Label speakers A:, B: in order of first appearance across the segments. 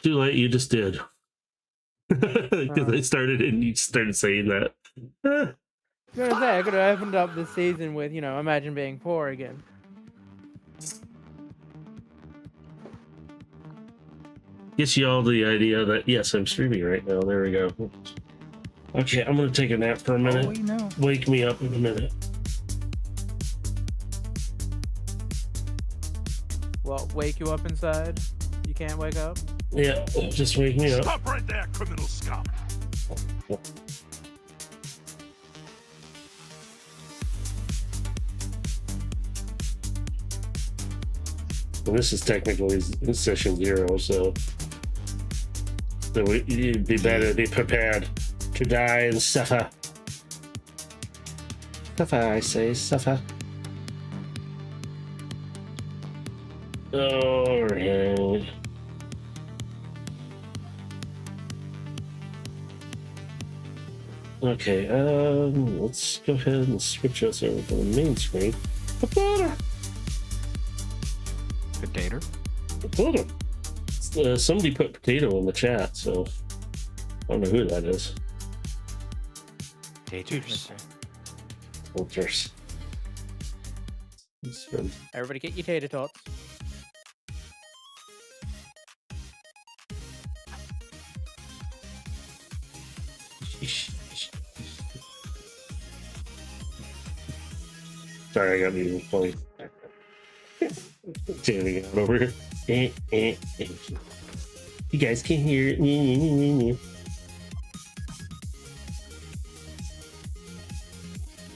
A: Too late, you just did. Because I started and you started saying that.
B: I was gonna say, I could have opened up this season with, imagine being poor again.
A: Gets you all the idea that, yes, I'm streaming right now. There we go. Okay, I'm going to take a nap for a minute.
C: Oh, we know.
A: Wake me up in a minute.
B: Well, wake you up inside? You can't wake up?
A: Yeah, just wake me up.
D: Stop right there, criminal scum!
A: Well, this is technically session 0, so you'd be better to be prepared to die and suffer. Suffer, I say, suffer. Alright. Okay, let's go ahead and switch us over to the main screen.
C: Potato.
A: Potato. Somebody put potato in the chat, so I don't know who that is.
C: Taters.
A: Filters.
B: Everybody get your tater tots.
A: Sorry, I got me funny. Jamming out over here. You guys can hear it.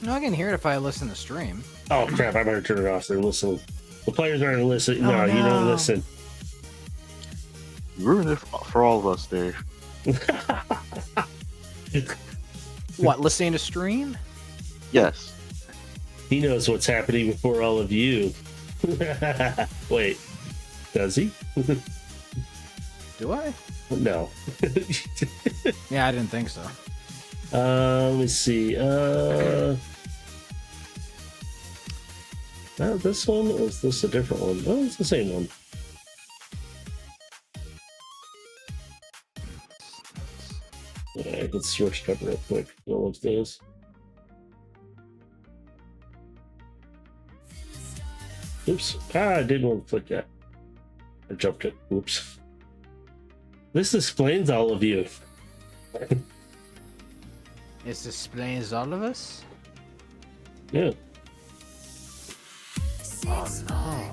C: No, I can hear it if I listen to stream.
A: Oh crap, I better turn it off. They're listening. The players aren't listening. No, you don't listen.
E: You ruined it for all of us, Dave.
C: What, listening to stream?
E: Yes.
A: He knows what's happening before all of you. Wait, does he?
C: Do I?
A: No.
C: Yeah, I didn't think so.
A: Let me see. This one, or is this a different one? Oh, it's the same one. Yeah, I can switch it up real quick. All of those. Oops. I didn't want to click that. I jumped it. Oops. This explains all of you.
C: This explains all of us?
A: Yeah.
C: Oh no.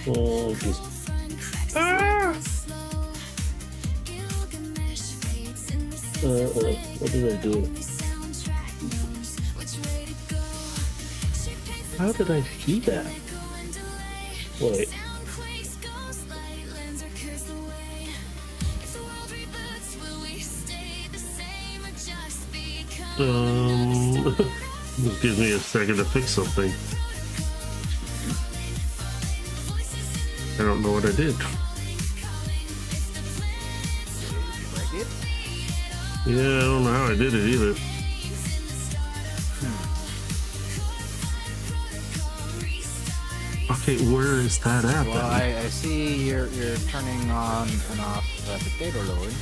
A: Oh, ah! What did I do? How did I do that? Wait. Just give me a second to fix something. I don't know what I did.
C: Break it?
A: Yeah, I don't know how I did it either. Okay, where is that at?
C: Well, I see you're turning on and off the potato load.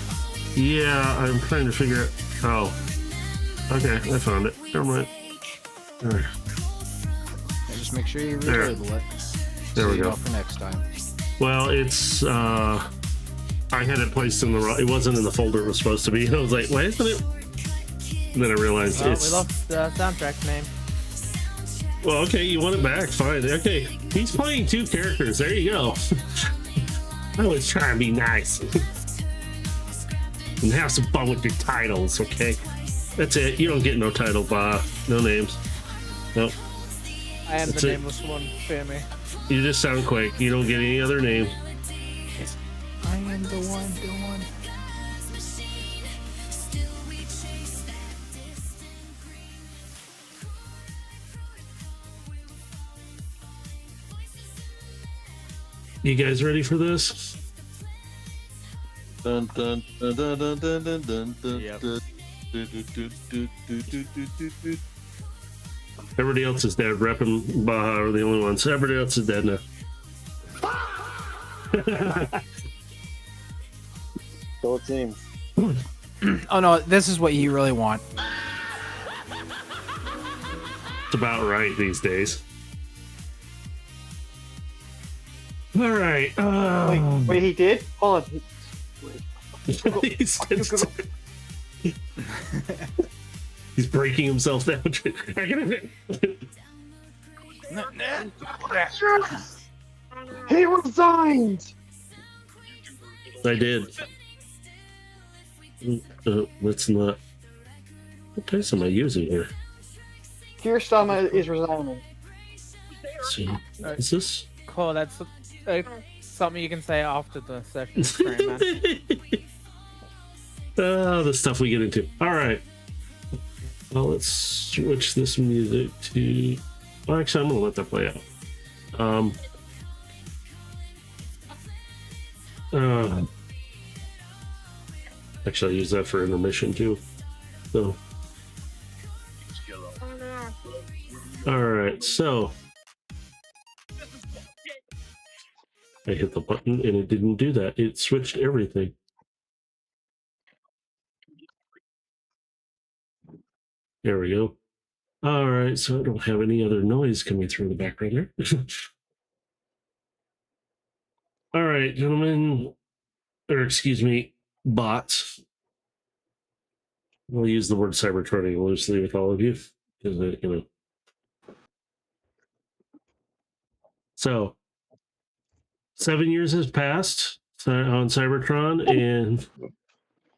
A: Yeah, I'm trying to figure it. Oh. Okay, I found it. Never mind. There.
C: Yeah, just make sure you relabel it.
A: There we
C: you
A: go.
C: know for next time.
A: Well, it's I had it placed in the it wasn't in the folder it was supposed to be, and I was like, why isn't it? And then I realized
B: Well,
A: it's.
B: we lost the soundtrack's name.
A: Well, okay, you want it back, fine. Okay, he's playing 2 characters. There you go. I was trying to be nice and have some fun with your titles, okay? That's it. You don't get no title, no names. Nope.
B: I am
A: That's
B: the
A: it.
B: nameless one, fear me.
A: You just sound quick. You don't get any other name.
C: I am the one.
A: You guys ready for this?
E: Dun, dun, dun, dun, dun, dun, dun, dun, dun,
C: Yep.
E: dun. Do, do, do, do, do, do, do, do, do.
A: Everybody else is dead. Rep and Baja are the only ones. Everybody else is dead now.
D: So it seems.
C: Oh no, this is what you really want.
A: It's about right these days. All right.
D: Wait, he did? Hold on.
A: He's breaking himself down.
D: He resigned!
A: I did. Let's not. What dice am I using here?
D: Kirstama is resigning.
A: Let's see. Is this?
B: Cool, that's something you can say after the session. Sorry, man.
A: Oh, the stuff we get into. All right. Well, let's switch this music to. Well, actually, I'm gonna let that play out. Actually, I use that for intermission too. So. All right. So. I hit the button and it didn't do that. It switched everything. There we go. All right, so I don't have any other noise coming through the background here. All right, gentlemen, or excuse me, bots. I'll use the word cybertronic loosely with all of you, because you know. So, 7 years has passed on Cybertron, and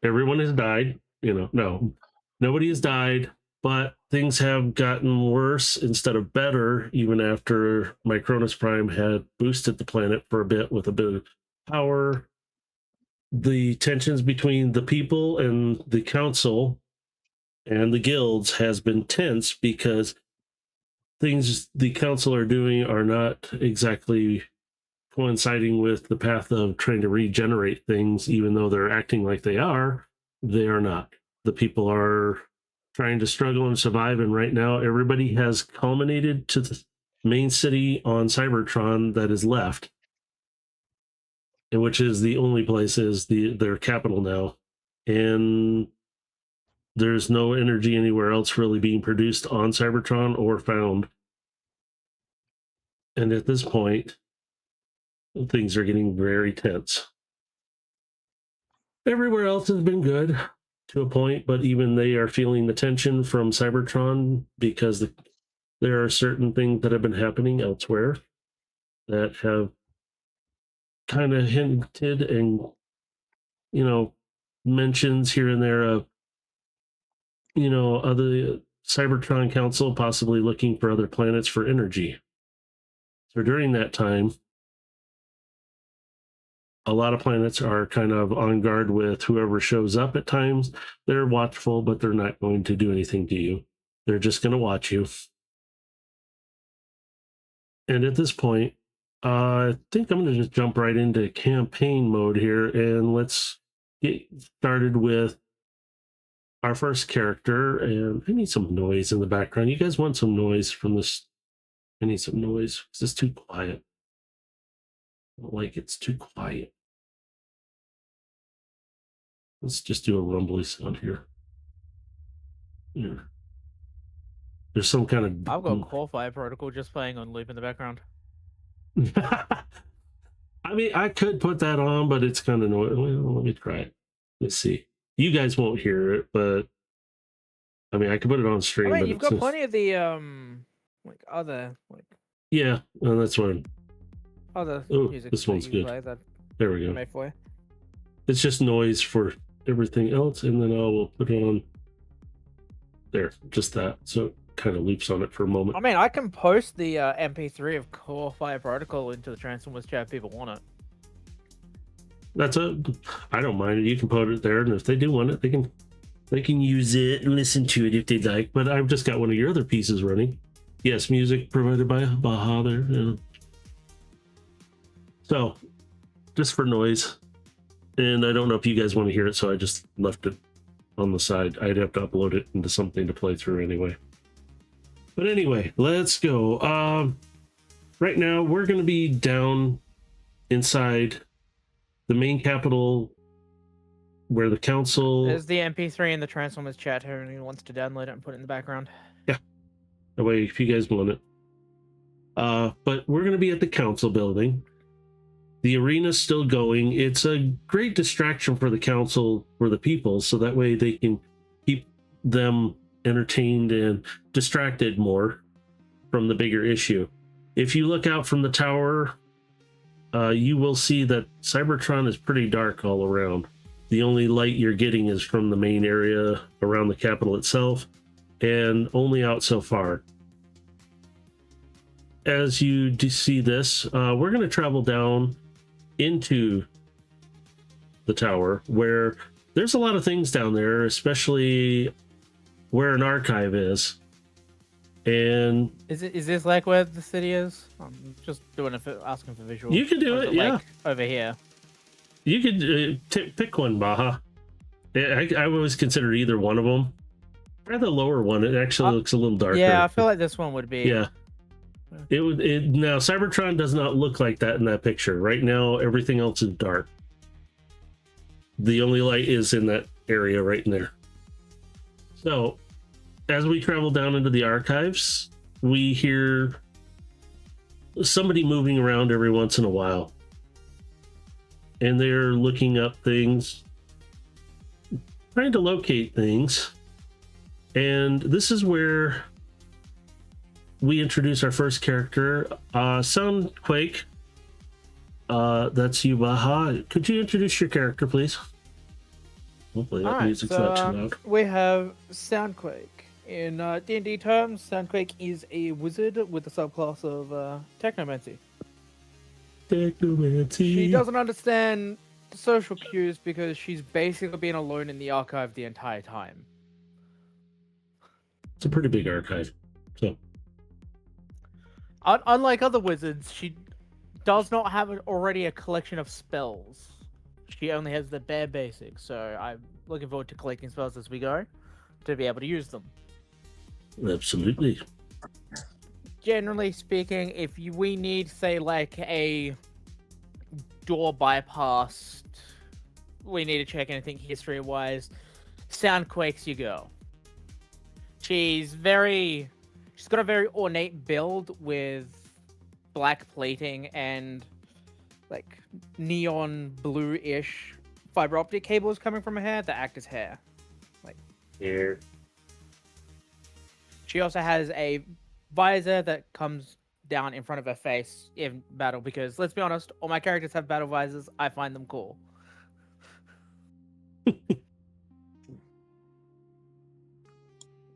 A: everyone has died. No, nobody has died. But things have gotten worse instead of better, even after Micronus Prime had boosted the planet for a bit with a bit of power. The tensions between the people and the council and the guilds has been tense because things the council are doing are not exactly coinciding with the path of trying to regenerate things, even though they're acting like they are not. The people are trying to struggle and survive, and right now everybody has culminated to the main city on Cybertron that is left, and which is the only place is their capital now, and there's no energy anywhere else really being produced on Cybertron or found. And at this point, things are getting very tense. Everywhere else has been good to a point, but even they are feeling the tension from Cybertron because there are certain things that have been happening elsewhere that have kind of hinted and, mentions here and there of, other Cybertron Council possibly looking for other planets for energy. So during that time, a lot of planets are kind of on guard with whoever shows up at times. They're watchful, but they're not going to do anything to you. They're just going to watch you. And at this point, I think I'm going to just jump right into campaign mode here, and let's get started with our first character. And I need some noise in the background. You guys want some noise from this? I need some noise because it's too quiet. I don't like it's too quiet. Let's just do a rumbly sound here. Here. There's some kind of.
B: I've got Core Fire Protocol just playing on loop in the background.
A: I mean, I could put that on, but it's kind of noisy. Well, let me try it. Let's see. You guys won't hear it, but I mean, I could put it on stream.
B: I mean,
A: but
B: you've got plenty of the other
A: yeah, and that's one.
B: other
A: Oh,
B: music.
A: this one's good.
B: That
A: There we go.
B: made for you.
A: It's just noise for everything else, and then I will put it on there, just that, so it kind of loops on it for a moment.
B: I mean, I can post the MP3 of Core Fire Protocol into the Transformers chat if people want it.
A: That's it. I don't mind it. You can put it there, and if they do want it, they can use it and listen to it if they'd like. But I've just got one of your other pieces running. Yes, music provided by Baja there. Yeah. So, just for noise. And I don't know if you guys want to hear it, so I just left it on the side. I'd have to upload it into something to play through anyway. But anyway, let's go. Right now, we're going to be down inside the main capital where the council...
B: There's the MP3 in the Transformers chat. Who wants to download it and put it in the background?
A: Yeah. That way, if you guys want it. But we're going to be at the council building. The arena's still going. It's a great distraction for the council, for the people, so that way they can keep them entertained and distracted more from the bigger issue. If you look out from the tower, you will see that Cybertron is pretty dark all around. The only light you're getting is from the main area around the capital itself, and only out so far. As you see this, we're going to travel down into the tower, where there's a lot of things down there, especially where an archive is. And
B: is this like where the city is? I'm just doing asking for visual.
A: You can do it, yeah.
B: Like over here.
A: You could pick one, Baja. I always consider either one of them. Try the lower one. It actually looks a little darker.
B: Yeah, I feel like this one would be.
A: Yeah. Now Cybertron does not look like that in that picture. Right now, everything else is dark. The only light is in that area right in there. So, as we travel down into the archives, we hear somebody moving around every once in a while. And they're looking up things, trying to locate things. And this is where we introduce our first character, Soundquake. That's you, Baja. Could you introduce your character, please? Hopefully that music's not too loud.
B: We have Soundquake. In D&D terms, Soundquake is a wizard with the subclass of Technomancy. She doesn't understand social cues because she's basically been alone in the archive the entire time.
A: It's a pretty big archive, so...
B: Unlike other wizards, she does not have already a collection of spells. She only has the bare basics, so I'm looking forward to collecting spells as we go to be able to use them.
A: Absolutely.
B: Generally speaking, if we need, say, like a door bypassed, we need to check anything history-wise, Soundquake's your girl. She's got a very ornate build with black plating and like neon blue-ish fiber optic cables coming from her hair that act as hair. Like
A: here.
B: She also has a visor that comes down in front of her face in battle because, let's be honest, all my characters have battle visors. I find them cool.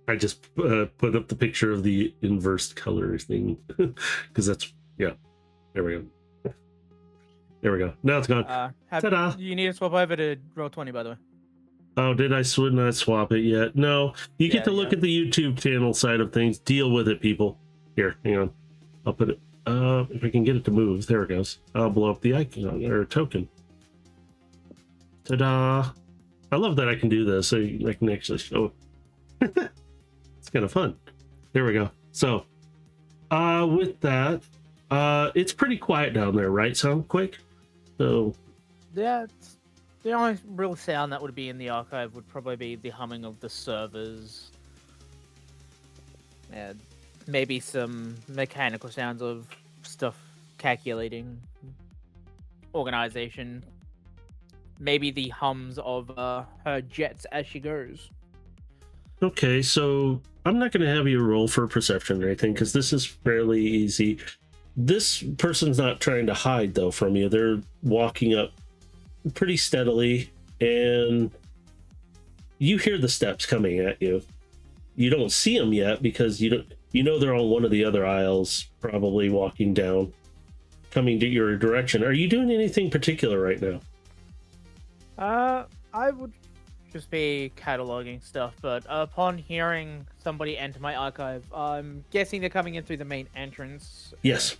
A: I just put up the picture of the inverse color thing because that's, yeah, there we go. There we go. Now it's gone. Ta-da!
B: You need to swap over to Roll20, by the way.
A: Oh, did I not swap it yet? No. You get to look at the YouTube channel side of things. Deal with it, people. Here, hang on. I'll put it, if I can get it to move. There it goes. I'll blow up the icon or token. Ta-da! I love that I can do this. So I can actually show. It's kind of fun. There we go. So, with that, it's pretty quiet down there, right, Soundquake? So,
B: yeah, the only real sound that would be in the archive would probably be the humming of the servers. And maybe some mechanical sounds of stuff calculating, organization. Maybe the hums of her jets as she goes.
A: Okay, so I'm not going to have you roll for perception or anything because this is fairly easy. This person's not trying to hide, though, from you. They're walking up pretty steadily, and you hear the steps coming at you. You don't see them yet because you know they're on one of the other aisles, probably walking down, coming to your direction. Are you doing anything particular right now?
B: I would just be cataloging stuff, but upon hearing somebody enter my archive, I'm guessing they're coming in through the main entrance.
A: Yes.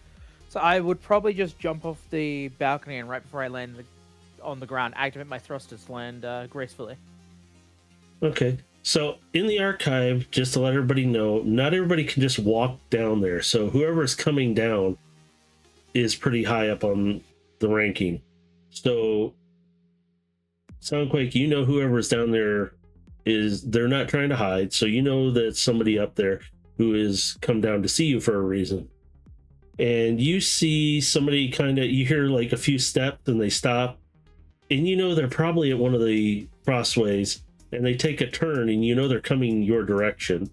B: So I would probably just jump off the balcony, and right before I land, on the ground, activate my thrusters, land gracefully.
A: Okay. So in the archive, just to let everybody know, not everybody can just walk down there. So whoever is coming down is pretty high up on the ranking. So Soundquake, you know whoever's down there is, they're not trying to hide. So you know that somebody up there who is come down to see you for a reason. And you see somebody kind of, you hear like a few steps and they stop. And you know they're probably at one of the crossways. And they take a turn, and you know they're coming your direction.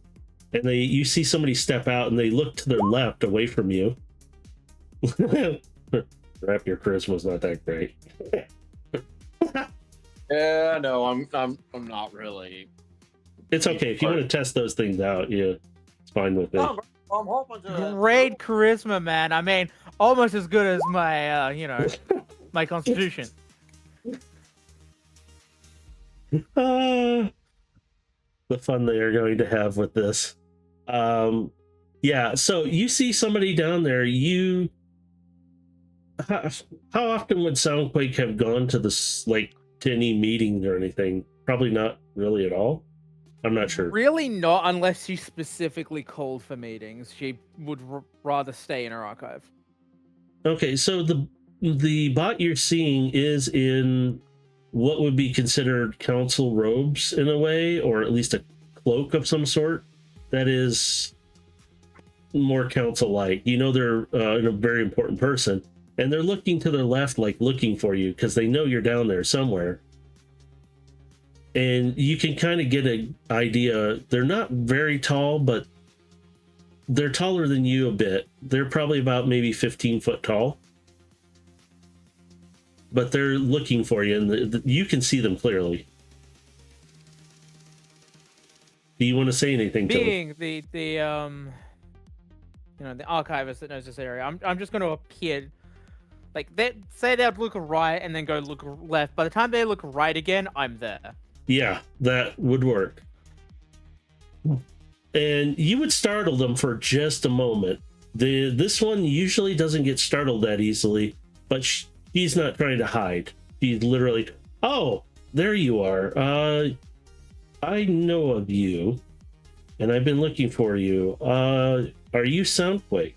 A: And you see somebody step out, and they look to their left, away from you. Rap, your charisma's not that great.
F: Yeah, no, I'm not really.
A: It's okay if you want to test those things out. Yeah, it's fine with me.
F: I'm hoping to.
B: Great charisma, man. I mean, almost as good as my, my constitution.
A: The fun they are going to have with this. Yeah, so you see somebody down there. How often would Soundquake have gone to this, like, to any meetings or anything? Probably not really at all. I'm not sure.
B: Really not, unless she specifically called for meetings. She would rather stay in her archive.
A: Okay, so the bot you're seeing is in what would be considered council robes in a way, or at least a cloak of some sort that is more council-like. You know they're a very important person, and they're looking to their left, like looking for you, because they know you're down there somewhere. And you can kind of get an idea. They're not very tall, but they're taller than you a bit. They're probably about maybe 15 foot tall. But they're looking for you, and you can see them clearly. Do you want to say anything to them?
B: Being the archivist that knows this area, I'm just going to appear, like, they say they'd look right and then go look left. By the time they look right again, I'm there.
A: Yeah, that would work. And you would startle them for just a moment. This one usually doesn't get startled that easily, but she's not trying to hide. She's literally, oh, there you are. I know of you, and I've been looking for you. Are you Soundquake?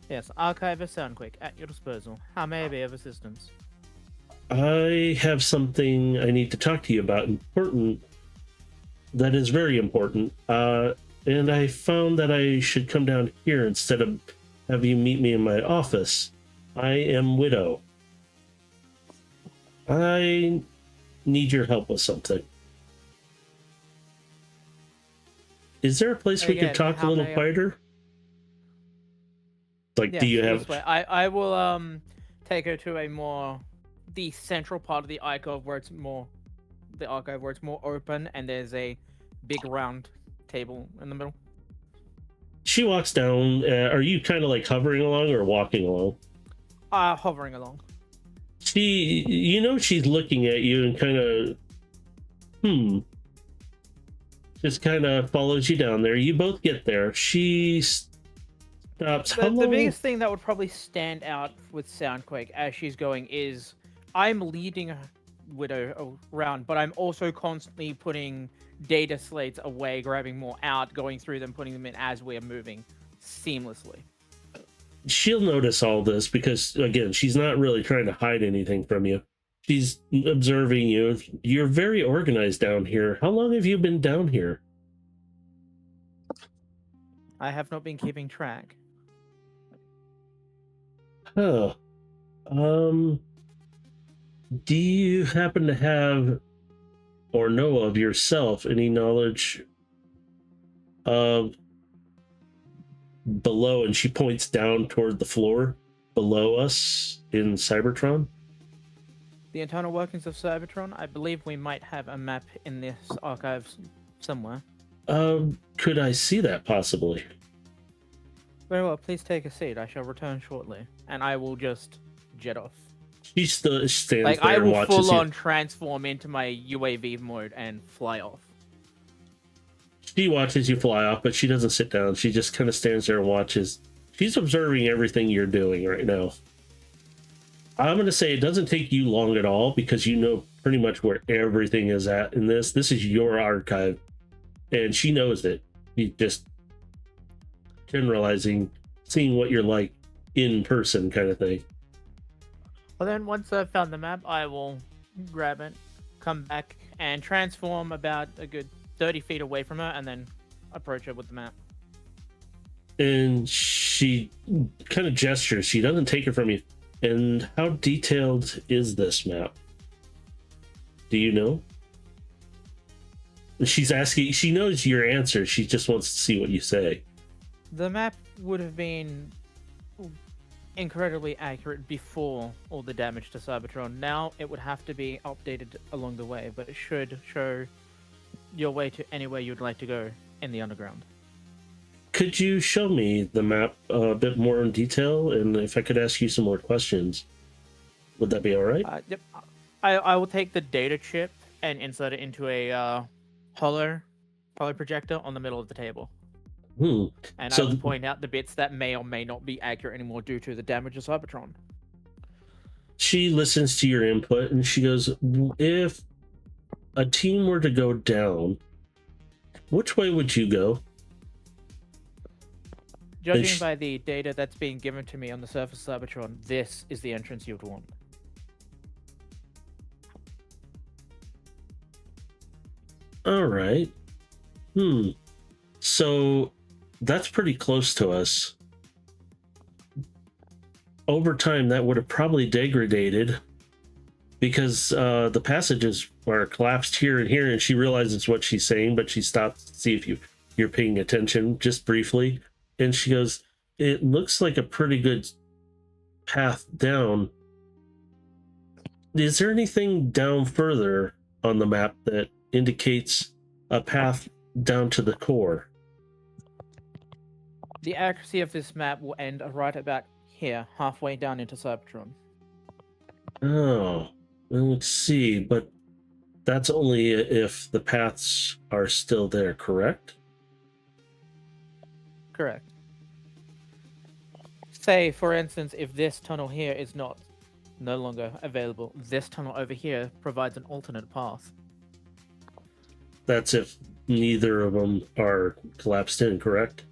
B: Yes, Archivist Soundquake, at your disposal. How may I be of assistance?
A: I have something I need to talk to you about, important. That is very important. And I found that I should come down here instead of have you meet me in my office. I am Widow. I need your help with something. Is there a place we could talk a little quieter? Like,
B: Yeah,
A: do you have...
B: this way. I will take her to the central part of the archive where it's more open, and there's a big round table in the middle.
A: She walks down. Are you kind of like hovering along or walking along?
B: Hovering along.
A: She's looking at you and kind of, just kind of follows you down there. You both get there. She stops.
B: The biggest thing that would probably stand out with Soundquake as she's going is I'm leading Widow around, but I'm also constantly putting data slates away, grabbing more out, going through them, putting them in as we are moving seamlessly.
A: She'll notice all this because, again, she's not really trying to hide anything from you. She's observing you. You're very organized down here. How long have you been down here?
B: I have not been keeping track.
A: Huh. Do you happen to have or know of yourself any knowledge of below, and she points down toward the floor below us in Cybertron?
B: The internal workings of Cybertron? I believe we might have a map in this archive somewhere.
A: Could I see that possibly?
B: Very well, please take a seat. I shall return shortly. And I will just jet off.
A: She still stands
B: like,
A: there
B: I
A: and
B: will
A: watches
B: full
A: you.
B: on transform into my UAV mode and fly off.
A: She watches you fly off, but she doesn't sit down. She just kind of stands there and watches. She's observing everything you're doing right now. I'm going to say it doesn't take you long at all because you know pretty much where everything is at in this. This is your archive, and she knows it. You just generalizing, seeing what you're like in person kind of thing.
B: Well, then once I've found the map, I will grab it, come back, and transform about a good 30 feet away from her, and then approach her with the map.
A: And she kind of gestures. She doesn't take it from you. And how detailed is this map? Do you know? She's asking. She knows your answer. She just wants to see what you say.
B: The map would have been incredibly accurate before all the damage to Cybertron. Now it would have to be updated along the way, but it should show your way to anywhere you'd like to go in the underground.
A: Could you show me the map a bit more in detail? And if I could ask you some more questions, would that be all right?
B: Yep. I will take the data chip and insert it into a hollow projector on the middle of the table. And
A: So
B: I will point out the bits that may or may not be accurate anymore due to the damage of Cybertron.
A: she listens to your input and she goes, if a team were to go down, which way would you go?
B: Judging by the data that's being given to me on the surface of Cybertron, this is the entrance you'd want.
A: All right. So that's pretty close to us. Over time, that would have probably degraded because the passages are collapsed here and here, and she realizes what she's saying, but she stops to see if you're paying attention just briefly. And she goes, it looks like a pretty good path down. Is there anything down further on the map that indicates a path down to the core?
B: The accuracy of this map will end right about here, halfway down into Cybertron.
A: Oh, let's see. But that's only if the paths are still there, correct?
B: Correct. Say, for instance, if this tunnel here is no longer available, this tunnel over here provides an alternate path.
A: That's if neither of them are collapsed in, correct?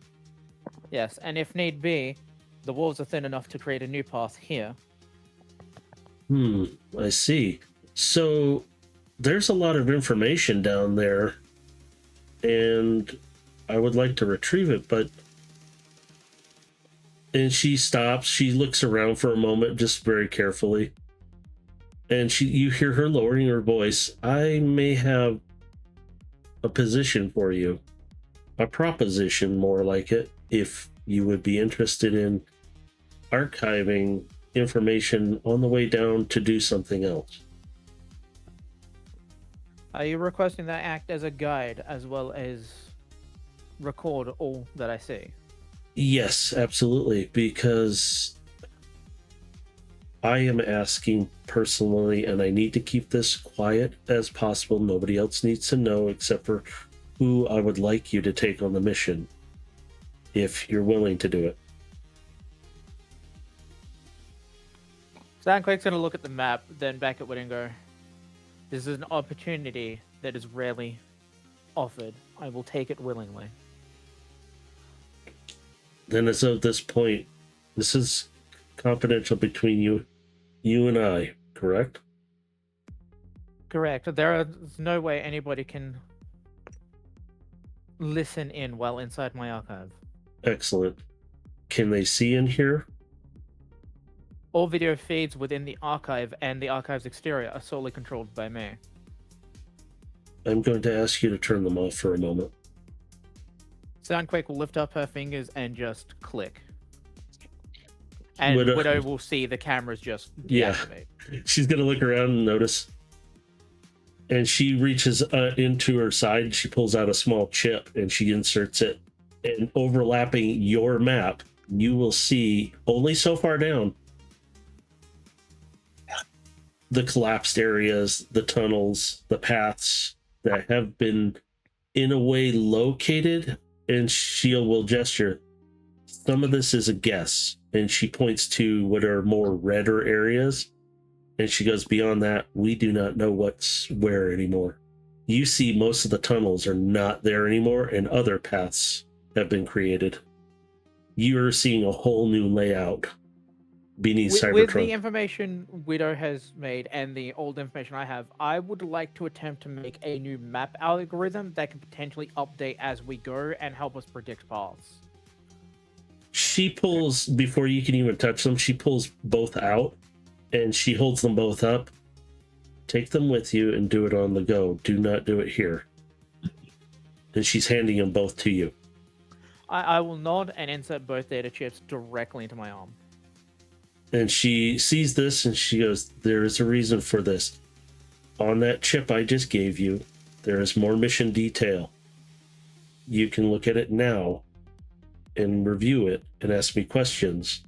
B: Yes, and if need be, the walls are thin enough to create a new path here.
A: I see. So there's a lot of information down there, and I would like to retrieve it, but... And she stops, she looks around for a moment, just very carefully. And you hear her lowering her voice. I may have a position for you. A proposition, more like it, if you would be interested in archiving information on the way down to do something else.
B: Are you requesting that I act as a guide as well as record all that I see?
A: Yes, absolutely, because I am asking personally, and I need to keep this quiet as possible. Nobody else needs to know except for who I would like you to take on the mission, if you're willing to do it.
B: Soundquake's gonna look at the map, then back at Wood and go, this is an opportunity that is rarely offered. I will take it willingly.
A: Then as of this point, this is confidential between you and I, correct?
B: Correct. There is no way anybody can listen in while inside my archive.
A: Excellent. Can they see in here?
B: All video feeds within the archive and the archive's exterior are solely controlled by me.
A: I'm going to ask you to turn them off for a moment.
B: Soundquake will lift up her fingers and just click. And
A: Widow-
B: Widow will see the cameras just
A: Yeah.
B: deactivate.
A: She's going to look around and notice. And she reaches into her side. She pulls out a small chip and she inserts it. And overlapping your map, you will see only so far down the collapsed areas, the tunnels, the paths that have been in a way located. And she will gesture. Some of this is a guess. And she points to what are more redder areas. And she goes, beyond that, we do not know what's where anymore. You see most of the tunnels are not there anymore, and other paths have been created. You're seeing a whole new layout beneath
B: With
A: Cybertron.
B: the information Widow has made and the old information I have, I would like to attempt to make a new map algorithm that can potentially update as we go and help us predict paths.
A: She pulls, before you can even touch them, she pulls both out and she holds them both up. Take them with you and do it on the go. Do not do it here. And she's handing them both to you.
B: I will nod and insert both data chips directly into my arm.
A: And she sees this and she goes, there is a reason for this. On that chip I just gave you, there is more mission detail. You can look at it now and review it and ask me questions.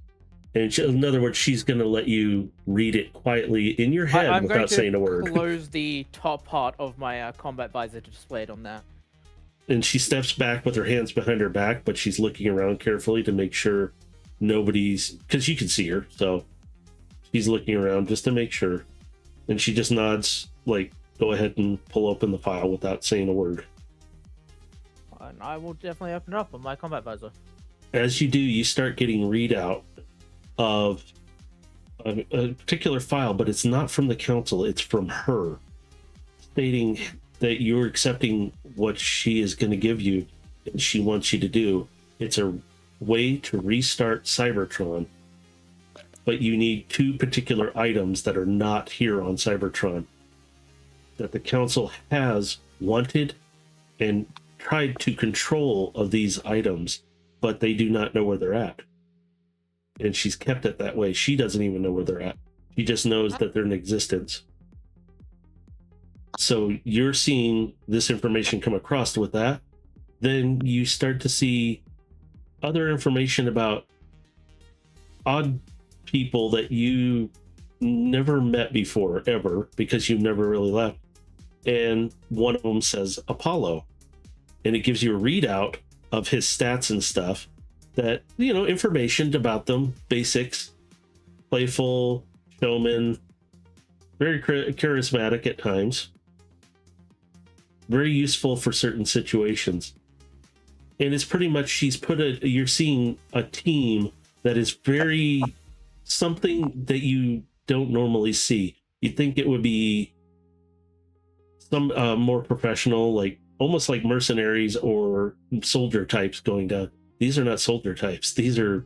A: And she, in other words, she's going to let you read it quietly in your head
B: I'm
A: without saying a
B: going
A: word.
B: to close the top part of my combat visor to display it on that.
A: And she steps back with her hands behind her back, but she's looking around carefully to make sure nobody's, because you can see her, so she's looking around just to make sure. And she just nods, like, go ahead and pull open the file without saying a word.
B: And I will definitely open it up on my combat visor.
A: As you do, you start getting readout of a particular file, but it's not from the council, it's from her, stating that you're accepting what she is going to give you and she wants you to do. It's a way to restart Cybertron, but you need 2 particular items that are not here on Cybertron that the council has wanted and tried to control of these items, but they do not know where they're at. And she's kept it that way. She doesn't even know where they're at. She just knows that they're in existence. So you're seeing this information come across with that. Then you start to see other information about odd people that you never met before, ever, because you've never really left. And one of them says Apollo. And it gives you a readout of his stats and stuff that, you know, information about them, basics, playful, showman, very charismatic at times, very useful for certain situations. And it's pretty much, you're seeing a team that is very something that you don't normally see. You'd think it would be some more professional, like almost like mercenaries or soldier types going down. These are not soldier types. These are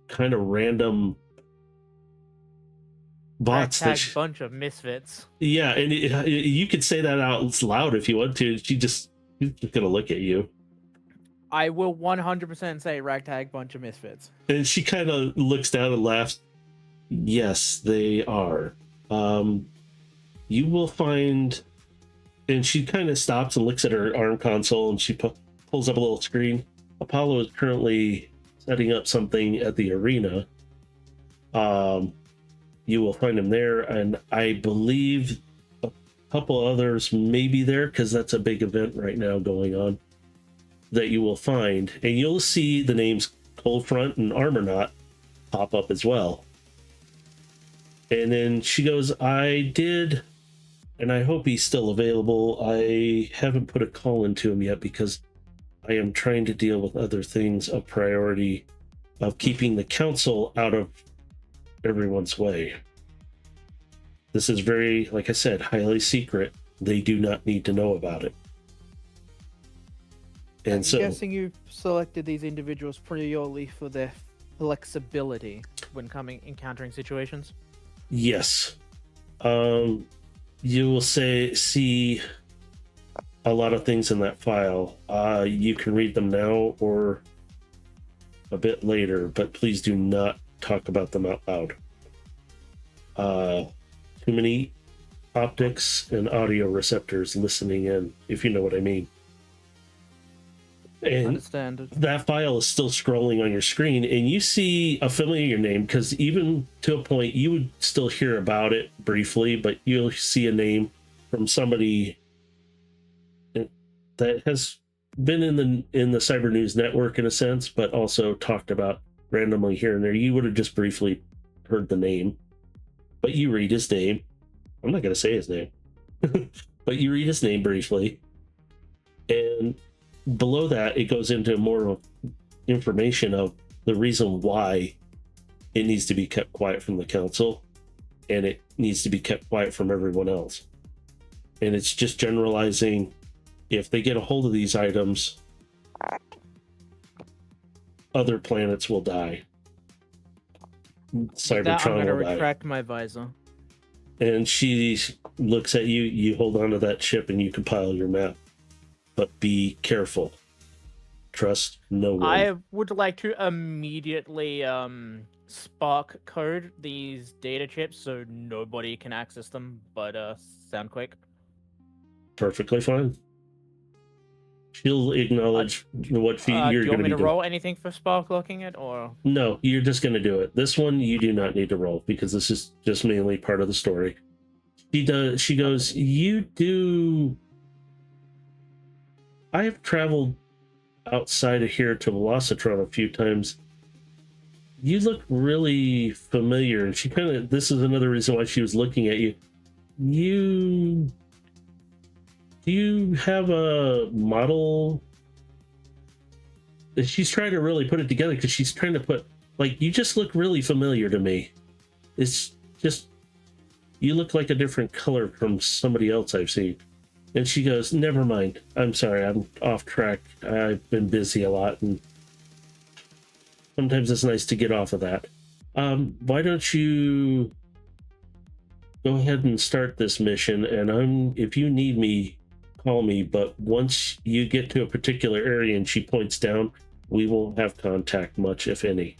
A: kind of random bots.
B: Bunch of misfits.
A: Yeah, and you could say that out loud if you want to. She's just gonna look at you.
B: I will 100% say ragtag bunch of misfits.
A: And she kind of looks down and laughs. Yes, they are. You will find... And she kind of stops and looks at her ARM console and she pulls up a little screen. Apollo is currently setting up something at the arena. You will find him there, and I believe a couple others may be there because that's a big event right now going on that you will find. And you'll see the names Coldfront and Armornaut pop up as well. And then she goes, I did... And I hope he's still available. I haven't put a call into him yet because I am trying to deal with other things of priority of keeping the council out of everyone's way. This is very, like I said, highly secret. They do not need to know about it. And
B: I'm
A: so,
B: guessing you selected these individuals purely for their flexibility when encountering situations.
A: yes. You will see a lot of things in that file. You can read them now or a bit later, but please do not talk about them out loud. Too many optics and audio receptors listening in, if you know what I mean. And
B: Understand.
A: that file is still scrolling on your screen, and you see a familiar name, because even to a point you would still hear about it briefly, but you'll see a name from somebody that has been in the Cyber News Network in a sense, but also talked about randomly here and there. You would have just briefly heard the name. but you read his name. I'm not going to say his name, but you read his name briefly. And below that, it goes into more information of the reason why it needs to be kept quiet from the council, and it needs to be kept quiet from everyone else. And it's just generalizing, if they get a hold of these items, other planets will die.
B: With that, I'm
A: Cybertron
B: going to
A: will die.
B: retract my visor.
A: And she looks at you, you hold onto that ship and you compile your map. But be careful. Trust no one.
B: I would like to immediately spark code these data chips so nobody can access them but Soundquake.
A: Perfectly fine. She'll acknowledge what feat
B: Do
A: you're
B: you
A: going
B: want me
A: be
B: to
A: doing.
B: roll anything for spark locking it, or?
A: No, you're just going to do it. This one you do not need to roll because this is just mainly part of the story. She goes, you do. I have traveled outside of here to Velocitron a few times. You look really familiar. And she kind of, this is another reason why she was looking at you. Do you have a model? She's trying to really put it together because she's trying to put, like, you just look really familiar to me. It's just, you look like a different color from somebody else I've seen. And she goes, never mind. I'm sorry, I'm off track. I've been busy a lot, and sometimes it's nice to get off of that. Why don't you go ahead and start this mission, and if you need me, call me, but once you get to a particular area and she points down, we won't have contact much, if any.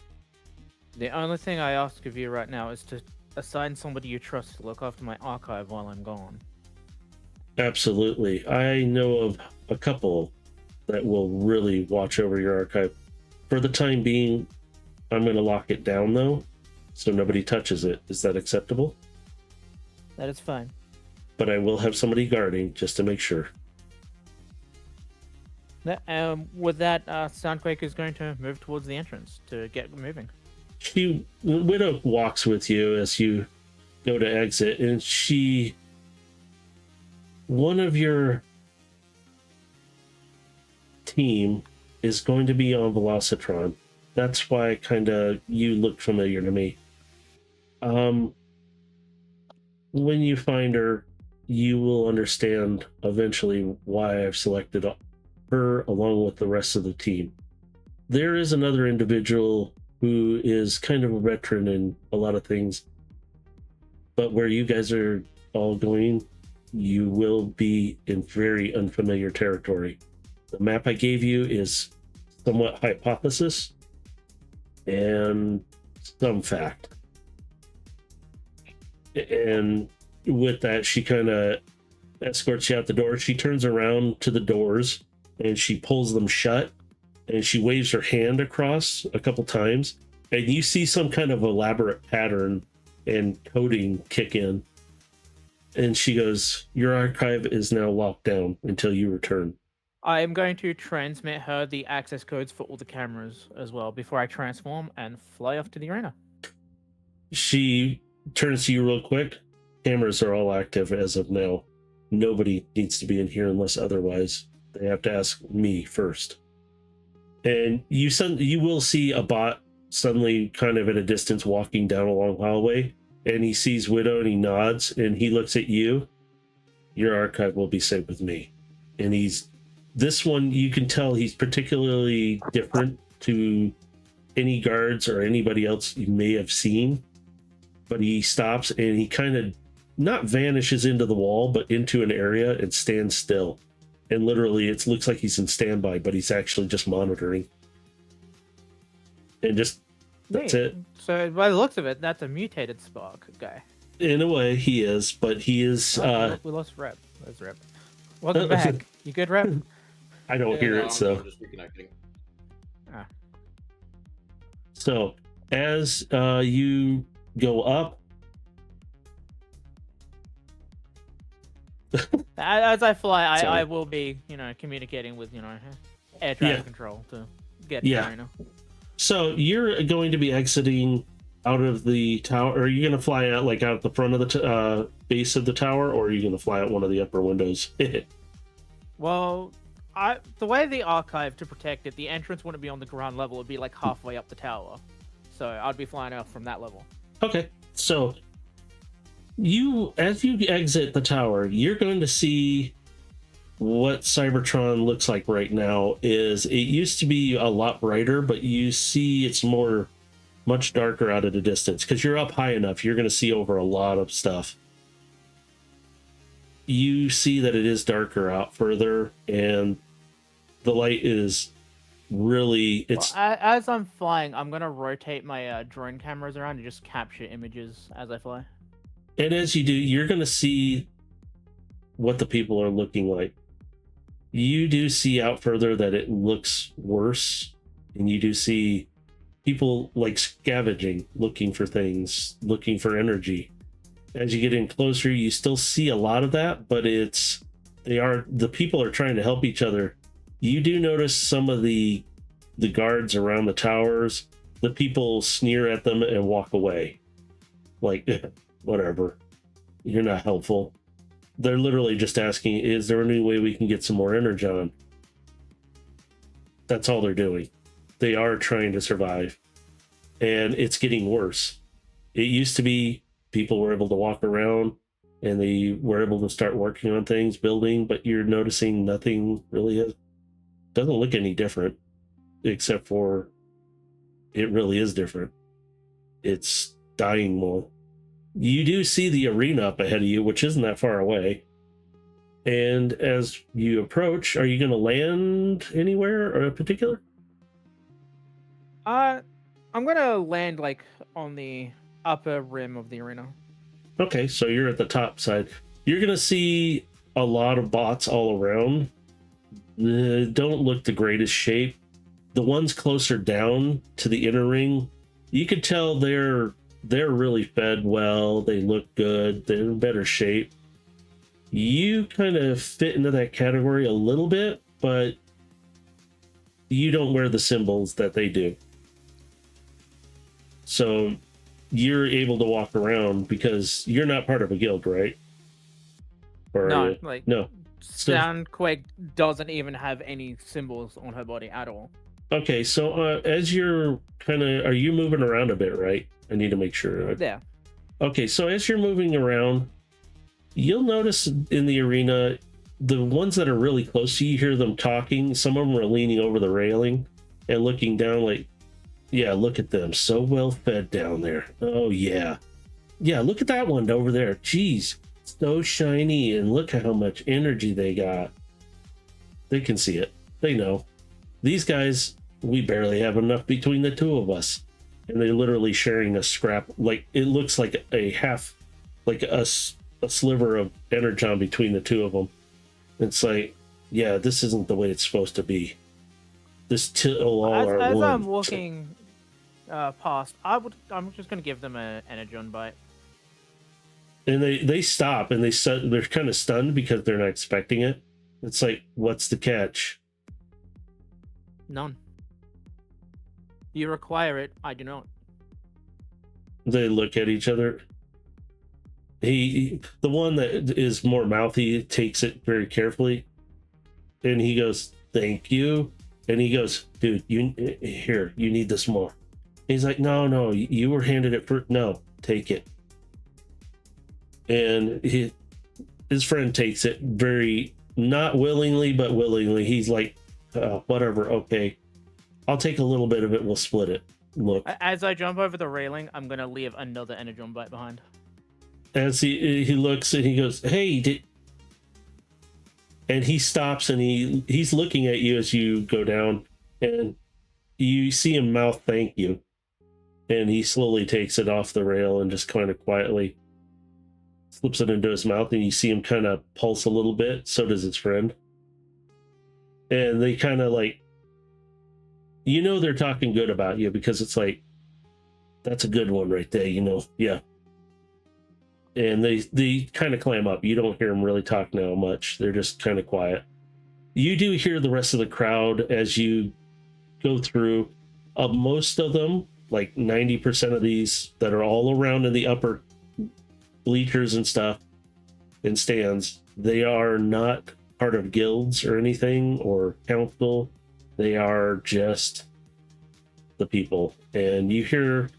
B: The only thing I ask of you right now is to assign somebody you trust to look after my archive while I'm gone.
A: Absolutely. I know of a couple that will really watch over your archive. For the time being, I'm going to lock it down, though, so nobody touches it. Is that acceptable?
B: That is fine.
A: But I will have somebody guarding just to make sure.
B: With that, Soundquake is going to move towards the entrance to get moving.
A: Widow walks with you as you go to exit, and one of your team is going to be on Velocitron. That's why you look familiar to me. When you find her, you will understand eventually why I've selected her along with the rest of the team. There is another individual who is kind of a veteran in a lot of things, but where you guys are all going, you will be in very unfamiliar territory. The map I gave you is somewhat hypothesis and some fact. And with that, she kind of escorts you out the door. She turns around to the doors and she pulls them shut, and she waves her hand across a couple times, and you see some kind of elaborate pattern and coding kick in. And she goes, your archive is now locked down until you return.
B: I am going to transmit her the access codes for all the cameras as well before I transform and fly off to the arena.
A: She turns to you real quick. Cameras are all active as of now. Nobody needs to be in here unless otherwise. They have to ask me first. And you will see a bot suddenly kind of at a distance walking down a long hallway, and he sees Widow and he nods and he looks at you. Your archive will be saved with me. And this one, you can tell he's particularly different to any guards or anybody else you may have seen. But he stops and he kind of not vanishes into the wall, but into an area and stands still. And literally, it looks like he's in standby, but he's actually just monitoring. And that's it.
B: So by the looks of it, that's a mutated Spark guy.
A: In a way, he is, but he is.
B: We lost Rep. Where's Rep? Welcome back. You good, Rep?
A: I don't hear it, so.
F: I'm just reconnecting.
A: So, as you go up,
B: As I fly,
A: Sorry.
B: I will be, communicating with, air traffic control to get to
A: Yeah.
B: the arena.
A: so you're going to be exiting out of the tower? Are you gonna fly out like out the front of the base of the tower, or are you gonna fly out one of the upper windows?
B: Well, the way the archive to protect it, the entrance wouldn't be on the ground level. It'd be like halfway up the tower. So I'd be flying out from that level.
A: Okay, so as you exit the tower, you're going to see what Cybertron looks like right now. Is it used to be a lot brighter, but you see it's much darker out at a distance because you're up high enough. You're going to see over a lot of stuff. You see that it is darker out further, and the light is really
B: as I'm flying, I'm gonna rotate my drone cameras around and just capture images as I fly.
A: And as you do, you're going to see what the people are looking like. You do see out further that it looks worse, and you do see people like scavenging, looking for things, looking for energy. As you get in closer, you still see a lot of that, but the people are trying to help each other. You do notice some of the guards around the towers, the people sneer at them and walk away. Like, whatever. You're not helpful. They're literally just asking, is there any way we can get some more energon? That's all they're doing. They are trying to survive. And it's getting worse. It used to be people were able to walk around and they were able to start working on things, building, but you're noticing nothing really doesn't look any different, except for it really is different. It's dying more. You do see the arena up ahead of you, which isn't that far away. And as you approach, are you going to land anywhere or in particular?
B: I'm gonna land like on the upper rim of the arena.
A: Okay, so you're at the top side. You're going to see a lot of bots all around. They don't look the greatest shape. The ones closer down to the inner ring, you could tell they're really fed well. They look good. They're in better shape. You kind of fit into that category a little bit, but you don't wear the symbols that they do. So you're able to walk around because you're not part of a guild, right? Or
B: No, like
A: no.
B: Soundquake doesn't even have any symbols on her body at all.
A: Okay, so as you're are you moving around a bit, right? I need to make sure.
B: Yeah.
A: Okay, so as you're moving around, you'll notice in the arena, the ones that are really close to you hear them talking. Some of them are leaning over the railing and looking down like, yeah, look at them. So well fed down there. Oh, yeah. Yeah, look at that one over there. Jeez, so shiny, and look at how much energy they got. They can see it. They know. These guys, we barely have enough between the two of us. And they're literally sharing a scrap. Like, it looks like a half, like a sliver of energon between the two of them. It's like, yeah, this isn't the way it's supposed to be. This till all are
B: As
A: one.
B: I'm walking past, I'm just gonna give them an energon bite.
A: And they stop and they're kind of stunned because they're not expecting it. It's like, what's the catch?
B: None. You require it, I do not.
A: They look at each other. The one that is more mouthy takes it very carefully, and he goes, "Thank you." And he goes, "Dude, you need this more." He's like, "No, you were handed it first. No, take it." And his friend takes it very not willingly, but willingly. He's like, "Whatever, okay, I'll take a little bit of it. We'll split it." Look,
B: As I jump over the railing, I'm gonna leave another energon bite behind.
A: as he looks and he goes, "Hey, and he stops and he's looking at you as you go down, and you see him mouth "thank you," and he slowly takes it off the rail and just kind of quietly slips it into his mouth, and you see him kind of pulse a little bit. So does his friend, and they kind of like, they're talking good about you because it's like, that's a good one right there, yeah. And they kind of clam up. You don't hear them really talk now much. They're just kind of quiet. You do hear the rest of the crowd as you go through. Most of them like 90% of these that are all around in the upper bleachers and stuff and stands, they are not part of guilds or anything or council. They are just the people. And you hear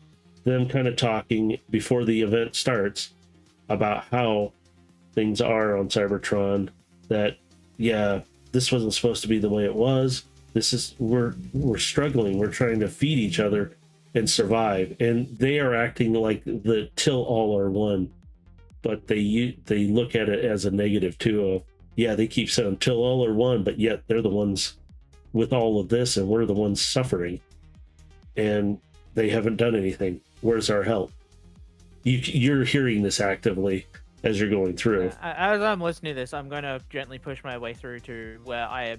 A: them kind of talking before the event starts about how things are on Cybertron, that yeah, this wasn't supposed to be the way it was. This is we're struggling. We're trying to feed each other and survive. And they are acting like the till all are one, but they look at it as a negative too. Of yeah, they keep saying till all are one, but yet they're the ones with all of this, and we're the ones suffering, and they haven't done anything. Where's our help? You're hearing this actively as you're going through.
B: As I'm listening to this, I'm going to gently push my way through to where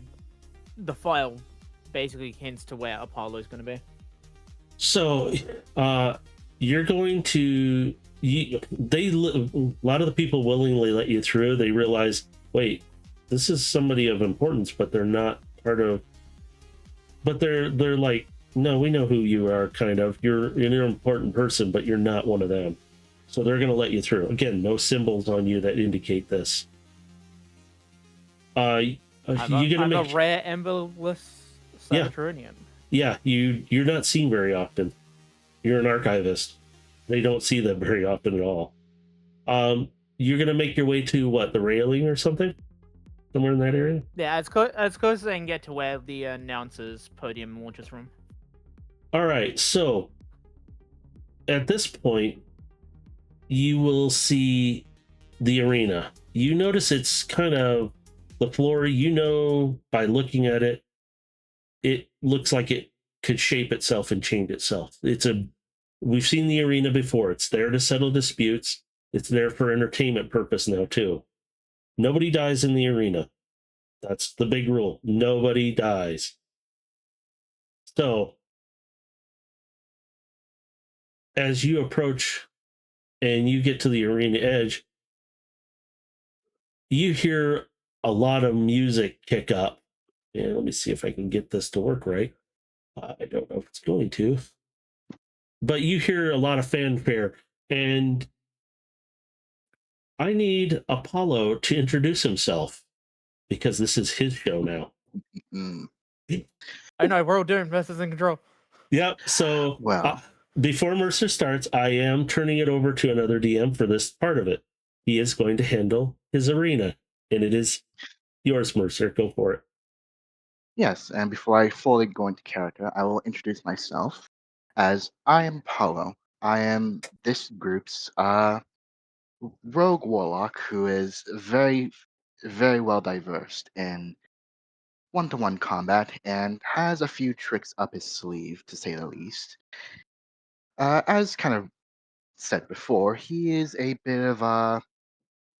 B: the file basically hints to where Apollo is going to be.
A: So, you're going to. A lot of the people willingly let you through. They realize, wait, this is somebody of importance, but they're not part of. But they're like, no, we know who you are. Kind of, you're an important person, but you're not one of them. So they're going to let you through. Again, no symbols on you that indicate this.
B: I'm a rare emberless Cybertronian.
A: Yeah, you're not seen very often. You're an archivist. They don't see them very often at all. You're gonna make your way to what, the railing or something? Somewhere in that area?
B: Yeah, as close as I can get to where the announcer's podium launches from.
A: Alright, so at this point, you will see the arena. You notice it's kind of the floor, by looking at it, it looks like it could shape itself and change itself. We've seen the arena before. It's there to settle disputes. It's there for entertainment purpose now too. Nobody dies in the arena. That's the big rule. Nobody dies. So as you approach and you get to the arena edge, you hear a lot of music kick up. And let me see if I can get this to work right. I don't know if it's going to. But you hear a lot of fanfare, and I need Apollo to introduce himself because this is his show now.
E: Mm.
B: I know, we're all doomed. This is in control.
A: Yep. So
E: Well.
A: Before Mercer starts, I am turning it over to another DM for this part of it. He is going to handle his arena, and it is yours, Mercer. Go for it.
E: Yes, and before I fully go into character, I will introduce myself as I am Paulo. I am this group's rogue warlock who is very, very well diverse in one-to-one combat and has a few tricks up his sleeve, to say the least. As kind of said before, he is a bit of a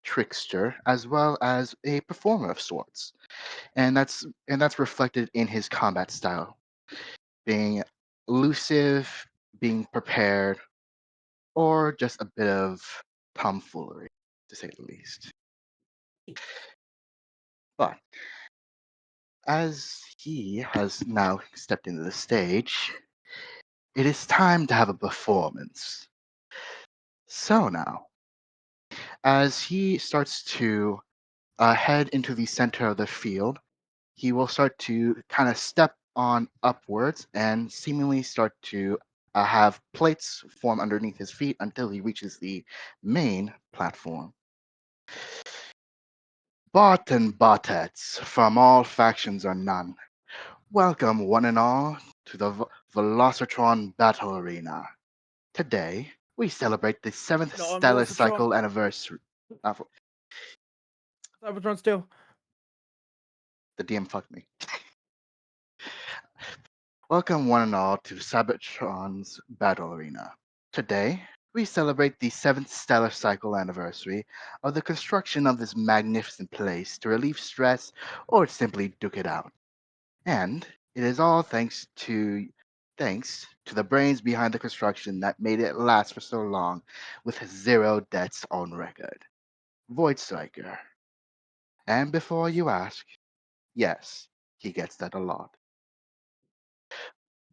E: trickster as well as a performer of sorts, and that's reflected in his combat style, being elusive, being prepared, or just a bit of tomfoolery, to say the least. But as he has now stepped into the stage, it is time to have a performance. So now, as he starts to head into the center of the field, he will start to kind of step on upwards and seemingly start to have plates form underneath his feet until he reaches the main platform. Bot and botettes from all factions or none, welcome one and all to the Velocitron Battle Arena. Today, we celebrate the 7th
B: No, I'm
E: Stellar
B: Velocitron.
E: Cycle anniversary.
B: Cybertron still.
E: The DM fucked me. Welcome one and all to Cybertron's Battle Arena. Today, we celebrate the 7th Stellar Cycle anniversary of the construction of this magnificent place to relieve stress or simply duke it out. And it is all thanks to the brains behind the construction that made it last for so long with 0 deaths on record. Void Striker. And before you ask, yes, he gets that a lot.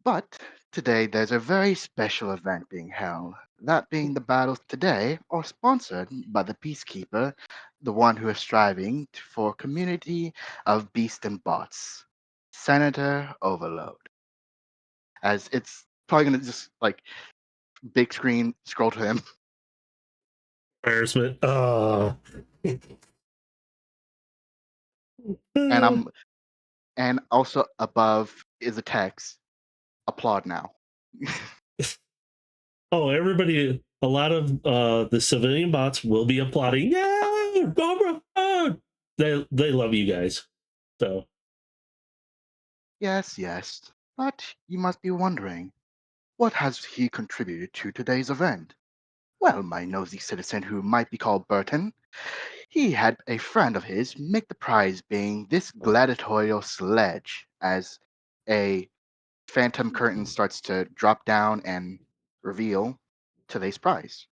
E: But today there's a very special event being held. That being the battles today are sponsored by the Peacekeeper, the one who is striving for community of beasts and bots, Senator Overload. As it's probably gonna just like big screen scroll to him,
A: Embarrassment.
E: and and also above is a text. Applaud now.
A: Oh, everybody, a lot of the civilian bots will be applauding. Yeah, Cobra! They love you guys. So
E: Yes, yes. But you must be wondering, what has he contributed to today's event? Well, my nosy citizen who might be called Burton, he had a friend of his make the prize being this gladiatorial sledge as a phantom curtain starts to drop down and reveal today's prize.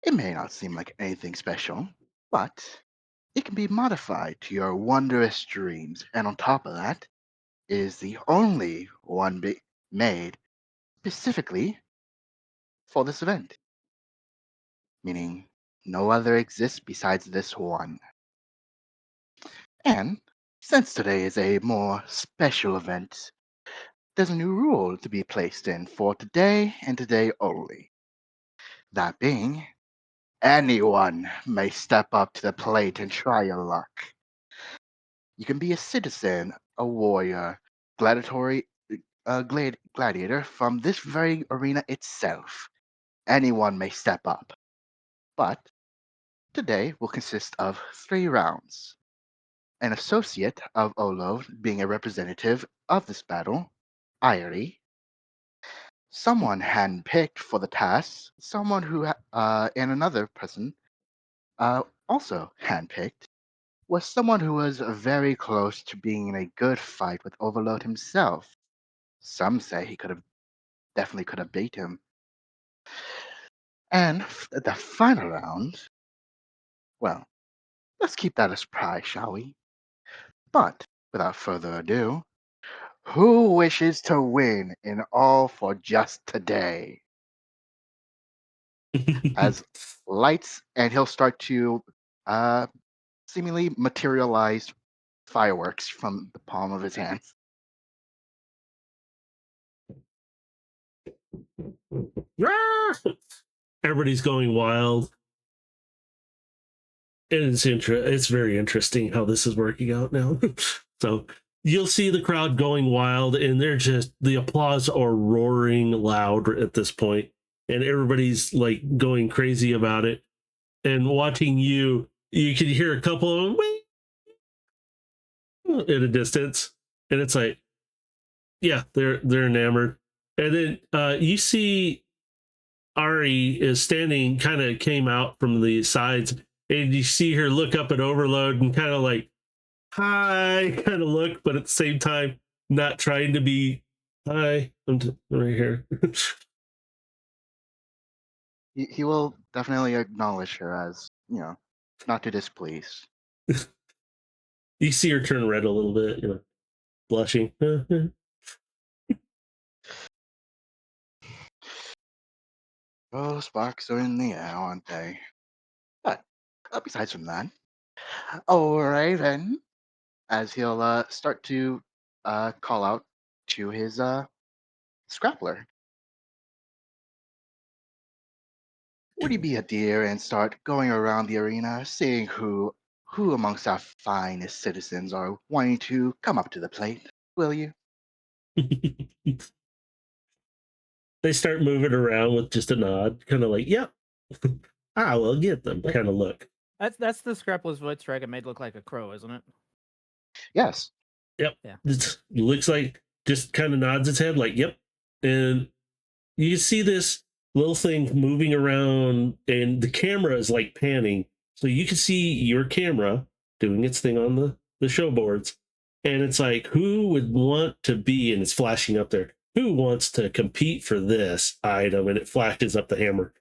E: It may not seem like anything special, but it can be modified to your wondrous dreams, and on top of that, is the only one made specifically for this event, meaning no other exists besides this one. And since today is a more special event, there's a new rule to be placed in for today and today only. That being, anyone may step up to the plate and try your luck. You can be a citizen, a warrior, gladiatory, gladiator from this very arena itself. Anyone may step up. But today will consist of 3 rounds. An associate of Olo being a representative of this battle, Irie, someone handpicked for the task, someone who, and another person, also handpicked, was someone who was very close to being in a good fight with Overload himself. Some say he definitely could have beat him. And the final round, well, let's keep that a surprise, shall we? But without further ado, who wishes to win in all for just today? As lights, and he'll start to uh, seemingly materialize fireworks from the palm of his hands.
A: everybody's going wild. It's very interesting how this is working out now. So you'll see the crowd going wild, and they're just the applause are roaring loud at this point, and everybody's like going crazy about it. And watching you, you can hear a couple of them in a distance, and it's like, yeah, they're enamored. And then you see Ari is standing, kind of came out from the sides, and you see her look up at Overload and kind of like, hi, kind of look, but at the same time, not trying to be, hi, right here.
E: He will definitely acknowledge her as, not too displeased.
A: You see her turn red a little bit, blushing.
E: Oh, sparks are in the air, aren't they? But besides from that, alright then, as he'll start to call out to his scrappler. Would you be a dear and start going around the arena, seeing who amongst our finest citizens are wanting to come up to the plate? Will you?
A: They start moving around with just a nod, kind of like, yep, I will get them kind of look.
B: That's the Scrappler's voice dragon made look like a crow, isn't it?
E: Yes.
A: Yep.
B: Yeah.
A: It looks like just kind of nods its head like, yep. And you see this little thing moving around, and the camera is like panning. So you can see your camera doing its thing on the show boards. And it's like, who would want to be, and it's flashing up there, who wants to compete for this item? And it flashes up the hammer.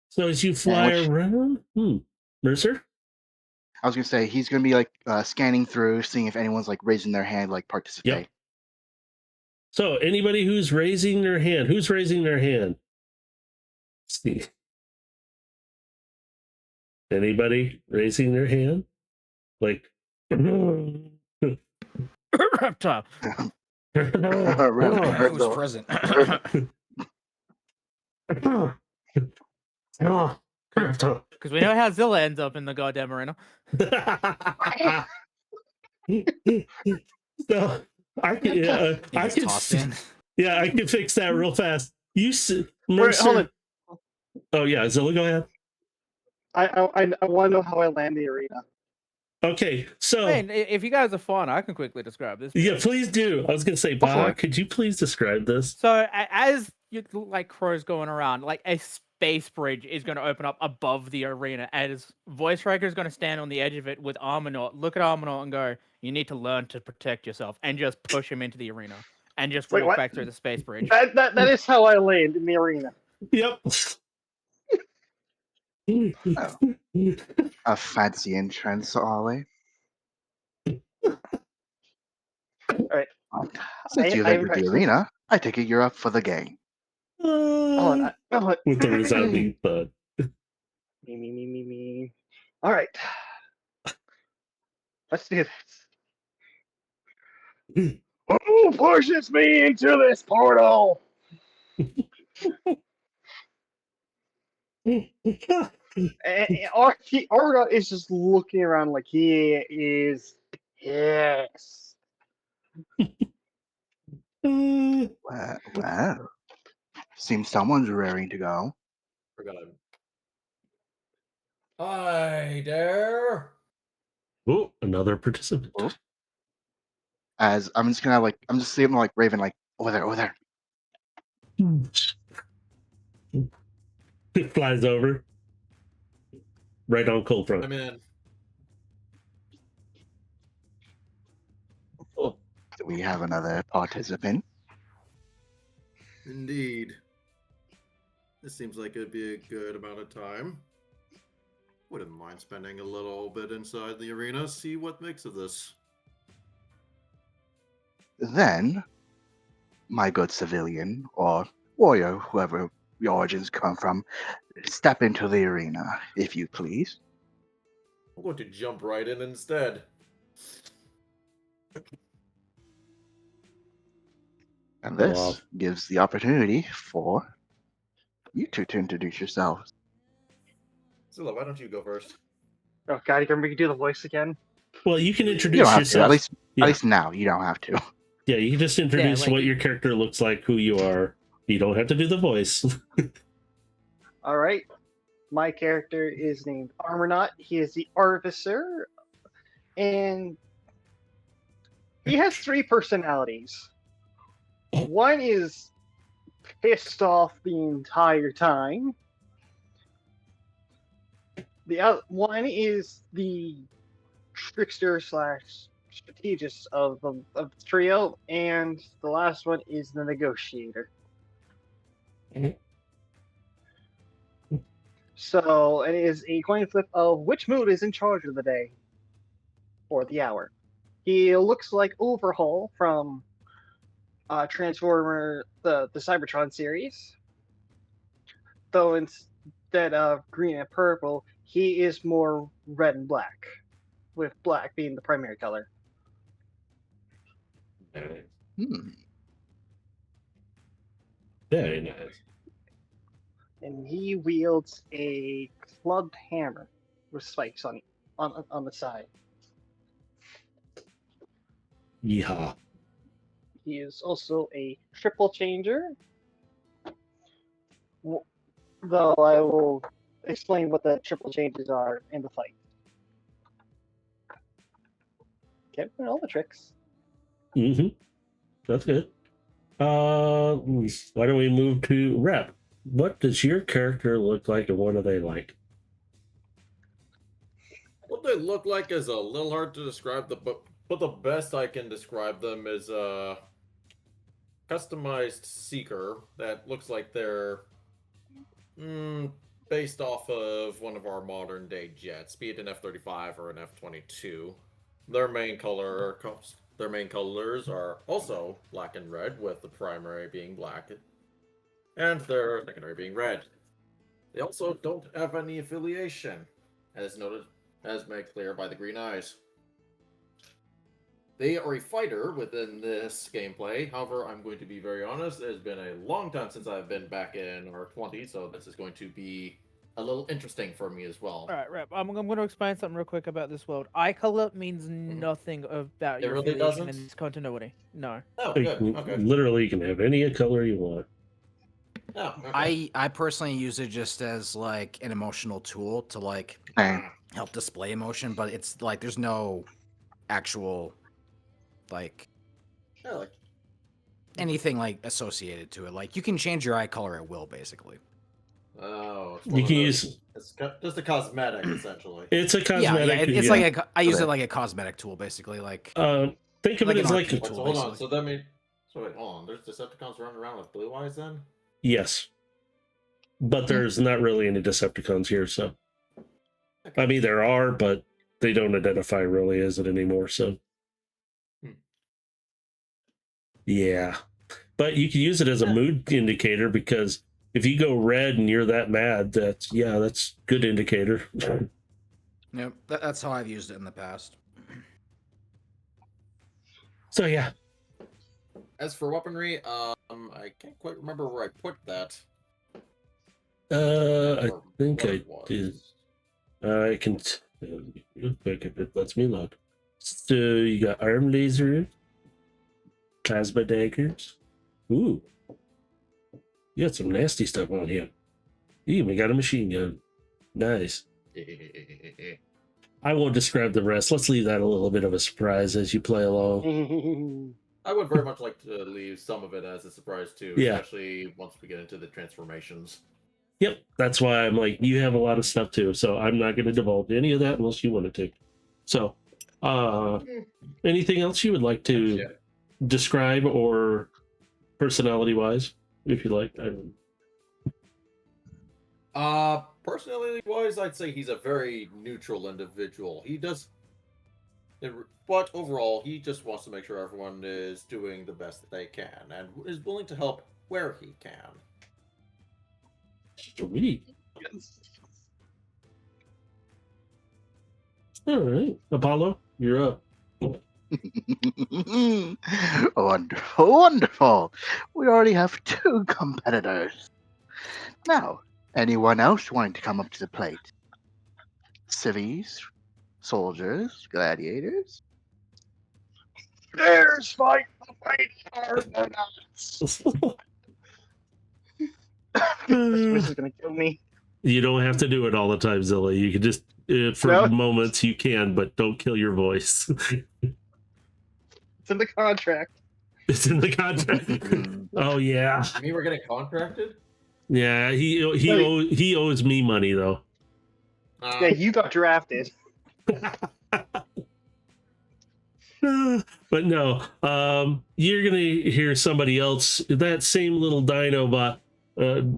A: So as you fly around, Mercer?
E: I was gonna say he's gonna be like scanning through, seeing if anyone's like raising their hand, like participate.
A: Yep. So anybody who's raising their hand, who's raising their hand? Let's see. Anybody raising their hand? Like
B: Reptile.
C: Who's present?
B: Because we know how Zilla ends up in the goddamn arena.
A: So I can,
C: He
A: I
C: gets
A: can,
C: tossed in.
A: yeah, I can fix that real fast. You,
D: Wait,
A: Mercer.
D: hold on.
A: Oh yeah, Zilla, go ahead.
D: I want to know how I land the arena.
A: Okay, so
B: I mean, if you guys are fun, I can quickly describe this.
A: yeah, please do. I was gonna say,
E: Go for
A: Bob,
E: it.
A: could you please describe this?
B: So as you like crows going around, like a space bridge is going to open up above the arena, as Voice Striker is going to stand on the edge of it with Armanaut, look at Armanaut and go, "You need to learn to protect yourself," and just push him into the arena and just
D: Wait,
B: walk
D: what?
B: back through the space bridge.
D: That is how I land in the arena.
A: Yep.
E: Oh. A fancy entrance, Ollie.
D: Alright.
E: Since you entered the arena, I take it you're up for the game.
D: Hold on.
A: With the resounding thud.
D: Me. Alright. Let's do this. Who pushes me into this portal? Arda is just looking around like he is pissed.
E: Well, seems someone's raring to go.
F: Forgot him. Hi there.
A: Oh, another participant.
E: Oh. As I'm just gonna I'm just seeing like Raven like over there.
A: It flies over. Right on cold front.
F: I'm in.
E: Do we have another participant?
G: Indeed. This seems like it'd be a good amount of time. Wouldn't mind spending a little bit inside the arena, see what makes of this.
E: Then, my good civilian or warrior, whoever your origins come from, step into the arena, if you please.
G: I'm going to jump right in instead.
E: And
A: Go
E: this
A: off.
E: gives the opportunity for you two to introduce yourselves.
G: Zilla, why don't you go first?
D: Oh god, you can make me do the voice again?
A: Well, you can
E: You
A: introduce
E: don't have
A: yourself.
E: to.
A: Yeah.
E: At least now, you don't have to.
A: Yeah, you can just introduce
B: like-
A: what your character looks like, who you are. You don't have to do the voice.
D: Alright. My character is named Armornaut. He is the Artificer. And he has 3 personalities. One is pissed off the entire time. The other one is the trickster slash strategist of the trio, and the last one is the negotiator. So it is a coin flip of which mood is in charge of the day or the hour. He looks like Overhaul from Transformer, the Cybertron series, though instead of green and purple, he is more red and black, with black being the primary color.
E: Hmm.
A: Very nice.
D: And he wields a clubbed hammer with spikes on the side.
A: Yeehaw.
D: He is also a triple changer. Though I will explain what the triple changes are in the fight. Can't put all the tricks.
A: Mm-hmm. That's good. Why don't we move to Rep? What does your character look like, and what are they like?
G: What they look like is a little hard to describe, but the best I can describe them is a customized seeker that looks like they're based off of one of our modern day jets, be it an F-35 or an F-22. Their main color Their main colors are also black and red, with the primary being black and their secondary being red. They also don't have any affiliation, as noted, as made clear by the green eyes. They are a fighter within this gameplay. However, I'm going to be very honest, it has been a long time since I've been back in R20, so this is going to be a little interesting for me as well.
B: All right, Rep. I'm going to explain something real quick about this world. Eye color means nothing about
G: It
B: your
G: really
B: affiliation
G: doesn't?
B: in this continuity. No.
G: Oh,
A: Like,
G: good. Okay.
A: literally, you can have any color you want.
G: Oh, okay.
C: I personally use it just as like an emotional tool to like
E: Same.
C: help display emotion, but it's like there's no actual like
G: Yeah, like,
C: anything like associated to it. Like you can change your eye color at will, basically.
G: oh, it's
A: You
G: one of
A: can
G: those-
A: use.
G: It's just a cosmetic, essentially.
A: It's a cosmetic.
C: Yeah, it's
A: yeah.
C: like I use it like a cosmetic tool, basically. Like
A: Think of
C: like
A: it
C: an
A: as like
C: RP
G: Wait,
C: tool,
G: so hold on.
C: basically.
G: So that means. So wait, hold on. There's Decepticons running around with blue eyes then?
A: yes, but there's not really any Decepticons here. So I mean, there are, but they don't identify really as it anymore. So yeah, but you can use it as a mood indicator, because if you go red and you're that mad, that's good indicator.
C: Yep, that's how I've used it in the past.
A: So yeah,
G: As for weaponry, I can't quite remember where I put that.
A: I
G: or
A: think
G: what
A: I
G: it was.
A: did. I can real quick if it lets me load. So you got arm laser, plasma daggers. Ooh, you got some nasty stuff on here. You even got a machine gun. Nice. I won't describe the rest. Let's leave that a little bit of a surprise as you play along.
G: I would very much like to leave some of it as a surprise too,
A: Yeah.
G: especially once we get into the transformations.
A: Yep, that's why I'm like, you have a lot of stuff too, so I'm not going to divulge any of that unless you wanted to. So, anything else you would like to
G: Yeah.
A: describe or personality-wise, if you like?
G: Personality-wise, I'd say he's a very neutral individual. He does, but overall, he just wants to make sure everyone is doing the best that they can and is willing to help where he can.
A: Sweet. All right, Apollo, you're up.
E: Wonderful, wonderful. We already have 2 competitors. Now, anyone else wanting to come up to the plate? Civvies, soldiers, gladiators? There's fight the fight Argonauts. This is gonna kill me.
A: You don't have to do it all the time, Zilla. You can just, for
D: No.
A: moments, you can, but don't kill your voice.
D: It's in the contract.
A: It's in the contract. Oh yeah,
G: You mean we're getting contracted?
A: yeah. He owes me money though.
D: Yeah, you got drafted.
A: But no, you're gonna hear somebody else, that same little dino bot,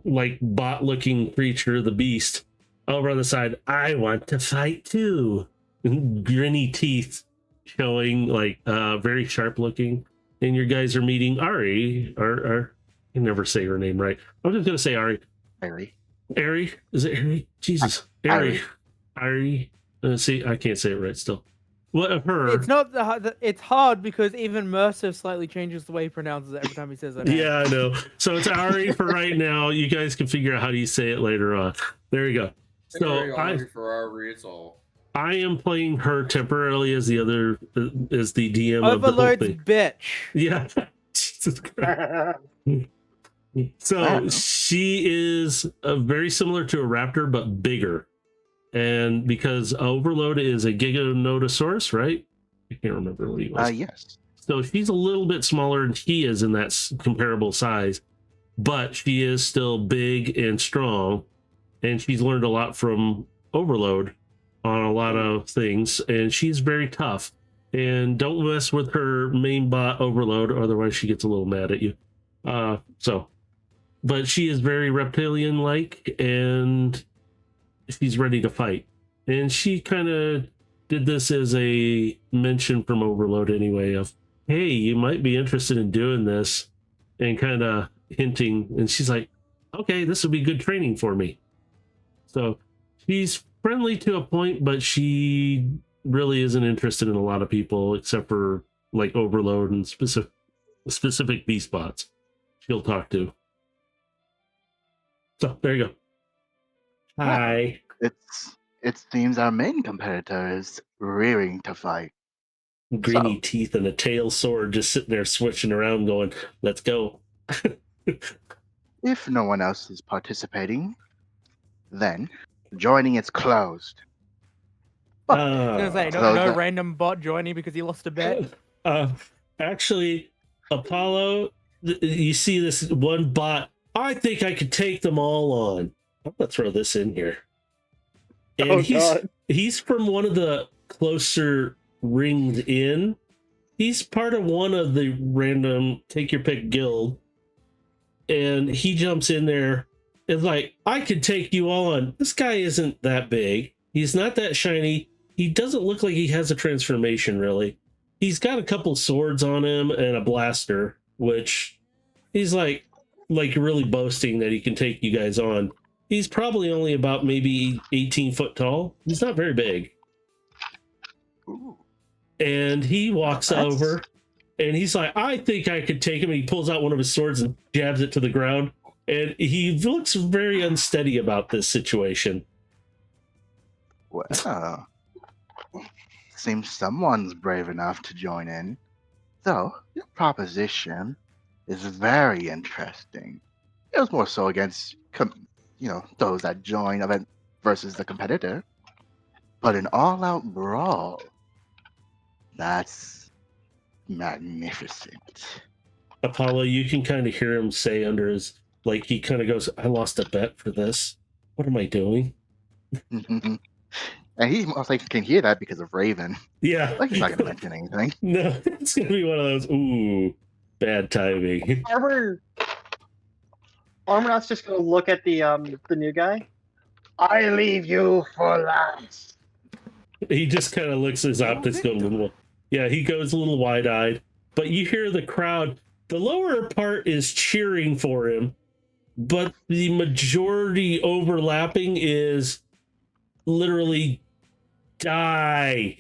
A: like bot looking creature, the beast, over on the side. I want to fight too. Grinny teeth showing, like very sharp looking. And your guys are meeting Ari, or I can never say her name right. I'm just gonna say Ari. Ari? Is it Ari? Jesus. Ari. See, I can't say it right still. What her?
B: It's not it's hard because even Mercer slightly changes the way he pronounces it every time he says that.
A: Yeah, I know. So it's Ari for right now. You guys can figure out how do you say it later on. There you go. So
G: Ferrari, it's all.
A: I am playing her temporarily as the other, as the DM of the whole
B: Overlord's
A: thing.
B: bitch.
A: Yeah. Jesus Christ. So she is very similar to a raptor, but bigger. And because Overload is a Giganotosaurus, right? I can't remember what he was.
E: Yes.
A: So she's a little bit smaller than he is in that comparable size, but she is still big and strong. And she's learned a lot from Overload on a lot of things. And she's very tough. And don't mess with her main bot Overload, otherwise she gets a little mad at you. But she is very reptilian-like, and she's ready to fight. And she kind of did this as a mention from Overload anyway, of hey, you might be interested in doing this, and kind of hinting. And she's like, okay, this will be good training for me. So she's friendly to a point, but she really isn't interested in a lot of people except for like Overload and specific B spots she'll talk to. So there you go. Hi.
E: It seems our main competitor is rearing to fight.
A: Greeny teeth and a tail sword just sitting there switching around going, let's go.
E: If no one else is participating, then joining is closed.
B: I was gonna say,
E: those
B: no
E: that-
B: random bot joining because he lost a bet.
A: Actually, Apollo, you see this one bot. I think I could take them all on. I'm gonna throw this in here. And
D: Oh, God.
A: he's from one of the closer ringed in. He's part of one of the random take your pick guild. And he jumps in there and like, I could take you on. This guy isn't that big. He's not that shiny. He doesn't look like he has a transformation, really. He's got a couple swords on him and a blaster, which he's like really boasting that he can take you guys on. He's probably only about maybe 18 foot tall. He's not very big.
E: Ooh.
A: And he walks
E: That's-
A: over and he's like, I think I could take him. And he pulls out one of his swords and jabs it to the ground. And he looks very unsteady about this situation.
E: Well, seems someone's brave enough to join in. Though your proposition is very interesting. It was more so against, those that join event versus the competitor. But an all-out brawl, that's magnificent.
A: Apollo, you can kind of hear him say under his, like, he kind of goes, I lost a bet for this. What am I doing?
E: And he most likely can hear that because of Raven.
A: Yeah.
E: Like he's not going to mention anything.
A: No, it's going to be one of those, ooh, bad timing.
D: Armonaut's just gonna look at the new guy. I leave you for last.
A: He just kind of looks his optics go a little, yeah, he goes a little wide-eyed. But you hear the crowd, the lower part is cheering for him, but the majority overlapping is literally die.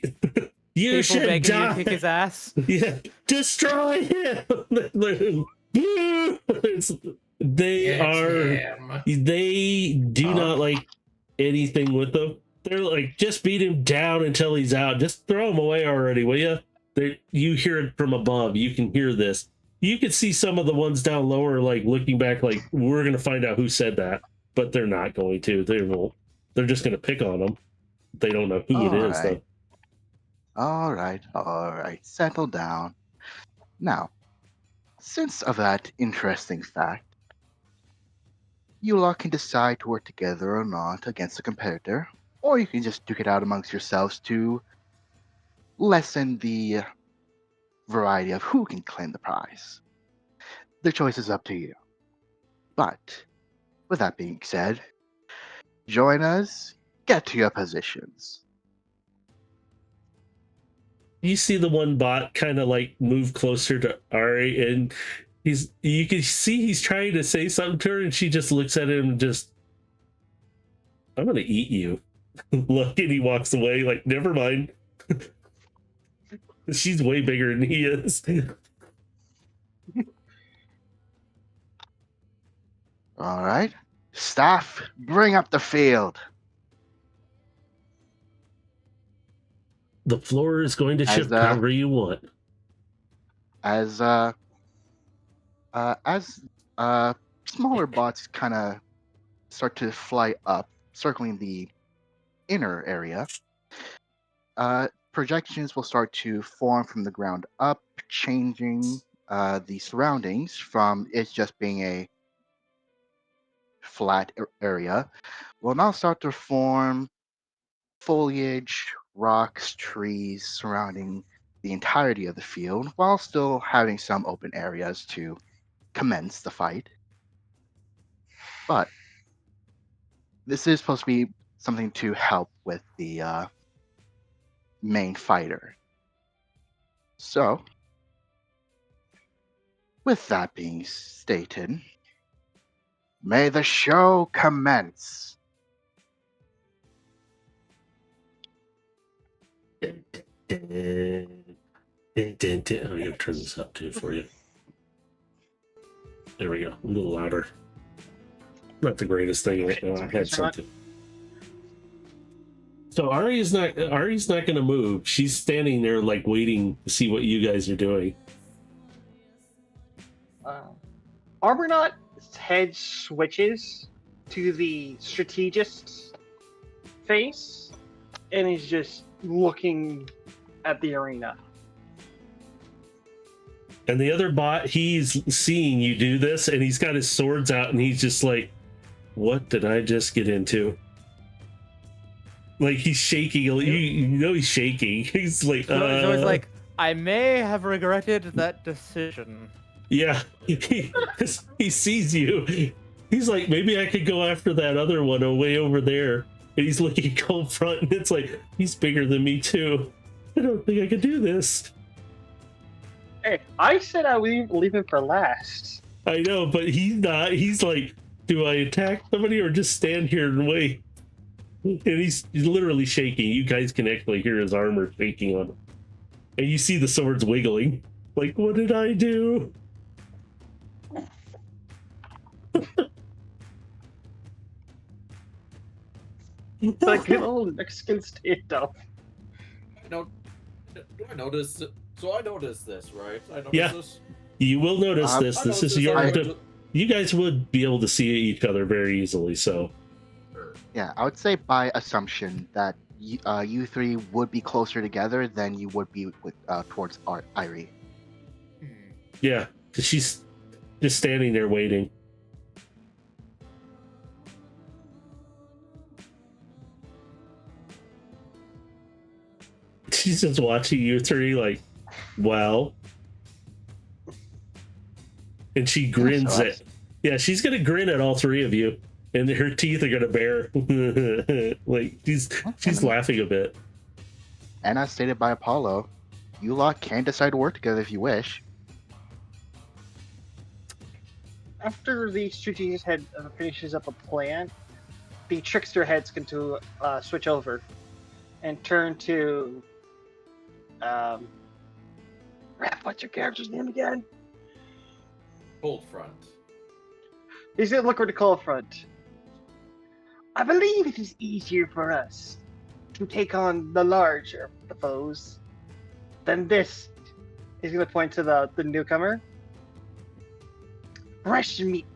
A: You
B: People
A: should
B: begging you
A: die.
B: to kick his ass.
A: Yeah, destroy him. They do not like anything with them. They're like, just beat him down until he's out. Just throw him away already, will you? You hear it from above. You can hear this. You can see some of the ones down lower, like looking back, like we're gonna find out who said that, but they're not going to. They won't. They're just gonna pick on them. They don't know who it is, though.
E: All right. Settle down. Now, since of that interesting fact, you all can decide to work together or not against a competitor, or you can just duke it out amongst yourselves to lessen the variety of who can claim the prize. The choice is up to you. But, with that being said, join us, get to your positions.
A: You see the one bot kind of like move closer to Ari, and you can see he's trying to say something to her, and she just looks at him and just, I'm gonna eat you. Look, and he walks away like, never mind. She's way bigger than he is.
E: All right. Staff, bring up the field.
A: The floor is going to
E: As,
A: shift however you want.
E: As smaller bots kind of start to fly up, circling the inner area, projections will start to form from the ground up, changing the surroundings from it just being a flat area, will now start to form foliage, rocks, trees surrounding the entirety of the field, while still having some open areas to commence the fight. But this is supposed to be something to help with the main fighter. So, With that being stated, may the show commence.
A: I'm going to turn this up too for you. There we go. A little louder. Not the greatest thing right now. I had something. So Ari's not going to move. She's standing there like waiting to see what you guys are doing.
D: Arbornaut's head switches to the strategist face, and he's just looking at the arena.
A: And the other bot, he's seeing you do this, and he's got his swords out, and he's just like, "What did I just get into?" Like he's shaking. You know he's shaking. He's like,
B: So he's like, I may have regretted that decision.
A: Yeah, he sees you. He's like, maybe I could go after that other one way over there. And he's looking cold front, and it's like, he's bigger than me too. I don't think I could do this.
D: Hey, I said I would leave him for last.
A: I know, but he's not. He's like, do I attack somebody or just stand here and wait? And he's literally shaking. You guys can actually hear his armor shaking on him. And you see the swords wiggling. Like, what did I do?
D: Like a little Mexican standoff.
G: Do I notice? So I noticed this, right? I noticed
A: Yeah.
G: this.
A: You will notice this. This is your.
G: I
A: You guys would be able to see each other very easily. So.
E: Yeah, I would say by assumption that you three would be closer together than you would be with towards Irie.
A: Yeah, because she's just standing there waiting. She's just watching you three like, well. And she grins at. Yeah, she's going to grin at all three of you. And her teeth are going to bare. Like, she's laughing a bit.
E: And as stated by Apollo, you lot can decide to work together if you wish.
D: After the strategist head finishes up a plan, the trickster head's going to switch over and turn to. What's your character's name again?
G: Cold front.
D: He's going to look over to Cold Front. I believe it is easier for us to take on the larger foes than this. He's going to point to the newcomer. Fresh meat.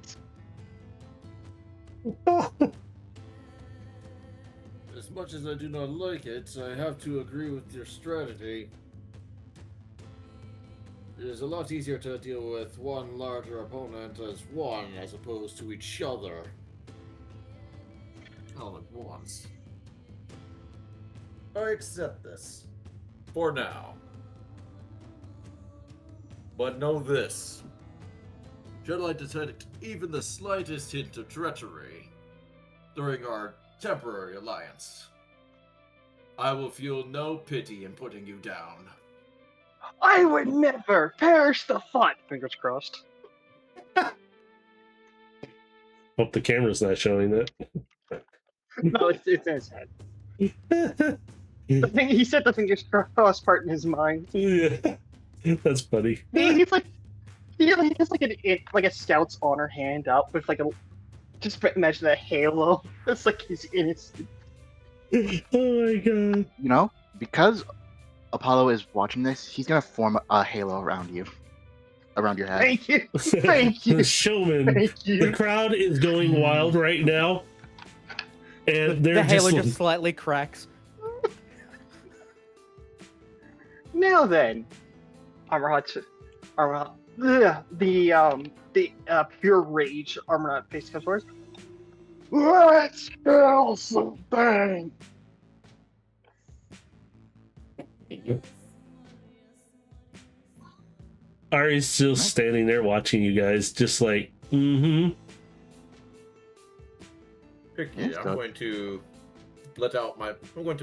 G: As much as I do not like it, I have to agree with your strategy. It is a lot easier to deal with one larger opponent as one as opposed to each other. All at once. I accept this. For now. But know this. Should I detect even the slightest hint of treachery during our temporary alliance, I will feel no pity in putting you down.
D: I would never perish the thought. Fingers crossed.
A: Hope the camera's not showing that.
D: No, it's in his head. He said the fingers crossed part in his mind.
A: Yeah, that's funny.
D: He's like, he has like a scout's honor hand up with like a. Just imagine a halo. It's like he's innocent.
A: Oh my god!
E: You know, because Apollo is watching this, he's gonna form a halo around you, around your head.
D: Thank you. Thank you.
A: The showman.
D: Thank you.
A: The crowd is going wild right now, and they're
B: The halo
A: just
B: just slightly cracks.
D: Now then, the pure rage Armornaut face comes forward. Let's kill some bang.
A: Ari's still standing there watching you guys, just like, mm-hmm.
G: Picky,
E: Yes,
G: I'm
E: Doug.
G: going to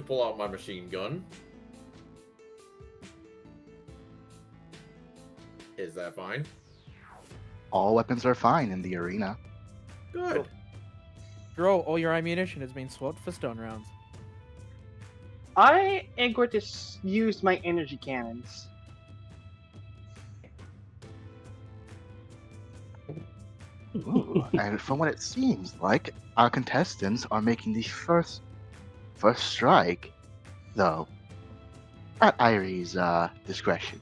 G: pull out my machine gun. Is that fine?
E: all weapons are fine in the arena.
G: Good.
B: Draw, all your ammunition has been swapped for stone rounds.
D: I am going to use my energy cannons.
E: Ooh, and from what it seems like, our contestants are making the first strike, though, at Irie's discretion.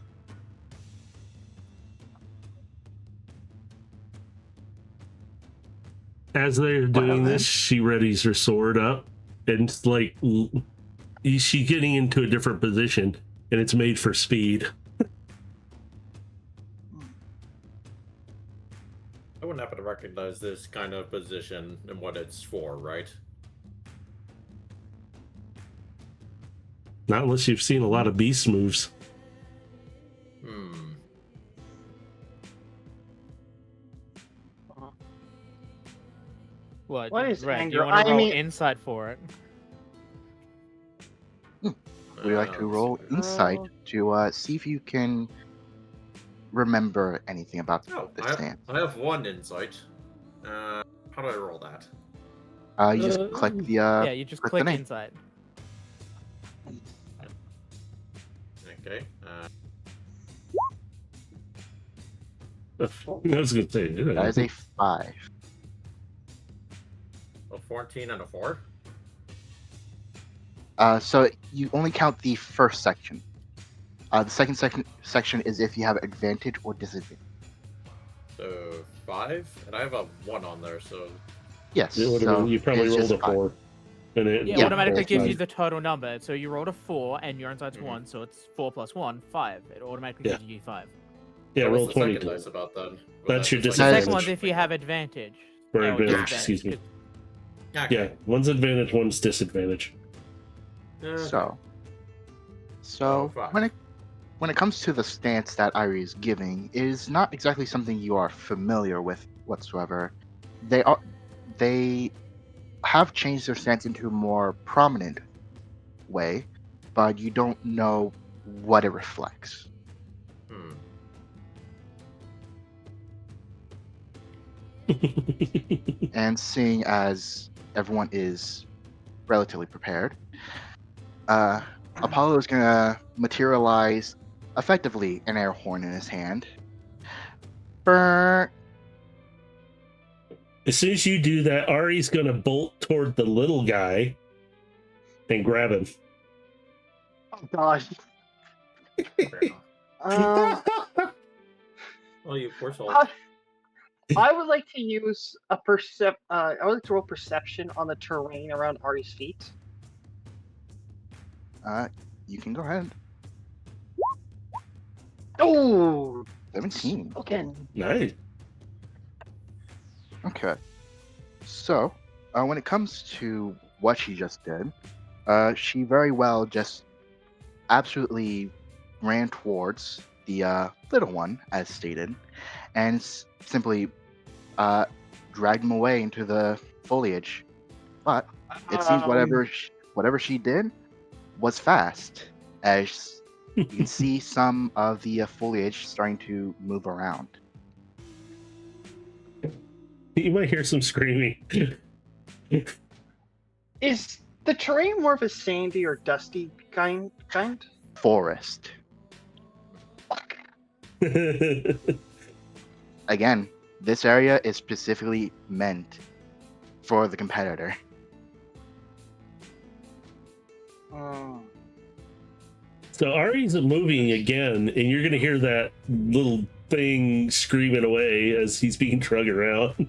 A: As they're doing this, she readies her sword up, and it's like she's getting into a different position, and it's made for speed.
G: I wouldn't happen to recognize this kind of position and what it's for, right?
A: Not unless you've seen a lot of beast moves.
B: What?
D: What is
B: Red,
D: anger?
B: you want to
D: I
B: roll
D: mean-
B: insight for it?
E: Would you like to roll insight to see if you can remember anything about
G: Oh,
E: the
G: I
E: stance?
G: have one insight. How do I roll that?
E: You just click the
B: Yeah, you just
E: click
B: click
E: the name.
B: insight.
G: Okay.
A: I was gonna say
E: That is a 5.
G: A 14 and a 4.
E: So you only count the first section. The second section is if you have advantage or disadvantage.
G: So 5, and I have a 1 on there. So
E: Yes.
A: It would have
E: so
A: been, you probably
E: it's
A: rolled
E: just
A: a 4. And it
B: Yeah,
E: Yeah,
B: automatically
E: it's
B: gives
E: fine.
B: you the total number. So you rolled a 4, and your insight's
G: Mhm.
B: 1, so it's 4 plus 1, 5. It automatically
A: Yeah.
B: gives you 5.
A: Yeah,
G: what's
A: roll
G: the
A: 20
G: second
A: total.
G: dice about then? Was
A: That's
G: that
A: your
G: just
B: The
G: like
E: Disadvantage.
B: second one's if you have advantage.
A: Or
B: Oh,
A: advantage,
E: disadvantage.
A: excuse me.
G: Okay.
A: Yeah, one's advantage, one's disadvantage.
E: So
G: Oh, fuck.
E: when it comes to the stance that Irie is giving, it is not exactly something you are familiar with whatsoever. They have changed their stance into a more prominent way, but you don't know what it reflects. And seeing as everyone is relatively prepared, Apollo is gonna materialize effectively an air horn in his hand. Brr.
A: As soon as you do that, Ari's gonna bolt toward the little guy and grab him.
D: Oh gosh.
G: Fair enough. Well, you poor soul.
D: I would like to use a I would like to roll perception on the terrain around Ari's feet.
E: You can go ahead.
D: Oh,
E: 17.
D: okay.
A: Nice.
E: Okay. So, when it comes to what she just did, she very well just absolutely ran towards the little one, as stated, and simply dragged him away into the foliage. But it seems whatever she did was fast, as you can see some of the foliage starting to move around.
A: You might hear some screaming.
D: Is the terrain more of a sandy or dusty kind?
E: Forest. Again, this area is specifically meant for the competitor.
A: So Ari's moving again, and you're gonna hear that little thing screaming away as he's being dragged around.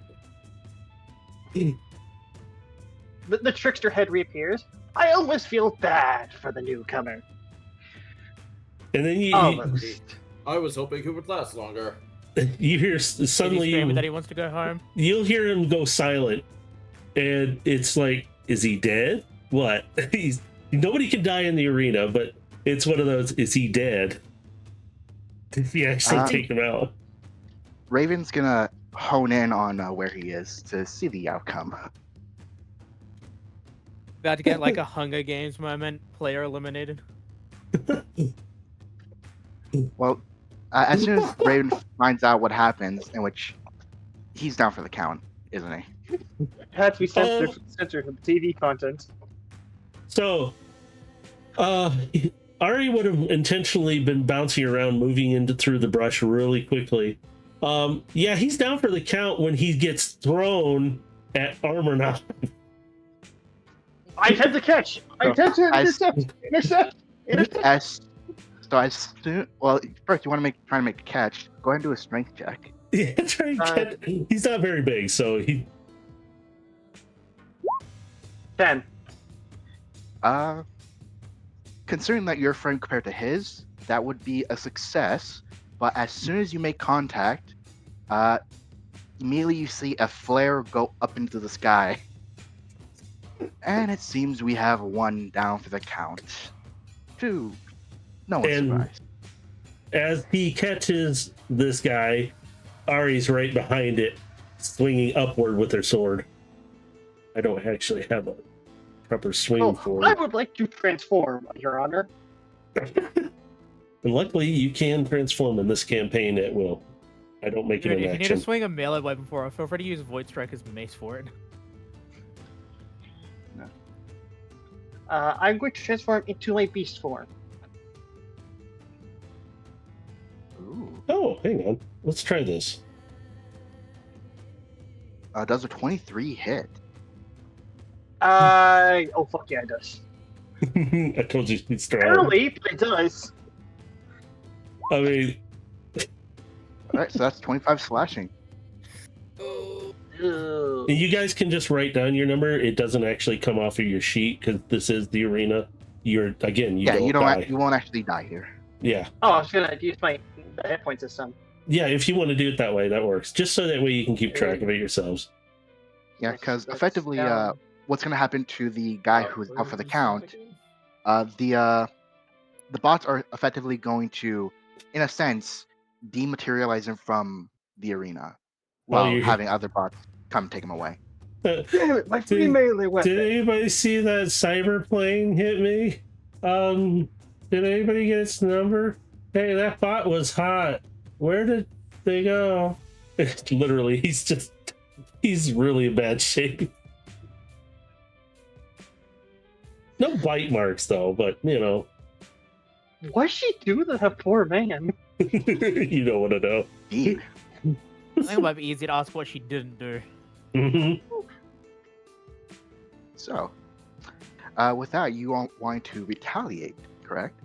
D: The trickster head reappears. I almost feel bad for the newcomer.
A: And then
D: Almost.
G: I was hoping it would last longer.
A: you hear
B: Is he
A: suddenly
B: screaming that he wants to go home?
A: you'll hear him go silent, and it's like, is he dead? What? Nobody can die in the arena, but it's one of those. Is he dead? If you actually take him out.
E: Raven's gonna hone in on where he is to see the outcome.
B: About to get like a Hunger Games moment, player eliminated.
E: Well, as soon as Raven finds out what happens, in which He's down for the count, isn't he?
D: It had to be censored for the TV content.
A: So, Ari would have intentionally been bouncing around, moving through the brush really quickly. Yeah, he's down for the count when he gets thrown at Armor Knot.
D: I attempt to catch. I attempt to intercept.
E: As soon, well, first you want to try to make a catch. Go ahead and do a strength check.
A: Yeah, he's not very big, so he.
D: 10.
E: Considering that your frame compared to his, that would be a success. But as soon as you make contact, immediately you see a flare go up into the sky. And it seems we have 1 down for the count. 2. No one's
A: And
E: surprised.
A: as he catches this guy, Ari's right behind it, swinging upward with her sword. I don't actually have a proper swing for
D: I
A: it.
D: would like to transform, Your Honor.
A: And luckily, you can transform in this campaign at will. I don't make it
B: Dude,
A: an
B: if you need to
A: action.
B: swing a melee weapon for it, feel free to use Void Strike as mace for it.
D: I'm going to transform into my beast form.
E: Ooh.
A: Oh, hang on. Let's try this.
E: Does a 23 hit?
D: Oh fuck yeah, it does.
A: I told you he's strong.
D: Barely, but it does.
A: I mean,
E: Alright, so that's 25 slashing.
D: Ugh.
A: you guys can just write down your number. It doesn't actually come off of your sheet because this is the arena. You don't die.
E: You won't actually die here.
A: Yeah.
D: Oh, I was gonna use the hit point system.
A: Yeah, if you want to do it that way, that works. Just so that way you can keep track of it yourselves.
E: Yeah, because effectively, what's going to happen to the guy who's out for the count? The bots are effectively going to, in a sense, dematerialize him from the arena, while having other bots come take him away.
D: Damn it, my free melee weapon.
A: Did anybody see that cyber plane hit me? Did anybody get its number? Hey, that bot was hot. Where did they go? Literally, he's really in bad shape. No bite marks though, but you know.
D: What'd she do to that poor man?
A: You don't want to know.
E: Indeed.
B: I think it might be easy to ask what she didn't do.
A: Mm-hmm.
E: So, with that, you want to retaliate, correct?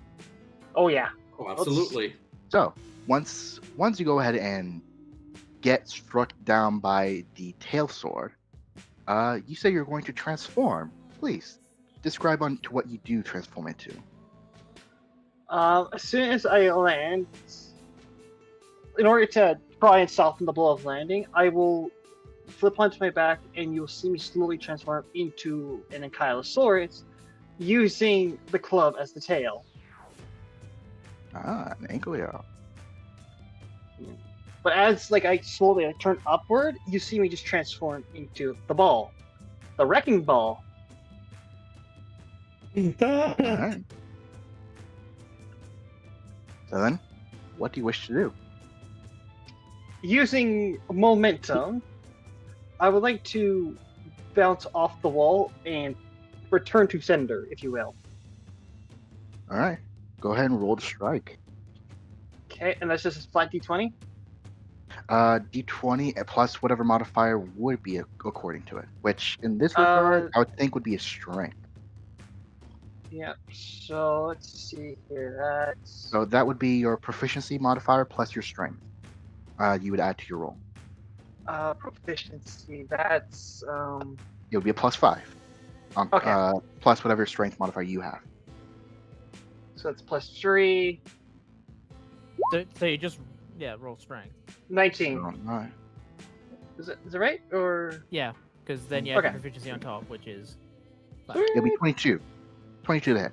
D: Oh yeah.
G: Oh, absolutely.
E: So, once you go ahead and get struck down by the tail sword, you say you're going to transform. Please describe on to what you do transform into.
D: As soon as I land, in order to try and soften the blow of landing, I will flip onto my back, and you'll see me slowly transform into an Ankylosaurus, using the club as the tail.
E: An ankylo.
D: But as I slowly turn upward, you see me just transform into the ball, the wrecking ball.
E: Alright. So then, what do you wish to do?
D: Using momentum, I would like to bounce off the wall and return to sender, if you will.
E: Alright. Go ahead and roll to strike.
D: Okay, and that's just a flat d20?
E: D20 plus whatever modifier would be according to it, which in this regard, I would think would be a strength.
D: Yeah, so let's see here. That's
E: So that would be your proficiency modifier plus your strength. You would add to your roll.
D: proficiency. That's
E: It would be a +5.
D: Okay.
E: Plus whatever strength modifier you have.
D: so that's +3,
B: So you just roll strength.
D: 19.
E: Alright.
D: Is it right or?
B: Yeah, because then you have
D: Okay.
B: the proficiency on top, which is
E: It'll be 22. 22 to hit.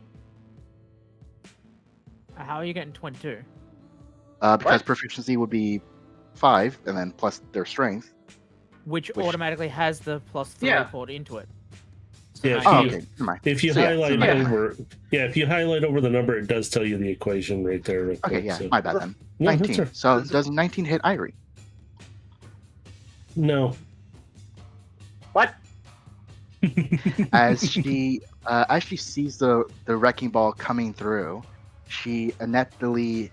B: how are you getting 22?
E: Because
D: What?
E: proficiency would be 5, and then plus their strength.
B: Which
E: Which-
B: automatically has the +3
D: Yeah.
B: poured into it. So
A: Yeah,
B: now
E: Oh,
B: you-
E: okay. Never mind.
A: If you
E: So, yeah,
A: highlight
E: so yeah.
A: over, if you highlight over the number, it does tell you the equation right there. Right
E: Okay,
A: there,
E: yeah,
A: so.
E: my bad then.
A: No, that's
E: 19.
A: all right.
E: So does 19 hit Irie?
A: No.
D: What?
E: As she sees the wrecking ball coming through, she ineptly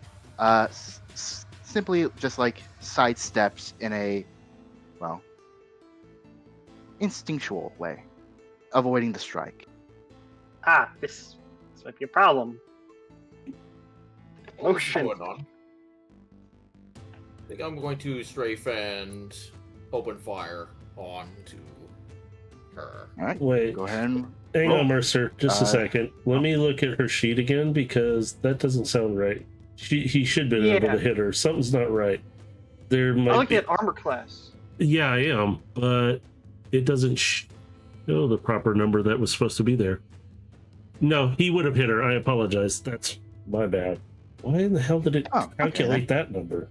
E: simply just like sidesteps in a instinctual way, avoiding the strike.
D: Ah, this might be a problem.
G: What's
D: Motion.
G: going on? I think I'm going to strafe and open fire onto her.
E: All right,
A: Wait.
E: go ahead and
A: Hang
E: roll.
A: on, Mercer. Just a second. Let me look at her sheet again because that doesn't sound right. He should be able to hit her. Something's not right. There
D: I
A: might
D: look
A: be.
D: at armor class.
A: Yeah, I am, but it doesn't show the proper number that was supposed to be there. No, he would have hit her. I apologize. That's my bad. Why in the hell did it calculate that number?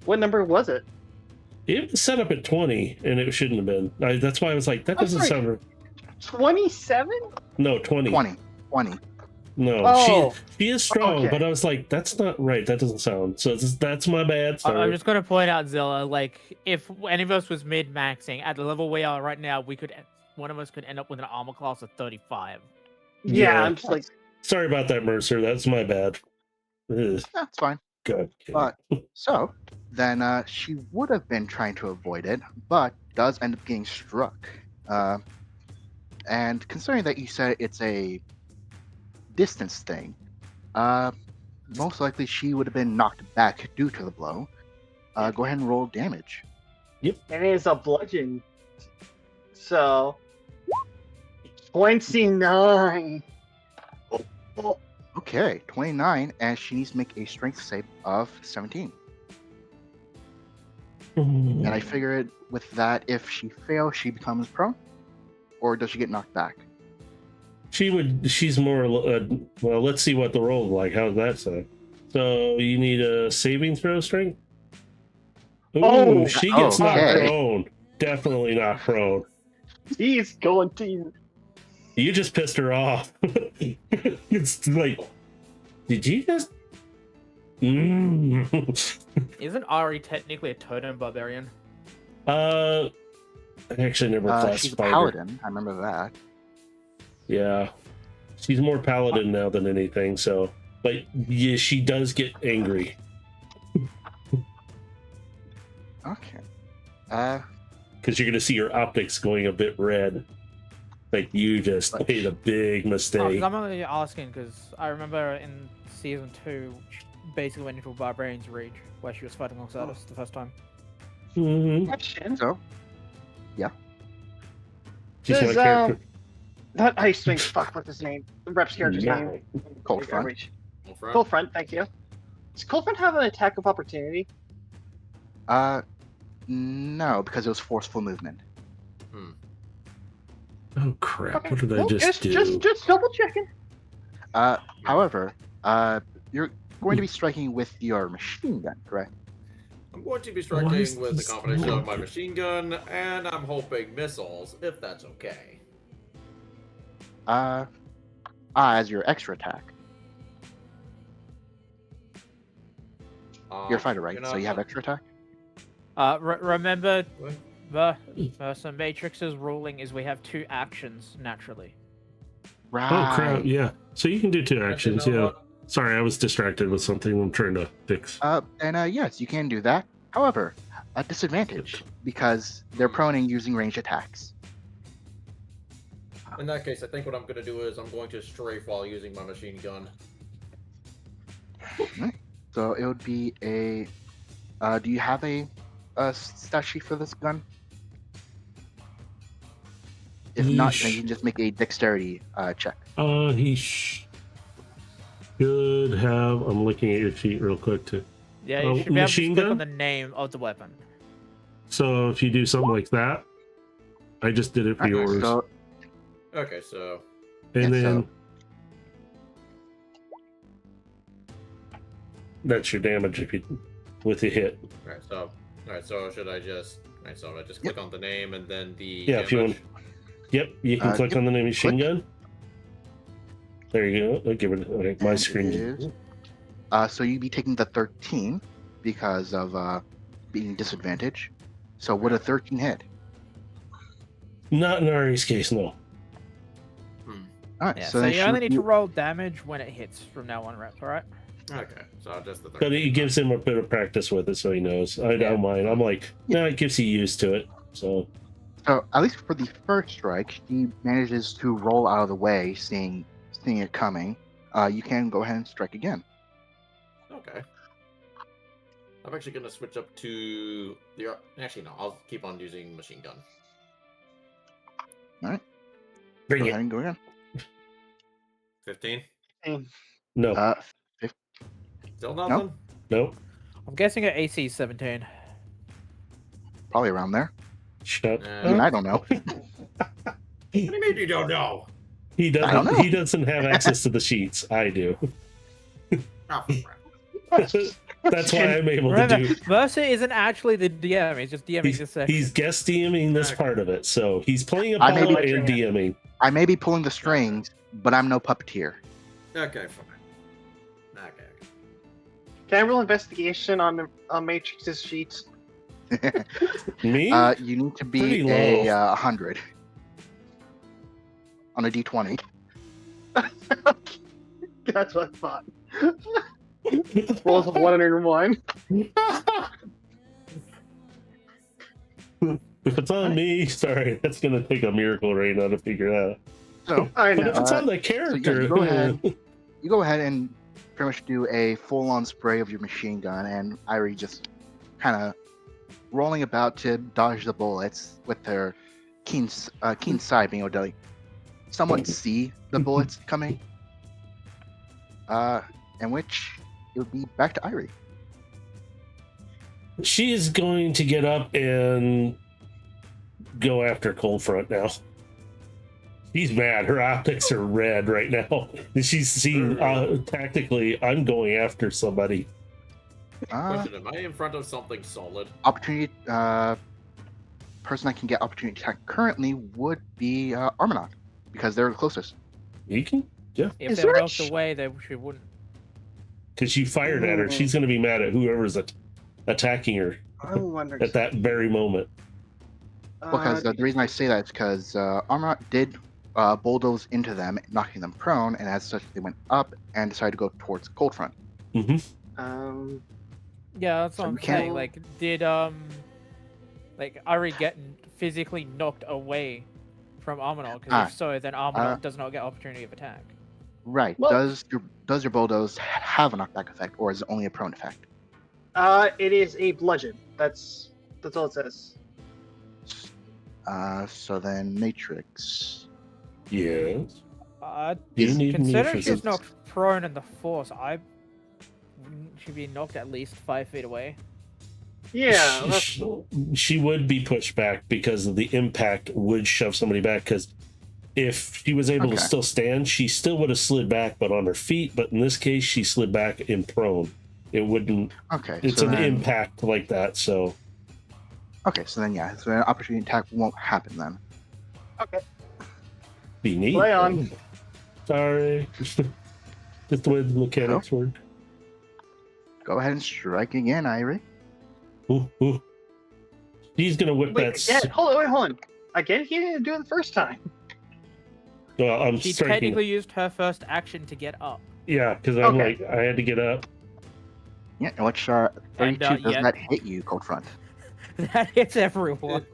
D: What number was it?
A: It was set up at 20, and it shouldn't have been. That's why I was like, that doesn't sound right.
D: 27?
A: No, 20.
E: 20.
A: No,
D: Oh.
A: she is strong,
D: Okay.
A: but I was like, that's not right. That doesn't sound. So that's my bad. Sorry.
B: I'm just gonna point out, Zilla. Like, if any of us was mid-maxing at the level we are right now, one of us could end up with an armor class of 35.
D: Yeah, I'm just like,
A: Sorry about that, Mercer. That's my bad. Ugh,
E: That's fine.
A: good.
E: But so then she would have been trying to avoid it, but does end up getting struck. And considering that you said it's a distance thing, most likely she would have been knocked back due to the blow. Go ahead and roll damage.
D: and it's a bludgeon. So, 29. Oh.
E: Okay, 29, and she needs to make a strength save of 17. And I figure it with that, if she fails, she becomes prone, or does she get knocked back?
A: She's more. Well, let's see what the roll is like. How's that sound? So you need a saving throw strength. Ooh,
D: Oh,
A: she gets knocked
E: okay.
A: prone. Definitely not prone.
D: He's going to.
A: You just pissed her off. It's like, did you just?
B: Isn't Ari technically a totem barbarian?
A: I actually never classified
E: She's a
A: her.
E: paladin, I remember that.
A: Yeah, she's more paladin now than anything. So, but yeah, she does get angry.
E: Okay.
A: Because you're gonna see her optics going a bit red. Like you just made a big
B: Oh, 'cause
A: mistake.
B: I'm only asking because I remember in season 2, she basically went into a barbarian's rage where she was fighting alongside us the first time.
A: Mm-hmm.
D: Question.
E: So,
A: She's
D: Does,
A: my character.
D: Not Ice Wing, fuck, what's his name? The rep's character's
A: Yeah.
D: name.
E: Cold Front.
D: Cold Front, thank you. Does Cold Front have an attack of opportunity?
E: No, because it was forceful movement.
A: Oh crap!
D: Okay,
A: What did I
D: well,
A: just do?
D: Just double checking.
E: However, you're going to be striking with your machine gun, correct?
G: I'm going to be
A: Why
G: striking
A: is
G: with a
A: this
G: combination of my
A: working?
G: machine gun, and I'm hoping missiles, if that's okay.
E: As your extra attack. You're a fighter, right?
G: You know,
E: So you have extra attack?
B: Remember,
G: What?
B: Versa Matrix's ruling is we have 2 actions naturally.
E: Right.
A: Oh crap! Yeah. So you can do 2
G: Actually,
A: actions.
G: you know
A: Yeah.
G: what?
A: Sorry, I was distracted with something I'm trying to fix.
E: Yes, you can do that. However, a disadvantage because they're prone in using ranged attacks.
G: In that case, I think what I'm going to do is I'm going to strafe while using my machine gun.
E: So it would be a. Do you have a stat sheet for this gun? If not, then you can just make a dexterity check.
A: He should have. I'm looking at your sheet real quick too.
B: Yeah, you should be able to
A: machine
B: click
A: gun?
B: on the name of the weapon.
A: So if you do something like that, I just did it for
E: Okay,
A: yours,
E: so
G: Okay, so
A: and
E: yeah,
A: then
E: so-
A: that's your damage if you with a hit.
G: all right, so should I just click on the name and then the
A: Yeah, if you
G: damage?
A: want. Yep, you can click
E: yep,
A: on the name machine
E: click.
A: gun. There you go. I'll give it. Okay, my
E: And it
A: screen.
E: is- so you'd be taking the 13 because of being disadvantaged. So would a 13 hit?
A: Not in Ari's case, no.
E: All right,
B: Yeah,
E: so
B: so
E: then
B: you
E: shoot
B: only need to roll damage when it hits from now on, Rep, alright?
G: Okay, so just the 13.
A: But it gives him a bit of practice with it, so he knows. I
B: Yeah.
A: don't mind. I'm like, no, it gives you used to it. So
E: So at least for the first strike, he manages to roll out of the way, seeing it coming. You can go ahead and strike again.
G: Okay. I'm actually gonna switch up to the. Actually, no. I'll keep on using machine gun.
E: All right,
A: bring
E: go
A: it.
E: ahead and go again.
G: 15.
A: No,
G: Still nothing.
A: no.
B: I'm guessing at AC 17.
E: Probably around there.
A: Shut
E: Even I
A: up.
E: don't know.
G: What do you mean you don't know?
A: He
E: I don't
A: doesn't.
E: know.
A: He doesn't have access to the sheets. I do.
G: Oh, crap.
A: That's why I'm able to
B: Remember,
A: do.
B: Mercer isn't actually the DM, he's just DMing this section.
A: He's guest DMing this
G: Okay.
A: part of it, so he's playing
E: I may
A: Apollo
D: be-
A: and DMing.
E: I may be pulling the strings, but I'm no puppeteer.
G: Okay, fine. Okay.
D: Can I roll investigation on Matrix's sheets?
A: Me?
E: You need to be
A: Pretty
E: a
A: low.
E: 100 on a d20.
D: That's what I thought. Rolls of 101.
A: If it's on me, sorry, that's gonna take a miracle right now to figure it out.
E: So
D: I
A: But if
D: know.
A: it's on the
E: yeah,
A: character,
E: you go ahead. You go ahead and pretty much do a full-on spray of your machine gun, and Irie just kind of rolling about to dodge the bullets with her keen sight, being able to like, somewhat see the bullets coming. In which it would be back to Irie.
A: she is going to get up and go after Cold Front now. She's mad. Her optics are red right now. She's seeing tactically, I'm going after somebody.
G: Question: am I in front of something solid?
E: Opportunity person that can get opportunity attack currently would be Armanok, because they're the closest.
A: You can, yeah,
B: If
D: Is
B: they were
D: there a
B: knocked away, they she wouldn't.
A: because you fired at her. She's going to be mad at whoever's attacking her
D: I'm wondering.
A: at that very moment.
E: Because the reason I say that is because Armanok did bulldoze into them, knocking them prone, and as such they went up and decided to go towards Cold Front.
B: Yeah, that's what
E: So
B: I'm
E: you can't-
B: saying. Like, did like Ari get physically knocked away from Armanol? Because if so, then Armanol does not get opportunity of attack.
E: Right.
D: Well-
E: does your bulldoze have a knockback effect, or is it only a prone effect?
D: It is a bludgeon. That's all it says.
E: So then Matrix.
A: Yes.
B: Considering
A: need me for
B: she's
A: this.
B: knocked prone in the force, I should be knocked at least 5 feet away.
D: Yeah. That's,
A: She would be pushed back because of the impact would shove somebody back. Because if she was able to
E: Okay.
A: still stand, she still would have slid back, but on her feet. But in this case, she slid back in prone. It wouldn't.
E: Okay.
A: It's
E: so
A: an
E: then,
A: impact like that. So
E: Okay, so then yeah, so an opportunity attack won't happen then.
D: okay.
A: be neat.
D: Play on.
A: Sorry. Just the way the mechanics work.
E: Go ahead and strike again, Irie.
A: Ooh, ooh. He's gonna whip
D: Wait,
A: that.
D: again, hold on. Again, he didn't do it the first time.
A: Well, I'm
B: She
A: striking.
B: technically used her first action to get up.
A: Yeah, because I'm
D: Okay.
A: like, I had to get up.
E: Yeah, and which 32
B: And,
E: does
B: yeah.
E: not hit you, Cold Front.
B: That hits everyone.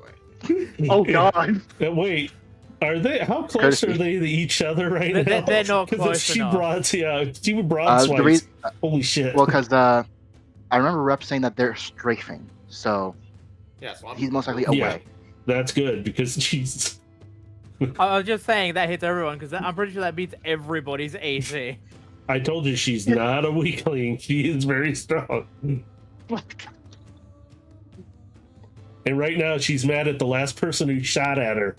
D: Oh God.
A: Wait, are they? How close
E: Courtesy.
A: are they to each other right
B: They're-
A: now?
B: they're not
A: 'Cause if
B: close
A: she
B: enough.
A: she would broad
E: The
A: swipes.
E: reason,
A: Holy shit!
E: well, because I remember Rep saying that they're strafing, so
G: Yeah, so I'm
E: he's most likely
A: Yeah.
E: away.
A: That's good because she's.
B: I was just saying that hits everyone because I'm pretty sure that beats everybody's AC.
A: I told you she's not a weakling. She is very strong. And right now she's mad at the last person who shot at her.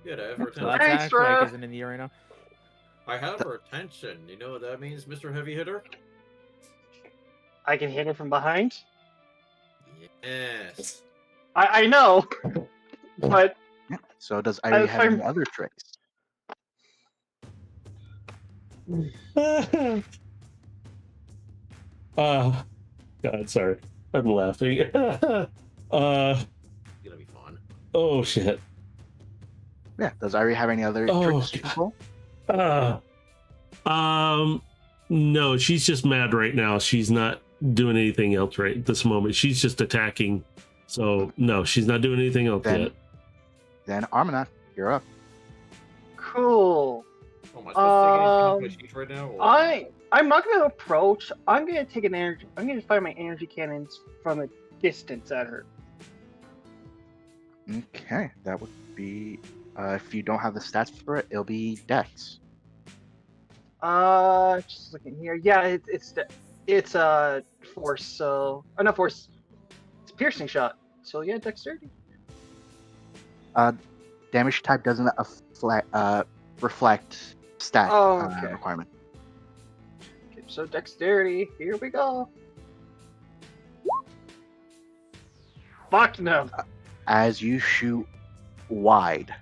G: Yeah, I have her
B: So
G: attention.
B: that's
D: Thanks,
B: actually
D: bro.
B: isn't in the arena.
G: I have her attention. You know what that means, Mr. Heavy Hitter?
D: I can hit her from behind.
G: Yes.
D: I know, but
E: Yeah. So does Irie have any other tricks?
A: God, sorry. I'm laughing.
G: It's gonna be fun.
A: Oh shit.
E: Yeah. Does Irie have any other
A: Oh,
E: tricks to control?
A: No, she's just mad right now. She's not doing anything else right at this moment. She's just attacking. So no, she's not doing anything else
E: Then-
A: yet.
E: Then Armanath, you're up.
D: Cool.
G: Oh, am I supposed to take anything into my sheet right now? Or...
D: I'm not gonna approach. I'm gonna take an energy. I'm gonna fire my energy cannons from a distance at her.
E: Okay, that would be. If you don't have the stats for it, it'll be Dex.
D: Just looking here. Yeah, it's a force. So, not force. It's a piercing shot. So yeah, dexterity.
E: Damage type doesn't reflect stat
D: Okay.
E: requirement.
D: Okay, so dexterity. Here we go. Fuck no.
E: As you shoot wide,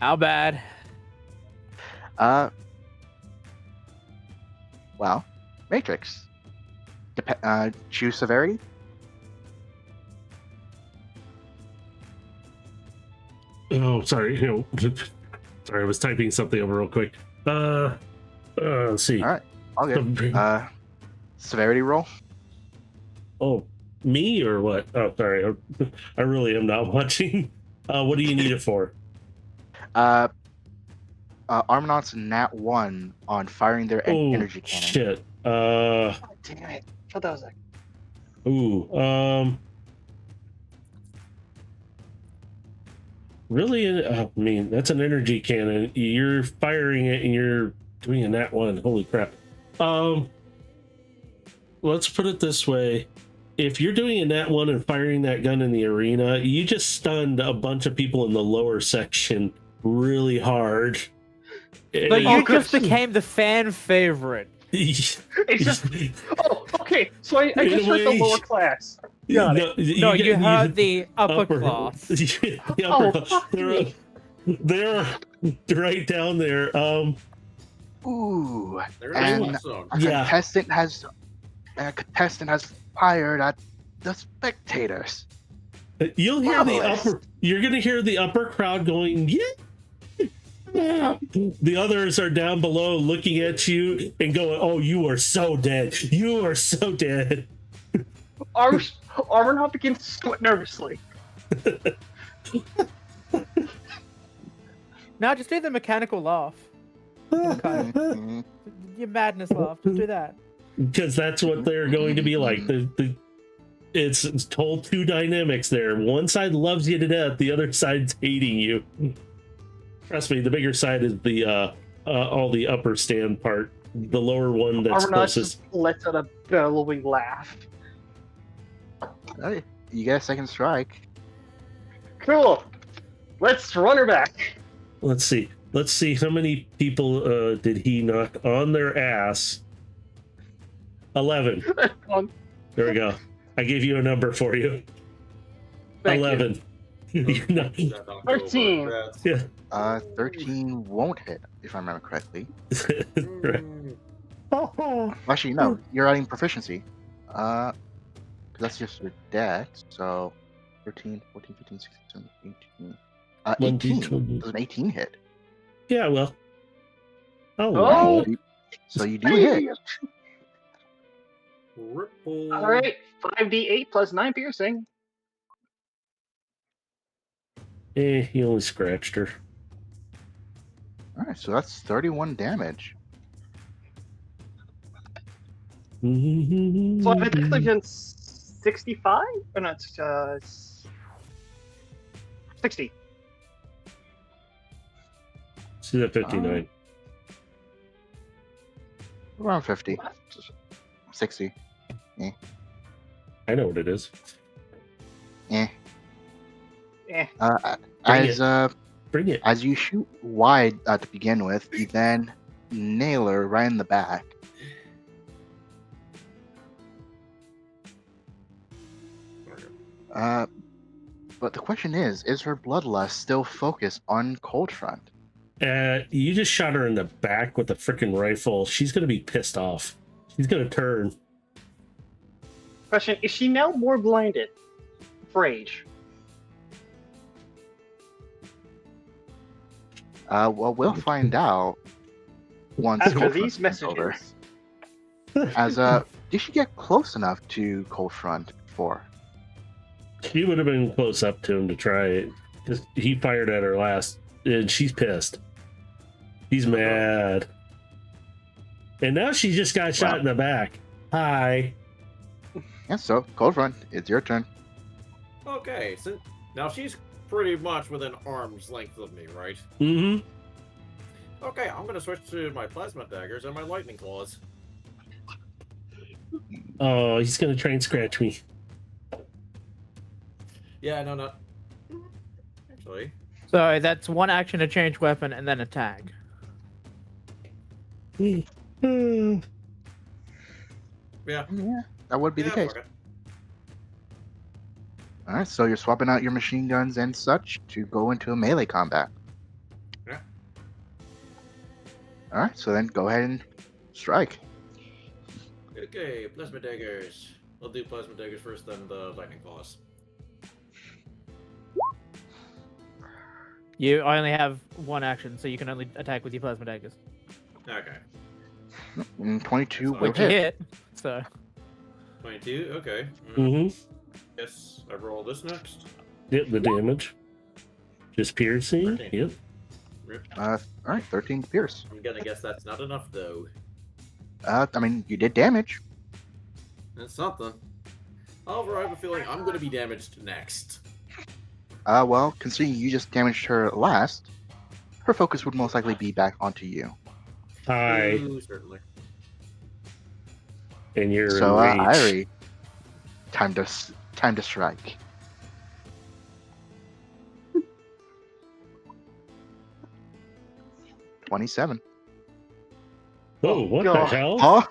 B: How bad?
E: well, Matrix. Choose severity.
A: Oh, sorry. Sorry, I was typing something over real quick. Let's see.
E: All right, all good. Severity roll.
A: Oh, me or what? Oh, sorry. I really am not watching. What do you need it for?
E: Armanaut's nat 1 on firing their
A: Oh,
E: energy cannon.
A: shit.
D: God damn it. I thought that was like.
A: Ooh. Really? I mean, that's an energy cannon. You're firing it and you're doing a nat 1. Holy crap. Let's put it this way. If you're doing a nat 1 and firing that gun in the arena, you just stunned a bunch of people in the lower section really hard.
B: But
A: And-
B: you just became the fan favorite.
D: It's just. Oh, okay. So I
A: In
D: just
A: a
D: heard the
A: way-
D: lower class. Got it.
B: No, you heard the upper class.
A: The
D: Oh,
A: upper
D: fuck me.
A: they're right down there.
E: Ooh,
G: They're
E: And-
G: in the zone.
E: a
A: Yeah.
E: contestant has fired at the spectators.
A: You'll hear the
E: Marvelous.
A: upper. You're gonna hear the upper crowd going, yeah. The others are down below looking at you and going, "Oh, you are so dead. You are so dead."
D: Armornaut begins to sweat nervously.
B: No, just do the mechanical laugh. Okay.
E: Mhm.
B: Your madness laugh. Just do that.
A: Because that's what they're going to be like. It's told two dynamics there. One side loves you to death. The other side's hating you. Trust me, the bigger side is the all the upper stand part. The lower one that's
D: Armornaut
A: closest.
D: just lets out a bellowing laugh.
E: Hey, you get a second strike.
D: Cool. Let's run her back.
A: Let's see. Let's see how many people did he knock on their ass. 11.
D: Um,
A: There we go. I gave you a number for you.
D: Thank you.
A: 11. You know-
G: That knocked over.
D: 13.
G: Congrats.
A: yeah.
E: 13 won't hit, if I remember correctly.
A: Right.
E: Actually, no, you're adding proficiency. 'Cause that's just your dex, so 13, 14, 15, 16, 17, 18. 18.
A: 1d20.
E: Does an 18 hit?
A: Yeah, well. Oh,
D: Oh!
A: wow.
E: So you do hit.
G: Ripple.
D: All right. 5d8 plus 9 piercing.
A: He only scratched her.
E: Alright, so that's 31 damage.
D: So I've actually done 65? Or not, 60.
A: She's at 59.
E: Around 50. 60.
A: I know what it is.
E: Eh.
D: Eh.
A: Bring it.
E: As you shoot wide to begin with, you then nail her right in the back. But the question is her bloodlust still focused on Cold Front?
A: You just shot her in the back with a freaking rifle. She's gonna be pissed off. She's gonna turn.
D: Question: is she now more blinded? For age?
E: Well, we'll find out once
D: As for
E: Cold
D: these
E: Front is over.
D: messages,
E: As did she get close enough to Cold Front for?
A: She would have been close up to him to try it. 'Cause he fired at her last, and she's pissed. She's mad. And now she just got shot in the back. Hi.
E: Yeah, so Cold Front, it's your turn.
G: Okay, so now she's pretty much within arm's length of me, right?
A: Mm-hmm.
G: Okay, I'm gonna switch to my plasma daggers and my lightning claws.
A: Oh, he's gonna try and scratch me.
G: Yeah, no. Actually,
B: So that's one action to change weapon and then attack.
G: yeah.
E: Yeah, that would be the
G: Yeah,
E: case.
G: fuck it.
E: All right, so you're swapping out your machine guns and such to go into a melee combat.
G: Yeah.
E: All right, so then go ahead and strike.
G: Okay, plasma daggers. I'll do plasma daggers first, then the lightning claws.
B: You only have one action, so you can only attack with your plasma daggers.
G: Okay.
E: 22 will
B: Which you
E: hit.
B: hit. So
G: 22, okay.
A: Mm-hmm.
G: Yes, I roll this next.
A: Yep, the damage. Just piercing.
G: 13.
A: Yep.
G: Rip.
E: All right, 13 to pierce.
G: I'm gonna guess that's not enough, though.
E: I mean, you did damage.
G: That's something. However, I have a feeling I'm gonna be damaged next.
E: Well, considering you just damaged her last, her focus would most likely be back onto you.
A: Hi.
G: Ooh, certainly.
A: And you're
E: So,
A: enraged.
E: Irie, time to strike. $27.
A: Oh, what the
D: God.
A: hell?
E: Oh,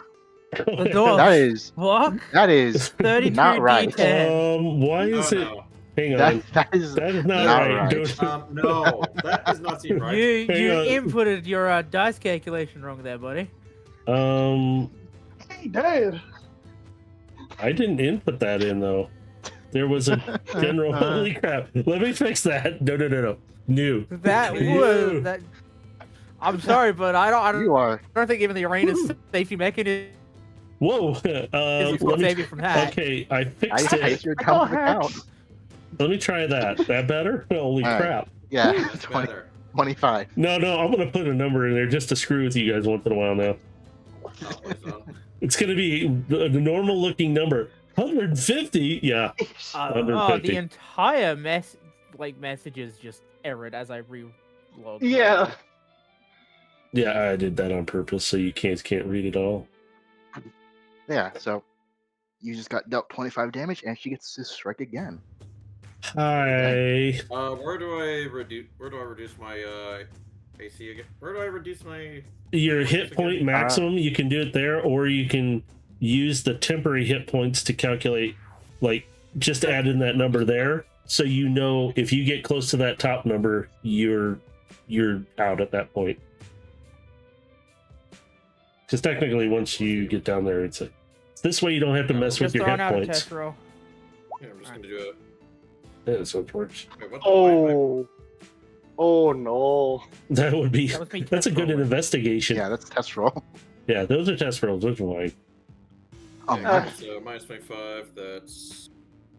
B: the door.
E: that is
B: What?
E: 32 not right.
B: D10.
A: Why is it?
G: No.
A: Hang on.
E: That is
A: That is not,
E: not
A: right.
E: right.
A: Don't-
G: No, that does not seem right.
B: You
A: Hang on.
B: inputted your dice calculation wrong there, buddy.
D: Hey, Dad.
A: I didn't input that in though. There was a general. Holy crap! Let me fix that. No. New.
B: That
A: New.
B: was that. I'm sorry, but I
E: you are.
B: don't think even the arena's safety mechanism
A: Whoa.
B: is
A: Let
B: save
A: me.
B: you from that.
A: Okay, I
E: I
A: fixed it.
E: hate your
D: I call
E: count to count.
D: hacks.
A: Let me try that. That better? Holy
E: All right.
A: crap!
E: Yeah,
G: That's
E: 20,
G: better.
E: 25.
A: No, I'm gonna put a number in there just to screw with you guys once in a while now.
G: Oh, please don't.
A: It's gonna be the normal looking number. 150. Yeah.
B: Oh,
A: 150.
B: the entire message is just errored as I reload.
D: Yeah.
A: Yeah, I did that on purpose so you can't read it all.
E: Yeah, so you just got dealt 25 damage, and she gets to strike again.
A: Hi.
G: Where do I reduce my AC again? Where do I reduce my?
A: Your hit point maximum, you can do it there, or you can use the temporary hit points to calculate, like, just add in that number there, so you know if you get close to that top number, you're out at that point. Because technically, once you get down there, it's this way you don't have to mess with
B: Just
A: your
B: throwing
A: hit
B: out a
A: points.
B: test roll.
G: Yeah, I'm just gonna do it.
A: Yeah, so it works.
G: Wait, what the
D: Oh. Oh no.
A: That would be.
B: That was me
A: That's a
B: test
A: good
B: rolling.
A: investigation.
E: Yeah, that's a test roll.
A: Yeah, those are test rolls. Those are fine.
E: Oh,
G: Yeah,
E: man.
G: so minus 25. That's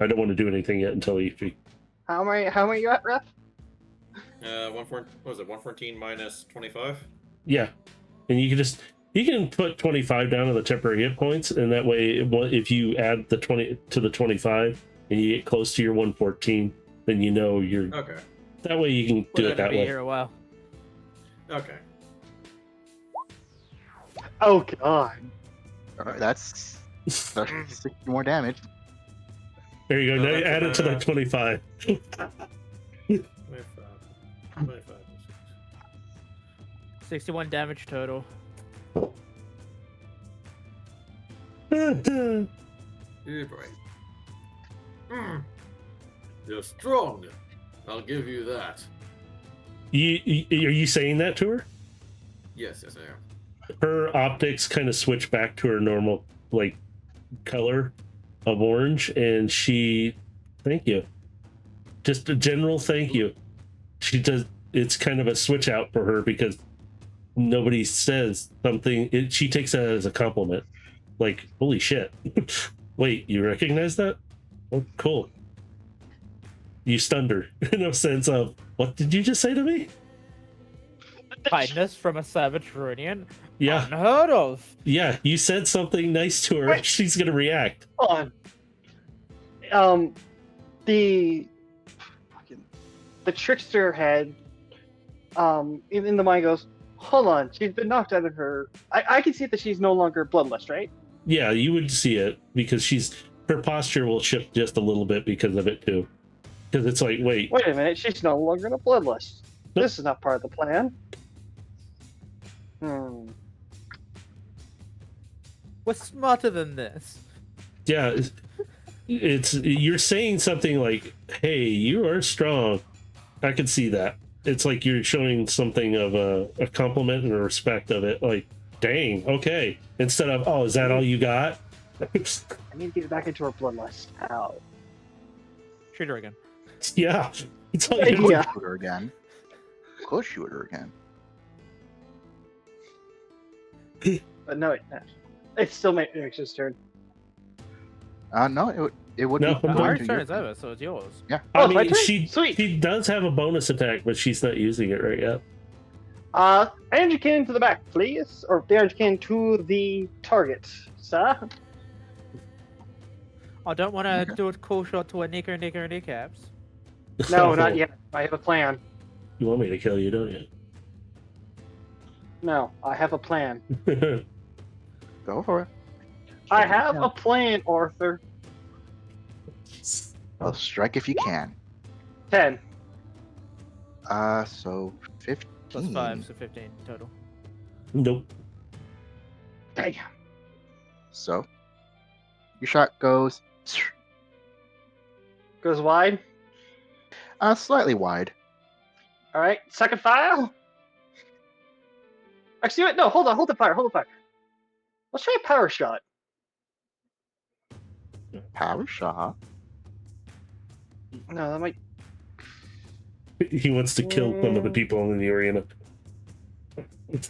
A: I don't want to do anything yet until EP.
D: How am I you at, Ref?
G: 114 minus 25.
A: Yeah, and you can put 25 down to the temporary hit points, and that way, if you add the 20 to the 25 and you get close to your 114, then you know you're.
G: Okay.
A: That way you can do
B: We're
A: it
B: gonna
A: that
B: be
A: way.
B: here a while.
G: Okay.
D: Oh god.
E: All right, that's 60 more damage.
A: There you go.
G: No,
A: Now you
G: that's
A: add it to
G: an,
A: that 25.
G: 25.
B: 61 damage total.
G: Good boy. You're strong. I'll give you that.
A: Are you saying that to her?
G: Yes, I am.
A: Her optics kind of switch back to her normal, like, color, of orange, and she, thank you, just a general thank you. She does. It's kind of a switch out for her because nobody says something. She takes that as a compliment. Like, holy shit! Wait, you recognize that? Oh, cool. You stunned her in a sense of, what did you just say to me?
B: Kindness from a savage Runian?
A: Yeah,
B: Unheard of.
A: yeah. You said something nice to her.
D: Wait.
A: She's gonna react.
D: Hold on. The trickster head, in the mind goes, hold on, she's been knocked out of her. I can see that she's no longer bloodlust, right?
A: Yeah, you would see it because her posture will shift just a little bit because of it too. Because it's like, wait,
D: Wait a minute, she's no longer in a bloodlust.
A: Nope.
D: This is not part of the plan.
B: We're smarter than this.
A: yeah, it's you're saying something like, hey, you are strong. I can see that. It's like you're showing something of a compliment and a respect of it. Like, dang, okay. Instead of, oh, is that all you got?
D: I need to get back into her bloodlust. How?
B: Shoot her again.
A: Yeah. It's like,
D: Hey, yeah.
E: Shoot her again. Of course, shoot her again.
D: But no, it's still Max's turn.
E: No, it wouldn't.
A: No,
E: be
A: I'm
E: going
B: Our
E: to
B: turn
E: your
B: is over, so it's yours.
E: Yeah.
A: I
D: Oh, my
A: mean,
D: turn?
A: she
D: Sweet.
A: does have a bonus attack, but she's not using it right yet.
D: Energy cannon to the back, please. Or the energy cannon to the target, sir.
B: I don't want to
E: Okay.
B: do a cool shot to a kneecaps.
D: No, not yet. I have a plan.
A: You want me to kill you, don't
D: No, I have a plan.
A: you?
E: Go for it.
D: I have a plan, Arthur.
E: Well, strike if you can.
D: 10.
E: So 15.
B: Plus 5, so 15 total.
A: Nope.
D: Damn.
E: So your shot goes
D: Goes wide.
E: slightly wide.
D: All right. Second file. Actually, wait, no. Hold the fire. Let's try a power shot.
E: Power shot.
D: No, that might.
A: He wants to kill one of the people in the arena.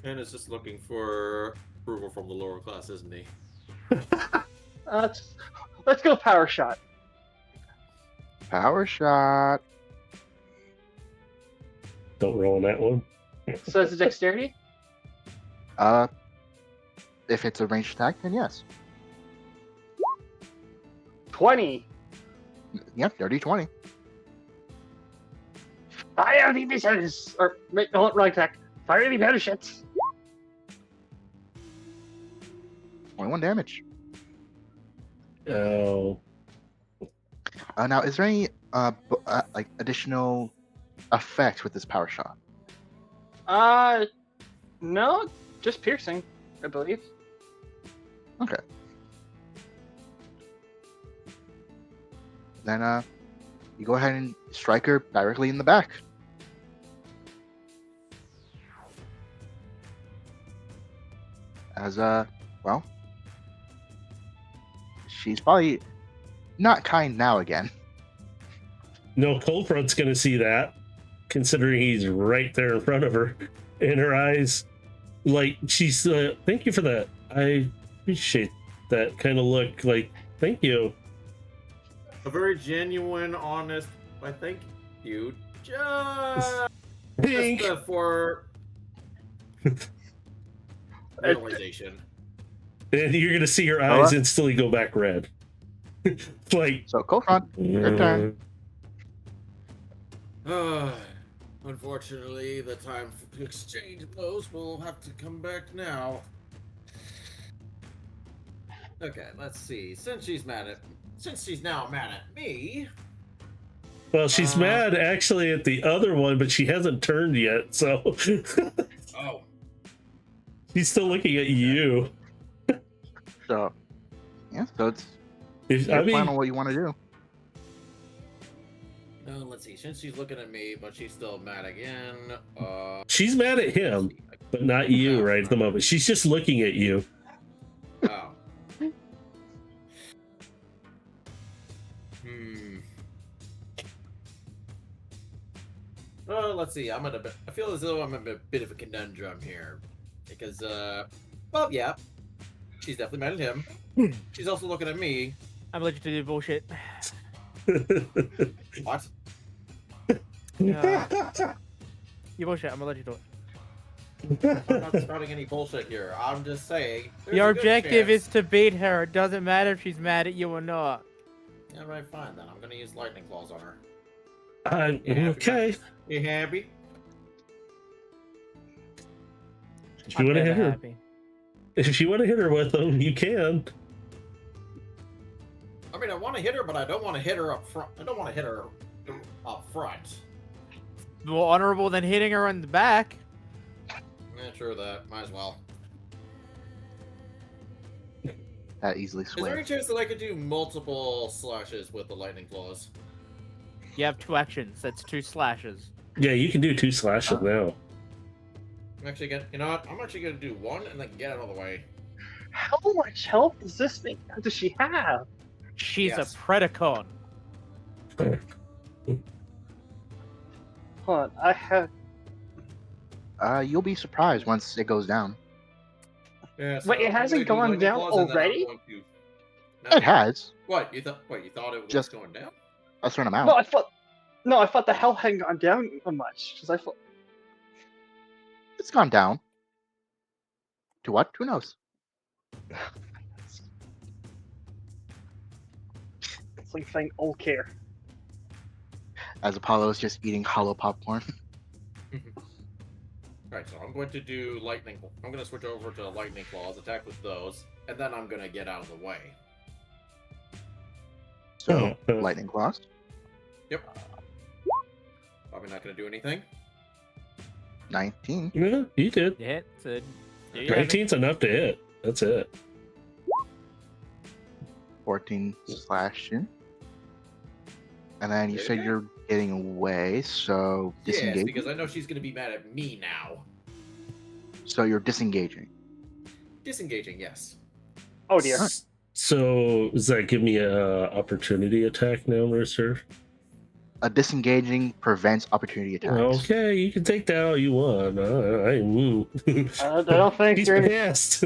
G: And is just looking for approval from the lower class, isn't he?
D: Let's go power shot.
E: Power shot.
A: Don't roll on that one.
D: So it's a dexterity.
E: If it's a ranged attack, then yes.
D: 20.
E: Yep, dirty 20.
D: Fire the missiles. Or wait, no, wrong attack. Fire the parachutes.
E: 21 damage.
A: Oh,
E: Now, is there any like additional effect with this power shot?
D: No, just piercing, I believe.
E: Okay. Then you go ahead and strike her directly in the back. As well, she's probably not kind now again.
A: no, Coldfront's gonna see that, considering he's right there in front of her. In her eyes, like she's, thank you for that. I appreciate that kind of look. Like, thank you.
G: A very genuine, honest, I thank you.
A: Pink.
G: Just for realization.
A: And you're gonna see her eyes
E: Hello?
A: instantly go back red. Like,
E: So, Coldfront, your turn.
G: Unfortunately, the time to exchange blows will have to come back now. Okay, let's see. Since she's now mad at me.
A: well, she's mad actually at the other one, but she hasn't turned yet, so
G: Oh,
A: she's still looking at you.
E: So, yeah, so it's
A: If,
E: your
A: I mean,
E: plan on what you want to do.
G: let's see. Since she's looking at me, but she's still mad again.
A: she's mad at him, but not you right at the moment. She's just looking at you.
G: Oh. let's see. I feel as though I'm in a bit of a conundrum here, because well, yeah, she's definitely mad at him. She's also looking at me.
B: I'm allergic to do bullshit.
G: What?
B: You bullshit. I'm allergic to it.
G: I'm not starting any bullshit here. I'm just saying.
B: Your objective is to beat her. It doesn't matter if she's mad at you or not.
G: Yeah, right, fine then. I'm gonna use lightning claws on her.
A: Okay.
G: You happy?
A: If you want to hit her, if you want to hit her with them, you can.
G: I mean, I want to hit her, but I don't want to hit her up front. I don't want to hit her up front.
B: More honorable than hitting her on the back.
G: Yeah, sure that. Might as well.
E: That easily
G: Is there any
E: swings.
G: chance that I could do multiple slashes with the lightning claws?
B: You have 2 actions. That's 2 slashes.
A: Yeah, you can do 2 slashes now.
G: I'm actually gonna, you know what? I'm actually gonna do 1 and then get out of the way.
D: How much health does this thing? Does she have?
B: She's
G: Yes.
B: a Predacon.
D: Hold on, I have.
E: You'll be surprised once it goes down.
G: Yeah,
D: Wait, it
G: I'm
D: hasn't
G: gonna do
D: gone
G: lightning
D: down
G: claws, and then I'm
D: already?
G: going to- No.
E: It has
G: What you thought? What you thought it was
E: Just-
G: going down?
E: a certain amount.
D: No, I thought. No, I thought the health hadn't gone down much because I thought.
E: It's gone down. To what? Who knows?
D: It's like saying all care.
E: As Apollo is just eating hollow popcorn.
G: Right, so I'm going to do lightning. I'm going to switch over to lightning claws, attack with those, and then I'm going to get out of the way.
E: So, lightning claws.
G: Yep. Probably not going to do anything.
E: 19.
A: Yeah, you did.
B: Yeah, so there you have it.
A: 19's enough to hit. That's it.
E: 14 slashing. And then you said
G: Okay.
E: you're getting away, so
G: Yes,
E: disengage.
G: because I know she's going to be mad at me now.
E: So you're disengaging.
G: Disengaging, yes.
D: Oh dear.
A: So does that give me a opportunity attack now, Mercer?
E: A disengaging prevents opportunity attacks.
A: Okay, you can take that all you want.
D: I don't think
A: He's
D: you're.
A: pissed.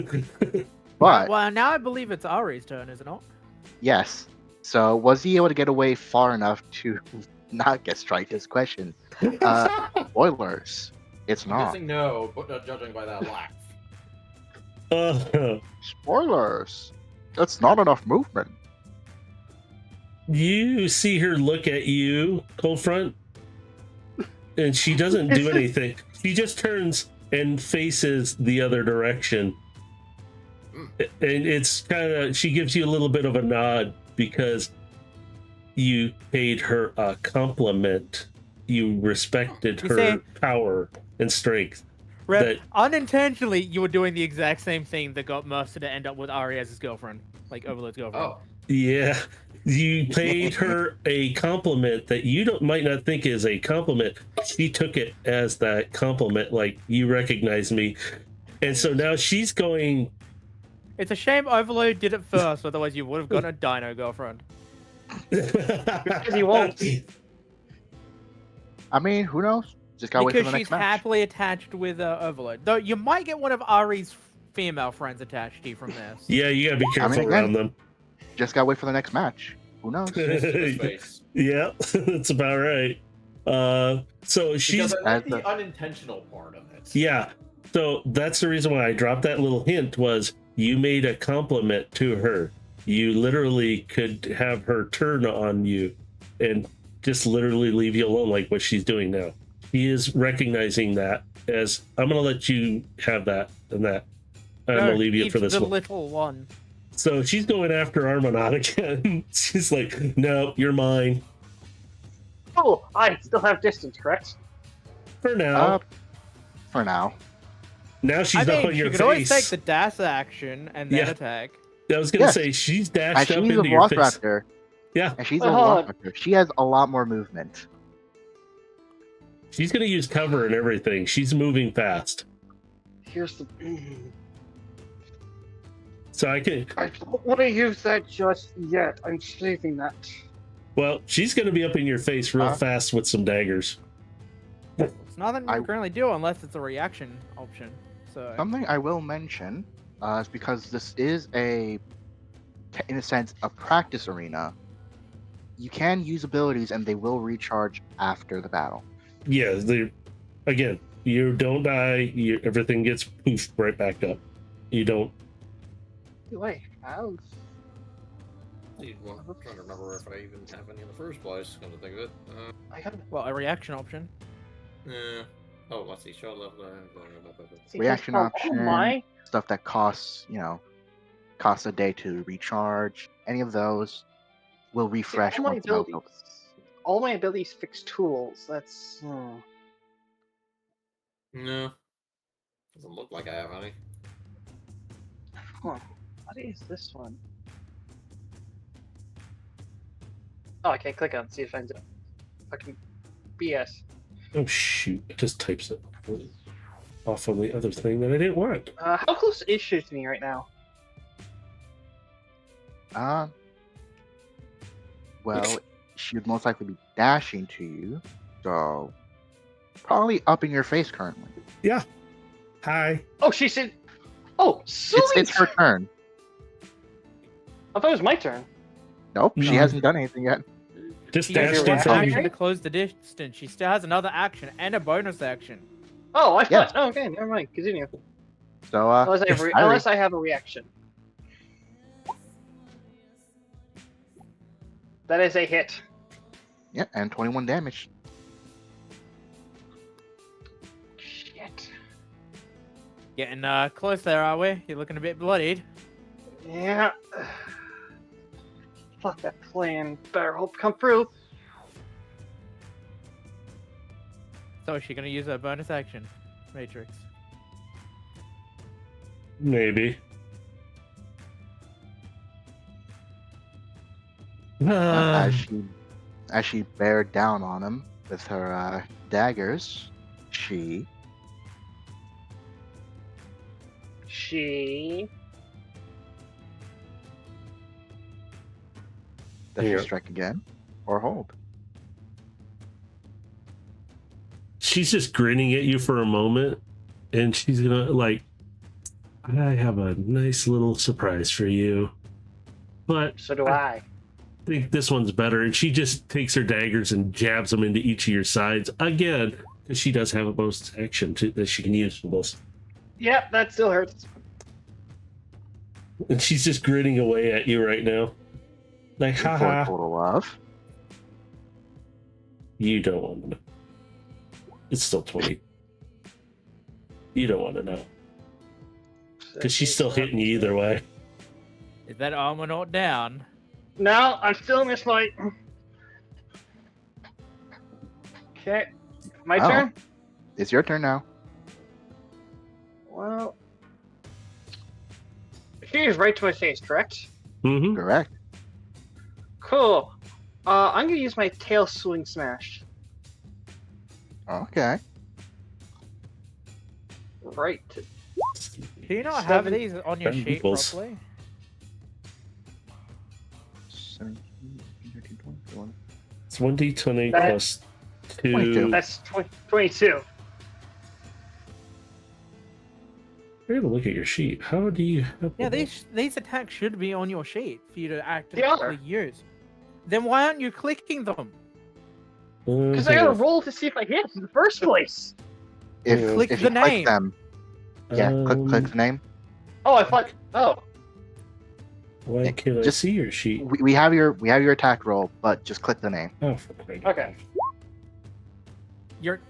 E: But
B: Well, now I believe it's Ari's turn, is it not?
E: yes. So was he able to get away far enough to not get striked? Is question. Spoilers. It's
G: I'm
E: not.
G: guessing no, but judging by that laugh.
E: Spoilers. That's not enough movement.
A: You see her look at you, cold front, and she doesn't do anything. She just turns and faces the other direction. And it's kind of, she gives you a little bit of a nod because you paid her a compliment. You respected
B: You
A: her
B: say-
A: power and strength.
B: Rep,
A: That-
B: unintentionally, you were doing the exact same thing that got Mercer to end up with Ari as his girlfriend. Like, Overlord's girlfriend.
G: Oh,
A: Yeah, you paid her a compliment that you might not think is a compliment. She took it as that compliment, like you recognize me, and so now she's going.
B: It's a shame Overlord did it first, otherwise you would have gotten a dino girlfriend.
D: Because he won't.
E: I mean, who knows? Just gotta wait for
B: Because
E: the
B: she's
E: next match.
B: happily attached with Overlord. Though you might get one of Ari's female friends attached to you from this.
A: Yeah, you gotta be careful
E: again,
A: around them.
E: Just gotta wait for the next match. Who knows?
G: face to face.
A: Yeah, that's about right. So she's
G: Because I like
E: As
G: the unintentional part of it.
A: yeah. So that's the reason why I dropped that little hint was you made a compliment to her. You literally could have her turn on you and just literally leave you alone like what she's doing now. She is recognizing that as I'm gonna let you have that and that. I'm gonna leave you
B: Each
A: for this
B: the
A: one.
B: little one.
A: So she's going after Armanaut again. She's like, no, you're mine.
D: Oh, I still have distance, correct?
A: For now.
E: For now.
A: Now she's
B: I
A: up
B: mean,
A: on
B: she
A: your
B: could always take
A: face.
B: the dash action and then
A: Yeah.
B: attack.
A: I was gonna
E: Yes.
A: say she's
E: And
A: dashed up
E: she's a
A: into your face.
E: Velociraptor.
A: Yeah,
E: And she's a
D: Wait, hold on.
E: Velociraptor. She has a lot more movement.
A: she's gonna use cover and everything. She's moving fast.
D: Here's the.
A: So I can.
D: I don't want to use that just yet. I'm saving that.
A: Well, she's gonna be up in your face real
E: Huh?
A: fast with some daggers.
D: I
B: It's nothing
E: I-
B: you currently do unless it's a reaction option. So
E: Something I will mention is because this is in a sense, a practice arena. You can use abilities, and they will recharge after the battle.
A: Yeah, again, you don't die. Everything gets poofed right back up. You don't.
D: Do I have?
G: I'm trying to remember if I even have any in the first place. Come to think of it.
D: I got.
B: well, a reaction option.
G: Yeah. Oh, let's see. Show level.
D: See,
E: Reaction
D: oh,
E: option.
D: Oh my!
E: Stuff that costs a day to recharge. Any of those will
D: See,
E: refresh
D: all my
E: once the battle's
D: abilities.
E: over.
D: All my abilities fix tools. That's.
G: No. Doesn't look like I have any.
D: Huh. What is this one? Oh, I can't click on it, see if I finds it. Fucking BS.
A: Oh shoot! It just types it off of the other thing that I didn't want.
D: How close is she to me right now?
E: Well, she would most likely be dashing to you, so probably up in your face currently.
A: Yeah. Hi.
D: Oh, she's in. Oh, sweet!
E: It's her turn.
D: I thought it was my turn.
E: Nope, she
A: No.
E: hasn't done anything yet.
A: Just
B: She
A: dashed
B: uses
A: in
B: one
A: front of
B: action
A: you.
B: to close the distance. She still has another action and a bonus action.
D: Oh, I
E: Yeah.
D: thought. Oh, okay, never mind. Continue.
E: So,
D: Unless I have a reaction. That is a hit.
E: yeah, and 21 damage.
D: Shit.
B: Getting close there, are we? You're looking a bit bloodied.
D: Yeah. Fuck that plan. Better hope come through.
B: So is she gonna use her bonus action? Matrix.
A: Maybe.
E: As she bared down on him with her daggers, she does
A: Yeah.
E: she strike again or hold?
A: She's just grinning at you for a moment, and she's gonna I have a nice little surprise for you, but
D: So do I.
A: I think this one's better. And she just takes her daggers and jabs them into each of your sides again, because she does have a bonus action that she can use for this.
D: Yep, that still hurts.
A: And she's just grinning away at you right now, like,
E: For a
A: haha.
E: total of
A: You don't want to know. It's still 20. You don't want to know, because she's still hitting you either way.
B: Is that armor not down?
D: No, I'm still in this fight. Okay. My
E: Oh.
D: turn?
E: it's your turn now.
D: Well. She is right to my face, correct?
A: Mm-hmm.
E: Correct.
D: Cool. I'm gonna use my tail swing smash.
E: Okay.
D: Right.
B: Do you not have
D: 7
B: these on your sheet
A: equals.
B: properly?
E: 17, 18, 19, 20, 21.
A: It's 1d20
D: That-
A: plus 2.
E: 22.
D: That's 22.
A: I gotta look at your sheet. How do you have
B: Yeah,
A: that?
B: these attacks should be on your sheet for you to
D: They are.
B: actively use. Then why aren't you clicking them?
D: Because I
A: hang
D: gotta
A: on.
D: roll to see if I hit in the first place.
E: If,
B: Click
E: if
B: the
E: you click
B: name.
E: them, yeah, click
A: Um,
E: the name.
D: Oh, I thought. Oh.
A: Why can't I
E: Just-
A: see your sheet?
E: We have your attack roll, but just click the name.
A: Oh, for crying out
D: Okay.
A: loud.
B: You're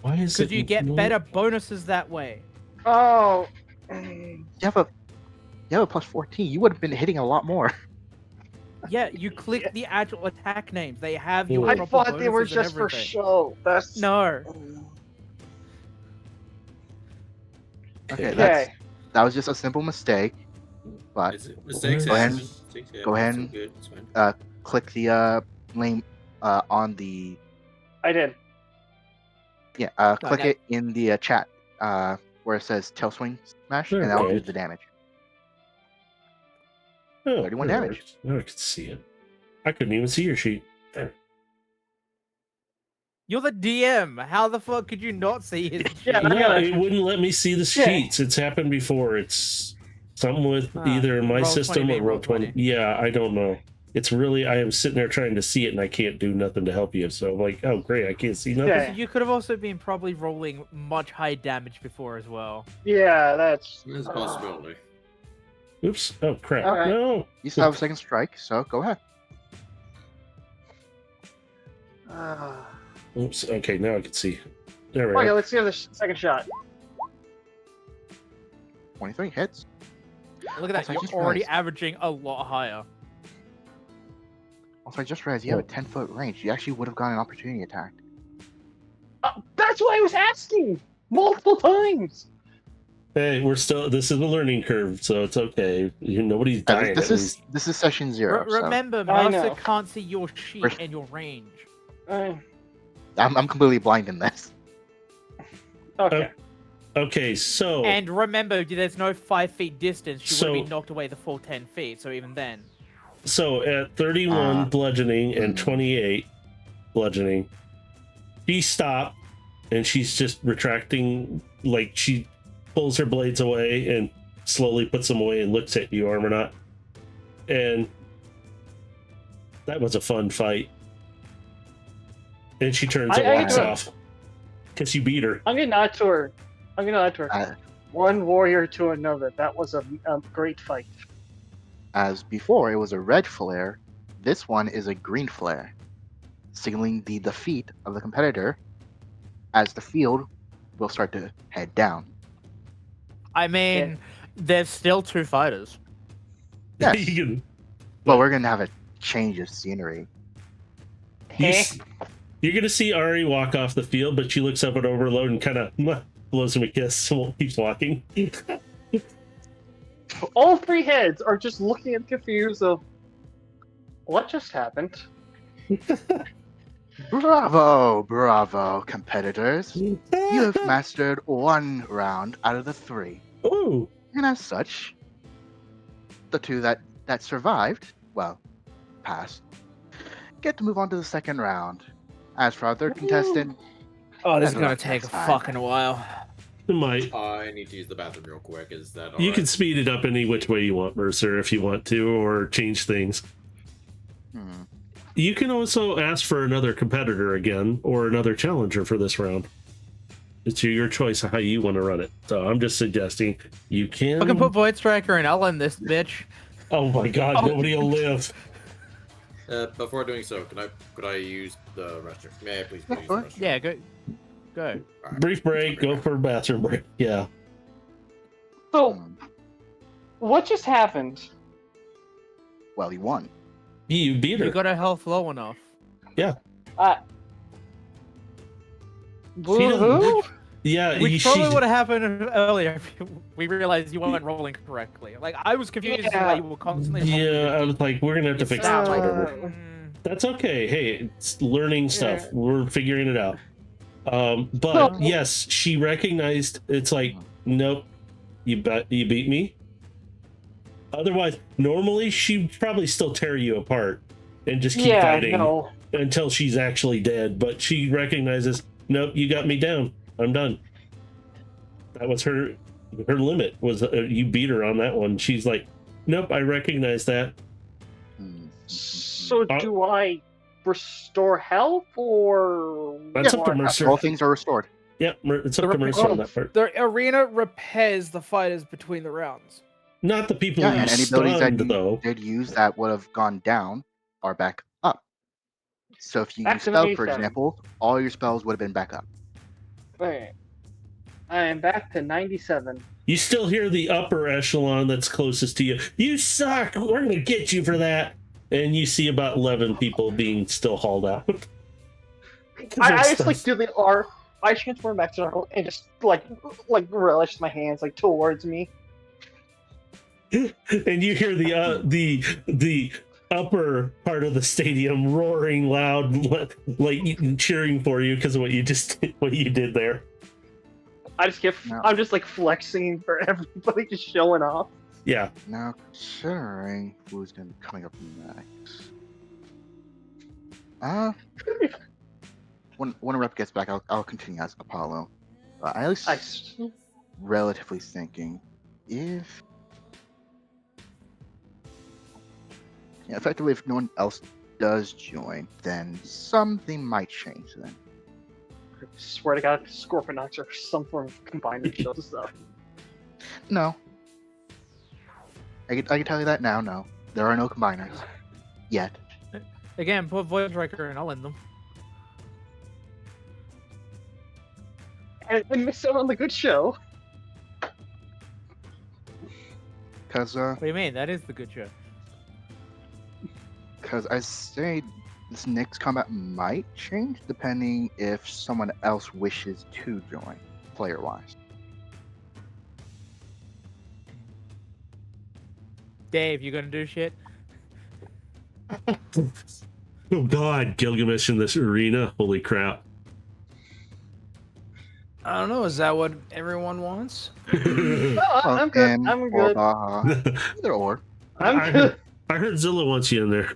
A: Why is it?
B: because you get
A: not-
B: better bonuses that way.
D: Oh.
E: You have a plus 14. You would have been hitting a lot more.
B: Yeah, you click the actual attack names. They have your
A: I
D: I
B: proper
D: thought they were
B: bonuses and
D: just for
B: everything.
D: show. That's.
B: No.
E: Okay,
D: Okay.
E: that was just a simple mistake. But
G: Is it mistakes?
A: Go
E: ahead.
G: Mistakes, yeah,
E: Go ahead
G: it's all
E: and-
G: good, it's fine.
E: click the name on the
D: I did.
E: click
B: no.
E: it in the chat where it says tail swing smash, and that'll
A: Okay.
E: do the damage.
A: Oh,
E: 31
A: there it
E: damage.
A: is. Now I can see it. I couldn't even see your sheet. There.
B: You're the DM. How the fuck could you not see his sheet?
D: Yeah, I
A: No,
D: gotta-
A: it wouldn't let me see the sheets. It's happened before. It's something with either my
B: Roll20
A: system or
B: being
A: Roll 20.
B: Roll20.
A: Yeah, I don't know. It's really, I am sitting there trying to see it and I can't do nothing to help you. So I'm like, oh, great, I can't see nothing.
D: Okay.
B: You could have also been probably rolling much high damage before as well.
D: Yeah, that's.
G: There's a possibility.
A: Oops. Oh, crap.
D: All right.
A: No.
E: You still have a second strike, so go ahead.
A: Oops. Okay, now I can see. There we
D: Okay,
A: go.
D: let's give this second shot.
E: 23 hits.
B: Look at
E: Also,
B: that.
E: I
B: You're
E: just
B: already
E: realized-
B: averaging a lot higher.
E: Also, I just realized you have a 10-foot range. You actually would have gotten an opportunity attack.
D: That's what I was asking multiple times.
A: Hey, we're still, this is a learning curve, so it's okay. Nobody's dying.
E: This
A: at
E: is session 0. so
B: Remember,
D: I
B: Master
D: know.
B: can't see your sheet
E: We're-
B: and your range.
E: I'm completely blind in this.
D: Okay.
A: Okay, so.
B: And remember, there's no 5 feet distance. She would
A: So-
B: have been knocked away the full 10 feet. So even then,
A: So at 31 bludgeoning and 28 bludgeoning, she stopped and she's just retracting, like she pulls her blades away and slowly puts them away and looks at you, Armonaut. And that was a fun fight. And she turns the
D: I
A: lights
D: do it.
A: off because you beat her.
D: I'm gonna nod to her. One warrior to another. That was a great fight.
E: As before, it was a red flare. This one is a green flare, signaling the defeat of the competitor as the field will start to head down.
B: I mean, there's still 2 fighters.
E: Yes.
A: You can-
E: But we're going to have a change of scenery.
A: You're going to see Ari walk off the field, but she looks up at Overload and kind of blows him a kiss and keeps walking.
D: All 3 heads are just looking at confused of what just happened.
E: Bravo, competitors. You have mastered 1 round out of the 3.
A: Ooh.
E: And as such, the 2 that survived, well, passed, get to move on to the second round. As for our third contestant,
B: Oh, this
E: That's
B: is gonna
E: right,
B: take a
E: next time.
B: fucking while.
A: It might.
G: I need to use the bathroom real quick. Is that all
A: You
G: right?
A: can speed it up any which way you want, Mercer, if you want to, or change things. You can also ask for another competitor again, or another challenger for this round. It's your choice of how you want to run it. So I'm just suggesting you can.
B: I can put Void Striker and I'll end this bitch.
A: Oh my god, nobody will live.
G: Before doing so, could I use the restroom? May I please
E: Yeah,
G: use
E: go
G: the
E: ahead.
G: restroom?
B: Yeah, go.
A: Brief break, go for a bathroom break. Yeah.
D: So, what just happened?
E: Well, he won.
A: You beat her.
B: You got her health low enough.
D: Woohoo!
A: Yeah,
B: Which probably would have happened earlier if we realized you weren't rolling correctly. Like, I was confused as to why you were constantly rolling.
A: Yeah, I was like, we're gonna have to fix that. Whatever.
B: Mm,
A: That's okay. Hey, it's learning stuff.
D: Yeah.
A: We're figuring it out. But
D: No.
A: yes, she recognized. It's like, nope, you beat me. Otherwise, normally she'd probably still tear you apart and just keep fighting
D: No.
A: until she's actually dead. But she recognizes, nope, you got me down. I'm done. That was her limit. Was you beat her on that one? She's like, nope, I recognize that.
D: So do I restore health or?
A: That's
D: Yeah,
A: up to
D: or-
A: Mercer.
E: All things are restored.
A: Yeah, it's up to Mercer on that part.
B: The arena repairs the fighters between the rounds.
A: Not the people
E: Yeah,
A: you
E: and any abilities that
A: stunned,
E: you
A: though.
E: did use that would have gone down are back up. So if you
D: Back
E: use
D: to
E: spell, for
D: 97.
E: example, all your spells would have been back up.
D: Okay. I am back to 97.
A: You still hear the upper echelon that's closest to you. You suck! We're gonna get you for that! And you see about 11 people being still hauled out.
D: I just like do the R. I transform back to normal and just like relish my hands like towards me.
A: And you hear the upper part of the stadium roaring loud, like cheering for you because of what you did there.
D: I just get.
E: No.
D: I'm just like flexing for everybody, just showing off.
A: Yeah.
E: Now, considering who's going to be coming up next. when a rep gets back, I'll continue as Apollo. I was
D: I
E: relatively thinking if effectively if no one else does join, then something might change. Then
D: swear to God, Scorponok's or some form of combiner shows up.
E: no, I can tell you that now. No, there are no combiners yet.
B: Again, put Void Striker and I'll end them.
D: And I missed out on the good show.
E: Because
B: What do you mean? That is the good show.
E: I say this next combat might change depending if someone else wishes to join, player-wise.
B: Dave, you gonna do shit?
A: Oh God, Gilgamesh in this arena! Holy crap!
H: I don't know. Is that what everyone wants?
D: No, I'm good.
E: Him
D: I'm
E: or
D: good.
E: Baja, either or.
D: I'm good.
A: I heard Zilla wants you in there.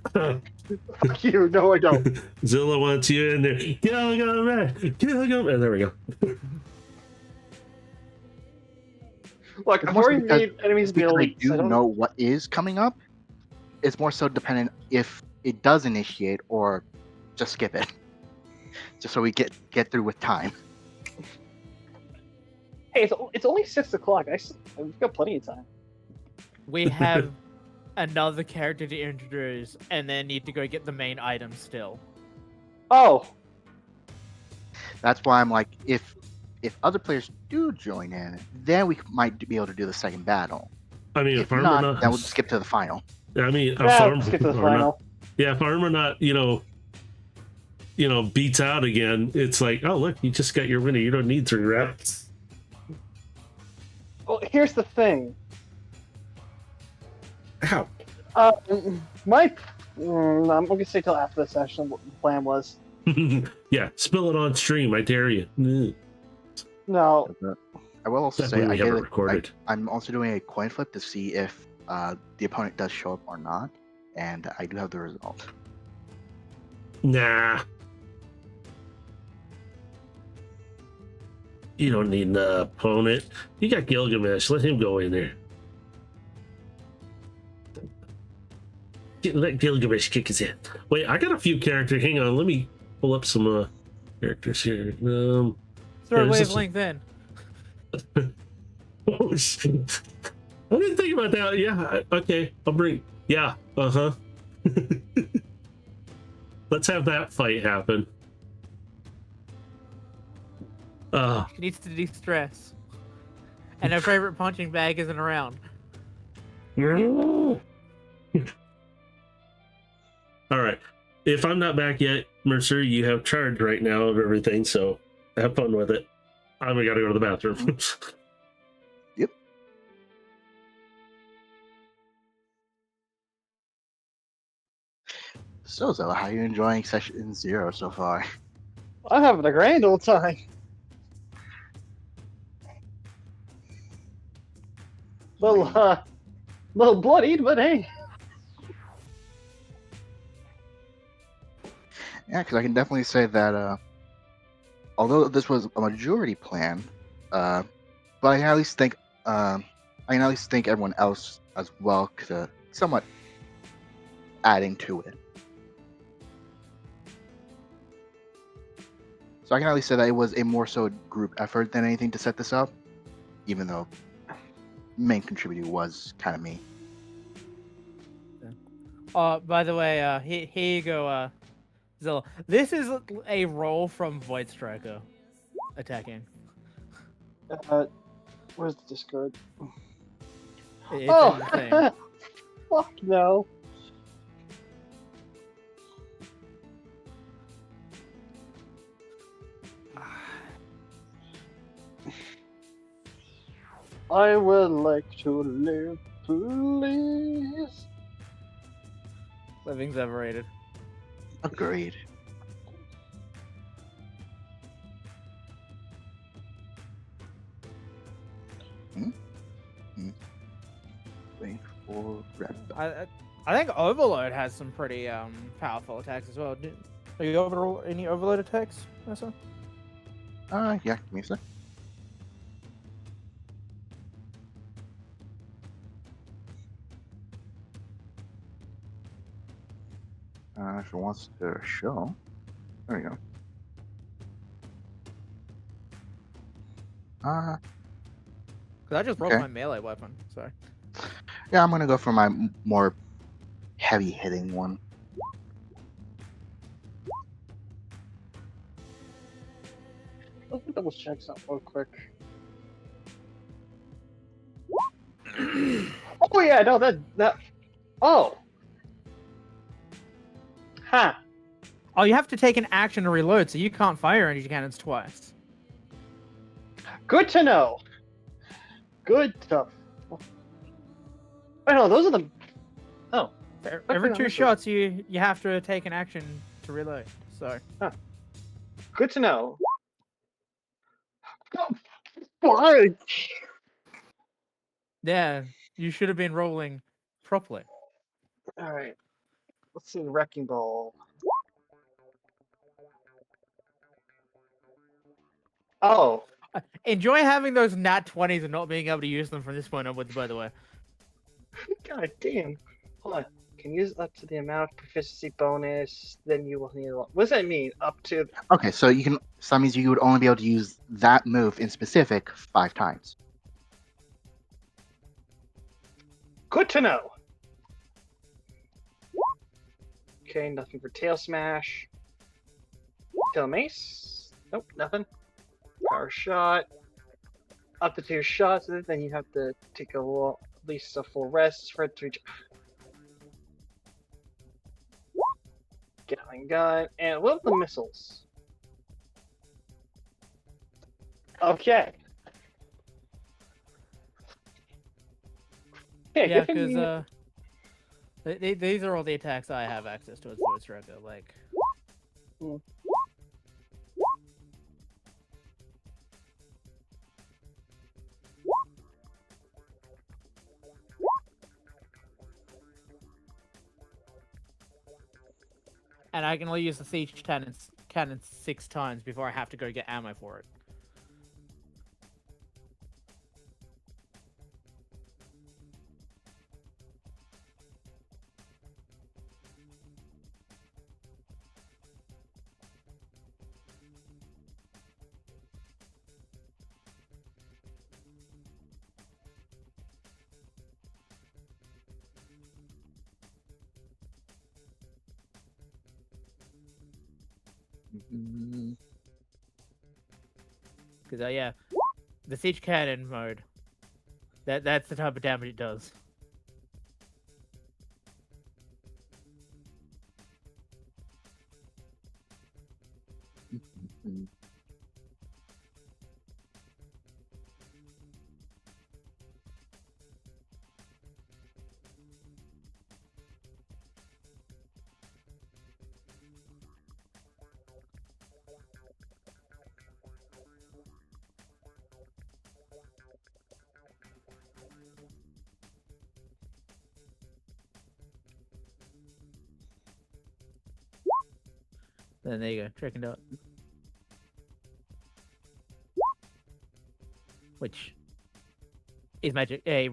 D: Fuck you. No, I don't.
A: Zilla wants you in there. Gilgamesh, Gilgamesh. There we go.
D: Look,
E: It's
D: I've
E: more so
D: already
E: because-
D: made enemies
E: Because I
D: building.
E: do know what is coming up. It's more so dependent if it does initiate or just skip it. Just so we get through with time.
D: Hey, it's only 6 o'clock. We've got plenty of time.
B: We have another character to introduce and then need to go get the main item still.
D: Oh,
E: That's why I'm like, if other players do join in, then we might be able to do the second battle.
A: I mean,
E: If
A: if
E: not,
A: Arma
E: then we'll skip to the final.
A: I mean,
D: yeah, let's get to the final.
A: Yeah, if Arma not, beats out again, it's like, oh look, you just got your winner. You don't need 3 reps.
D: Well, here's the thing.
G: Ow.
D: I'm gonna stay till after the session. What the plan was.
A: Yeah, spill it on stream. I dare you.
D: No,
E: I will also say
A: Definitely
E: I
A: have
E: did
A: it recorded.
E: I'm also doing a coin flip to see if the opponent does show up or not, and I do have the result.
A: Nah. You don't need an opponent. You got Gilgamesh. Let him go in there. Let Gilgamesh kick his head. Wait, I got a few characters. Hang on. Let me pull up some characters here.
B: Throw
A: Yeah, this is-
B: wavelength in.
A: Oh, shit. I didn't think about that. Yeah. Okay. I'll bring. Yeah. Uh-huh. Let's have that fight happen.
B: She needs to de-stress. And her favorite punching bag isn't around.
A: All right. If I'm not back yet, Mercer, you have charge right now of everything, so have fun with it. I'm gotta go to the bathroom.
E: Yep. So, Zella, how are you enjoying session 0 so far?
D: I'm having a grand old time. Little bloodied, but hey.
E: Yeah, because I can definitely say that although this was a majority plan, but I can at least think everyone else as well to somewhat adding to it. So I can at least say that it was a more so group effort than anything to set this up, even though main contributor was kind of me.
B: By the way, here you go, Zilla. This is a roll from Void Striker attacking.
D: Where's the Discord?
B: It's in
D: Oh,
B: the thing.
D: fuck no. I would like to live, please.
B: Living's overrated.
E: Agreed. Wait for rep.
B: I think Overload has some pretty powerful attacks as well. Are you overall any overload attacks, Nessa?
E: Yeah, give me a sec. If it wants to show. There we go.
B: Because I just broke
E: Okay.
B: my melee weapon, so.
E: Yeah, I'm gonna go for my more heavy hitting one.
D: Let me double check something real quick. Oh yeah, no, that. Oh. Huh.
B: Oh, you have to take an action to reload, so you can't fire energy cannons twice.
D: Good to know. Good stuff. Wait, no, those are the. Oh.
B: Every
D: not
B: two
D: missiles.
B: shots, you have to take an action to reload. So.
D: Good to know. Fudge!
B: Yeah, you should have been rolling properly.
D: All right. Let's see the wrecking ball. Oh.
B: Enjoy having those nat 20s and not being able to use them from this point onwards, by the way.
D: God damn. Hold on. Can use up to the amount of proficiency bonus, then you will need a lot. What does that mean? Up to.
E: Okay, so you can. So that means you would only be able to use that move in specific 5 times.
D: Good to know. Okay, nothing for tail smash. Tail mace. Nope, nothing. Power shot. Up to 2 shots, and then you have to take at least a full rest for it to reach. Gatling gun. And what are the missiles? Okay.
B: Yeah,
D: give him
B: because these are all the attacks I have access to as Voice Striker. Like, and I can only use the siege cannon 6 times before I have to go get ammo for it.
E: Mm,
B: Because yeah, the siege cannon mode. That's the type of damage it does.
E: mm.
B: Then there you go, Trick and Dot. Which is a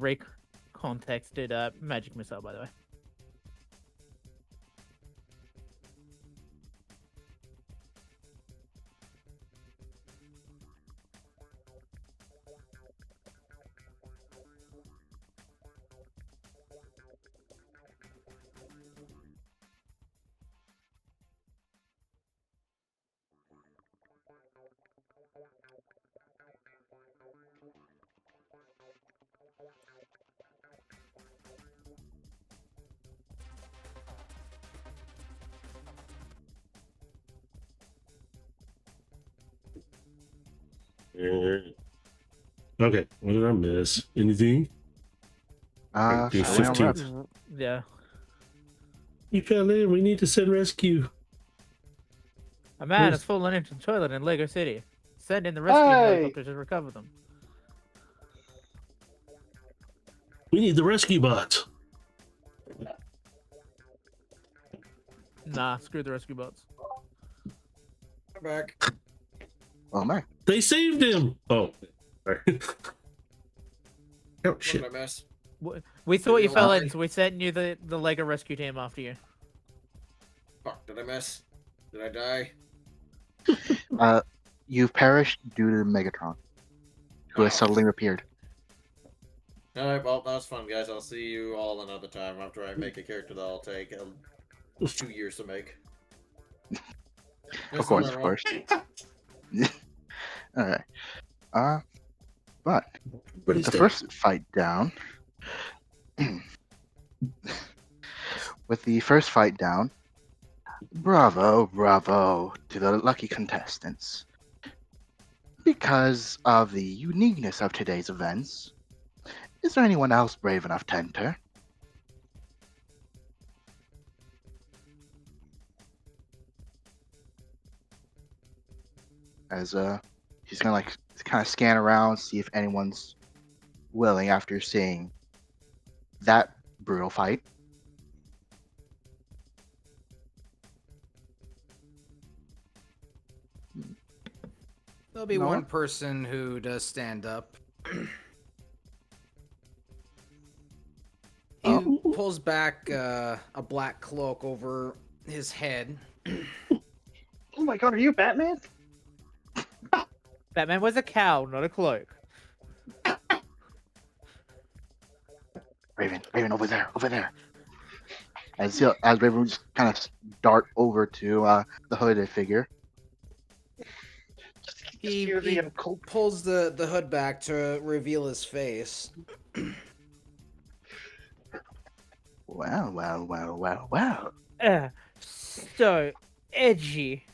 B: recontexted magic missile, by the way.
A: Okay, what did I miss? Anything? Do
E: So we don't
A: 15.
E: rep.
B: Yeah.
A: You fell in. We need to send rescue.
B: A man
A: Where's-
B: has fallen into the toilet in Lego City. Send in the rescue
D: Hey!
B: helicopter to recover them.
A: We need the rescue bots.
B: Nah, screw the rescue bots.
G: I'm back.
E: Oh my.
A: They saved him. Oh, sorry. Oh
G: What
A: shit.
G: did I miss?
B: We thought you
G: Real
B: fell
G: life.
B: in, so we sent you the Lego rescue team after you.
G: Fuck, did I miss? Did I die?
E: You've perished due to Megatron, who has
G: Oh.
E: suddenly appeared.
G: Alright, well, that was fun, guys. I'll see you all another time after I make a character that'll take 2 years to make.
E: Of course, of course. All right. But
A: What
E: with
A: is
E: the
A: that?
E: first fight down, with the first fight down, bravo, bravo to the lucky contestants. Because of the uniqueness of today's events, is there anyone else brave enough to enter? As he's gonna like kind of scan around, see if anyone's willing after seeing that brutal fight.
H: There'll be
E: No?
H: one person who does stand up. He
A: Oh.
H: pulls back a black cloak over his head.
D: Oh my god, are you Batman?
B: Batman wears a cowl, not a cloak.
E: Raven, over there. As Raven just kind of dart over to the hooded figure.
H: He
D: Security and cold.
H: pulls the hood back to reveal his face.
E: Well.
B: So edgy.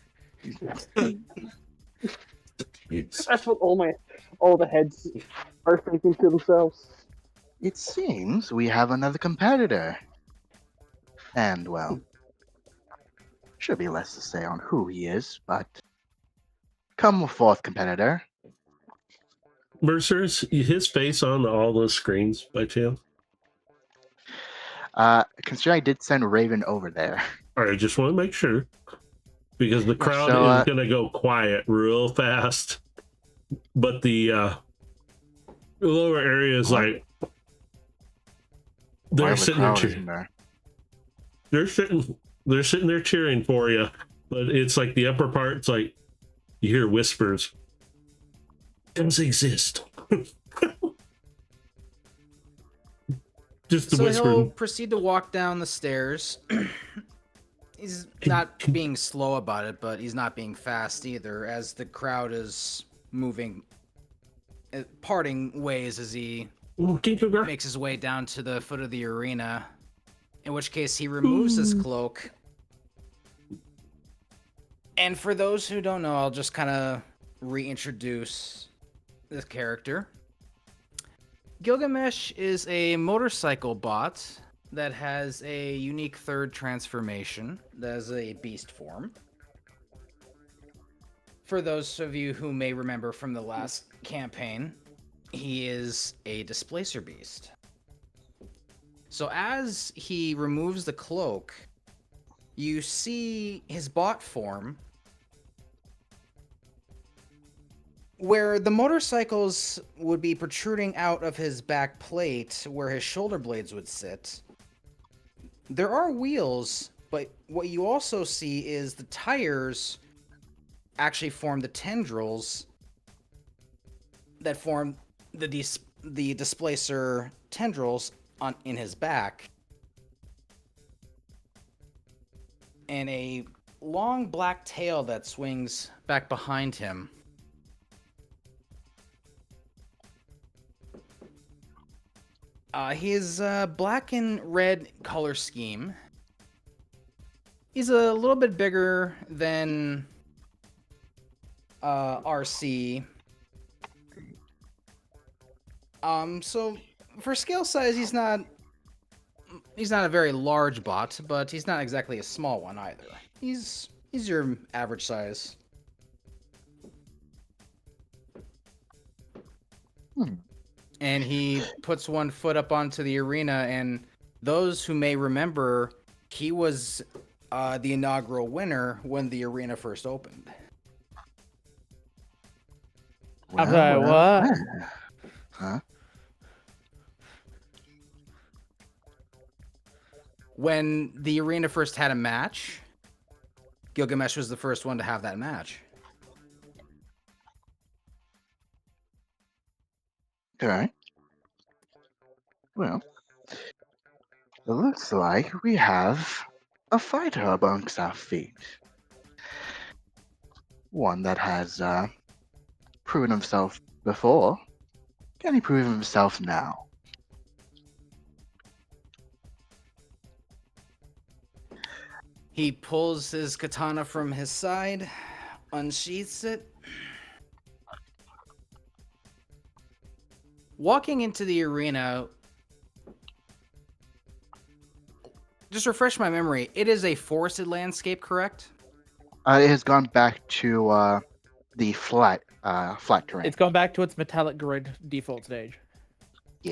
A: Yes.
D: That's what all the heads are thinking to themselves.
E: It seems we have another competitor. And, well, should be less to say on who he is, but come forth, competitor.
A: Mercer, is his face on all those screens by chance?
E: Considering I did send Raven over there.
A: All right, I just want to make sure. Because the crowd
E: So,
A: is going to go quiet real fast. But the lower area is
E: What?
A: like...
E: Why
A: They're
E: the
A: sitting there
E: crowd
A: cheering.
E: isn't there?
A: They're sitting there cheering for you. But it's like the upper part, it's like you hear whispers. Does exist. Just the
H: So
A: whisper.
H: he'll proceed to walk down the stairs. He's not being slow about it, but he's not being fast either, as the crowd is moving, parting ways as he makes his way down to the foot of the arena. In which case, he removes his cloak. And for those who don't know, I'll just kind of reintroduce this character. Gilgamesh is a motorcycle bot that has a unique third transformation that is a beast form. For those of you who may remember from the last campaign, he is a displacer beast. So as he removes the cloak, you see his bot form, where the motorcycles would be protruding out of his back plate where his shoulder blades would sit. There are wheels, but what you also see is the tires actually form the tendrils that form the displacer tendrils in his back. And a long black tail that swings back behind him. His black and red color scheme. He's a little bit bigger than RC. So for scale size, he's not a very large bot, but he's not exactly a small one either. He's your average size. And he puts one foot up onto the arena, and those who may remember, he was the inaugural winner when the arena first opened.
B: I'm sorry, what?
E: Huh?
H: When the arena first had a match, Gilgamesh was the first one to have that match.
E: Okay. Well, it looks like we have a fighter amongst our feet. One that has proven himself before. Can he prove himself now?
H: He pulls his katana from his side, unsheaths it. Walking into the arena, just refresh my memory, it is a forested landscape, correct?
E: It has gone back to the flat terrain.
B: It's gone back to its metallic grid default stage.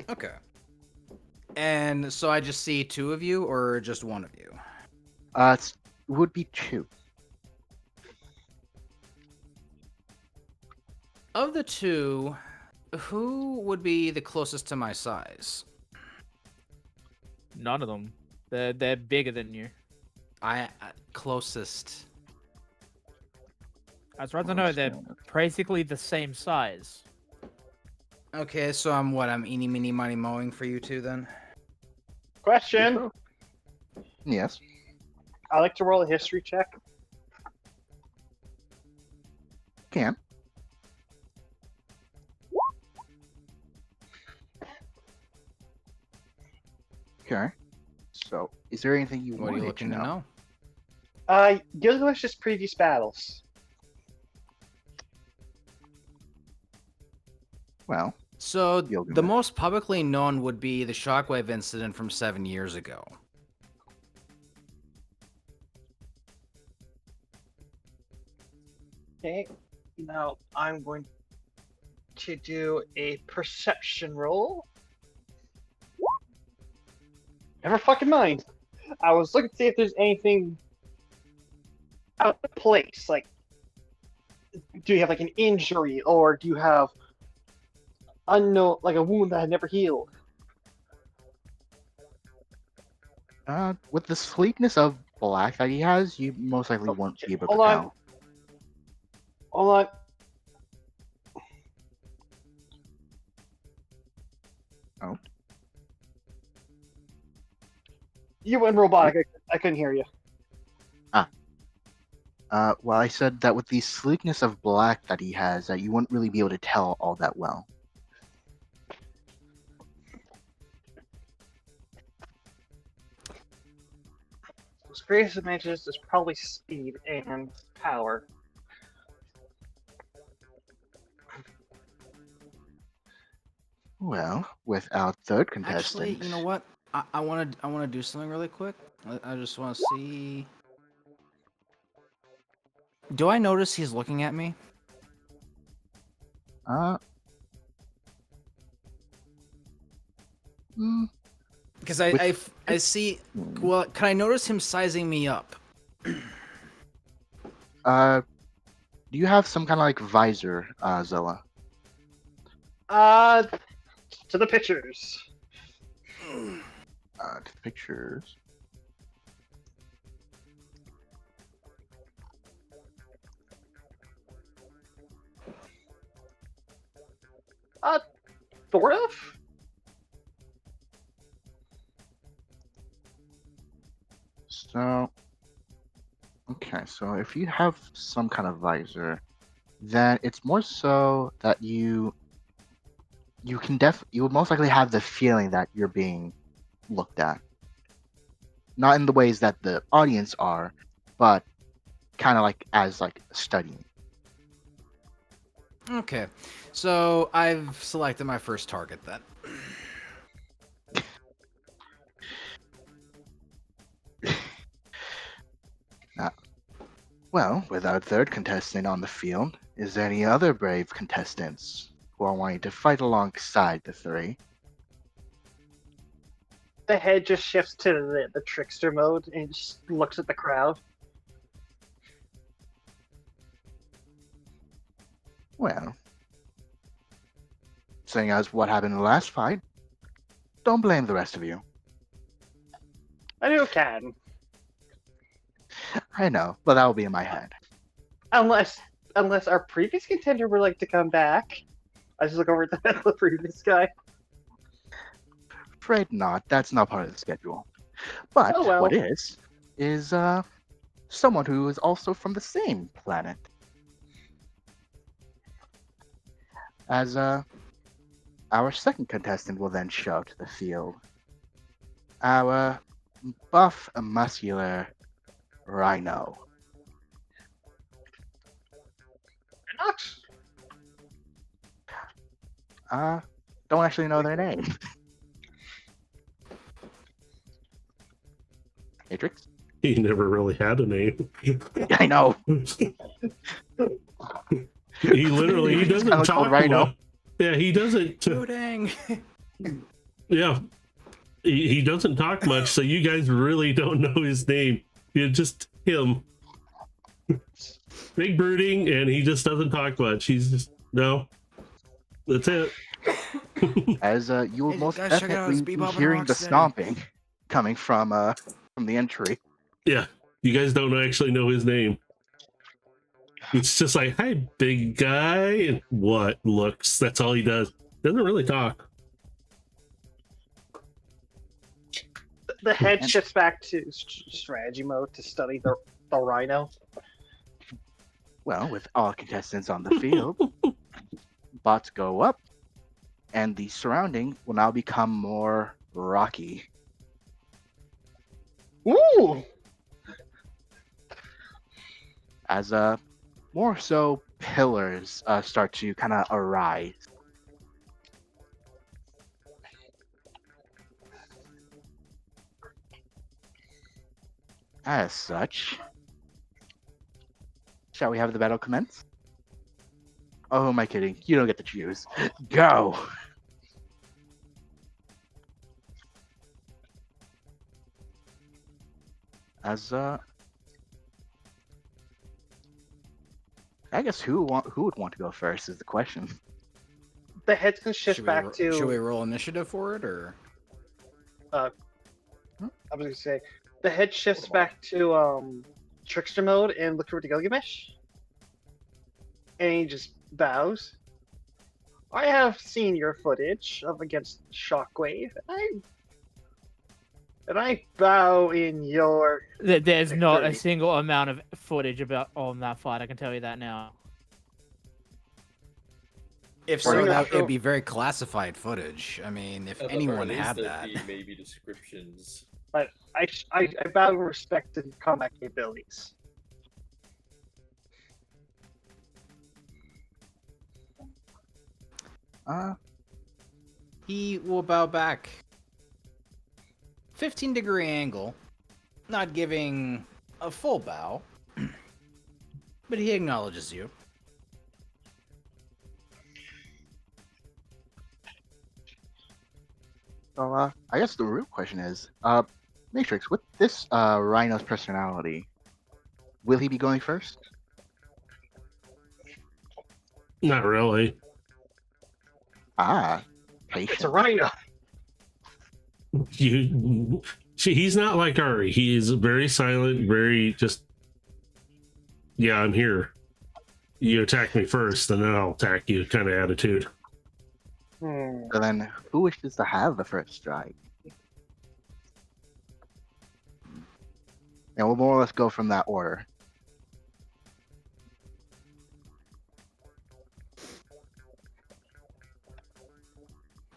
H: Okay. And so I just see two of you, or just one of you?
E: It would be 2.
H: Of the two, who would be the closest to my size?
B: None of them. They're bigger than you.
H: Closest.
B: As far as I know, they're basically the same size.
H: Okay, so I'm eeny, meeny, miny, mowing for you two then?
D: Question.
E: Yes.
D: I like to roll a history check.
E: Can. Okay. So, is there anything you
H: What
E: want
H: are you looking to know?
D: Gilgamesh's previous battles.
E: Well,
H: So,
E: Gilgamesh.
H: the most publicly known would be the shockwave incident from 7 years ago.
D: Okay. Now I'm going to do a perception roll. Never fucking mind. I was looking to see if there's anything out of place. Like, do you have like an injury, or do you have unknown, like a wound that had never healed?
E: With the sleekness of black that he has, you most likely won't be able to
D: Hold on.
E: tell.
D: Hold on.
E: Oh.
D: You went robotic. I couldn't hear you.
E: Well, I said that with the sleekness of black that he has, that you wouldn't really be able to tell all that well.
D: His greatest advantages is probably speed and power.
E: Well, with our third contestant.
H: Actually, you know what? I want to do something really quick. I just want to see. Do I notice he's looking at me?
E: Hmm,
H: Because I see. Well, can I notice him sizing me up?
E: do you have some kind of like visor, Zilla?
D: To the pictures.
E: Pictures.
D: Sort of?
E: So, okay, so if you have some kind of visor, then it's more so that you would most likely have the feeling that you're being looked at. Not in the ways that the audience are, but kind of like as like studying.
H: Okay, so I've selected my first target then.
E: Well, with our third contestant on the field, is there any other brave contestants who are wanting to fight alongside the 3?
D: The head just shifts to the trickster mode and just looks at the crowd.
E: Well, Saying as what happened in the last fight, don't blame the rest of you.
D: I do can.
E: I know, but that will be in my head.
D: Unless our previous contender would like to come back. I just look over at the previous guy.
E: Afraid not. That's not part of the schedule. But
D: Oh, well.
E: what is someone who is also from the same planet. As our second contestant will then show to the field. Our buff, muscular rhino.
D: Not.
E: Don't actually know their name. Matrix?
A: He never really had a name.
E: I know.
A: He literally he doesn't
E: Kinda
A: talk
E: called Rhino.
A: much. Yeah, he doesn't.
H: Oh, dang.
A: Yeah, he doesn't talk much, so you guys really don't know his name. It's just him. Big brooding, and he just doesn't talk much. He's just no. That's it.
E: As you will
H: Hey,
E: most
H: guys, check it out, it's
E: definitely be
H: Bebop and
E: hearing the
H: Rocksteady.
E: stomping coming from the entry.
A: Yeah, you guys don't actually know his name. It's just like, hi, big guy, and what looks. That's all he does. Doesn't really talk.
D: The head shifts back to strategy mode to study the rhino.
E: Well, with all contestants on the field, bots go up, and the surrounding will now become more rocky.
D: Ooh!
E: As more so pillars start to kind of arise. As such, shall we have the battle commence? Oh, am I kidding? You don't get to choose. Go! As I guess who would want to go first is the question.
D: The head's gonna shift back to.
H: Should we roll initiative for it, or?
D: I was gonna say the head shifts back to trickster mode and look over to Gilgamesh, and he just bows. I have seen your footage of against Shockwave, and I bow in your.
B: There's not a
D: Victory.
B: single amount of footage about on that fight. I can tell you that now.
H: If
D: Or
H: so,
D: you know,
H: it'd be very classified footage. I mean, if
G: At the
H: anyone
G: very least,
H: had
G: there'd
H: that.
G: be maybe descriptions.
D: But I bow in respect to combat capabilities.
H: He will bow back. 15-degree angle, not giving a full bow, but he acknowledges you.
E: So I guess the real question is, Matrix, with this Rhino's personality, will he be going first?
A: Not really.
E: Patient.
D: It's a rhino.
A: He's not like Ari. He is very silent, very just. Yeah, I'm here. You attack me first, and then I'll attack you. Kind of attitude.
D: Hmm.
E: So then, who wishes to have the first strike? And we'll more or less go from that order.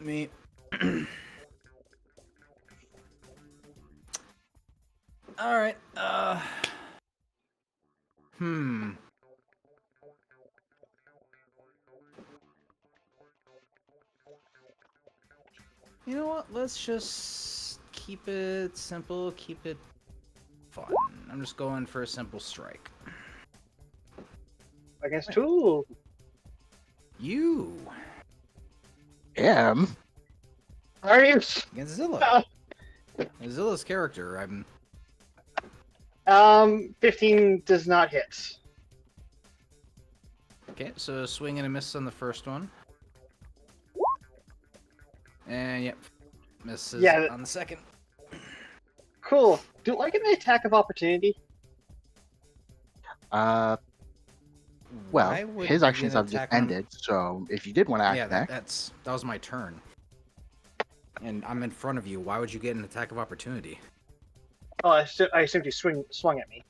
H: Me. All right. You know what? Let's just keep it simple, keep it fun. I'm just going for a simple strike.
D: Against two.
H: You
E: Am.
D: Are you?
H: against Zilla. Zilla's character.
D: 15 does not hit.
H: Okay, so swing and a miss on the first one. And yep, misses
D: Yeah.
H: on the second.
D: Cool. Do I get an attack of opportunity?
E: Well,
H: Why would
E: his
H: you
E: actions
H: get an
E: have just
H: attack on-
E: ended, so if you did want to act
H: Yeah,
E: next,
H: that was my turn. And I'm in front of you. Why would you get an attack of opportunity?
D: Oh, I assumed you swung at me.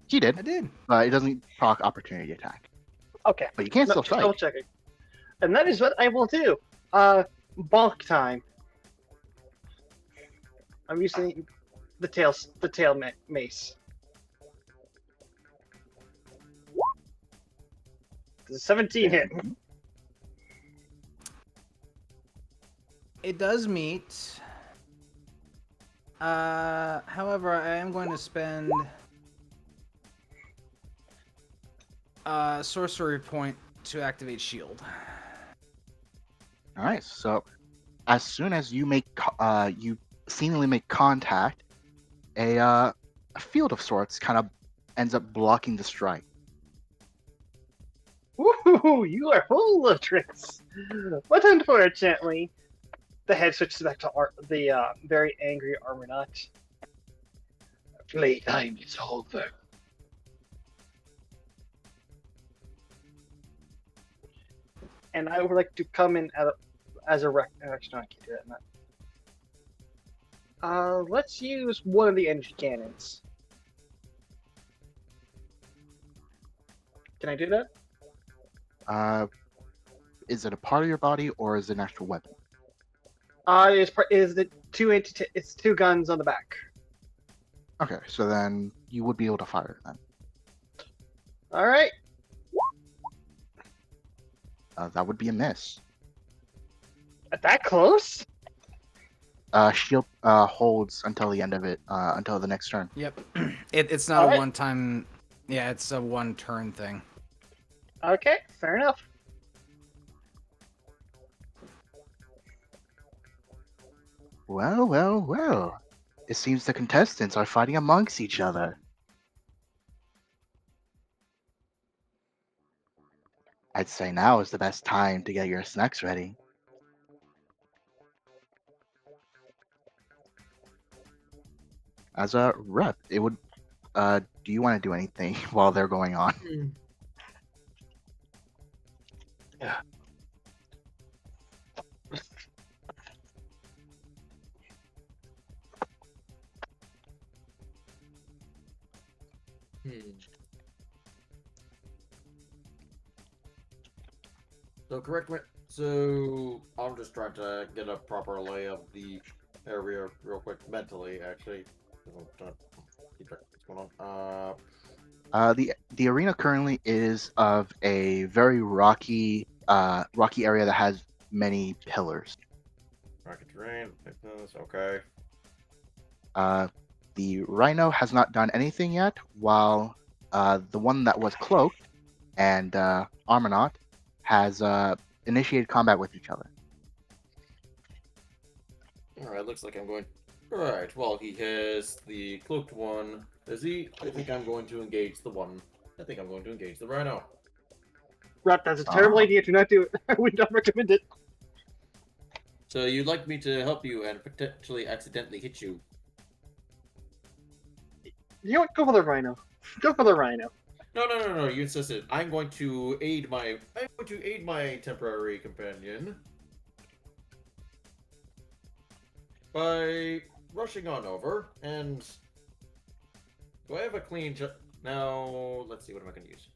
E: he did,
H: I did.
E: but it doesn't proc opportunity attack.
D: Okay.
E: But you can
D: No,
E: still
D: just double
E: strike.
D: checking. And that is what I will do. Bonk time. I'm using the tail mace. Does a 17 hit?
H: It does meet. However, I am going to spend a sorcery point to activate shield.
E: All right. So as soon as you you seemingly make contact, a field of sorts kind of ends up blocking the strike.
D: Woohoo! You are full of tricks. But unfortunately, the head switches back to the very angry Armornaut. Playtime is over. And I would like to come in as a rec. Actually, no, I can't do that. Let's use one of the energy cannons. Can I do that?
E: Is it a part of your body or is it an actual weapon?
D: Is the it's two guns on the back.
E: Okay, so then you would be able to fire it then.
D: All right.
E: That would be a miss.
D: That close?
E: Shield holds until the end of it, until the next turn.
H: Yep. It's not a
D: Alright.
H: one-time. Yeah, it's a one-turn thing.
D: Okay, fair enough.
E: Well, well, well. It seems the contestants are fighting amongst each other. I'd say now is the best time to get your snacks ready. As a rep, it would. Do you want to do anything while they're going on?
G: So correct me. So I'm just trying to get a proper lay of the area real quick mentally, actually. Keep track of what's going on.
E: The arena currently is of a very rocky area that has many pillars.
G: Rocket terrain. Okay.
E: The Rhino has not done anything yet, while the one that was cloaked and Armornaut has initiated combat with each other.
G: Alright, looks like I'm going. Alright, well, he has the cloaked one. Is he? I think I'm going to engage the one. I think I'm going to engage the Rhino.
D: Rep, that's a terrible idea. Do not do it. I would not recommend it.
G: So you'd like me to help you and potentially accidentally hit you?
D: You know what? Go for the Rhino. Go for the Rhino.
G: No. You insisted. I'm going to aid my temporary companion by rushing on over. And do I have a clean? Now let's see. What am I going to use?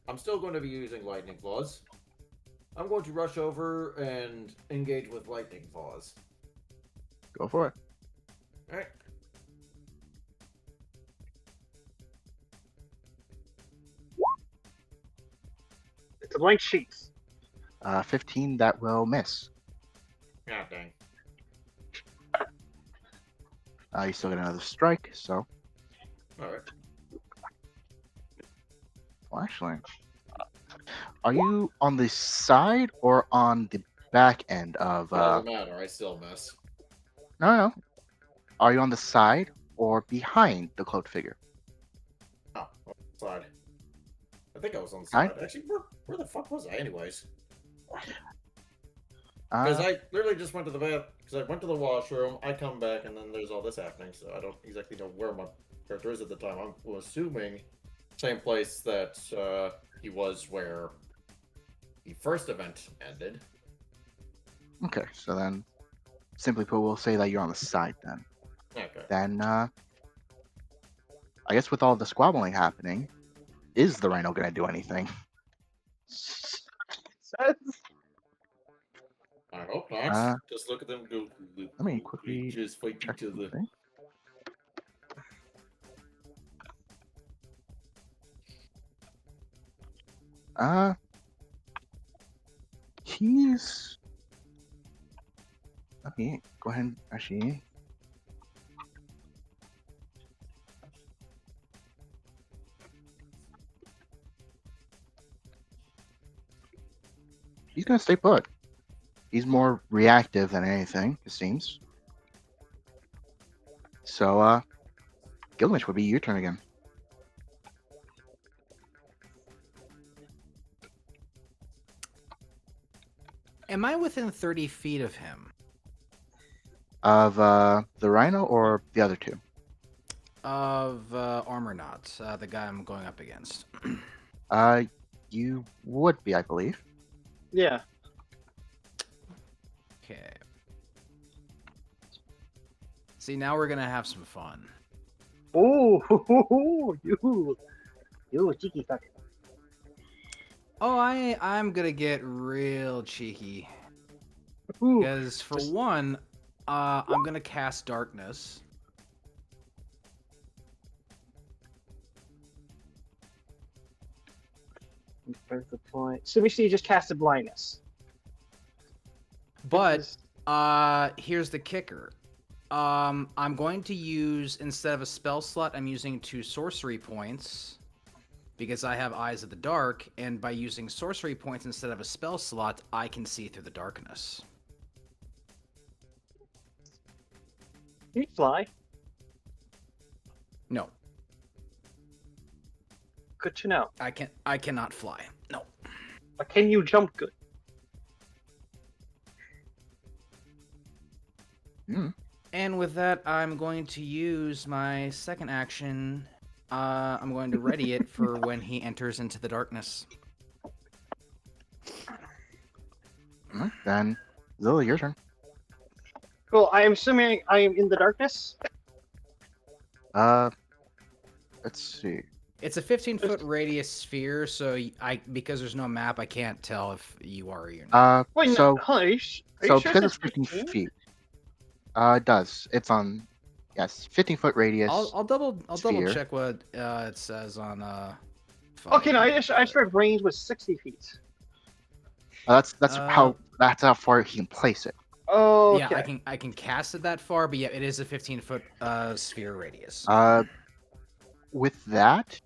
G: I'm still going to be using lightning claws. I'm going to rush over and engage with lightning claws.
E: Go for it.
G: All right.
D: It's a blank sheet.
E: 15, that will miss.
G: Ah, dang.
E: You still get another strike, so.
G: All right.
E: Well, actually, are you on the side or on the back end of?
G: Doesn't matter. I still miss.
E: No. Are you on the side or behind the cloaked figure?
G: Oh, side. I think I was on the
E: Hi?
G: side. Actually, where the fuck was I, anyways? Because I literally just went to the bath. Because I went to the washroom. I come back, and then there's all this happening. So I don't exactly know where my character is at the time. I'm assuming same place that he was where the first event ended.
E: Okay, so then, simply put, we'll say that you're on the side then.
G: Okay.
E: Then, I guess with all the squabbling happening, is the rhino gonna do anything?
G: I hope not. Just look at them go.
E: Let me quickly
G: just fight
E: check
G: each other.
E: something. He's. Let me go ahead and actually. He's gonna stay put. He's more reactive than anything, it seems. So, Gilgamesh would be your turn again.
H: Am I within 30 feet of him?
E: Of the rhino or the other two?
H: Of Armornaut, the guy I'm going up against.
E: You would be, I believe.
D: Yeah.
H: Okay. See, now we're gonna have some fun.
D: Ooh, you cheeky fucker.
H: Oh, I'm gonna get real cheeky.
D: Ooh,
H: Because for one, I'm gonna cast Darkness.
D: there's the point. So we see you just casted blindness.
H: But here's the kicker. I'm going to use, instead of a spell slot, I'm using 2 sorcery points because I have Eyes of the Dark, and by using sorcery points instead of a spell slot, I can see through the darkness.
D: Can you fly?
H: No,
D: Good to know.
H: I cannot fly. No.
D: But can you jump good?
H: And with that, I'm going to use my second action. I'm going to ready it for when he enters into the darkness.
E: Alright, then, Zilla, your turn.
D: Cool. I am assuming I am in the darkness.
E: Let's see.
H: It's a 15-foot radius sphere, so because there's no map, I can't tell if you are or you're not.
D: Wait,
E: So,
D: no, are you sure
E: because
D: it
E: it's
D: says
E: 15
D: 15?
E: feet. It does. It's on, yes, 15-foot radius.
H: I'll double
E: sphere.
H: check what it says on.
D: Okay, no, I just read range was 60 feet.
E: That's how far he can place it.
D: Oh,
H: Yeah,
D: okay.
H: I can cast it that far, but yeah, it is a 15-foot sphere radius.
E: With that,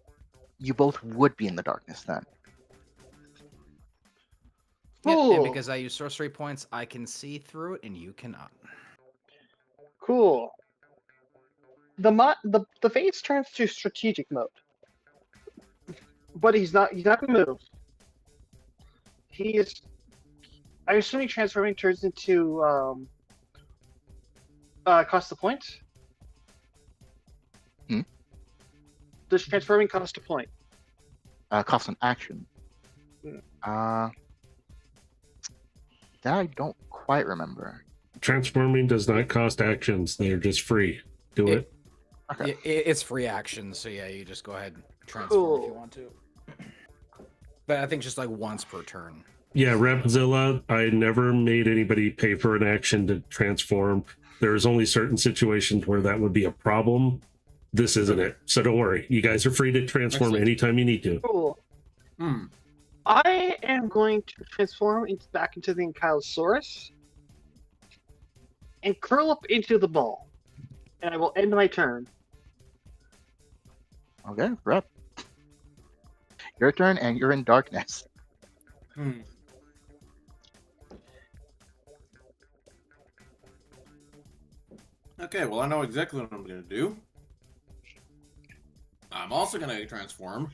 E: you both would be in the darkness then.
H: Yep,
D: Cool.
H: and because I use sorcery points, I can see through it, and you cannot.
D: Cool. The Fates turns to strategic mode, but he's not gonna move. He is. I'm assuming transforming turns into cost a point. Does transforming cost a point?
E: Cost an action. That I don't quite remember.
A: Transforming does not cost actions. They are just free. Do it.
E: Okay.
H: It's free action, so yeah, you just go ahead and transform if you
D: Cool.
H: want to. But I think just like once per turn.
A: Yeah, Repzilla, I never made anybody pay for an action to transform. There's only certain situations where that would be a problem. This isn't it. So don't worry. You guys are free to transform
H: Excellent.
A: anytime you need to.
D: Cool.
H: Hmm.
D: I am going to transform back into the Ankylosaurus and curl up into the ball, and I will end my turn.
E: Okay, Rep. Your turn, and you're in darkness.
G: Okay, well, I know exactly what I'm going to do. I'm also going to transform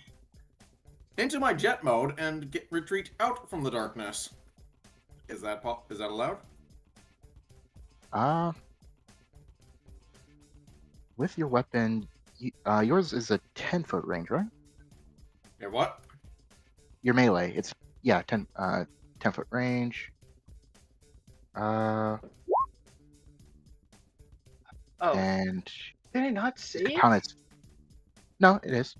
G: into my jet mode and retreat out from the darkness. Is that allowed?
E: Uh, with your weapon, yours is a 10-foot range, right?
G: And what?
E: Your melee, it's 10-foot range.
D: Oh,
E: And
D: did I not say it?
E: katana's. No, it is.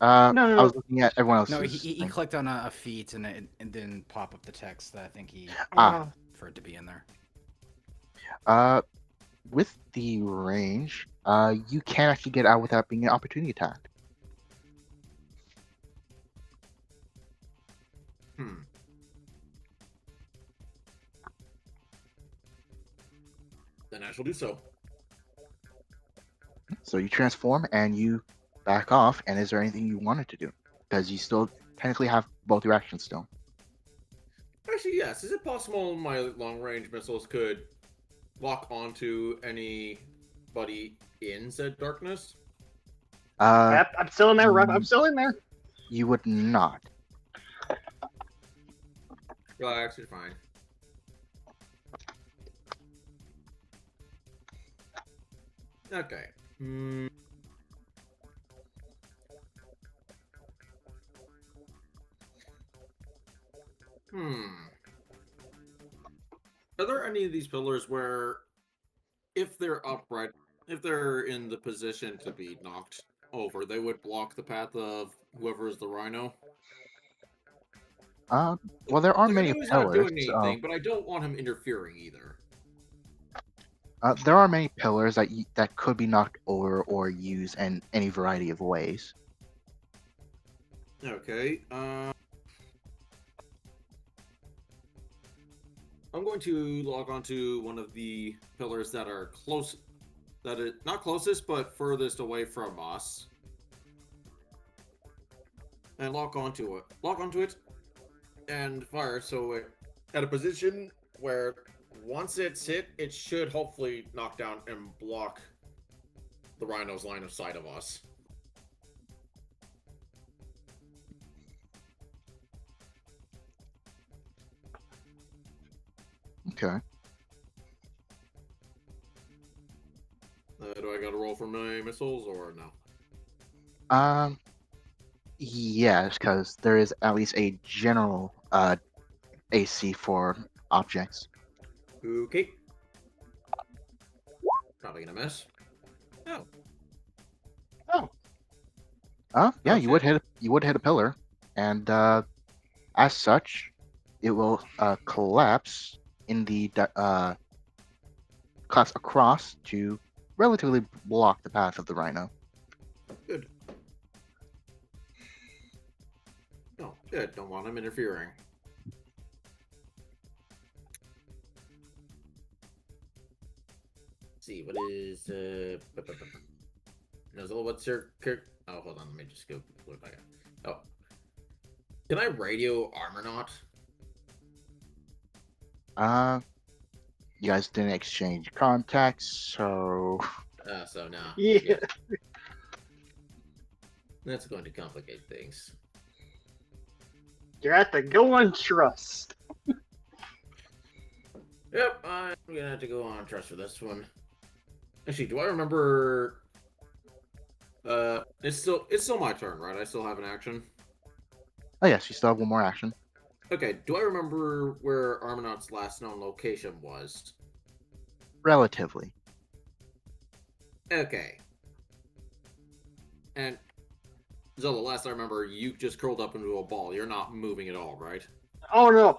D: No, no,
E: I was
D: no.
E: looking at everyone else's.
C: No, he
E: thing.
C: clicked on a feat and it didn't pop up the text that I think he
E: Ah.
C: for it to be in there.
E: With the range, you can actually get out without being an opportunity attacked.
G: Then I shall do so.
E: So you transform and you back off. And is there anything you wanted to do? Because you still technically have both your actions still.
G: Actually, yes. Is it possible my long-range missiles could lock onto anybody in said darkness?
D: Yep, I'm still in there, Rep. I'm still in there.
E: You would not.
G: Relax, you're fine. Okay. Are there any of these pillars where, if they're upright, if they're in the position to be knocked over, they would block the path of whoever is the rhino?
E: Well, there are
G: Like, I
E: many
G: know he's not
E: pillars.
G: doing anything, but I don't want him interfering either.
E: There are many pillars that could be knocked over or used in any variety of ways.
G: Okay. I'm going to log onto one of the pillars that are close, that is not closest, but furthest away from us, and lock onto it, and fire. So at a position where once it's hit, it should hopefully knock down and block the rhino's line of sight of us.
E: Okay.
G: Do I got to roll for my missiles or no?
E: Yes, because there is at least a general AC for objects.
G: Okay. Probably gonna miss. Oh.
E: Yeah,
G: Oh,
E: you would
G: shit.
E: hit a pillar, and as such, it will collapse in the collapse across to relatively block the path of the rhino.
G: Good. No, good. Don't want him interfering. Let's see, what is Nuzzle, what's your oh, hold on, let me just go look back. Oh. Can I radio Armonaut?
E: You guys didn't exchange contacts, so
G: So no.
D: Yeah.
G: That's going to complicate things.
D: You're at the go on trust.
G: Yep, I'm gonna have to go on trust for this one. Actually, do I remember? It's still my turn, right? I still have an action.
E: oh yes, you still have one more action.
G: Okay, do I remember where Armonaut's last known location was?
E: Relatively.
G: Okay. And Zola, last I remember, you just curled up into a ball. You're not moving at all, right?
D: Oh no.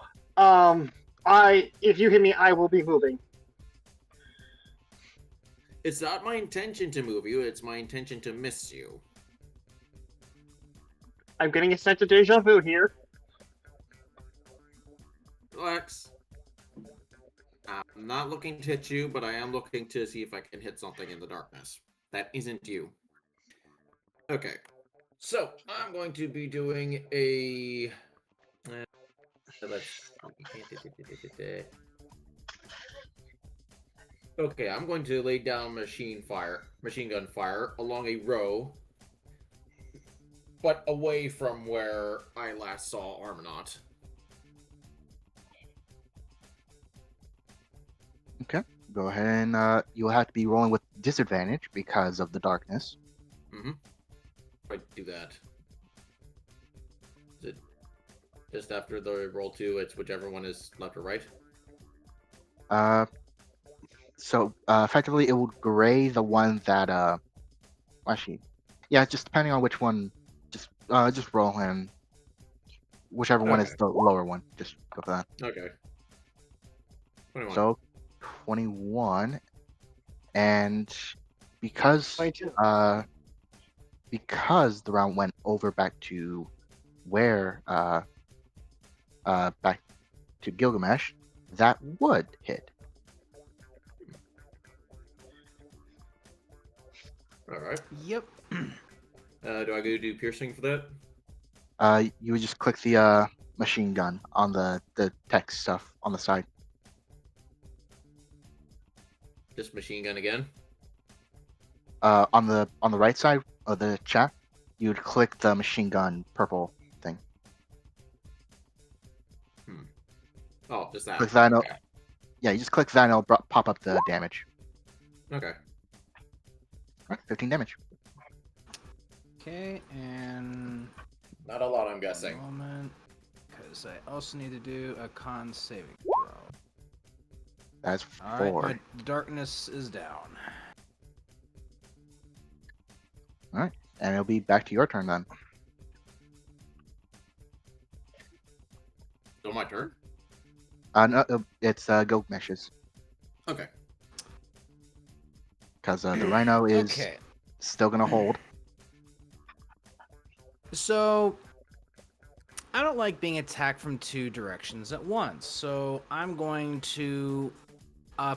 D: If you hit me, I will be moving.
G: It's not my intention to move you, it's my intention to miss you.
D: I'm getting a sense of deja vu here.
G: Relax. I'm not looking to hit you, but I am looking to see if I can hit something in the darkness. That isn't you. Okay. So, I'm going to be doing a... Okay, I'm going to lay down machine gun fire along a row, but away from where I last saw Armonaut.
E: Okay. Go ahead and you'll have to be rolling with disadvantage because of the darkness.
G: Mm-hmm. I do that. Is it just after the roll 2? It's whichever one is left or right.
E: So effectively, it would gray the one that actually, yeah, just depending on which one. Just roll him. Whichever one is
G: Okay.
E: the lower one. Just go for that.
G: Okay. 21.
E: So 21, and because
D: 22.
E: because the round went over back to where back to Gilgamesh, that would hit.
G: All right.
H: Yep.
G: Do I go do piercing for that?
E: You would just click the machine gun on the text stuff on the side.
G: Just machine gun again.
E: On the right side of the chat, you would click the machine gun purple thing.
G: Oh, just that.
E: Click that.
G: Okay.
E: Yeah, you just click that and it'll pop up the damage.
G: Okay.
E: Alright, 15 damage.
H: Okay, and
G: Not a lot, I'm guessing.
H: moment, because I also need to do a con saving throw.
E: That's
H: All
E: 4.
H: right, my darkness is down.
E: And it'll be back to your turn then.
G: Still my turn?
E: No, it's Gilgamesh's.
G: Okay.
E: Because the Rhino is
H: Okay,
E: still gonna hold.
H: so I don't like being attacked from 2 directions at once, so I'm going to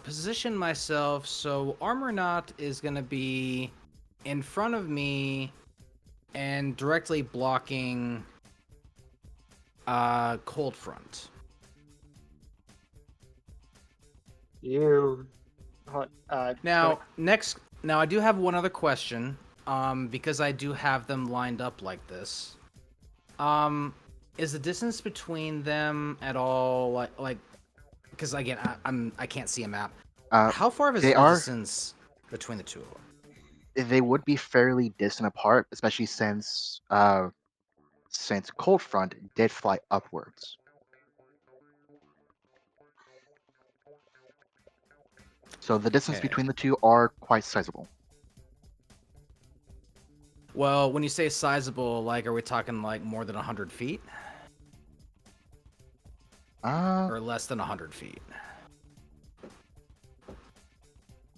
H: position myself so Armornaut is going to be in front of me and directly blocking Cold Front.
D: You.
H: Now, now I do have one other question, because I do have them lined up like this. Is the distance between them at all like? Because again, I can't see a map. How far is
E: they
H: the
E: are-
H: distance between the two of them?
E: They would be fairly distant apart, especially since Cold Front did fly upwards. So the distance
H: Okay.
E: between the two are quite sizable.
H: Well, when you say sizable, like, are we talking like more than 100 feet or less than 100 feet?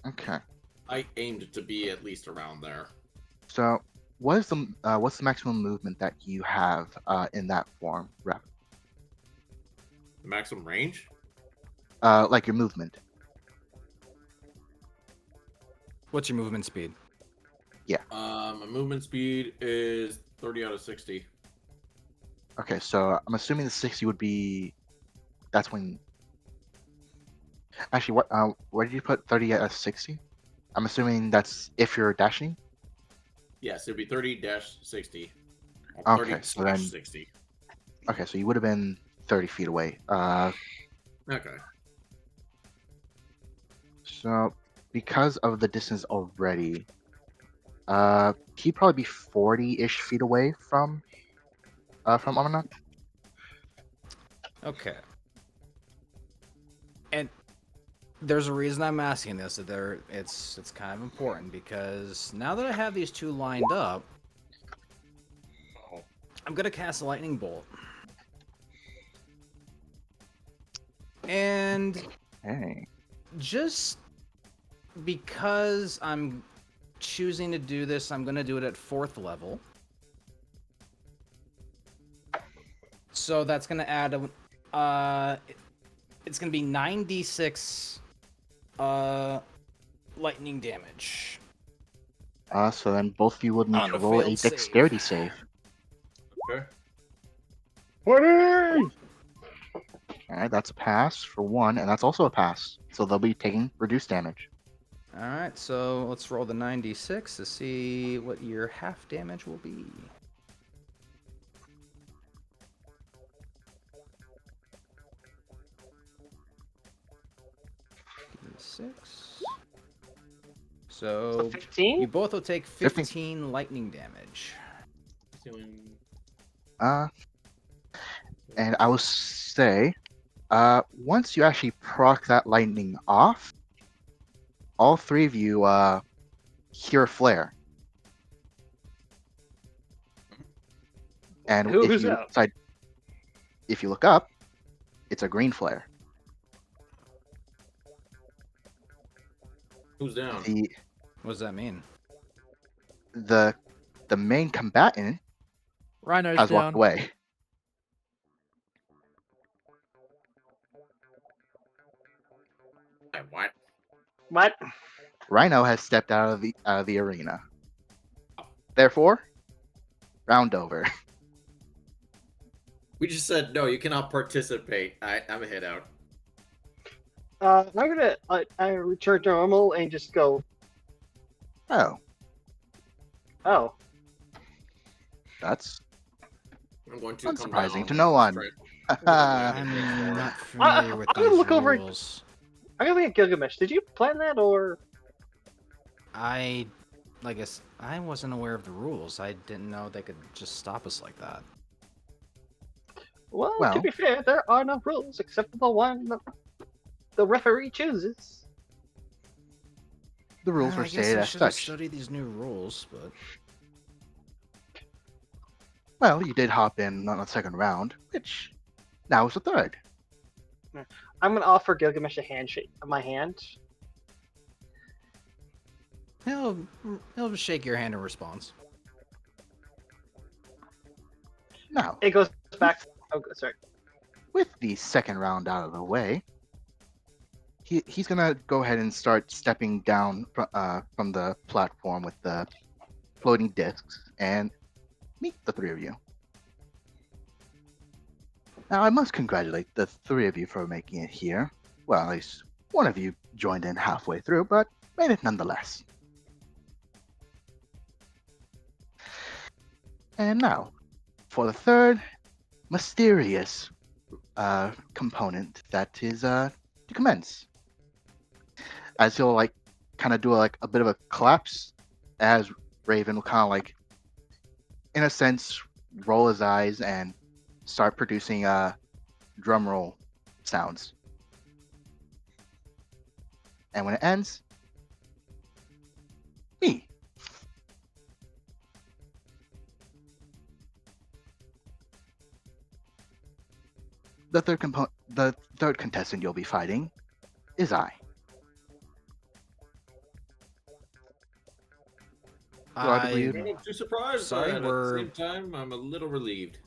E: Okay.
G: I aimed to be at least around there.
E: So what's the maximum movement that you have in that form, Rep?
G: The maximum range?
E: Like your movement.
H: What's your movement speed?
G: My movement speed is 30 out of 60.
E: Okay, so I'm assuming the 60 would be. That's when. Actually, where did you put 30 out of 60? I'm assuming that's if you're dashing.
G: Yes, it'd be 30-60.
E: Okay, so then-
G: 30/60.
E: Okay, so you would have been 30 feet away.
G: Okay.
E: So because of the distance already, he'd probably be 40-ish feet away from Amarnak.
H: Okay. And there's a reason I'm asking this. That it's kind of important because now that I have these two lined up, I'm gonna cast a lightning bolt. And
E: Hey.
H: just because I'm choosing to do this, I'm gonna do it at 4th level. So that's gonna add it's gonna be 9d6 lightning damage.
E: So then both of you would need
H: On
E: to
H: a
E: roll a
H: failed save.
E: dexterity save.
G: Okay.
D: 20!
E: Alright, that's a pass for one, and that's also a pass. So they'll be taking reduced damage.
H: Alright, so let's roll the 9d6 to see what your half damage will be. Give me a 6.
D: So
H: So
D: 15?
H: you both will take
E: 15.
H: 15 lightning damage.
E: And I will say, once you actually proc that lightning off, all three of you hear a flare. And
D: Who's up?
E: if you look up, it's a green flare.
G: Who's down?
H: What does that mean?
E: The main combatant
B: Rhino's
E: has
B: down.
E: walked away.
G: What?
D: What?
E: Rhino has stepped out of the arena. Therefore, round over.
G: We just said no. You cannot participate. I'm a hit out.
D: I'm gonna I return to normal and just go.
E: Oh,
D: Oh,
E: that's
G: I'm going to come
E: unsurprising
G: down
E: to no
G: and
E: one.
H: I'm not familiar with
D: I'm gonna
H: these
D: look over-
H: rules.
D: I'm gonna look at Gilgamesh. Did you plan that or?
H: I wasn't aware of the rules. I didn't know they could just stop us like that.
D: Well, to
E: Well-
D: be fair, there are no rules except for the one that the referee chooses.
E: The rules were
H: I guess
E: stated
H: I
E: as
H: should have
E: such.
H: studied these new rules, but
E: Well, you did hop in on the second round, which now is the third.
D: I'm gonna offer Gilgamesh a handshake. My hand.
H: he'll shake your hand in response.
E: Now,
D: It goes back. Oh, sorry.
E: with the second round out of the way, he's gonna go ahead and start stepping down from the platform with the floating discs and meet the three of you. Now, I must congratulate the three of you for making it here. Well, at least one of you joined in halfway through, but made it nonetheless. And now, for the third mysterious component that is to commence. As he'll kind of do a bit of a collapse, as Raven will kind of in a sense roll his eyes and start producing drum roll sounds. And when it ends, me. The third contestant you'll be fighting is I. Glad to be-
G: I'm not too surprised.
H: Sorry,
G: but
H: we're-
G: at the same time, I'm a little relieved.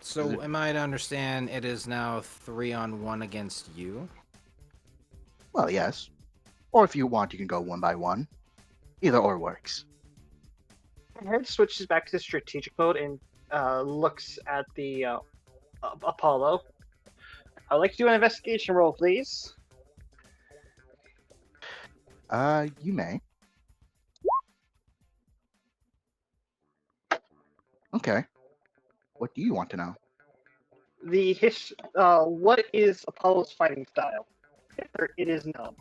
H: So, am I to understand it is now 3-on-1 against you?
E: Well, yes. Or if you want, you can go one by one. Either or works.
D: Head switches back to strategic mode and looks at the Apollo. I'd like to do an investigation roll, please.
E: You may. Okay. What do you want to know?
D: What is Apollo's fighting style? If it is known.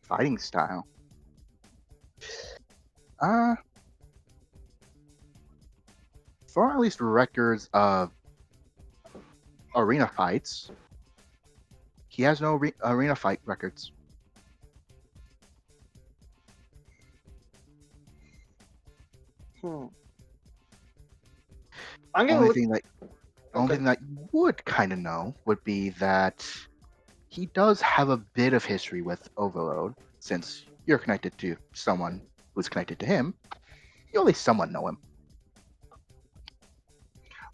E: Fighting style. For at least records of arena fights, he has no arena fight records.
D: I'm
E: The
D: gonna
E: only
D: look.
E: thing that you would kind of know would be that he does have a bit of history with Overload, since you're connected to someone who's connected to him. You at least somewhat know him.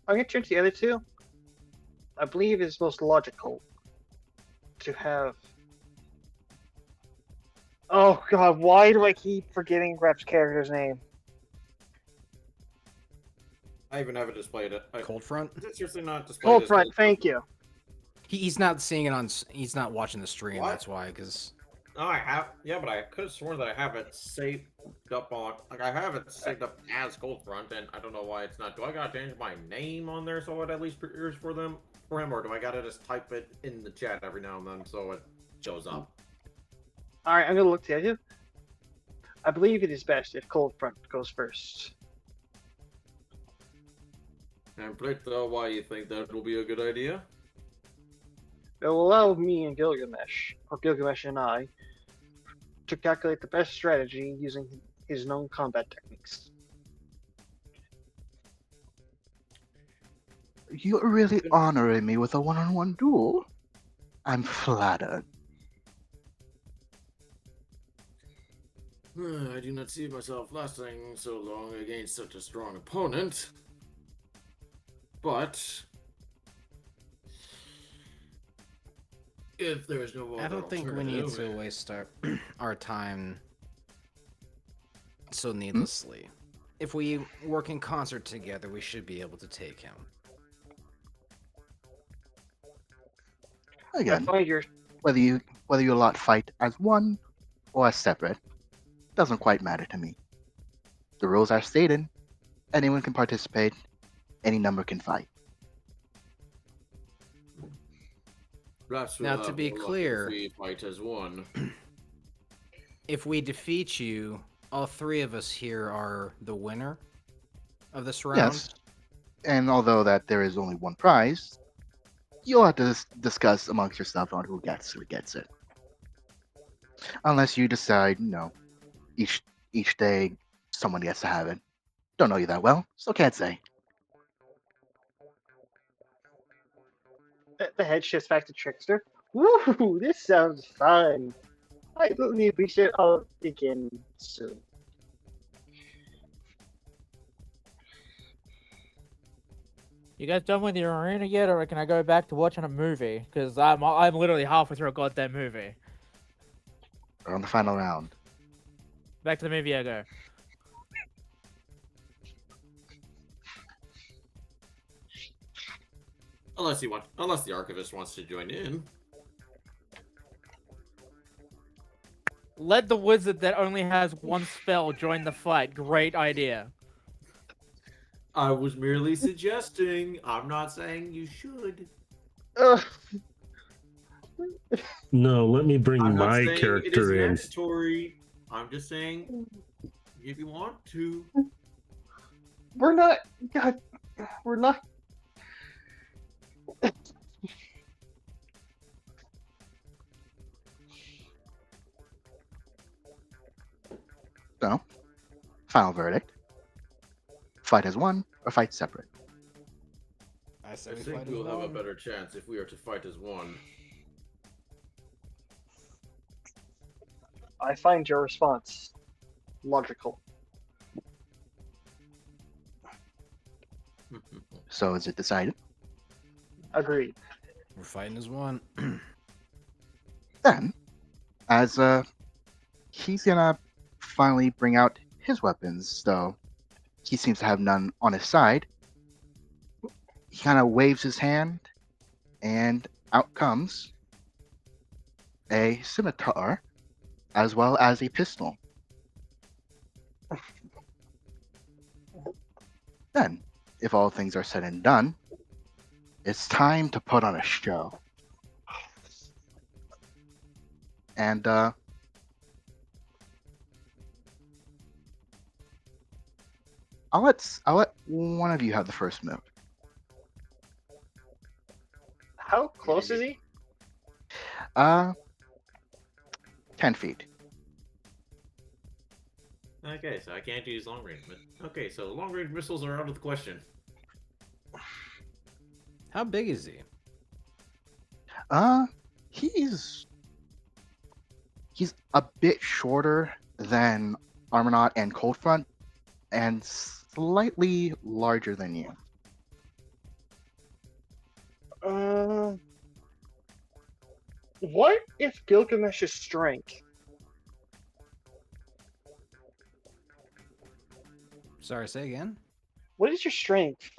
D: I'm gonna turn to the other two. I believe it's most logical to have. Oh God! Why do I keep forgetting Rep's character's name?
G: I even have it displayed.
H: Cold Front?
G: Is it seriously not displayed?
D: Cold
G: as
D: Front. Thank you.
H: He's not seeing it on. He's not watching the stream.
G: What?
H: That's why. Because
G: Oh, I have. Yeah, but I could have sworn that I have it saved. up on, like, I have it saved up as Coldfront, and I don't know why it's not. Do I gotta change my name on there so it at least appears for him, or do I gotta just type it in the chat every now and then so it shows up?
D: All right, I'm gonna look to you. I believe it is best if Cold Front goes first.
G: And Plato, why you think that will be a good idea?
D: It will allow me and Gilgamesh, or Gilgamesh and I, to calculate the best strategy using his known combat techniques.
E: You're really honoring me with a one-on-one duel? I'm flattered.
G: I do not see myself lasting so long against such a strong opponent. But if there is no other
H: I don't think we need to
G: alternative-
H: waste our time so needlessly. If we work in concert together, we should be able to take him.
D: I
E: Again,
D: find your
E: whether you lot fight as one or as separate, doesn't quite matter to me. The rules are stated. Anyone can participate. Any number can fight.
G: Perhaps
H: Now,
G: we'll
H: to
G: have
H: be
G: more luck
H: clear-
G: if we fight as one.
H: If we defeat you, all three of us here are the winner of this round.
E: Yes. And although that there is only one prize, you'll have to discuss amongst yourself on who gets it. Unless you decide, each day someone gets to have it. Don't know you that well, so can't say.
D: the head shifts back to Trickster. Woo! This sounds fun. I believe we should all begin soon.
B: You guys done with your arena yet, or can I go back to watching a movie? Because I'm literally halfway through a goddamn movie.
E: We're on the final round.
B: Back to the movie I go.
G: Unless the archivist wants to join in.
B: Let the wizard that only has one spell join the fight. Great idea.
G: I was merely suggesting. I'm not saying you should.
D: Ugh.
A: No, let me bring
G: I'm not
A: my
G: saying it is
A: character in.
G: mandatory. I'm just saying if you want to.
D: We're not. God, we're not.
E: So, final verdict. Fight as one or fight separate.
H: I say
G: I
H: we
G: think
H: fight
G: we'll
H: as
G: have a
H: one.
G: better chance if we are to fight as one.
D: I find your response logical.
E: So is it decided?
D: Agreed.
H: We're fighting as one.
E: Then, as he's gonna finally bring out his weapons, though he seems to have none on his side. He kind of waves his hand, and out comes a scimitar as well as a pistol. Then, if all things are said and done, it's time to put on a show. And I'll let one of you have the first move.
D: How close is he?
E: 10 feet.
G: Okay, so I can't use long range. Okay, so long range missiles are out of the question.
H: How big is he?
E: He's a bit shorter than Armanaut and Coldfront, and slightly larger than you.
D: What if Gilgamesh's strength?
H: Sorry, say again.
D: What is your strength?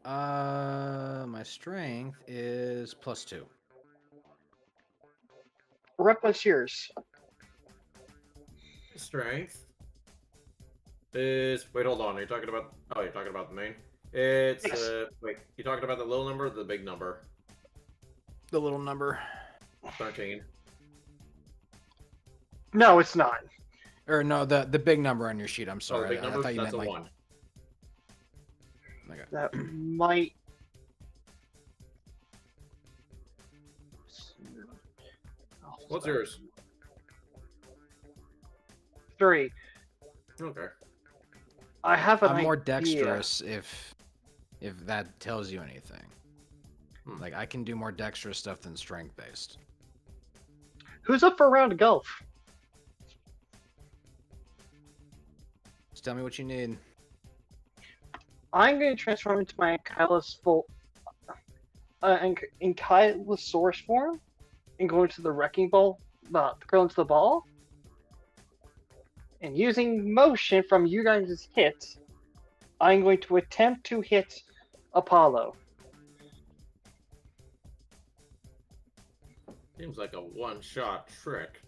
H: My strength is +2.
D: What plus yours?
G: strength is. Wait, hold on. Are you talking about? Oh, you're talking about the main. It's
D: Yes.
G: wait. You talking about the little number or the big number?
H: The little number.
G: 13.
D: No, it's not.
H: Or no, the big number on your sheet. I'm
G: Oh,
H: sorry.
G: the big
H: I
G: number.
H: thought you
G: That's
H: meant
G: a
H: like.
G: 1.
H: Okay.
D: That might.
G: What's yours?
D: 3.
G: Okay.
D: I have an
H: I'm more
D: idea.
H: dexterous if that tells you anything.
G: Hmm.
H: Like I can do more dexterous stuff than strength based.
D: Who's up for a round of golf?
H: Just tell me what you need.
D: I'm going to transform into my Ankylosaurus form and go into the wrecking ball, go into the ball. And using motion from you guys' hit, I'm going to attempt to hit Apollo.
G: Seems like a one-shot trick,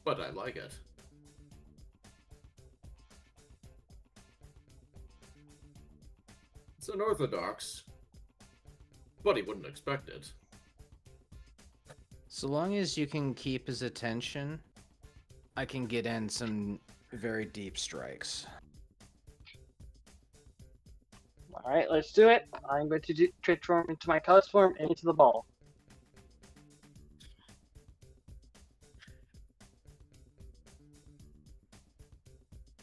G: but I like it. It's unorthodox, but he wouldn't expect it.
H: So long as you can keep his attention, I can get in some very deep strikes.
D: All right, let's do it. I'm going to transform into my Cos form and into the ball.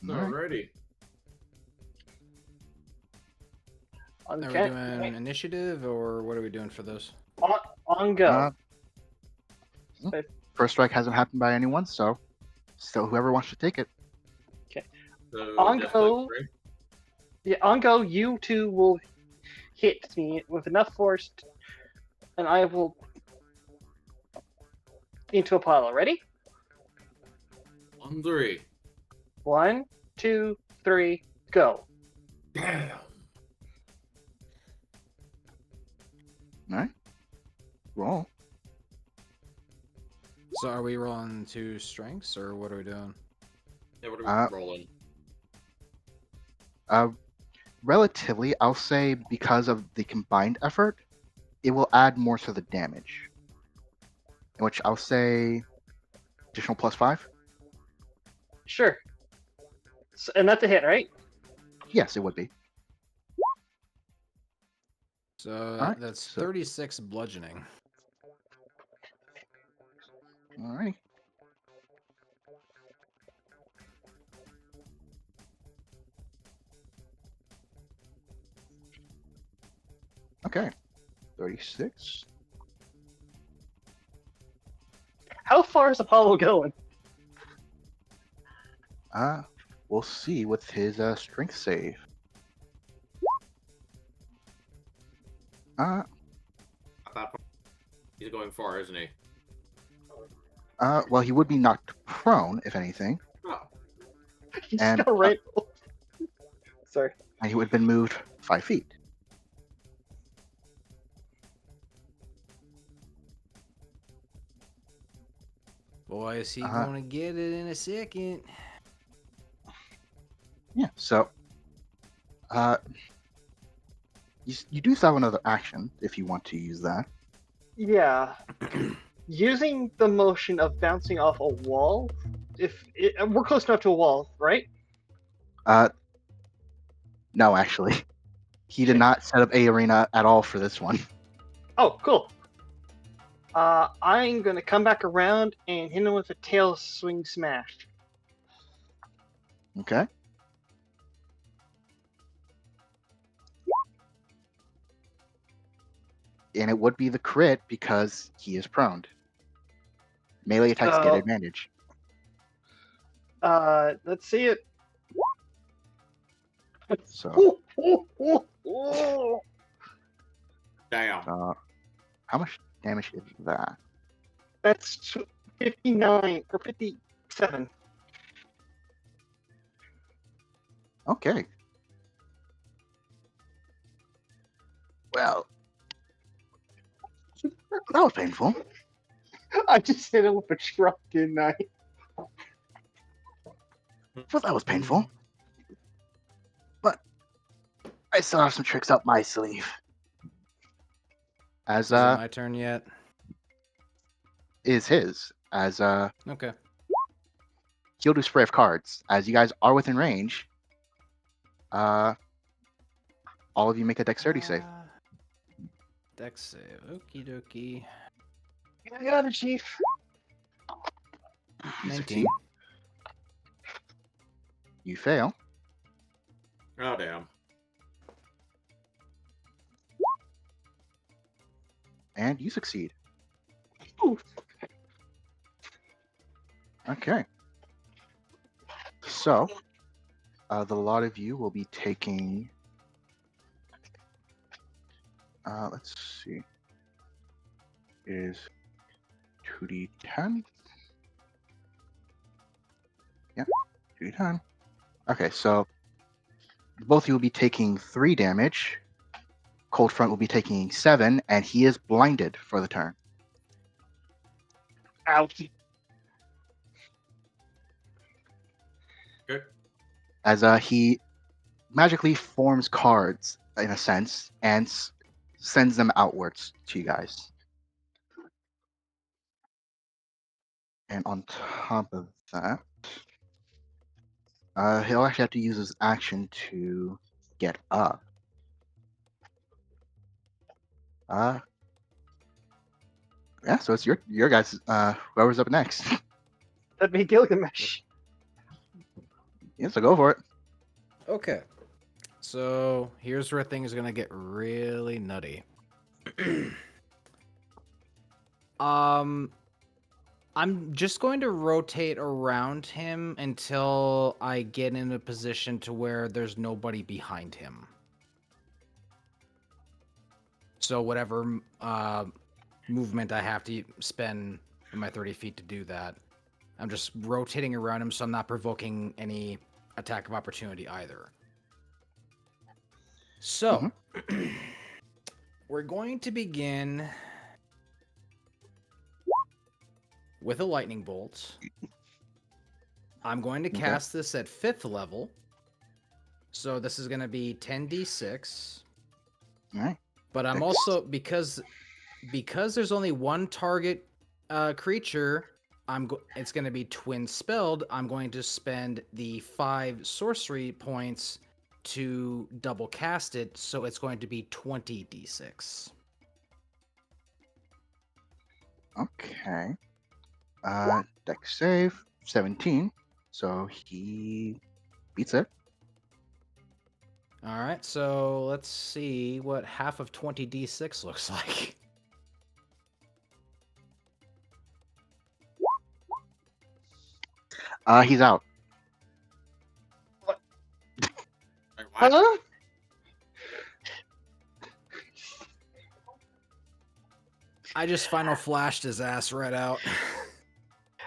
E: All right.
G: Alrighty.
H: Are we
D: Okay.
H: doing initiative or what are we doing for those?
D: On go.
E: First strike hasn't happened by anyone, so still whoever wants to take it.
G: So
D: On
G: just
D: go.
G: like three?
D: Yeah, on go. You two will hit me with enough force, and I will into Apollo. Ready?
G: On 3.
D: 1, 2, 3, go.
G: Damn.
E: All right. Roll.
H: So are we rolling 2 strengths or what are we doing?
G: Yeah, what are we rolling?
E: Relatively, I'll say because of the combined effort, it will add more to the damage. In which I'll say additional +5.
D: Sure. So, and that's a hit, right?
E: Yes, it would be.
H: So
E: Alright,
H: that's
E: so-
H: 36 bludgeoning.
E: All right. Okay. 36.
D: How far is Apollo going?
E: We'll see with his strength save.
G: At that point, he's going far, isn't he?
E: Well, he would be knocked prone, if anything,
G: Oh.
D: He's
E: And,
D: got right. Sorry.
E: and he would have been moved 5 feet.
H: Boy, is he
E: Uh-huh.
H: gonna get it in a second.
E: Yeah, so you do still have another action if you want to use that.
D: Yeah. Using the motion of bouncing off a wall, we're close enough to a wall, right?
E: No, actually. He did not set up a arena at all for this one.
D: Oh, cool. I'm gonna come back around and hit him with a tail swing smash.
E: Okay. And it would be the crit because he is prone. Melee attacks get
D: Oh.
E: advantage.
D: Let's see it.
E: So,
D: Ooh, ooh, ooh, ooh.
G: Damn.
E: how much damage is that?
D: That's 59 or 57.
E: Okay. Well, that was painful.
D: I just hit him with a truck, didn't I?
E: Well, that was painful. But I still have some tricks up my sleeve. As
H: Is it my turn yet?
E: is his. As
H: Okay.
E: he'll do spray of cards. As you guys are within range, all of you make a dexterity save.
H: Dex save. Okie dokie.
D: I got it, Chief.
E: You
H: 19.
E: succeed. You fail.
G: Oh damn.
E: And you succeed.
D: Ooh.
E: Okay. So, the lot of you will be taking. Let's see. Is 2d10? Yeah, 2d10. Okay, so both of you will be taking 3 damage. Cold Front will be taking 7, and he is blinded for the turn.
D: Ouch.
G: Okay.
E: As he magically forms cards, in a sense, and sends them outwards to you guys. And on top of that, he'll actually have to use his action to get up. Yeah, so it's your guys. Whoever's up next.
D: That'd be Gilgamesh.
E: Yeah, so go for it.
H: Okay. So here's where things are gonna get really nutty. I'm just going to rotate around him until I get in a position to where there's nobody behind him. So whatever movement I have to spend in my 30 feet to do that, I'm just rotating around him so I'm not provoking any attack of opportunity either. So, we're going to begin with a lightning bolt. I'm going to cast this at 5th level. So this is going to be 10d6.
E: All right.
H: But I'm also, because there's only one target creature, it's going to be twin spelled. I'm going to spend the 5 sorcery points to double cast it, so it's going to be 20d6.
E: Okay. Dex save 17, so he beats it.
H: All right, so let's see what half of 20d6 looks like.
E: He's out.
G: Wait, what?
D: Huh?
H: I just final flashed his ass right out.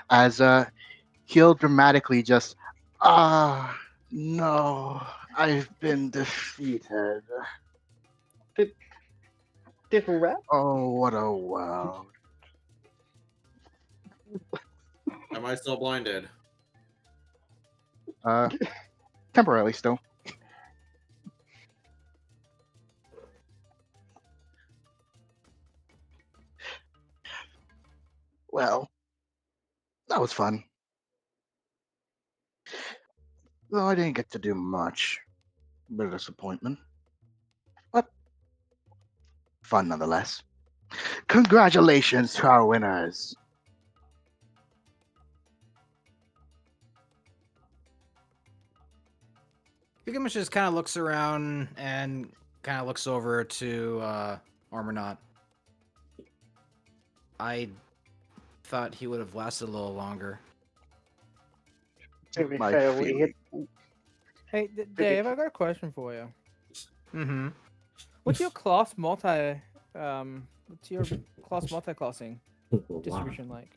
E: As he'll dramatically just, no, I've been defeated.
D: Different rap?
E: Oh, what a world.
G: Am I still blinded?
E: Temporarily still. Well, that was fun. Though I didn't get to do much. Bit of disappointment. But fun nonetheless. Congratulations to our winners.
H: Gilgamesh just kind of looks around and kind of looks over to Armournaut. I thought he would have lasted a little longer.
D: To be
E: My
D: fair, we
E: feeling.
D: hit.
B: Hey, Dave, I got a question for you.
H: Mm-hmm.
B: What's your class multi? What's your class multi-classing
A: Wow.
B: distribution like?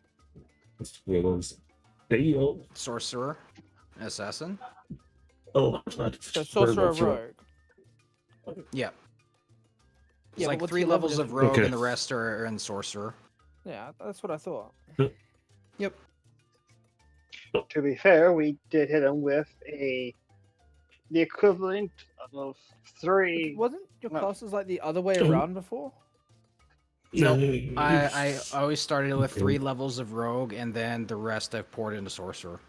A: Damn.
H: Sorcerer, assassin.
A: Oh,
B: So sorcerer rogue.
H: Yeah. It's
B: Yeah, but
H: like
B: what's
H: 3
B: your level
H: levels of
B: difference?
H: rogue,
A: Okay.
H: and the rest are in sorcerer.
B: Yeah, that's what I thought.
H: Yep.
D: To be fair, we did hit him with the equivalent of 3.
B: Wasn't your
D: No.
B: classes like the other way around before?
H: No,
A: Uh,
H: I always started with 3 levels of rogue, and then the rest I've poured into sorcerer.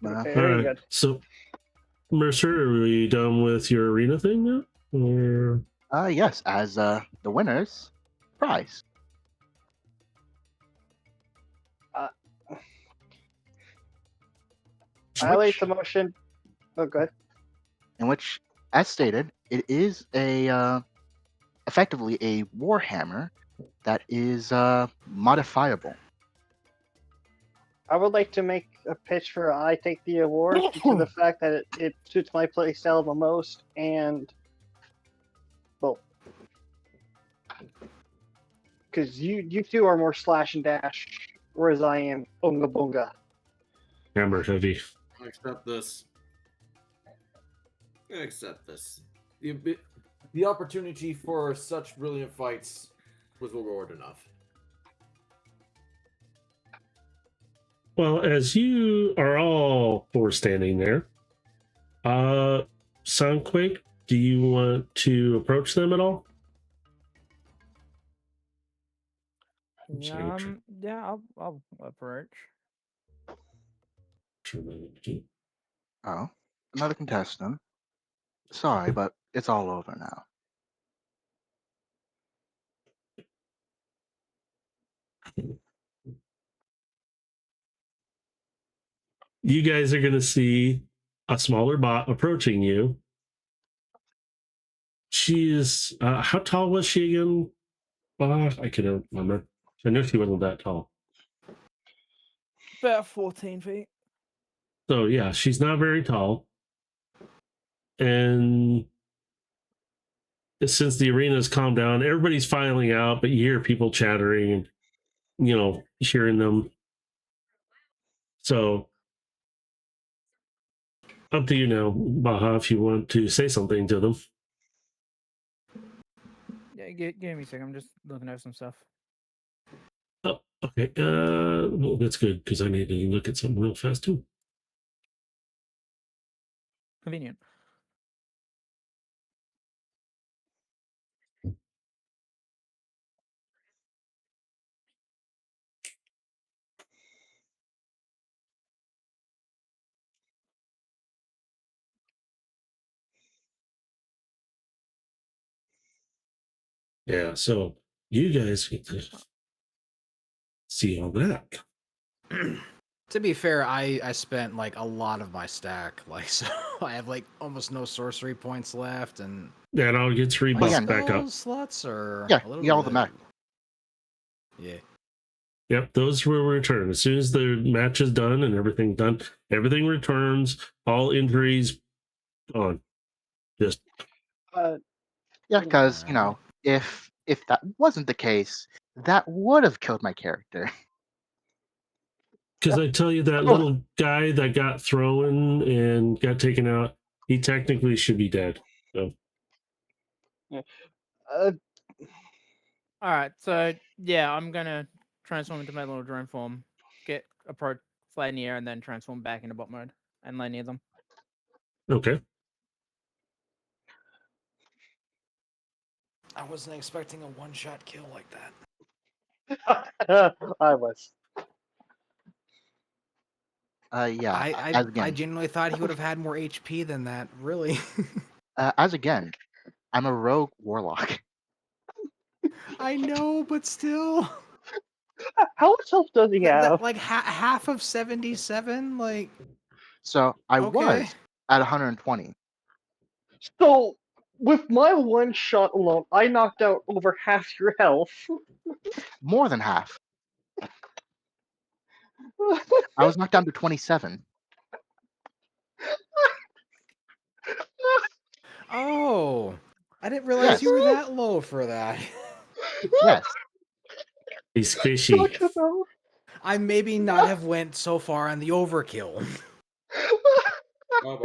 D: Okay,
A: All
D: very
A: right.
D: good.
A: So, Mercer, are we done with your arena thing now? Or
E: Yes, as the winners prize.
D: I like
E: Which,
D: the motion. Oh, good.
E: in which, as stated, it is a effectively a warhammer that is modifiable.
D: I would like to make a pitch for I take the award due to the fact that it suits my playstyle the most, and well, because you two are more slash and dash, whereas I am unga bunga.
A: hammer heavy?
G: I accept this. I accept this. The opportunity for such brilliant fights was reward enough.
A: Well, as you are all four standing there, Soundquake, do you want to approach them at all?
B: Yeah, I'll approach.
E: Oh, another contestant. Sorry, but it's all over now.
A: You guys are going to see a smaller bot approaching you. She is, how tall was she again? I can't remember. I know she wasn't that tall.
B: About 14 feet.
A: So yeah, she's not very tall. And since the arena's calmed down, everybody's filing out, but you hear people chattering and, hearing them. So up to you now, Baha, if you want to say something to them.
B: Yeah, give me a second. I'm just looking at some stuff.
A: Oh, okay. Well, that's good because I need to look at something real fast too.
B: Convenient.
A: Yeah, so you guys get to see all that.
H: To be fair, I spent like a lot of my stack, like so I have like almost no sorcery points left, and
A: And I'll get 3
H: my
A: bucks
E: again,
A: back up.
H: spell slots are
E: Yeah,
H: a little
E: you get all the
H: low.
E: back.
H: Yeah.
A: Yep, those will return. As soon as the match is done and everything done, everything returns, all injuries gone. Just
E: Yeah, because
H: Alright.
E: if that wasn't the case, that would have killed my character.
A: because I tell you that little guy that got thrown and got taken out, he technically should be dead. So
D: Uh,
B: All right, so yeah, I'm gonna transform into my little drone form, get approach, fly in the air, and then transform back into bot mode and land near them.
A: okay.
H: I wasn't expecting a one-shot kill like that.
D: I was.
E: Yeah,
H: I
E: as again,
H: genuinely thought he would have had more HP than that, really.
E: as again, I'm a rogue warlock.
H: I know, but still.
D: How much health does he have?
H: Like half of 77, like
E: So I
H: okay.
E: was at 120.
D: So, with my one shot alone, I knocked out over half your health.
E: More than half. I was knocked down to 27.
H: Oh, I didn't realize
E: Yes.
H: you were that low for that.
E: Yes.
A: He's fishy.
H: I maybe not have went so far on the overkill.
G: Oh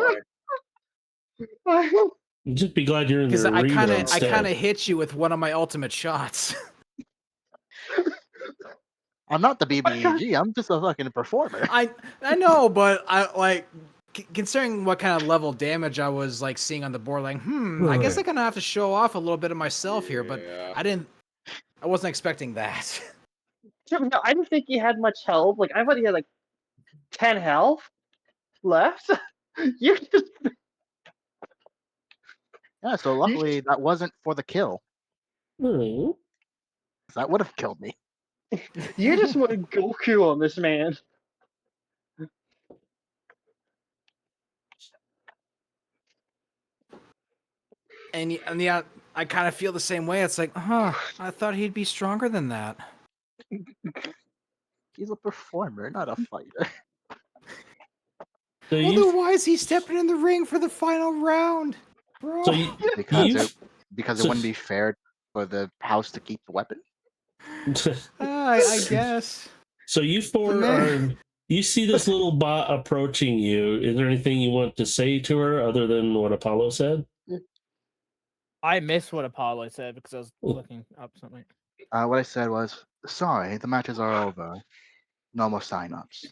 G: boy.
A: Just be glad you're in
H: Because
A: the
H: I
A: arena
H: kind
A: instead.
H: of hit you with one of my ultimate shots.
E: I'm not the BBEG. I'm just a fucking performer.
H: I know, but I like considering what kind of level damage I was like seeing on the board. Like, I guess I'm gonna have to show off a little bit of myself here, but
G: Yeah.
H: I wasn't expecting that.
D: No, I didn't think he had much health. Like I thought he had like 10 health left. You just
E: Yeah, so luckily that wasn't for the kill.
A: Hmm.
E: That would have killed me.
D: you just went Goku on this man.
H: And yeah, I kind of feel the same way. It's like, I thought he'd be stronger than that.
E: He's a performer, not a fighter.
A: So
H: Well,
A: you,
H: then why is he stepping in the ring for the final round, bro?
A: so you,
E: Because
A: you,
E: it because
A: so-
E: it wouldn't be fair for the house to keep the weapon.
H: I guess.
A: so you four
H: man-
A: are. You see this little bot approaching you. Is there anything you want to say to her other than what Apollo said?
B: I missed what Apollo said because I was looking up something.
E: What I said was, sorry, the matches are over. No more sign-ups.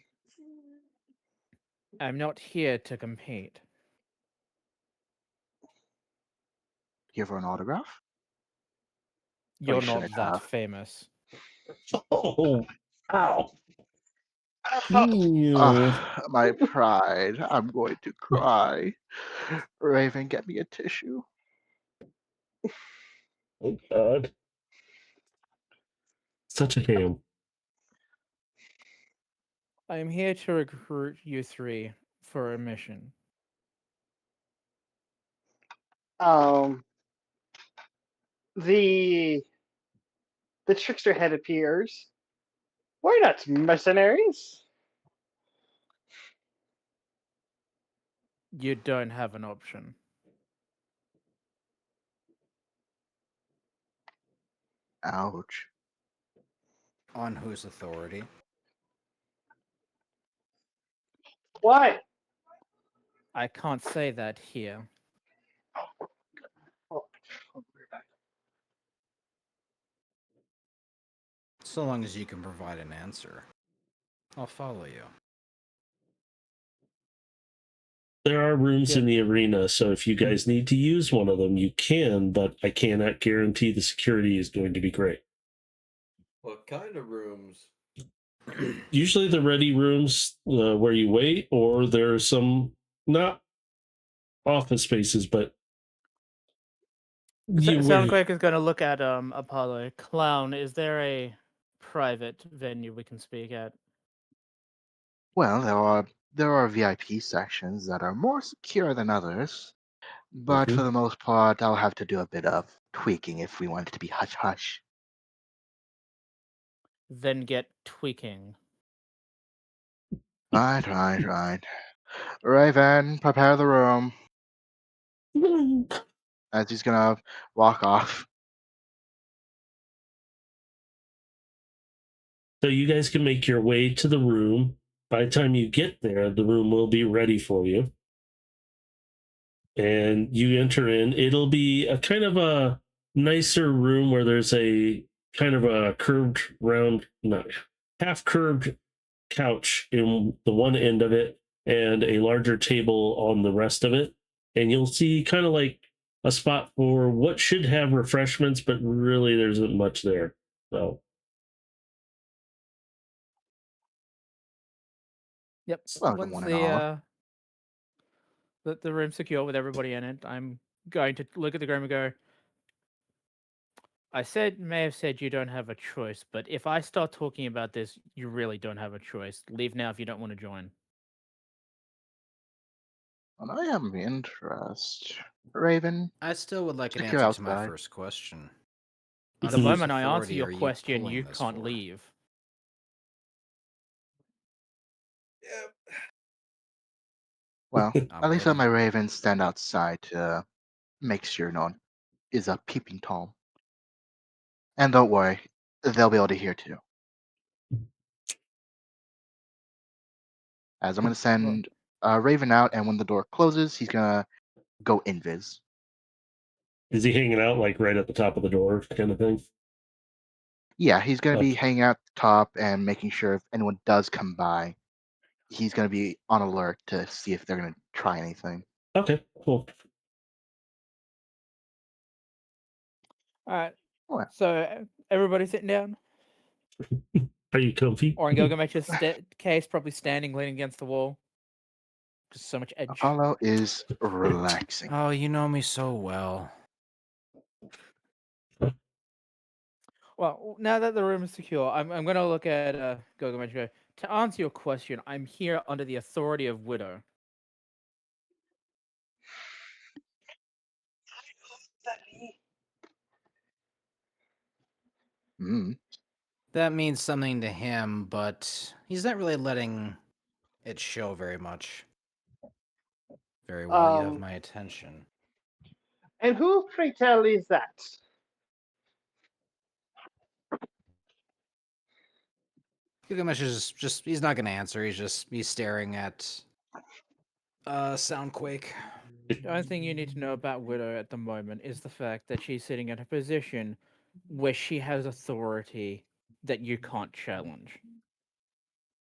B: I'm not here to compete.
E: Here for an autograph?
B: You're
E: you
B: not
E: shouldn't
B: that
E: have.
B: famous.
A: Oh, ow! Ew.
E: My pride. I'm going to cry. Raven, get me a tissue.
A: Oh God! Such a ham.
B: I'm here to recruit you three for a mission.
D: Um, the trickster head appears. We're not mercenaries.
B: You don't have an option.
E: Ouch.
H: On whose authority?
D: What?
B: I can't say that here.
D: Oh,
H: So long as you can provide an answer, I'll follow you.
A: There are rooms
B: Yeah.
A: in the arena, so if you guys need to use one of them, you can, but I cannot guarantee the security is going to be great.
G: What kind of rooms?
A: Usually the ready rooms where you wait, or there are some not office spaces, but
B: Soundquake is going to look at Apollo. Clown, is there a private venue we can speak at?
E: Well, there are VIP sections that are more secure than others, but for the most part, I'll have to do a bit of tweaking if we want it to be hush hush.
B: Then get tweaking.
E: Right. Raven, prepare the room. As he's gonna walk off.
A: So you guys can make your way to the room. By the time you get there, the room will be ready for you. And you enter in. It'll be a kind of a nicer room where there's a kind of a curved round, not half curved couch in the one end of it and a larger table on the rest of it. And you'll see kind of like a spot for what should have refreshments, but really there isn't much there. So
B: Yep.
E: Well,
B: Once
E: one and all.
B: the room's secure with everybody in it, I'm going to look at the room and go, I may have said you don't have a choice, but if I start talking about this, you really don't have a choice. Leave now if you don't want to join.
E: And I am interested. Raven,
H: I still would like an
E: Check your
H: answer to my
E: outside.
H: first question.
B: The
H: Under whose
B: moment I answer
H: authority
B: your
H: are you
B: question,
H: pulling
B: you
H: this
B: can't
H: for?
B: leave.
E: Well,
H: I'm
E: at least let
H: waiting.
E: my ravens stand outside to make sure no one is up peeping Tom. And don't worry, they'll be able to hear too. As I'm gonna send Raven out, and when the door closes, he's gonna go invis.
A: is he hanging out like right at the top of the door kind of thing?
E: Yeah, he's gonna be
A: Okay.
E: hanging out the top and making sure if anyone does come by, he's gonna be on alert to see if they're gonna try anything.
A: Okay, cool.
B: All right.
E: Well,
B: So everybody sitting down,
A: Are you comfy?
B: or in Gilgamesh's case, probably standing, leaning against the wall. Just so much edge.
E: Apollo is relaxing.
H: Oh, you know me so well.
B: Well, now that the room is secure, I'm going to look at Gilgamesh and go, to answer your question, I'm here under the authority of Widow.
E: Mm.
H: That means something to him, but he's not really letting it show very much. Very well, you have my attention.
D: And who, pray tell, is that?
H: Gilgamesh is just, he's not going to answer. He's staring at Soundquake.
B: The only thing you need to know about Widow at the moment is the fact that she's sitting in a position where she has authority that you can't challenge.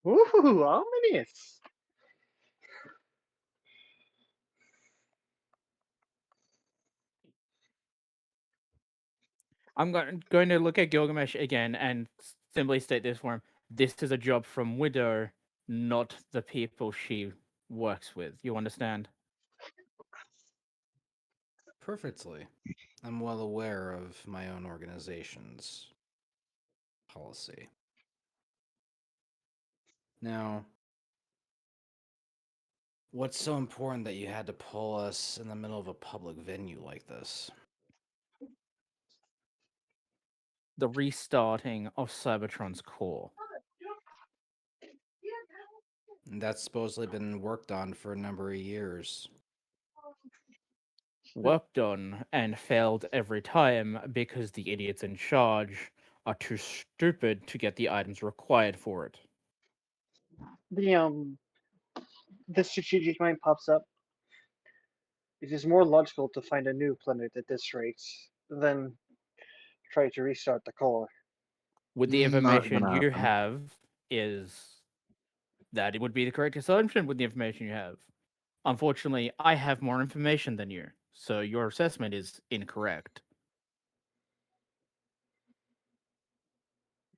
D: Ooh, ominous.
B: I'm going to look at Gilgamesh again and simply state this for him. This is a job from Widow, not the people she works with. You understand?
H: Perfectly. I'm well aware of my own organization's policy. Now, what's so important that you had to pull us in the middle of a public venue like this?
B: The restarting of Cybertron's core.
H: And that's supposedly been worked on for a number of years.
B: Worked on and failed every time because the idiots in charge are too stupid to get the items required for it.
D: The strategic mind pops up. It is more logical to find a new planet at this rate than try to restart the core.
B: With the
E: Not
B: information
E: gonna
B: you
E: happen.
B: have, is that it would be the correct assumption with the information you have. Unfortunately, I have more information than you, so your assessment is incorrect.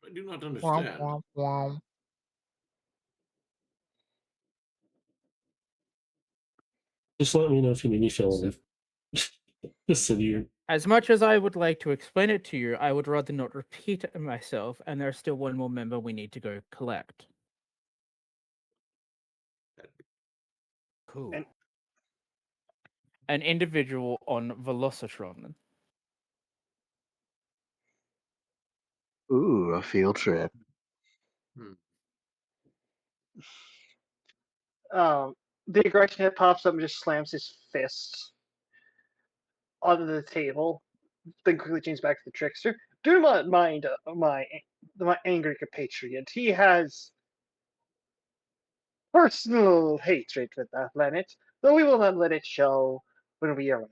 G: I do not understand.
A: Just let me know if you need me filling
H: So-
A: in. Just sit here.
B: As much as I would like to explain it to you, I would rather not repeat it myself, and there's still one more member we need to go collect.
H: Who?
D: And-
B: An individual on Velocitron.
E: Ooh, a field trip.
D: The aggression head pops up and just slams his fist onto the table, then quickly changes back to the trickster. Do not mind my angry compatriot. He has personal hatred with that planet, though we will not let it show when we arrive.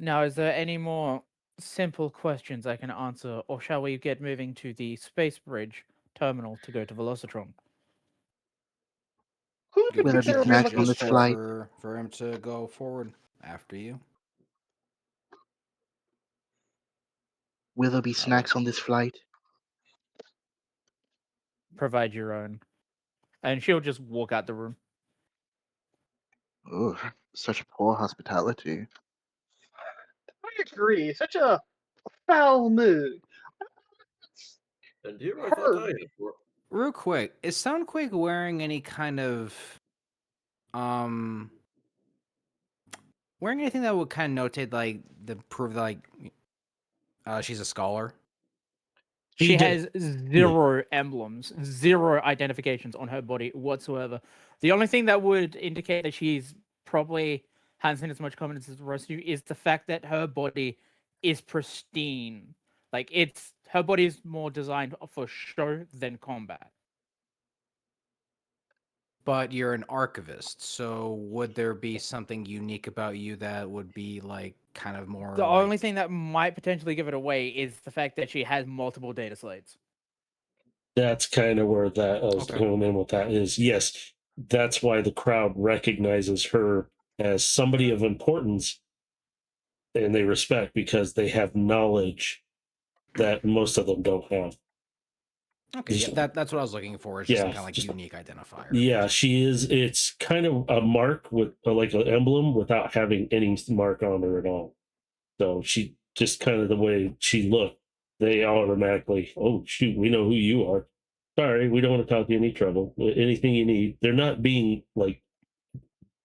B: Now, is there any more simple questions I can answer, or shall we get moving to the space bridge terminal to go to Velocitron?
D: Who could
E: Will there be
D: consider
H: Gilgamesh
E: snacks on this
H: gestured
E: flight?
H: for him to go forward after you.
E: Will there be
H: I
E: snacks on this flight?
B: Provide your own. And she'll just walk out the room.
E: Ooh, such poor hospitality.
D: I agree. Such a foul mood.
G: And here I thought I
D: Her.
G: had wor-
H: Real quick, is Soundquake wearing any kind of wearing anything that would kind of notate like the prove like she's a scholar?
B: She
A: He
B: has
A: did.
B: zero emblems, zero identifications on her body whatsoever. The only thing that would indicate that she's probably hasn't seen as much confidence as the rest of you is the fact that her body is pristine. Like her body is more designed for show than combat.
H: But you're an archivist, so would there be something unique about you that would be like kind of more
B: The
H: like...
B: only thing that might potentially give it away is the fact that she has multiple data slates.
A: That's kind of where that I was
H: Okay.
A: going in with that is yes, that's why the crowd recognizes her as somebody of importance and they respect because they have knowledge that most of them don't have.
H: Okay, yeah,
A: Just-
H: that's what I was looking for. Is just some
A: Yeah,
H: kind of like
A: just-
H: unique identifier.
A: Yeah, she is. It's kind of a mark with like an emblem without having any mark on her at all. So she just kind of the way she looked, they automatically, oh shoot, we know who you are. Sorry, we don't want to cause you any trouble. Anything you need. They're not being like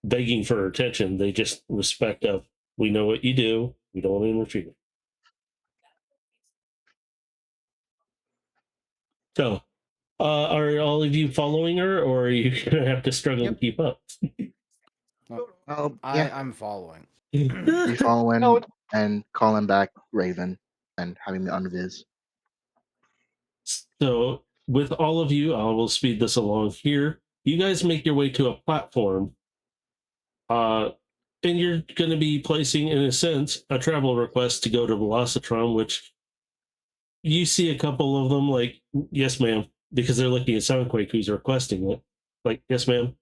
A: begging for her attention. They just respect of we know what you do. We don't want to interfere. So, are all of you following her, or are you gonna have to struggle to
H: Yep.
A: keep up?
H: I
E: Yeah,
H: I'm following.
E: be following
D: No,
E: and calling back Raven and having me unviz.
A: So, with all of you, I will speed this along here. You guys make your way to a platform, and you're going to be placing, in a sense, a travel request to go to Velocitron, which you see a couple of them like, yes, ma'am, because they're looking at Soundquake who's requesting it. Like, yes, ma'am,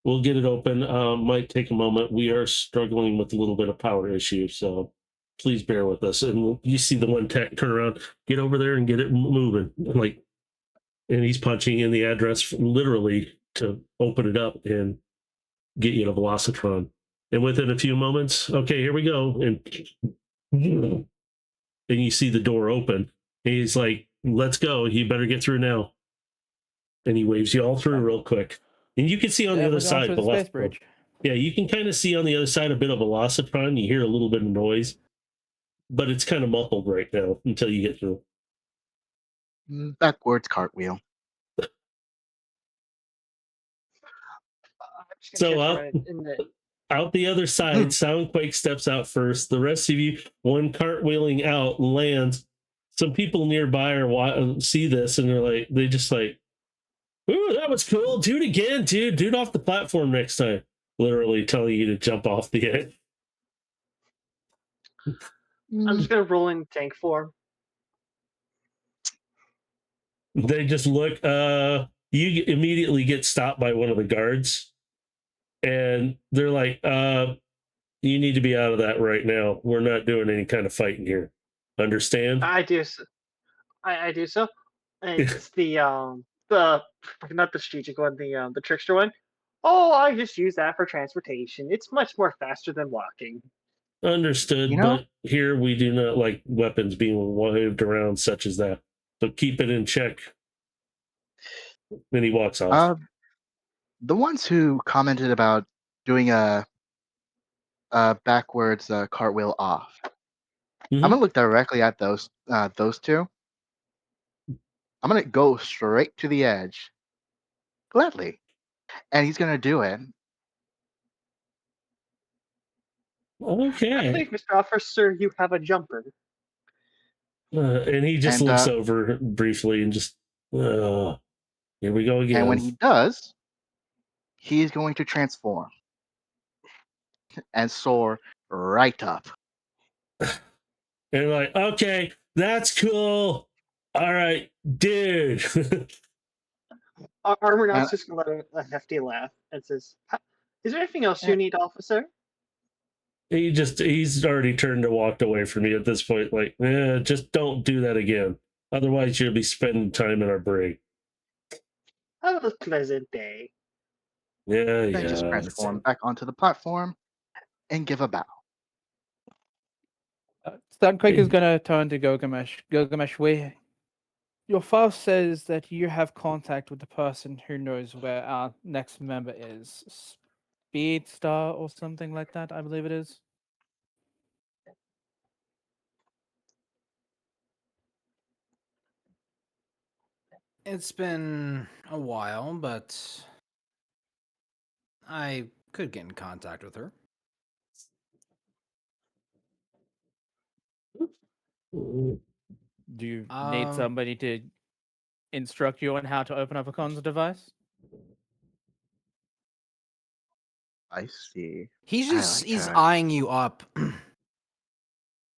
A: we'll get it open. Might take a moment. We are struggling with a little bit of power issue, so please bear with us. And you see the one tech turn around, get over there and get it moving. Like, and he's punching in the address literally to open it up and get you to Velocitron. And within a few moments, okay, here we go. And you see the door open. And he's like, let's go. You better get through now. And he waves you all through real quick. And you can see on the
B: Yeah,
A: other
B: we're going
A: side,
B: through the space bridge.
A: yeah, you can kind of see on the other side a bit of Velocitron. You hear a little bit of noise, but it's kind of muffled right now until you get through.
E: Backwards cartwheel.
D: I'm just
A: So,
D: gonna try to run it in the.
A: out the other side, Soundquake steps out first. The rest of you, one cartwheeling out, lands. Some people nearby are see this and they're like, they just like, ooh, that was cool. Do it again, dude. Do it off the platform next time. Literally telling you to jump off the edge.
D: I'm just gonna roll in tank form.
A: They just look. You immediately get stopped by one of the guards, and they're like, you need to be out of that right now. We're not doing any kind of fighting here. Understand?
D: I do. I do so. And it's the not the strategic one, the trickster one. Oh, I just use that for transportation. It's much more faster than walking.
A: Understood,
E: You know?
A: but here we do not like weapons being waved around such as that. So keep it in check. Then he walks off.
E: The ones who commented about doing a backwards cartwheel off.
A: Mhm.
E: I'm gonna look directly at those two. I'm gonna go straight to the edge, gladly, and he's gonna do it.
D: I
A: Okay.
D: believe, Mr. Officer, you have a jumper.
A: And he just
E: And
A: looks over briefly and just, here we go again.
E: and when he does, he's going to transform and soar right up.
A: And like, okay, that's cool. All right, dude.
D: Armor
E: And
D: Knight's just gonna let a hefty laugh and says, "Is there anything else you need, officer?"
A: he's already turned and walked away from me at this point. Like, just don't do that again. Otherwise, you'll be spending time in our break.
D: Have a pleasant day.
A: Yeah,
E: then just
A: yeah.
E: transform back onto the platform and give a bow.
B: Sunquake is gonna turn to Gilgamesh. Gilgamesh, your file says that you have contact with the person who knows where our next member is. Speedstar or something like that, I believe it is.
H: It's been a while, but I could get in contact with her.
A: Mm.
B: Do you need somebody to instruct you on how to open up a comms device?
E: I see.
H: He's
E: I
H: just
E: like
H: he's
E: that.
H: eyeing you up.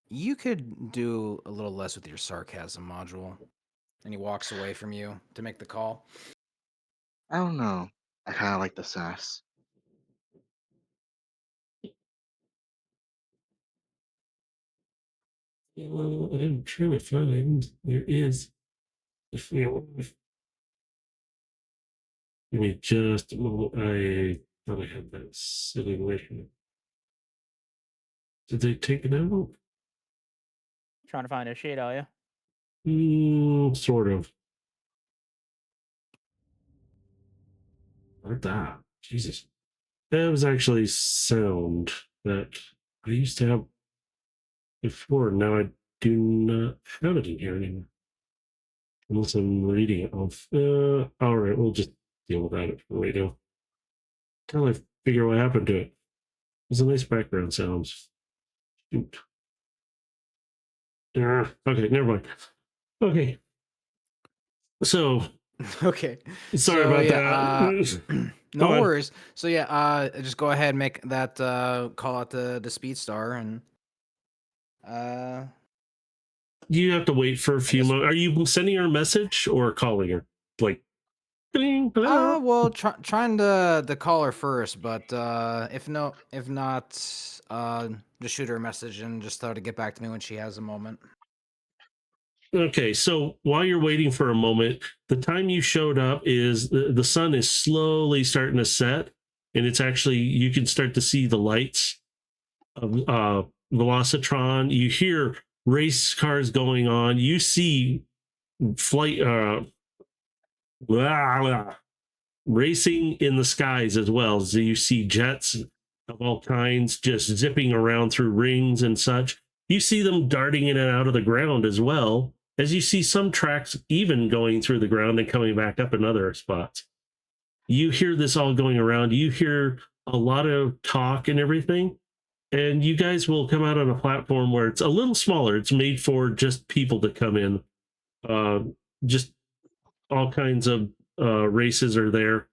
H: You could do a little less with your sarcasm module. And he walks away from you to make the call.
E: I don't know. I kind of like the sass.
A: Well, I'm trying to find. There is a film. Give me just a moment. I thought I had that sitting with me. Did they take it out?
B: Trying to find a sheet, are you?
A: Sort of. Like that. Jesus. That was actually sound that I used to have before. Now I do not have it in here anymore. Unless I'm reading it off. Alright, we'll just deal with that for right now. Until I figure what happened to it. It's a nice background sounds. Shoot. Okay, never mind. Okay. So,
H: Okay.
A: sorry
H: So,
A: about
H: yeah,
A: that.
H: no
A: Go on.
H: worries. So yeah, just go ahead and make that call out the speed star and
A: You have to wait for a few
H: guess
A: moments. Are you sending her a message or calling her? Like, ding, hello?
H: well trying to call her first, but if not just shoot her a message and just tell her to get back to me when she has a moment.
A: Okay, so while you're waiting for a moment, the time you showed up is the sun is slowly starting to set, and it's actually, you can start to see the lights of Velocitron. You hear race cars going on. You see flight blah, blah, racing in the skies as well. So you see jets of all kinds just zipping around through rings and such. You see them darting in and out of the ground as well, as you see some tracks even going through the ground and coming back up in other spots. You hear this all going around. You hear a lot of talk and everything. And you guys will come out on a platform where it's a little smaller. It's made for just people to come in. Uh, just all kinds of races are there.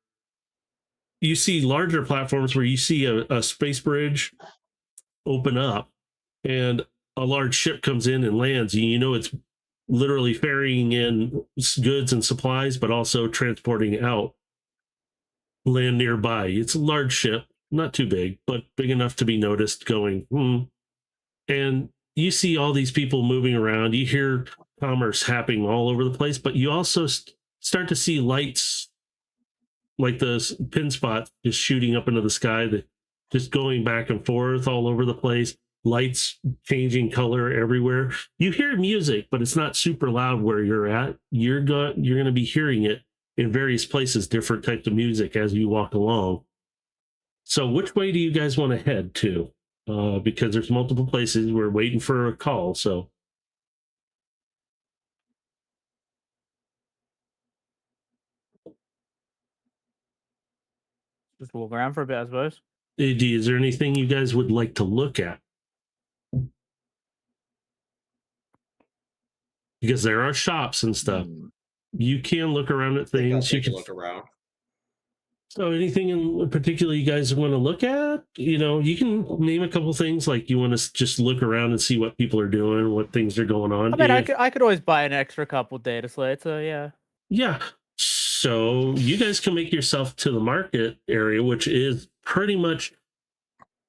A: You see larger platforms where you see a space bridge open up and a large ship comes in and lands, and you know it's literally ferrying in goods and supplies, but also transporting out land nearby. It's a large ship, not too big, but big enough to be noticed going, And you see all these people moving around. You hear commerce happening all over the place, but you also start to see lights like the pin spot just shooting up into the sky, that just going back and forth all over the place, lights changing color everywhere. You hear music, but it's not super loud where you're at. You're going to be hearing it in various places, different types of music as you walk along. So which way do you guys want to head to? Because there's multiple places. We're waiting for a call. So
B: Just walk around for a bit, I suppose.
A: is there anything you guys would like to look at? Because there are shops and stuff. You can look around at
G: I think I'll
A: things. You
G: take a
A: can
G: look around.
A: So anything in particular you guys want to look at? You know, you can name a couple things, like you want to just look around and see what people are doing, what things are going on.
B: I mean, I could always buy an extra couple data slates, so yeah.
A: Yeah. So you guys can make yourself to the market area, which is pretty much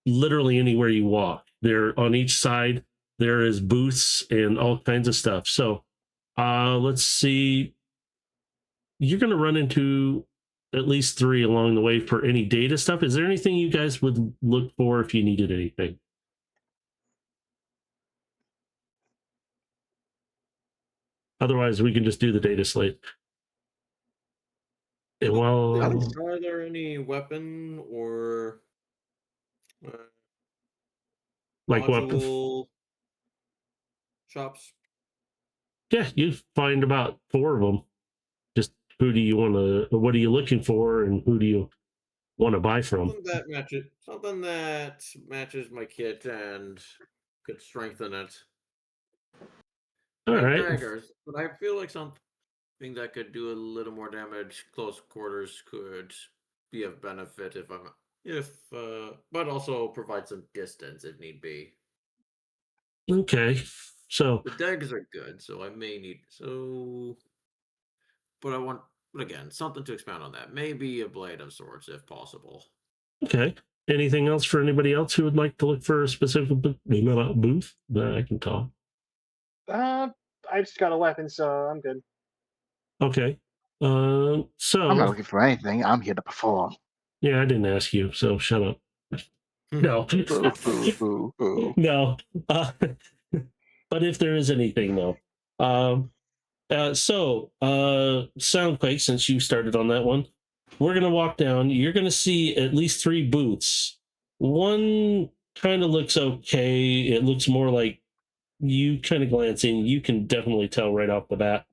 A: literally anywhere you walk. There on each side, there is booths and all kinds of stuff. So let's see. You're going to run into at least 3 along the way for any data stuff. Is there anything you guys would look for if you needed anything? Otherwise, we can just do the data slate. And well,
G: Are there any weapon or
A: like what?
G: module shops?
A: Yeah, you find about 4 of them. Just who do you want to? What are you looking for, and who do you want to buy from?
G: Something that matches my kit and could strengthen it.
A: All
G: I have
A: right.
G: daggers, but I feel like something that could do a little more damage close quarters could be of benefit if I'm but also provide some distance if need be.
A: Okay. So
G: The daggers are good, so I may need but again, something to expound on that. Maybe a blade of sorts if possible.
A: okay. Anything else for anybody else who would like to look for a specific booth that I can talk?
D: I just got a weapon, so I'm good.
A: Okay.
E: I'm
A: So
E: not looking for anything. I'm here to perform.
A: yeah, I didn't ask you, so shut up. No.
E: Boo, boo, boo, boo.
A: No. But if there is anything though. Soundquake, since you started on that one, we're gonna walk down. You're gonna see at least 3 booths. One kind of looks okay. It looks more like you kind of glancing. You can definitely tell right off the bat.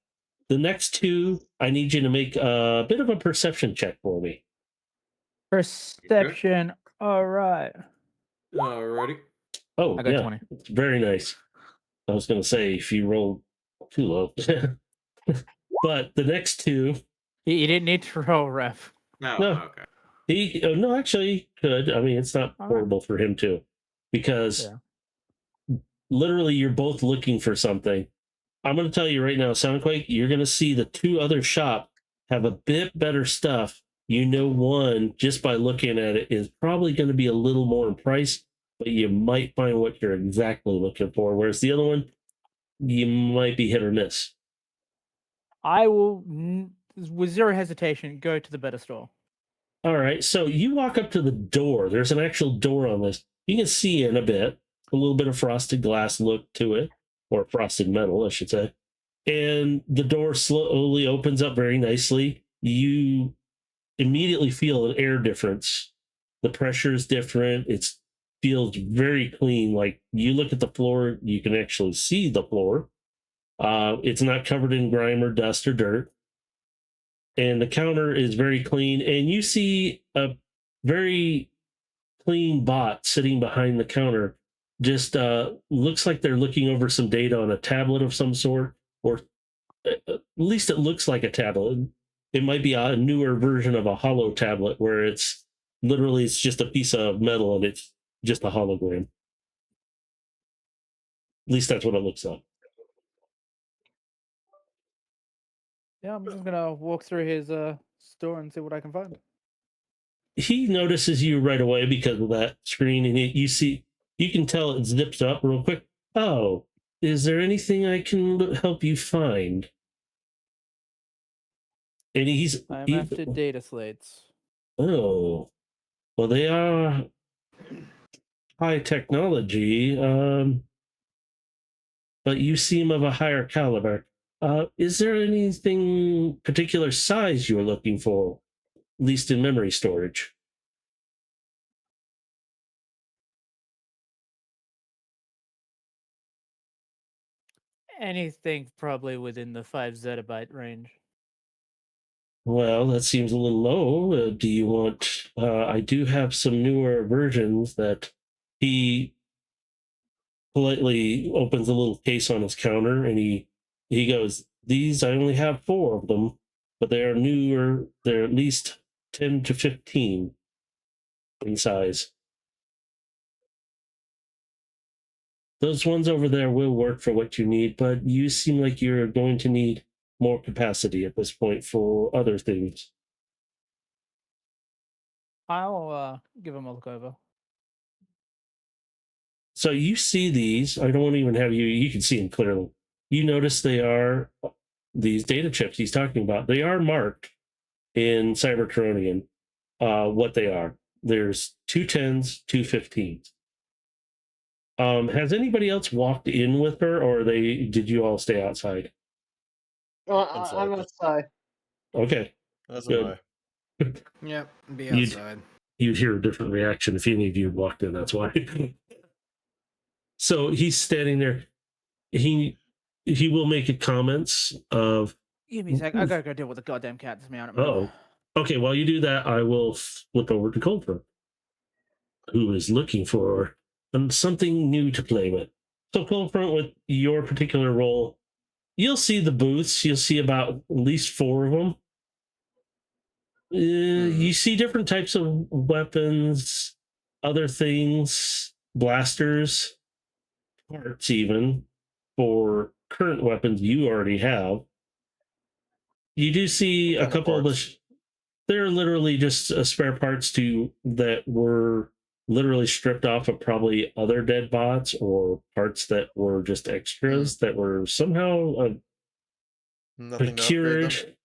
A: The next 2, I need you to make a bit of a perception check for me.
B: Perception. All right.
G: Alrighty.
A: Oh,
B: I got
A: yeah,
B: 20.
A: it's very nice. I was gonna say if you rolled too low, but the next 2.
B: You didn't need to roll, ref.
G: No,
A: No.
G: okay.
A: No, actually, he could. I mean, it's not
B: All
A: horrible for him too, because literally you're both looking for something. I'm going to tell you right now, Soundquake, you're going to see the 2 other shops have a bit better stuff. You know, one just by looking at it is probably going to be a little more in price, but you might find what you're exactly looking for. Whereas the other one, you might be hit or miss.
B: I will, with zero hesitation, go to the better store.
A: All right, so you walk up to the door. There's an actual door on this. You can see in a bit, a little bit of frosted glass look to it, or frosted metal, I should say. And the door slowly opens up very nicely. You immediately feel an air difference. The pressure is different. It feels very clean. Like you look at the floor, you can actually see the floor. It's not covered in grime or dust or dirt. And the counter is very clean, and you see a very clean bot sitting behind the counter. Just looks like they're looking over some data on a tablet of some sort, or at least it looks like a tablet. It might be a newer version of a hollow tablet where it's literally it's just a piece of metal and it's just a hologram. At least that's what it looks like.
B: Yeah, I'm just gonna walk through his store and see what I can find.
A: He notices you right away because of that screen, and you can tell it zips up real quick. Oh, is there anything I can help you find? And
B: I'm after data slates.
A: Oh, well, they are high technology, but you seem of a higher caliber. Is there anything particular size you're looking for, at least in memory storage?
B: Anything probably within the 5 zettabyte range.
A: Well, that seems a little low. Do you want? I do have some newer versions that he politely opens a little case on his counter, and he goes, "These I only have 4 of them, but they are newer. They're at least 10 to 15 in size. Those ones over there will work for what you need, but you seem like you're going to need more capacity at this point for other things."
B: I'll give him a look over.
A: So you see these. I don't want to even have you can see them clearly. You notice they are these data chips he's talking about. They are marked in Cybertronian what they are. There's 2 10s, 2 15s. Has anybody else walked in with her, or did you all stay outside?
D: I'm outside.
A: Okay.
F: That's
A: Good.
C: Yep, be
A: You'd-
C: outside.
A: You'd hear a different reaction if any of you had walked in, that's why. So he's standing there. He will make comments of,
B: Give me a sec. I gotta go deal with the goddamn cat that's meowing at me.
A: oh, okay, while you do that, I will flip over to Coldfront, who is looking for something new to play with. So Coldfront, with your particular role, you'll see the booths. You'll see about at least 4 of them. You see different types of weapons, other things, blasters, parts, even for current weapons you already have. You do see a
G: What kind of
A: couple of the.
G: parts?
A: They're literally just spare parts that were literally stripped off of probably other dead bots, or parts that were just extras that were somehow
G: Nothing to upgrade them.
A: procured.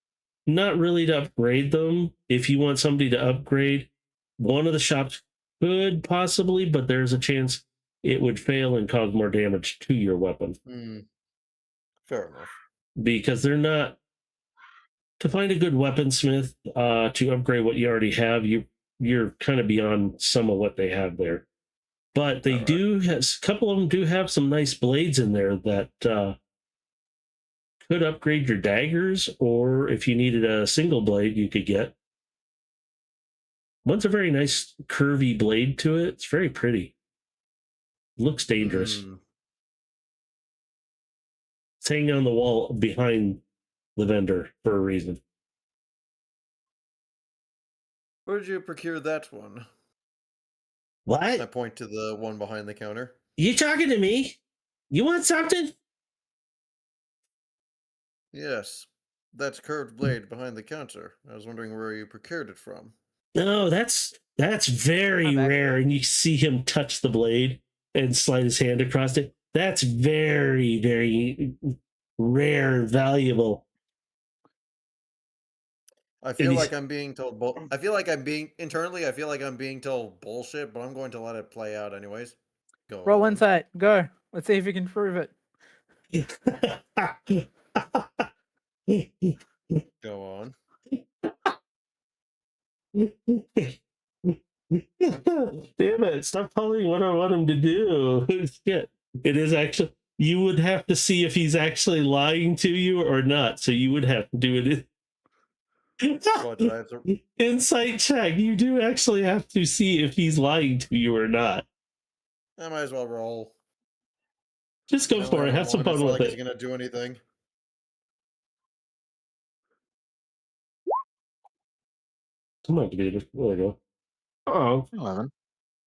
A: Not really to upgrade them. If you want somebody to upgrade, one of the shops could possibly, but there's a chance it would fail and cause more damage to your weapon
G: Fair enough.
A: because they're not. To find a good weaponsmith to upgrade what you already have, you're kind of beyond some of what they have there. But they do have a couple of them do have some nice blades in there that could upgrade your daggers, or if you needed a single blade, you could get. One's a very nice curvy blade to it. It's very pretty. Looks dangerous. It's hanging on the wall behind the vendor for a reason.
G: Where did you procure that one?
A: What?
G: I point to the one behind the counter.
A: You talking to me? You want something?
G: Yes, that curved blade behind the counter. I was wondering where you procured it from.
A: No, that's very
B: I'm
A: rare.
B: accurate.
A: And you see him touch the blade and slide his hand across it. That's very, very rare, valuable.
G: I feel like I'm being told. I feel like I'm being internally. I feel like I'm being told bullshit, but I'm going to let it play out anyways. Go
B: Roll
G: on.
B: insight. Go. Let's see if you can prove it.
G: Go on.
A: Damn it, stop telling me what I want him to do. Shit. It is actually, you would have to see if he's actually lying to you or not. So you would have to do it.
G: What did I have to...
A: Insight check. You do actually have to see if he's lying to you or not.
G: I might as well roll.
A: Just go for it. Have some fun with
G: It's
A: it.
G: gonna do anything.
A: Come on, Peter. There we go. Oh,
E: 11.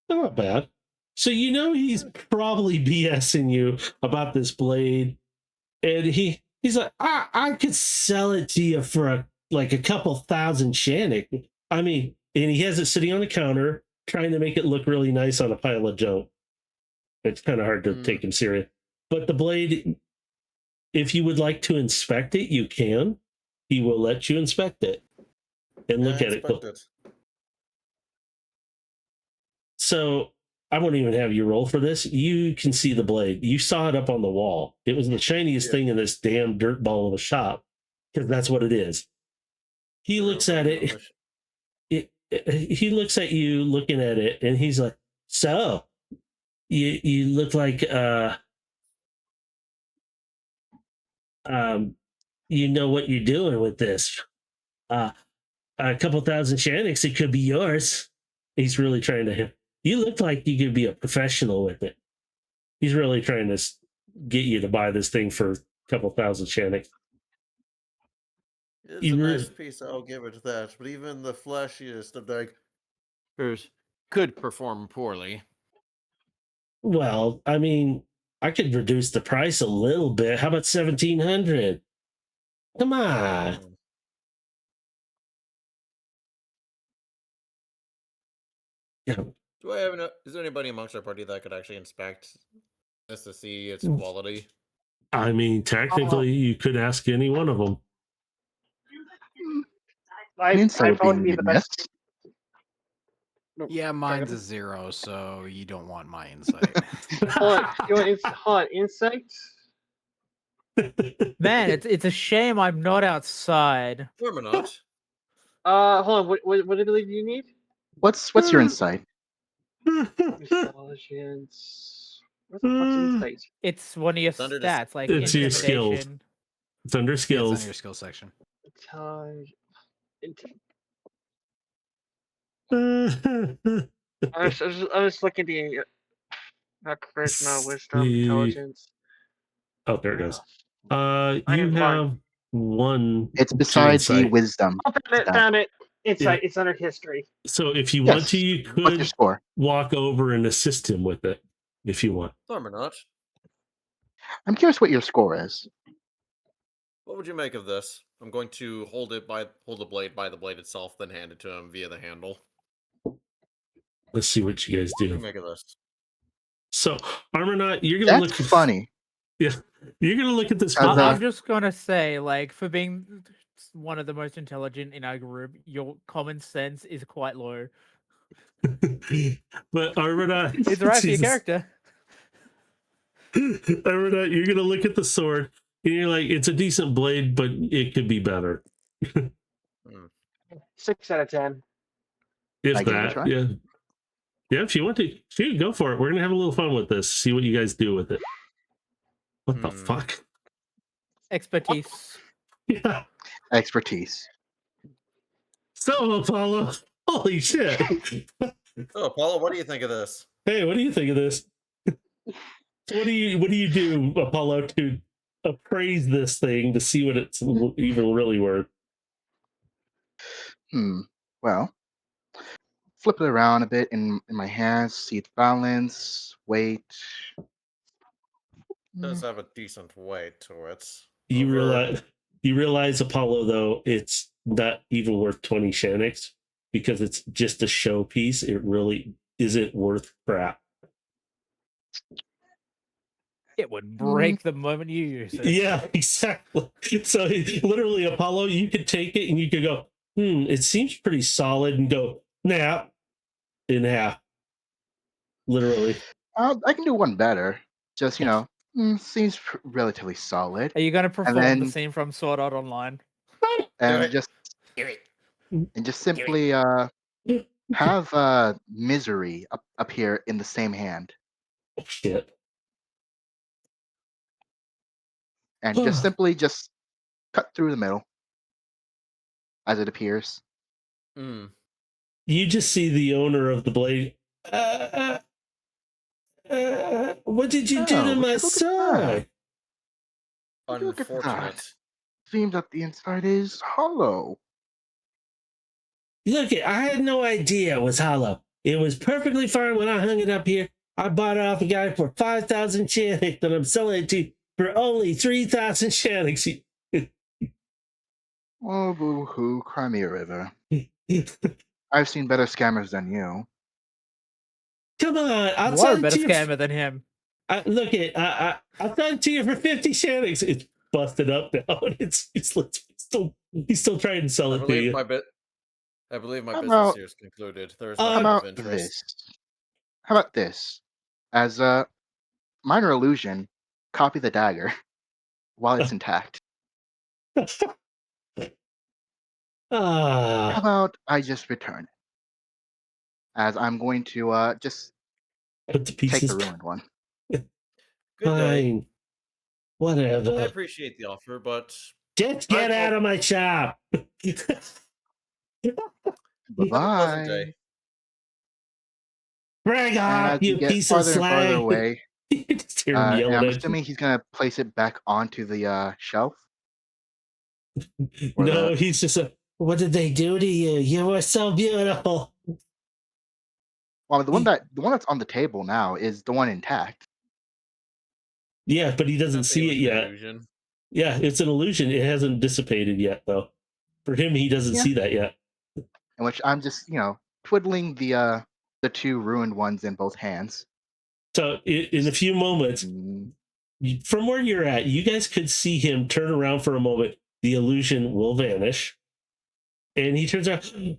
A: not bad. So you know he's probably BSing you about this blade, and he's like, I could sell it to you for a couple thousand Shannick. I mean, and he has it sitting on the counter, trying to make it look really nice on a pile of junk. It's kind of hard to take him serious. But the blade, if you would like to inspect it, you can. He will let you inspect it and look at it. So I won't even have you roll for this. You can see the blade. You saw it up on the wall. It was the shiniest thing in this damn dirt ball of a shop, because that's what it is. He looks at it. He looks at you looking at it, and he's like, so you look like you know what you're doing with this. A couple thousand Shannicks, it could be yours. He's really trying to. You look like you could be a professional with it. He's really trying to get you to buy this thing for a couple thousand Shannicks.
G: It's a nice piece, I'll give it that. But even the flashiest of daggers could perform poorly.
A: Well, I mean, I could reduce the price a little bit. How about 1,700? Come on. Yeah.
G: Do I have is there anybody amongst our party that could actually inspect this to see its quality?
A: I mean, technically, you could ask any one of them.
D: I probably be the best.
H: Yeah, mine's a 0, so you don't want my insight.
D: Hold on, you want insight?
B: Man, it's a shame I'm not outside.
G: We're not.
D: Hold on. What ability do you need?
E: What's your insight?
D: Intelligence. Where the fuck's insight?
B: It's one of your
G: It's under
B: stats, like
A: it's your skills.
B: intimidation.
A: It's under
H: Yeah, it's
A: skills.
H: on your skill section.
D: I was looking at the charisma, wisdom, intelligence.
A: Oh, there it goes.
D: I
A: You
D: am
A: have one.
E: It's besides the
A: insight.
E: wisdom.
D: Oh, found it. It's under history.
A: So if you want to,
E: Yes.
A: you
E: What's your
A: could
E: score?
A: walk over and assist him with it if you want.
G: No, we're not.
E: I'm curious what your score is.
G: What would you make of this? I'm going to hold the blade by the blade itself, then hand it to him via the handle.
A: Let's see what you guys
G: What do you
A: do.
G: make of this?
A: So, Armonaut, you're gonna
E: That's
A: look
E: funny.
A: Yeah, you're gonna look at this.
E: How's
B: I-
E: that?
B: I'm just gonna say, like, for being one of the most intelligent in our group, your common sense is quite low.
A: But Armonaut,
B: It's right for your
A: Jesus.
B: character.
A: Armonaut, you're gonna look at the sword and you're like, it's a decent blade, but it could be better.
D: 6 out of 10.
A: If
E: I give it a
A: that,
E: try?
A: yeah. Yeah, if you want to, shoot, go for it. We're gonna have a little fun with this. See what you guys do with it. What the fuck?
B: Expertise.
A: Yeah.
E: Expertise.
A: So, Apollo, holy shit.
G: Oh, Apollo, what do you think of this?
A: Hey, what do you think of this? What do you do, Apollo, to appraise this thing to see what it's even really worth?
E: Well, flip it around a bit in my hands, see its balance, weight.
G: It does have a decent weight to it.
A: You
G: Over-
A: realize, Apollo, though, it's not even worth 20 Shanix because it's just a showpiece. It really isn't worth crap.
B: It would break the moment you use it.
A: Yeah, exactly. So literally, Apollo, you could take it and you could go, it seems pretty solid, and go, snap, in half. Literally.
E: I can do one better. Just, seems relatively solid.
B: Are you gonna perform
E: then-
B: the scene from Sword Art Online?
E: And
G: it.
E: just and just simply have misery appear in the same hand.
A: Oh, shit.
E: And just simply just cut through the middle as it appears.
G: Mm.
A: You just see the owner of the blade. What did you do
E: Oh,
A: to
E: would
A: my
E: you look at
A: sword?
E: Look at that.
G: Unfortunate.
E: Seems that the inside is hollow.
A: Look, I had no idea it was hollow. It was perfectly fine when I hung it up here. I bought it off a guy for 5,000 Shanix, and I'm selling it to you for only 3,000 Shanix.
E: Oh, boo-hoo, cry me a river. I've seen better scammers than you.
A: Come on, I'll
B: You are
A: sell
B: a
A: it
B: better
A: to you.
B: scammer than him.
A: Look, I'll sell it to you for 50 Shanix. It's busted up now. He's still trying to sell
G: I
A: it to
G: believe
A: you.
G: my
E: How
G: business
E: about-
G: here is concluded. There is
A: How
G: nothing
E: How
G: of
E: about
G: interest.
E: this? How about this? As a minor illusion, copy the dagger while it's intact. How about I just return it? As I'm going to just
A: Put the
E: take
A: pieces.
E: the ruined one.
G: Good day.
A: Fine. Whatever.
G: I appreciate the offer, but
A: Just get
G: I-
A: out of my shop.
E: Bye-bye.
G: day.
A: Bring
E: And
A: off,
E: as you
A: you
E: get
A: piece of
E: farther and farther
A: slag.
E: away,
A: You just hear him
E: and
A: yelling
E: I'm
A: at you.
E: assuming he's gonna place it back onto the shelf. or
A: No,
E: the-
A: he's just a. What did they do to you? You were so beautiful.
E: Well, the one that's on the table now is the one intact.
A: Yeah, but he doesn't
G: Nothing
A: see it
G: was an
A: yet.
G: illusion.
A: Yeah, it's an illusion. It hasn't dissipated yet, though. For him, he doesn't
E: Yeah.
A: see that yet.
E: In which I'm just twiddling the two ruined ones in both hands.
A: So, in a few moments,
E: Mm,
A: from where you're at, you guys could see him turn around for a moment. The illusion will vanish. And he turns around.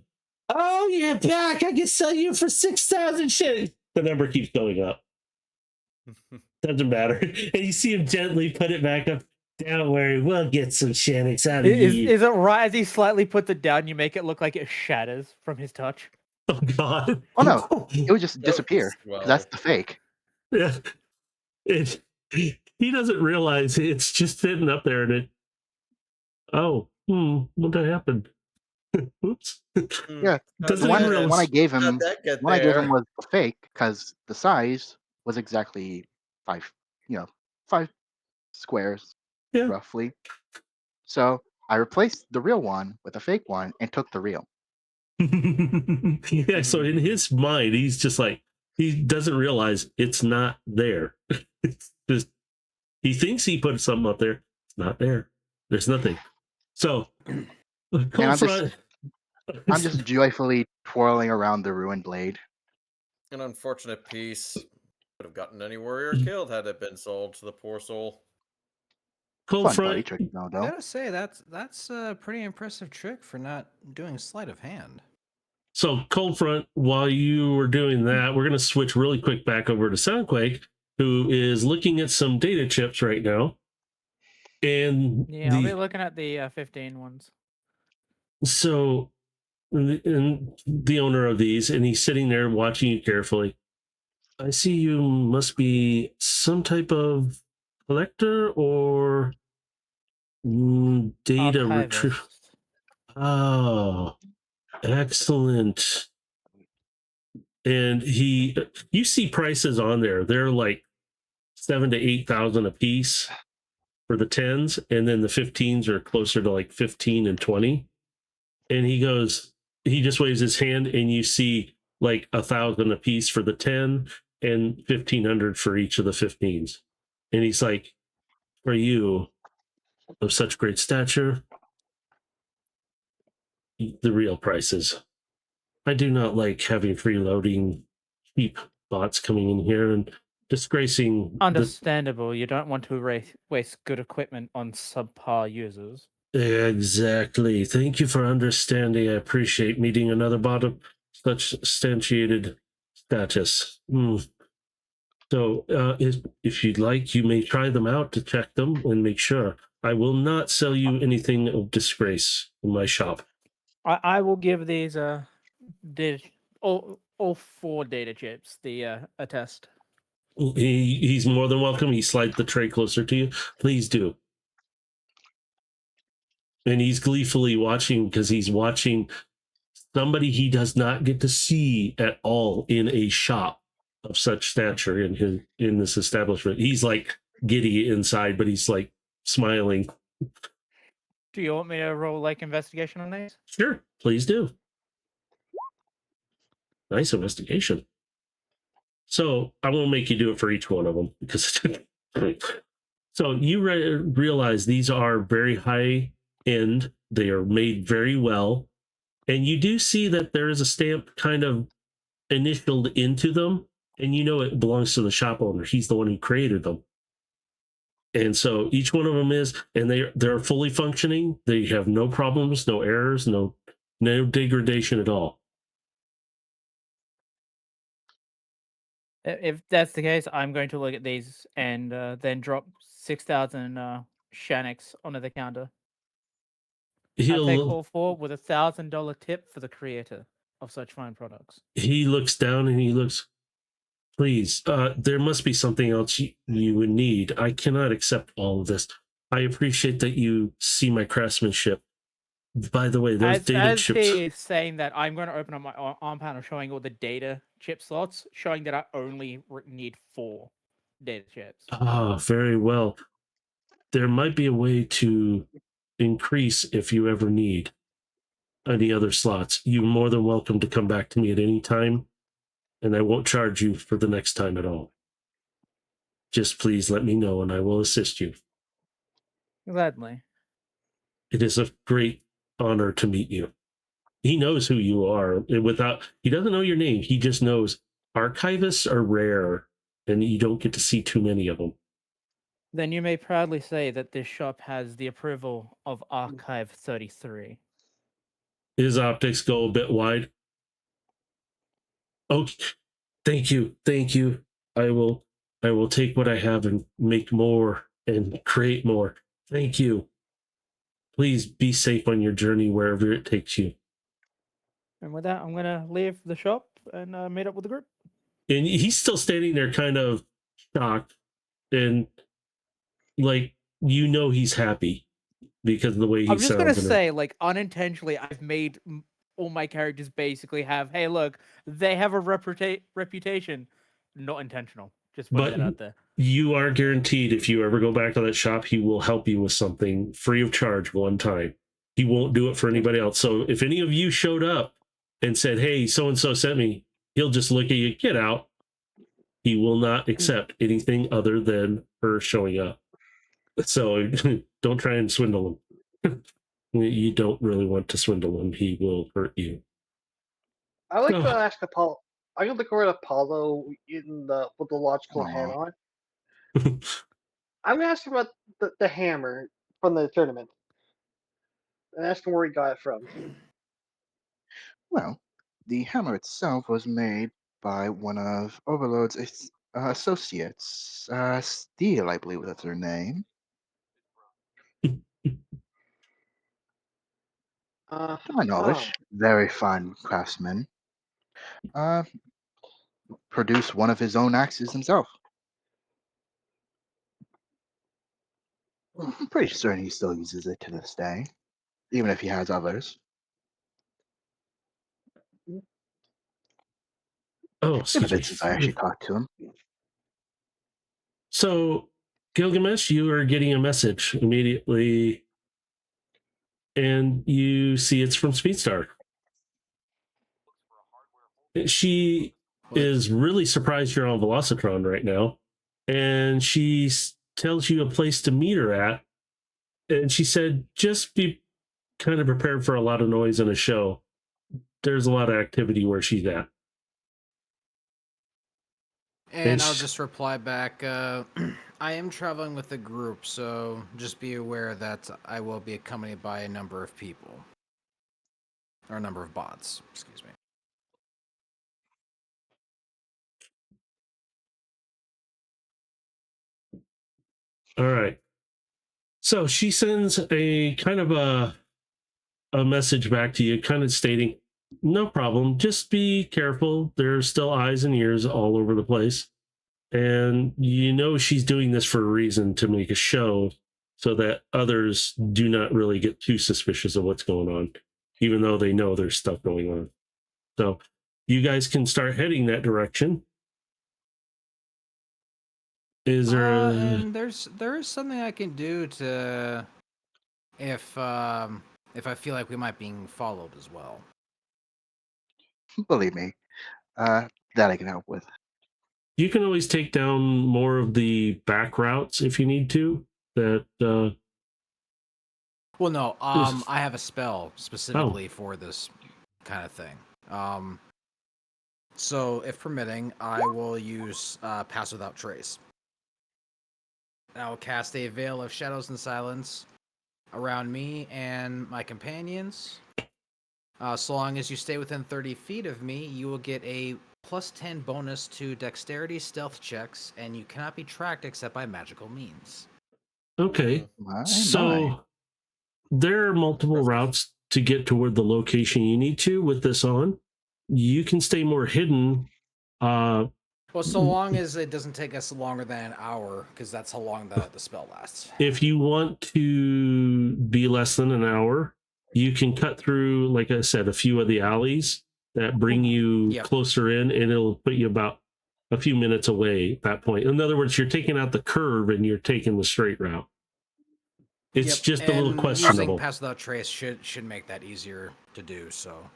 A: Oh, you're back. I can sell you for 6,000 shit. The number keeps going up. Doesn't matter. And you see him gently put it back up. Don't worry, we'll get some Shanix out of you.
B: Is it right as he slightly puts it down, you make it look like it shatters from his touch?
A: Oh, God.
E: Oh, no. It would just
G: Nope,
E: disappear.
G: as well.
E: That's the fake.
A: Yeah. He doesn't realize it's just sitting up there and it. Oh, what happened? Oops.
E: Yeah,
A: Doesn't
E: The one,
A: realize-
E: the one I gave
G: How'd
E: him,
G: that get
E: one I gave
G: there?
E: him was the fake because the size was exactly 5 squares,
A: Yeah.
E: roughly. So I replaced the real one with a fake one and took the real.
A: Yeah, so in his mind, he's just like, he doesn't realize it's not there. It's just, he thinks he put something up there. It's not there. There's nothing. So, cold front.
E: I'm just joyfully twirling around the ruined blade.
G: An unfortunate piece. Could have gotten any warrior killed had it been sold to the poor soul.
A: Cold
E: Fun buddy
A: front.
E: trick, though.
H: Gotta say that's a pretty impressive trick for not doing sleight of hand.
A: So, cold front, while you were doing that, we're going to switch really quick back over to Soundquake, who is looking at some data chips right now. And
B: Yeah, I'll be looking at the 15 ones.
A: so, and the owner of these, and he's sitting there watching you carefully. I see you must be some type of collector or data retriever.
B: Archivist.
A: Oh, excellent. And you see prices on there. They're like 7,000 to 8,000 a piece for the 10s, and then the 15s are closer to like 15 and 20. And he just waves his hand, and you see like 1,000 a piece for the 10 and 1,500 for each of the 15s. And he's like, for you of such great stature, the real prices. I do not like having freeloading cheap bots coming in here and disgracing
B: Understandable. You don't want to waste good equipment on subpar users.
A: Exactly. Thank you for understanding. I appreciate meeting another bot of such substantiated status. So, if you'd like, you may try them out to check them and make sure. I will not sell you anything of disgrace in my shop.
B: I will give these all 4 data chips a test.
A: He's more than welcome. He slides the tray closer to you. Please do. And he's gleefully watching because he's watching somebody he does not get to see at all in a shop of such stature in this establishment. He's like giddy inside, but he's like smiling.
B: Do you want me to roll like investigation on these?
A: Sure, please do. Nice investigation. So I won't make you do it for each one of them because. So you realize these are very high end. They are made very well, and you do see that there is a stamp kind of initialed into them, and you know it belongs to the shop owner. He's the one who created them. And so each one of them is, and they're fully functioning. They have no problems, no errors, no degradation at all.
B: If that's the case, I'm going to look at these and then drop 6,000 Shanix onto the counter. I'll take all 4 with $1,000 tip for the creator of such fine products.
A: He looks down and he looks, please, there must be something else you would need. I cannot accept all of this. I appreciate that you see my craftsmanship. By the way, those data chips.
B: He is saying that, I'm going to open up my arm panel showing all the data chip slots, showing that I only need 4 data chips.
A: Ah, very well. There might be a way to increase if you ever need any other slots. You're more than welcome to come back to me at any time, and I won't charge you for the next time at all. Just please let me know, and I will assist you.
B: Gladly.
A: It is a great honor to meet you. He knows who you are. He doesn't know your name. He just knows archivists are rare, and you don't get to see too many of them.
B: Then you may proudly say that this shop has the approval of Archive 33.
A: His optics go a bit wide. Oh, thank you. I will take what I have and make more and create more. Thank you. Please be safe on your journey wherever it takes you.
B: And with that, I'm going to leave the shop and meet up with the group.
A: And he's still standing there kind of shocked and like, he's happy because of the way he sounds.
B: I'm just going to say, like, unintentionally, I've made all my characters basically have, hey, look, they have a reputation. Not intentional. Just put that out there.
A: You are guaranteed if you ever go back to that shop, he will help you with something free of charge one time. He won't do it for anybody else. So if any of you showed up and said, "Hey, so and so sent me," he'll just look at you, get out. He will not accept anything other than her showing up. So don't try and swindle him. You don't really want to swindle him. He will hurt you.
D: I like to
A: Oh.
D: ask Apollo. I can look over at Apollo in the with the logical
E: Aw.
D: hand on. I'm gonna ask him about the hammer from the tournament, and ask him where he got it from.
E: Well, the hammer itself was made by one of Overlord's associates. Steel, I believe that's her name. To my knowledge, very fine craftsman. Produced one of his own axes himself. I'm pretty certain he still uses it to this day, even if he has others.
A: Oh,
E: It's been a
A: excuse me.
E: bit since I actually talked to him.
A: So, Gilgamesh, you are getting a message immediately, and you see it's from Speedstar. She is really surprised you're on Velocitron right now, and she tells you a place to meet her at, and she said, just be kind of prepared for a lot of noise in a show. There's a lot of activity where she's at.
H: And I'll just reply back, I am traveling with a group, so just be aware that I will be accompanied by a number of people. Or a number of bots, excuse me.
A: All right. So she sends a kind of a message back to you, kind of stating, no problem, just be careful. There's still eyes and ears all over the place. And you know she's doing this for a reason, to make a show so that others do not really get too suspicious of what's going on, even though they know there's stuff going on. So you guys can start heading that direction. Is there
H: and there is something I can do to if I feel like we might be being followed as well.
E: Believe me, that I can help with.
A: You can always take down more of the back routes if you need to. That
H: Well, no, I have a spell specifically
A: Oh.
H: for this kind of thing. So, if permitting, I will use Pass Without Trace. I will cast a Veil of Shadows and Silence around me and my companions. So long as you stay within 30 feet of me, you will get a +10 bonus to Dexterity Stealth checks, and you cannot be tracked except by magical means.
A: Okay.
E: My.
A: So there are multiple routes to get toward the location you need to with this on. You can stay more hidden.
H: Well, so long as it doesn't take us longer than an hour, because that's how long the spell lasts.
A: If you want to be less than an hour, you can cut through, like I said, a few of the alleys that bring you closer in, and it'll put you about a few minutes away at that point. In other words, you're taking out the curve and you're taking the straight route. It's just a little questionable.
H: Using Pass Without Trace should make that easier to do. So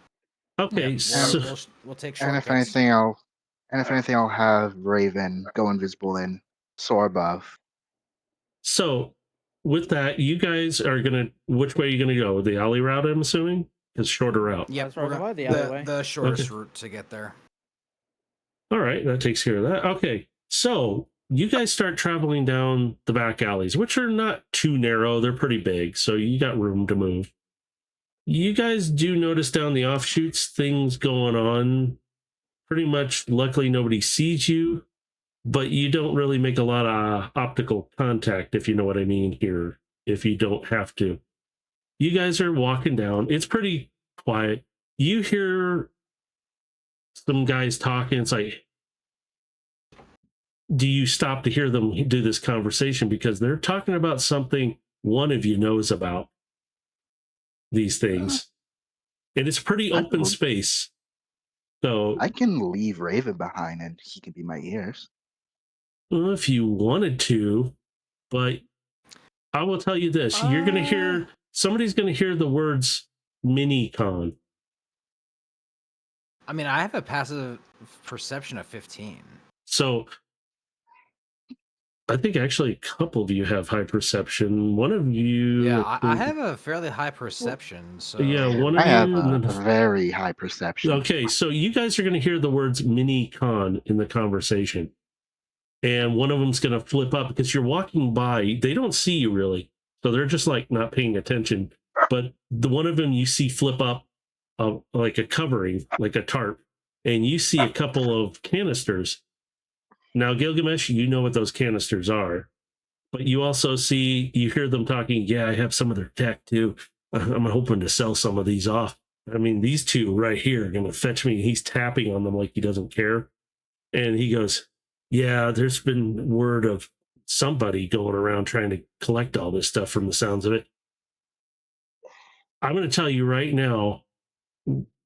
A: okay, so
H: we'll take shortcuts.
E: And if anything, I'll have Raven go invisible and soar above.
A: So with that, you guys are gonna. Which way are you gonna go? The alley route, I'm assuming, is shorter route.
H: Yeah, the shortest route to get there.
A: All right, that takes care of that. Okay, so you guys start traveling down the back alleys, which are not too narrow. They're pretty big, so you got room to move. You guys do notice down the offshoots things going on. Pretty much, luckily, nobody sees you, but you don't really make a lot of optical contact, if you know what I mean here, if you don't have to. You guys are walking down. It's pretty quiet. You hear some guys talking. It's like, do you stop to hear them do this conversation? Because they're talking about something one of you knows about these things. And it's pretty open space. So
E: I can leave Raven behind and he can be my ears.
A: Well, if you wanted to, but I will tell you this. You're going to hear, somebody's going to hear the words mini-con.
C: I mean, I have a passive perception of 15.
A: So I think actually a couple of you have high perception. One of you,
C: Yeah, I have a fairly high perception, so
A: yeah, one
E: I
A: of
E: have
A: you.
E: a
A: And then,
E: very high perception.
A: okay, so you guys are going to hear the words mini con in the conversation. And one of them's going to flip up because you're walking by. They don't see you really. So they're just like not paying attention. But the one of them you see flip up like a covering, like a tarp. And you see a couple of canisters. Now, Gilgamesh, you know what those canisters are. But you also you hear them talking, yeah, I have some of their tech too. I'm hoping to sell some of these off. I mean, these two right here are going to fetch me. He's tapping on them like he doesn't care. And he goes, yeah, there's been word of somebody going around trying to collect all this stuff from the sounds of it. I'm going to tell you right now,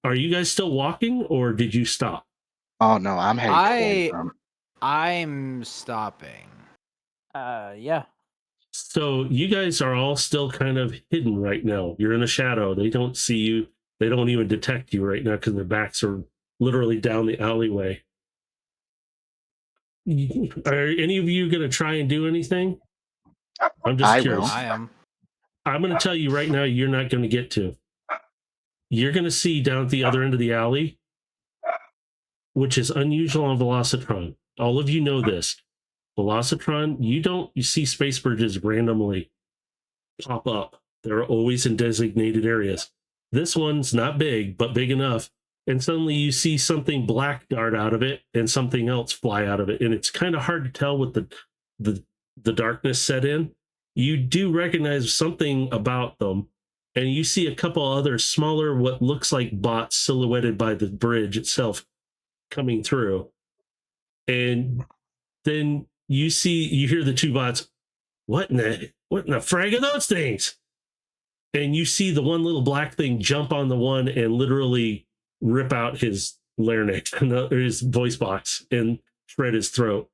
A: are you guys still walking or did you stop?
E: Oh no, I'm heading towards them.
C: I'm stopping.
B: Yeah.
A: So you guys are all still kind of hidden right now. You're in a shadow. They don't see you. They don't even detect you right now because their backs are literally down the alleyway. Are any of you going to try and do anything? I'm just
E: I
A: curious.
E: will.
C: I am.
A: I'm going to tell you right now, you're not going to get to. You're going to see down at the other end of the alley, which is unusual on Velocitron. All of you know this. Velocitron, you see space bridges randomly pop up. They're always in designated areas. This one's not big, but big enough. And suddenly you see something black dart out of it and something else fly out of it. And it's kind of hard to tell with the darkness set in. You do recognize something about them. And you see a couple other smaller, what looks like bots silhouetted by the bridge itself coming through. And then you hear the two bots, what in the frag are those things? And you see the one little black thing jump on the one and literally rip out his larynx, or his voice box, and shred his throat.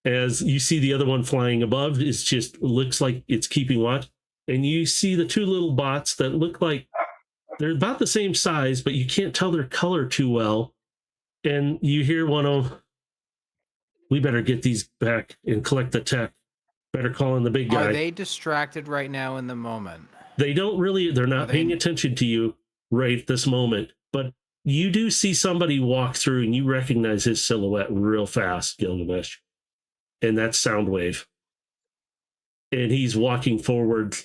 A: As you see the other one flying above, it just looks like it's keeping watch. And you see the two little bots that look like they're about the same size, but you can't tell their color too well. And you hear one of them, we better get these back and collect the tech. Better call in the big guy.
C: Are they distracted right now in the moment?
A: They're not paying attention to you right this moment, but you do see somebody walk through and you recognize his silhouette real fast, Gilgamesh. And that's Soundwave. And he's walking forward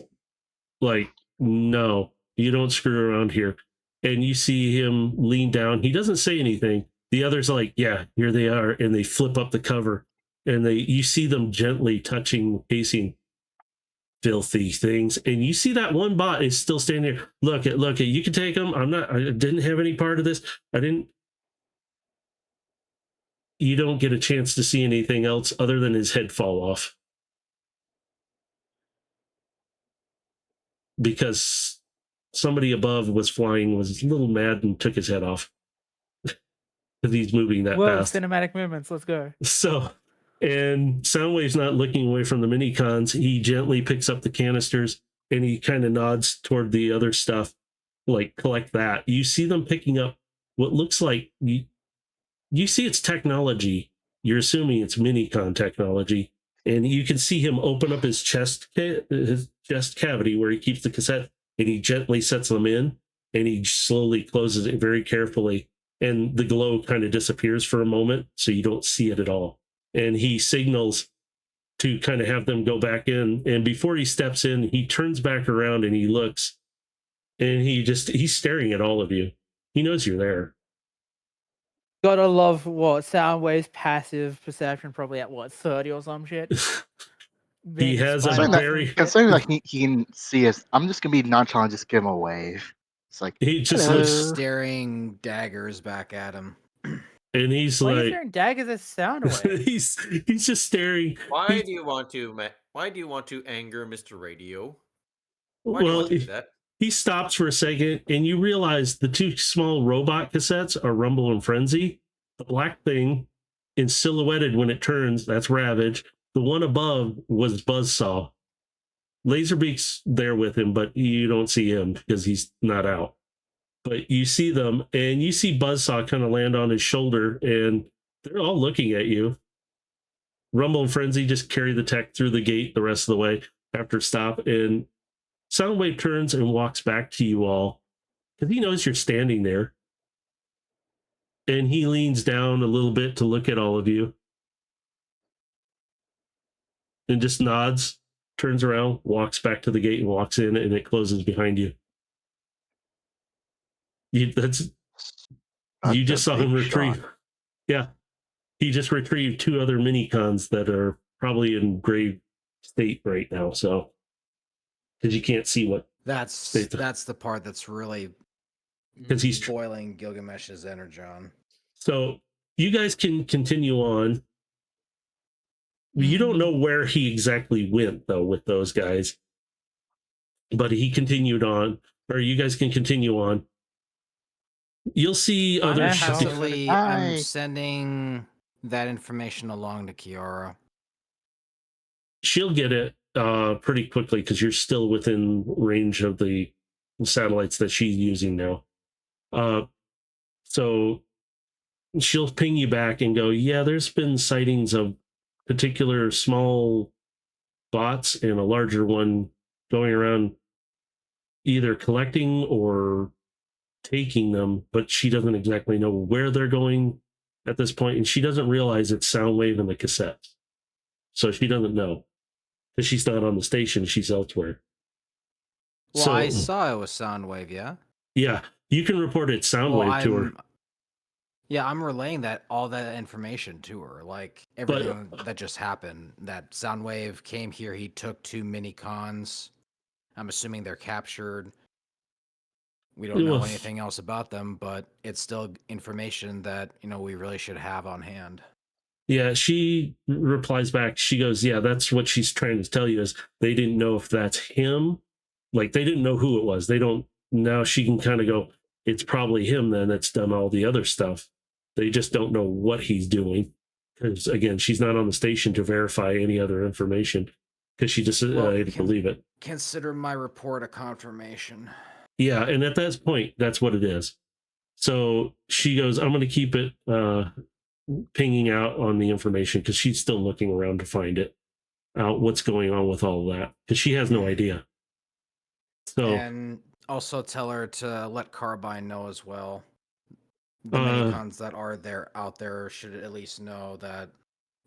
A: like, no, you don't screw around here. And you see him lean down. He doesn't say anything. The other's like, yeah, here they are. And they flip up the cover and you see them gently touching, pacing. Filthy things. And you see that one bot is still standing there. Look, you can take them. I didn't have any part of this. You don't get a chance to see anything else other than his head fall off. Because somebody above was a little mad and took his head off. Because he's moving that
B: Whoa,
A: fast.
B: cinematic movements. Let's go.
A: So, and Soundwave's not looking away from the mini cons. He gently picks up the canisters and he kind of nods toward the other stuff, like collect that. You see them picking up what looks like you see it's technology. You're assuming it's mini-con technology, and you can see him open up his chest cavity where he keeps the cassette, and he gently sets them in, and he slowly closes it very carefully, and the glow kind of disappears for a moment, so you don't see it at all. And he signals to kind of have them go back in. And before he steps in, he turns back around and he looks, and he's staring at all of you. He knows you're there.
B: Gotta love what Soundwave's passive perception probably at 30 or some shit.
A: He has a
B: Being
A: very
E: Considering like he can see us, I'm just gonna be nonchalant, just give him a wave. It's like
A: he just
E: hello.
A: looks,
C: Staring daggers back at him.
A: and he's
B: Why are you
A: like,
B: throwing daggers at Soundwave?
A: he's just staring.
G: Why do you want to anger Mr. Radio? Why do you
A: Well,
G: want to do that?
A: he stops for a second, and you realize the two small robot cassettes are Rumble and Frenzy. The black thing is silhouetted when it turns, that's Ravage. The one above was Buzzsaw. Laserbeak's there with him, but you don't see him because he's not out. but you see them, and you see Buzzsaw kind of land on his shoulder, and they're all looking at you. Rumble and Frenzy just carry the tech through the gate the rest of the way after stop, and Soundwave turns and walks back to you all because he knows you're standing there. And he leans down a little bit to look at all of you and just nods, turns around, walks back to the gate and walks in, and it closes behind you. You
E: That's
A: just
E: a
A: saw him
E: big
A: retrieve.
E: shot.
A: Yeah. He just retrieved 2 other mini-cons that are probably in grave state right now. So, because you can't see what.
C: That's the part that's really
A: 'Cause he's
C: boiling Gilgamesh's energon.
A: So, you guys can continue on. You don't know where he exactly went, though, with those guys. But he continued on, or you guys can continue on. You'll see
B: I'm
A: other.
C: Passively,
E: Hi.
C: I'm sending that information along to Kiara.
A: She'll get it pretty quickly because you're still within range of the satellites that she's using now. So she'll ping you back and go, yeah, there's been sightings of particular small bots and a larger one going around either collecting or taking them, but she doesn't exactly know where they're going at this point, and she doesn't realize it's Soundwave and the cassettes. So she doesn't know. Because she's not on the station, she's elsewhere.
C: Well,
A: So,
C: I saw it was Soundwave, yeah?
A: yeah, you can report it Soundwave to her.
C: Yeah, I'm relaying all that information to her. Like, everything that just happened. That Soundwave came here, he took 2 mini-cons. I'm assuming they're captured. We don't know anything else about them, but it's still information that, we really should have on hand.
A: Yeah, she replies back. She goes, yeah, that's what she's trying to tell you is they didn't know if that's him. Like, they didn't know who it was. They don't. Now she can kind of go, it's probably him then that's done all the other stuff. They just don't know what he's doing. Because, again, she's not on the station to verify any other information because she just didn't believe it.
C: Consider my report a confirmation.
A: Yeah, and at that point, that's what it is. So she goes, I'm going to keep it pinging out on the information because she's still looking around to find it out what's going on with all of that because she has no idea. So,
C: and also tell her to let Carbine know as well. The minicons that are out there should at least know that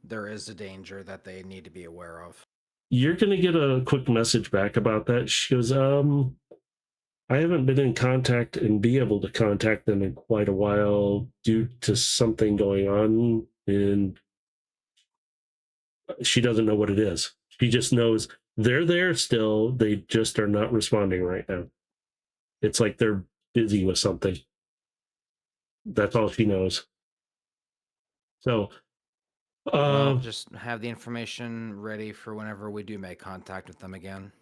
C: there is a danger that they need to be aware of.
A: You're going to get a quick message back about that. She goes, I haven't been in contact and be able to contact them in quite a while due to something going on, and she doesn't know what it is. She just knows they're there still. They just are not responding right now. It's like they're busy with something. That's all she knows. So,
C: well, just have the information ready for whenever we do make contact with them again.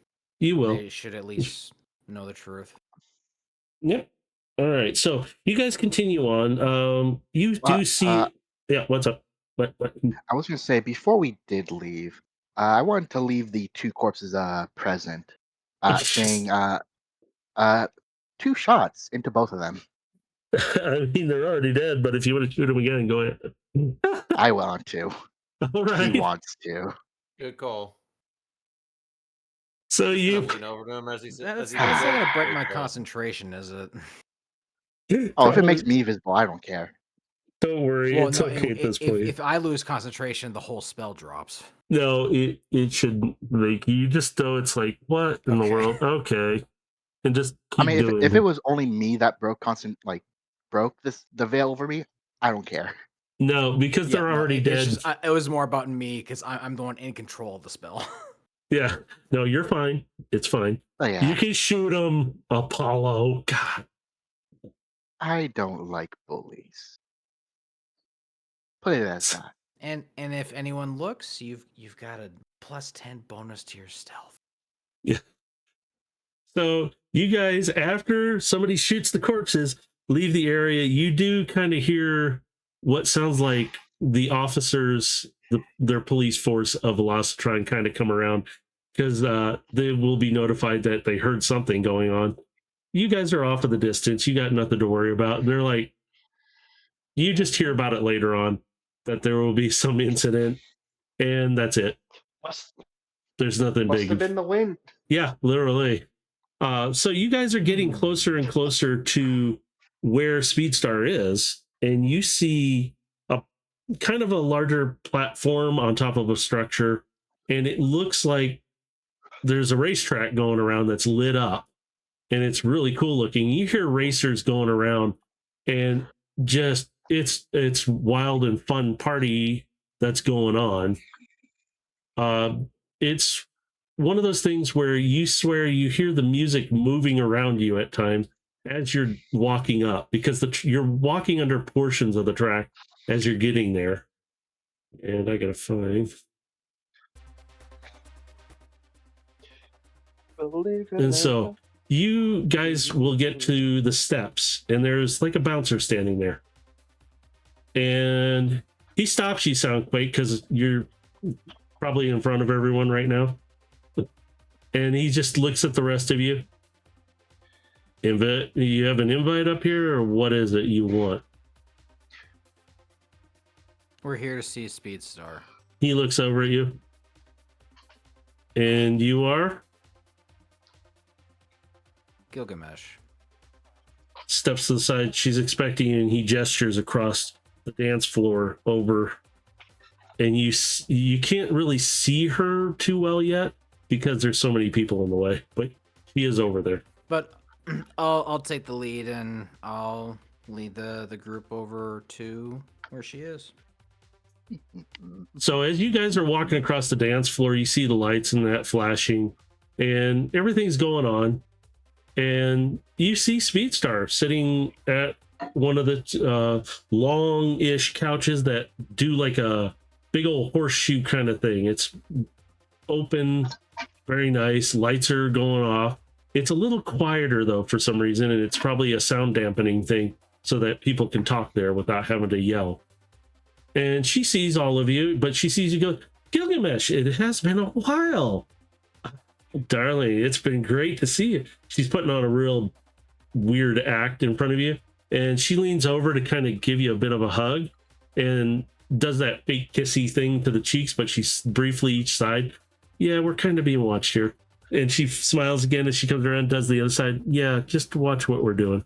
A: You will.
C: They should at least know the truth.
A: Yeah. All right. So you guys continue on. You do see. Yeah. What's up? What?
E: I was going to say before we did leave, I wanted to leave the 2 corpses present, saying 2 shots into both of them.
A: I mean, they're already dead, but if you want to shoot them again, go ahead.
E: I want to.
A: All right.
E: He wants to.
G: Good call.
A: So you.
G: Over to him as he
C: That's not going to break my concentration, is it?
E: Oh, if it makes me visible, I don't care.
A: Don't worry, it's okay at this point.
C: If I lose concentration, the whole spell drops.
A: No, it should like you just know it's like what in the world? Okay, and just keep doing.
E: If it was only me that broke the veil over me, I don't care.
A: No, because they're already dead.
C: It was more about me because I'm the one in control of the spell.
A: Yeah, no, you're fine. It's fine.
E: Oh, yeah.
A: You can shoot them, Apollo. God,
E: I don't like bullies. Put it as that.
C: And if anyone looks, you've got a +10 bonus to your stealth.
A: Yeah. So you guys, after somebody shoots the corpses, leave the area. You do kind of hear what sounds like the officers, their police force of Velocitron kind of come around because they will be notified that they heard something going on. you guys are off in the distance. You got nothing to worry about. They're like, you just hear about it later on that there will be some incident, and that's it.
D: Must
A: There's nothing
D: must have
A: big.
D: been the wind.
A: Yeah, literally. So you guys are getting closer and closer to where Speedstar is, and you see a kind of a larger platform on top of a structure, and it looks like there's a racetrack going around that's lit up, and it's really cool looking. You hear racers going around, and just it's wild and fun party that's going on. It's one of those things where you swear you hear the music moving around you at times as you're walking up, because you're walking under portions of the track as you're getting there. And I gotta find. And so you guys will get to the steps, and there's like a bouncer standing there. And he stops you, Soundquake, because you're probably in front of everyone right now. And he just looks at the rest of you. You have an invite up here, or what is it you want?
C: We're here to see Speedstar.
A: He looks over at you. And you are?
C: Gilgamesh.
A: Steps to the side. She's expecting you, and he gestures across the dance floor over. And you can't really see her too well yet because there's so many people in the way, but she is over there.
C: But I'll take the lead, and I'll lead the group over to where she is.
A: So as you guys are walking across the dance floor, you see the lights and that flashing, and everything's going on. And you see Speedstar sitting at one of the long-ish couches that do like a big old horseshoe kind of thing. It's open, very nice. Lights are going off. It's a little quieter though for some reason, and it's probably a sound dampening thing so that people can talk there without having to yell. And she sees all of you, but she sees you go, Gilgamesh, it has been a while. Darling, it's been great to see you. She's putting on a real weird act in front of you, and she leans over to kind of give you a bit of a hug and does that fake kissy thing to the cheeks, but she's briefly each side. Yeah, we're kind of being watched here. And she smiles again as she comes around, does the other side. Yeah, just watch what we're doing.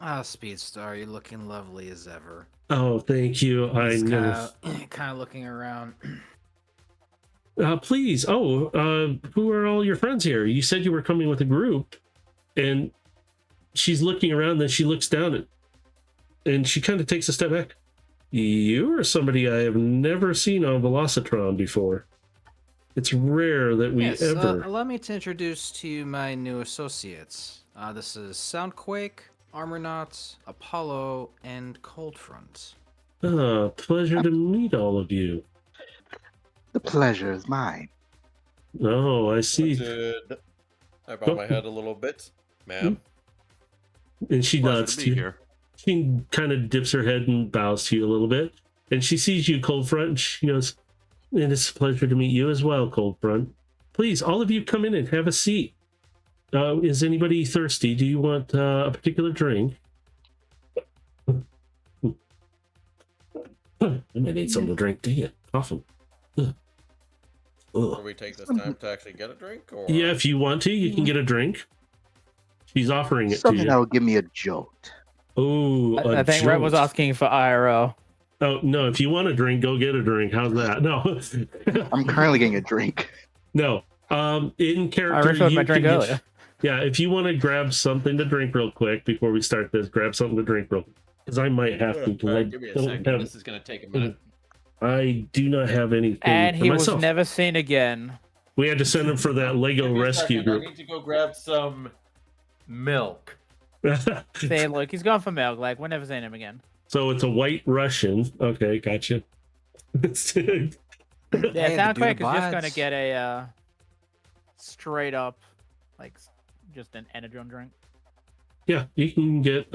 C: Speedstar, you're looking lovely as ever.
A: Oh, thank you. I know.
C: Kind of looking around.
A: Please. Who are all your friends here? You said you were coming with a group. And she's looking around, then she looks down and she kind of takes a step back. You are somebody I have never seen on Velocitron before. It's rare that we ever...
C: Allow me to introduce to you my new associates. This is Soundquake, Armornauts, Apollo, and Coldfront.
A: Pleasure to meet all of you.
E: The pleasure is mine.
A: Oh, I see.
G: I bow my head a little bit, ma'am.
A: And she
I: Pleasure
A: nods
I: to
A: to
I: be
A: you.
I: here.
A: She kind of dips her head and bows to you a little bit. And she sees you, Coldfront, and she goes, and it's a pleasure to meet you as well, Coldfront. Please, all of you come in and have a seat. Is anybody thirsty? Do you want a particular drink? I need something to drink. Dang it. Coffin.
G: Will we take this time to actually get a drink? Or...
A: Yeah, if you want to, you can get a drink. She's offering it to
E: Something
A: you.
E: that will give me a jolt.
A: Oh,
B: I think Red was asking for IRL.
A: Oh, no, if you want a drink, go get a drink. How's that? No.
E: I'm currently getting a drink.
A: No. In character,
B: I refilled my
A: you
B: drink
A: can
B: earlier.
A: yeah, if you want to grab something to drink real quick before we start this, grab something to drink real quick. Because I might have to.
F: All right, give me a
A: don't
F: second.
A: have-
F: This is going to take a minute.
A: I do not have anything
B: And
A: for
B: he was
A: myself.
B: never seen again.
A: We had to send him for that Lego
F: Give me a
A: rescue
F: second. I
A: group.
F: need to go grab some milk.
B: Say, look, he's gone for milk. Like, we're never seeing him again.
A: So it's a white Russian. Okay, gotcha.
B: Yeah,
C: Hey, the dude
B: Soundquake is just going to
C: abides.
B: get a straight up, like, just an Energon drink.
A: Yeah, you can get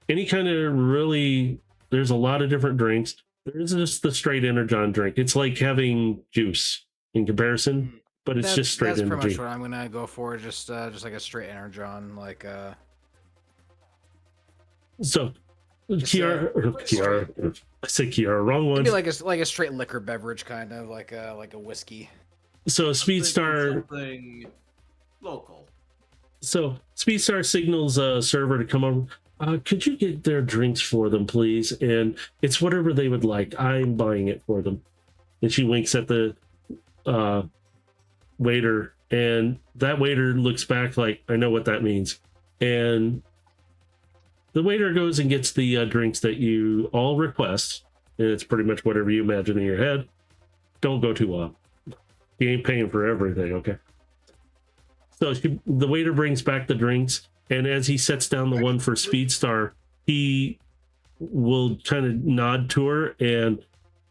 A: any kind of really. There's a lot of different drinks. There is just the straight Energon drink. It's like having juice in comparison. but it's just straight
H: That's pretty
A: energy.
H: much what I'm gonna go for. Just like a straight energon, like
A: So,
H: Just,
A: Kiara, I said Kiara, wrong one.
H: maybe like a straight liquor beverage, kind of like a whiskey.
A: So
F: Thinking
A: Speedstar,
F: something local.
A: Speedstar signals a server to come over. Could you get their drinks for them, please? And it's whatever they would like. I'm buying it for them. And she winks at the waiter, and that waiter looks back like, I know what that means. And the waiter goes and gets the drinks that you all request. And it's pretty much whatever you imagine in your head. Don't go too wild. He ain't paying for everything, okay? So the waiter brings back the drinks, and as he sets down the one for Speedstar, he will kind of nod to her, and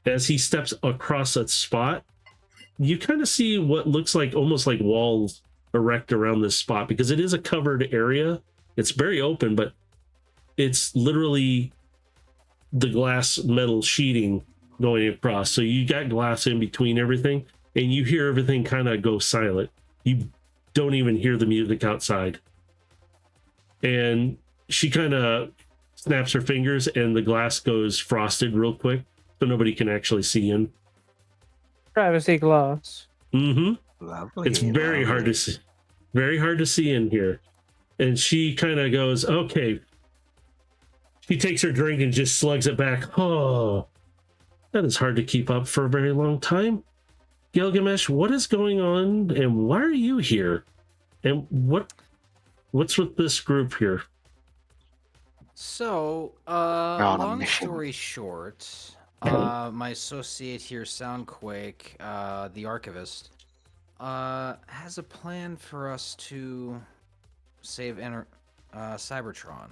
A: as he steps across a spot, you kind of see what looks like almost like walls erect around this spot, because it is a covered area. It's very open, but it's literally the glass metal sheeting going across. So you got glass in between everything, and you hear everything kind of go silent. You don't even hear the music outside. And she kind of snaps her fingers, and the glass goes frosted real quick, so nobody can actually see in.
B: Privacy glass.
A: Mm-hmm.
E: Lovely.
A: It's very hard to see. Very hard to see in here. And she kind of goes, okay. She takes her drink and just slugs it back. Oh, that is hard to keep up for a very long time. Gilgamesh, what is going on, and why are you here? And what's with this group here?
H: So,
E: on a
H: long
E: mission.
H: story short, my associate here, Soundquake, the archivist, has a plan for us to save Cybertron.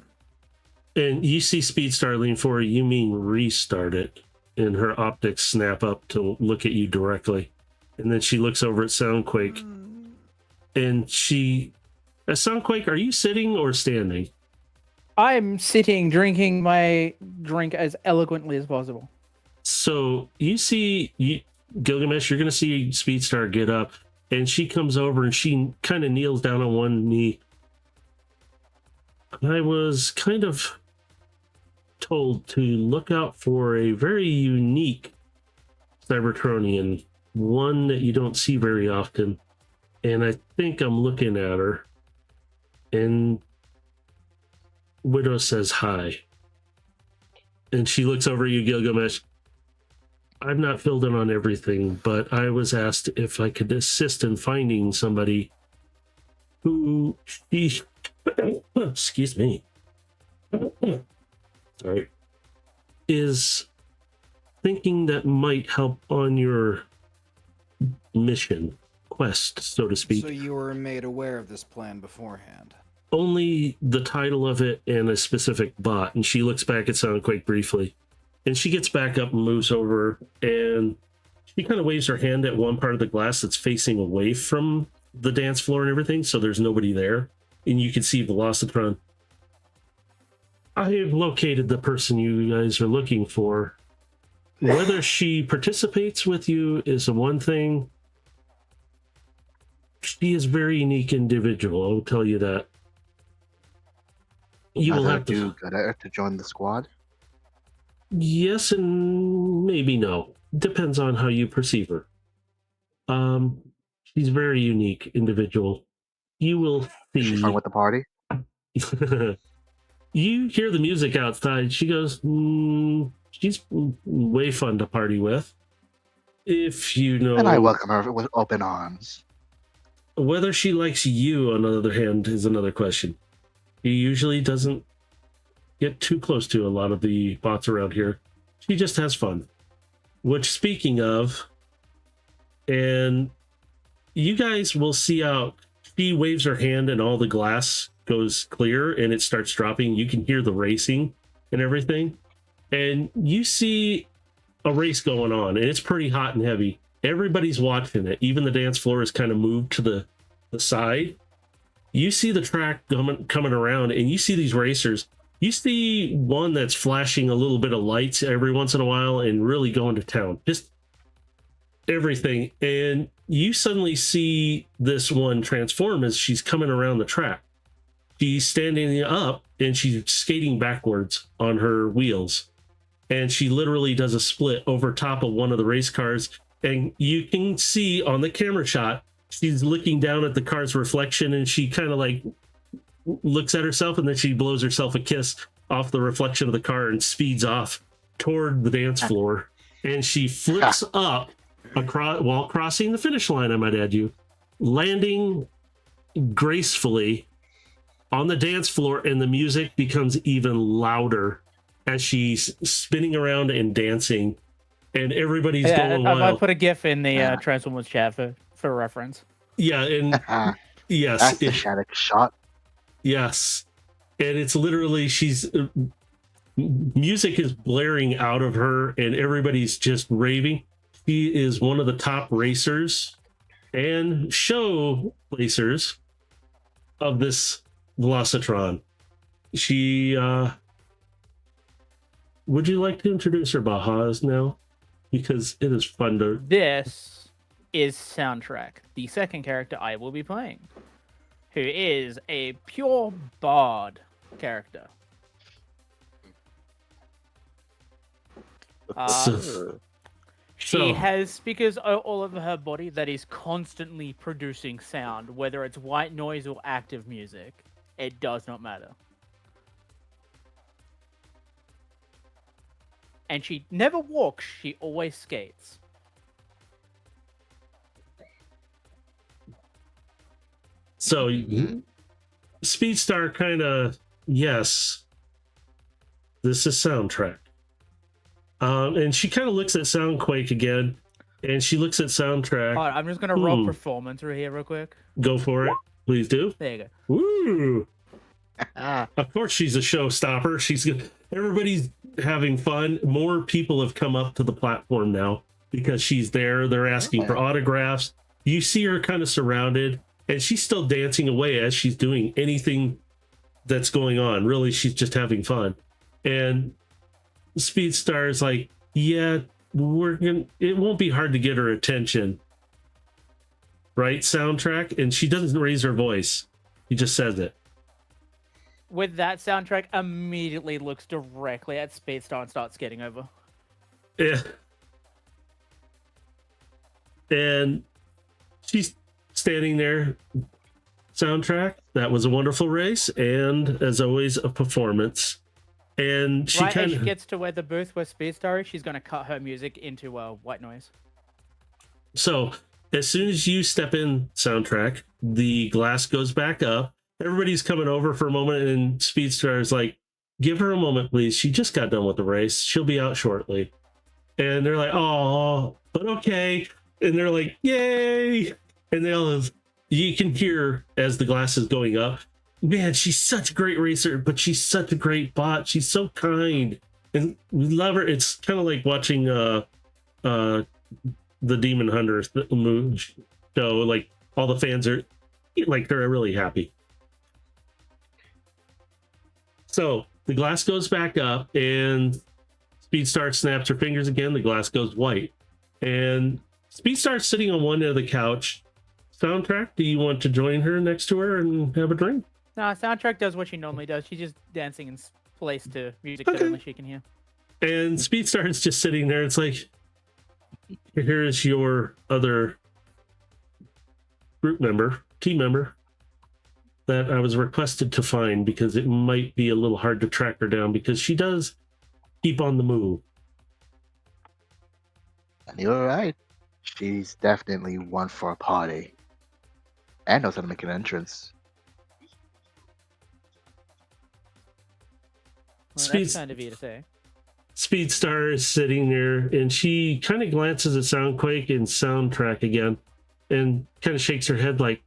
A: And you see Speedstar lean forward. You mean restart it? And her optics snap up to look at you directly. And then she looks over at Soundquake. And Soundquake, are you sitting or standing?
B: I'm sitting, drinking my drink as eloquently as possible.
A: So you see, Gilgamesh, you're going to see Speedstar get up. And she comes over and she kind of kneels down on one knee. I was kind of told to look out for a very unique Cybertronian, one that you don't see very often. And I think I'm looking at her. And Widow says hi. And she looks over at you, Gilgamesh. I've not filled in on everything, but I was asked if I could assist in finding somebody who she... excuse me. Sorry. Is thinking that might help on your mission, quest, so to speak.
H: So you were made aware of this plan beforehand?
A: Only the title of it and a specific bot. And she looks back at Soundquake briefly. And she gets back up and moves over, and she kind of waves her hand at one part of the glass that's facing away from the dance floor and everything, so there's nobody there. And you can see Velocitron. I have located the person you guys are looking for. Whether she participates with you is the one thing. She is a very unique individual, I'll tell you that. You will have to
E: do good at it to join the squad.
A: Yes and maybe no. Depends on how you perceive her. She's a very unique individual. You will
E: Is she
A: see.
E: fun with the party?
A: You hear the music outside. She goes, she's way fun to party with. If you know.
E: And I welcome her with open arms.
A: Whether she likes you, on the other hand, is another question. She usually doesn't get too close to a lot of the bots around here. She just has fun. Which, speaking of, and you guys will see how she waves her hand and all the glass goes clear and it starts dropping. You can hear the racing and everything. And you see a race going on, and it's pretty hot and heavy. Everybody's watching it. Even the dance floor is kind of moved to the side. You see the track coming around, and you see these racers. You see one that's flashing a little bit of lights every once in a while and really going to town. Just everything. And you suddenly see this one transform as she's coming around the track. She's standing up and she's skating backwards on her wheels. And she literally does a split over top of one of the race cars. And you can see on the camera shot, she's looking down at the car's reflection and she kind of like looks at herself and then she blows herself a kiss off the reflection of the car and speeds off toward the dance floor. And she flips up across while crossing the finish line, I might add you, landing gracefully on the dance floor, and the music becomes even louder as she's spinning around and dancing, and everybody's going
B: I
A: wild.
B: might put a GIF in the Transformers chat for reference.
A: Yeah, and yes,
E: That's the Shattuck shot.
A: yes, and it's literally she's music is blaring out of her, and everybody's just raving. She is one of the top racers and show placers of this Velocitron. She would you like to introduce her Bajas now? Because it is fun to.
B: This is Soundtrack, the second character I will be playing, who is a pure bard character. She has speakers all over her body that is constantly producing sound, whether it's white noise or active music. It does not matter. And she never walks, she always skates.
A: So, Speedstar kind of, yes, this is Soundtrack. And she kind of looks at Soundquake again, and she looks at Soundtrack.
B: All right, I'm just going to roll performance through here real quick.
A: Go for it. Please do.
B: There you go.
A: Woo! Of course she's a showstopper. Everybody's having fun. More people have come up to the platform now because she's there. They're asking for autographs. You see her kind of surrounded, and she's still dancing away as she's doing anything that's going on. Really, she's just having fun. And Speedstar is like, yeah, it won't be hard to get her attention. Right, Soundtrack? And she doesn't raise her voice. He just says it.
B: With that, Soundtrack immediately looks directly at Speedstar and starts skating over.
A: Yeah. And she's standing there. Soundtrack, that was a wonderful race, and as always, a performance. And she
B: as
A: kind
B: she
A: of
B: gets to where the booth where Speedstar is, she's going to cut her music into white noise.
A: So as soon as you step in, Soundtrack, the glass goes back up. Everybody's coming over for a moment, and Speedstar is like, give her a moment, please. She just got done with the race. She'll be out shortly. And they're like, oh, but okay. And they're like, yay. And they all have, you can hear as the glass is going up, man, she's such a great racer, but she's such a great bot. She's so kind. And we love her. It's kind of like watching the Demon Hunters show. Like, all the fans are like, they're really happy. So the glass goes back up, and Speedstar snaps her fingers again. The glass goes white, and Speedstar's sitting on one end of the couch. Soundtrack, do you want to join her next to her and have a drink?
B: No, Soundtrack does what she normally does. She's just dancing in place to music that only she can hear.
A: And Speedstar is just sitting there. It's like, here's your other team member that I was requested to find, because it might be a little hard to track her down because she does keep on the move.
E: And you're right. She's definitely one for a party. And knows how to make an entrance.
B: Well, that's kind of you to say.
A: Speedstar is sitting there, and she kind of glances at Soundquake and Soundtrack again, and kind of shakes her head like,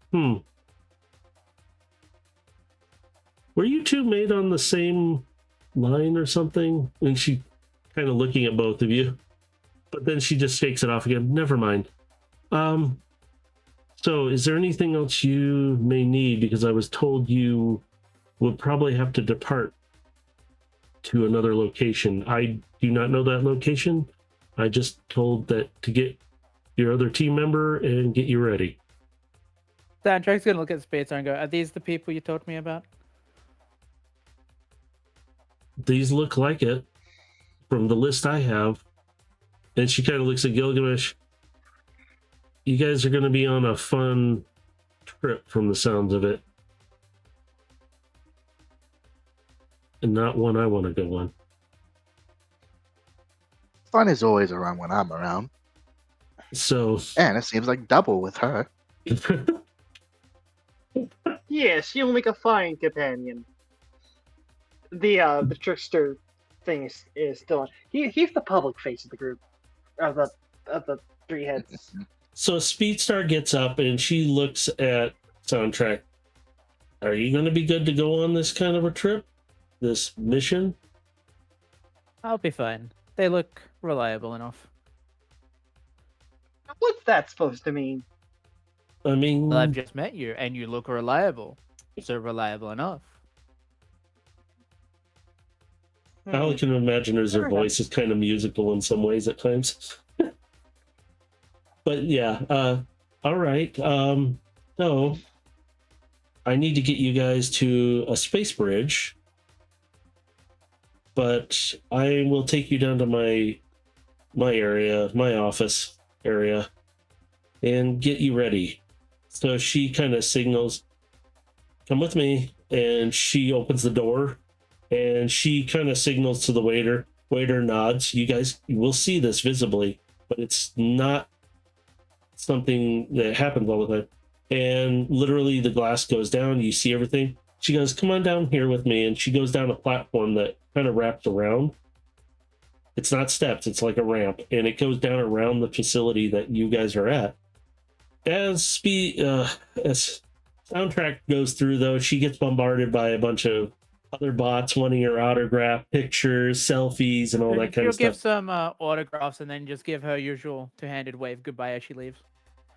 A: were you two made on the same line or something? And she kind of looking at both of you, but then she just shakes it off again. Never mind. So is there anything else you may need? Because I was told you would probably have to depart to another location. I do not know that location. I just told that to get your other team member and get you ready.
B: Soundtrack's gonna look at Speedster and go, "Are these the people you told me about?"
A: These look like it from the list I have. And she kind of looks at Gilgamesh. You guys are going to be on a fun trip from the sounds of it. And not one I want to go on.
E: Fun is always around when I'm around.
A: So,
E: And it seems like double with her.
D: Yes, you'll make a fine companion. The trickster thing is still on. He's the public face of the group. Of the three heads.
A: so Speedstar gets up and she looks at Soundtrack. Are you going to be good to go on this kind of a trip? This mission?
B: I'll be fine. They look reliable enough.
D: What's that supposed to mean?
A: I mean,
B: Well, I've just met you, and you look reliable. So reliable enough.
A: all I can imagine is her
D: Fair enough.
A: voice is kind of musical in some ways at times. But yeah, all right. So I need to get you guys to a space bridge, but I will take you down to my area, my office area, and get you ready. So she kind of signals, "Come with me," and she opens the door, and she kind of signals to the waiter. Waiter nods. You guys will see this visibly, but it's not something that happens all the time. And literally the glass goes down, you see everything. She goes, "Come on down here with me," and she goes down a platform that kind of wraps around. It's not steps, it's like a ramp, and it goes down around the facility that you guys are at. As Soundtrack goes through, though, she gets bombarded by a bunch of other bots wanting her autograph, pictures, selfies, and all that kind
B: She'll
A: of
B: give
A: stuff.
B: some autographs and then just give her usual two-handed wave goodbye as she leaves.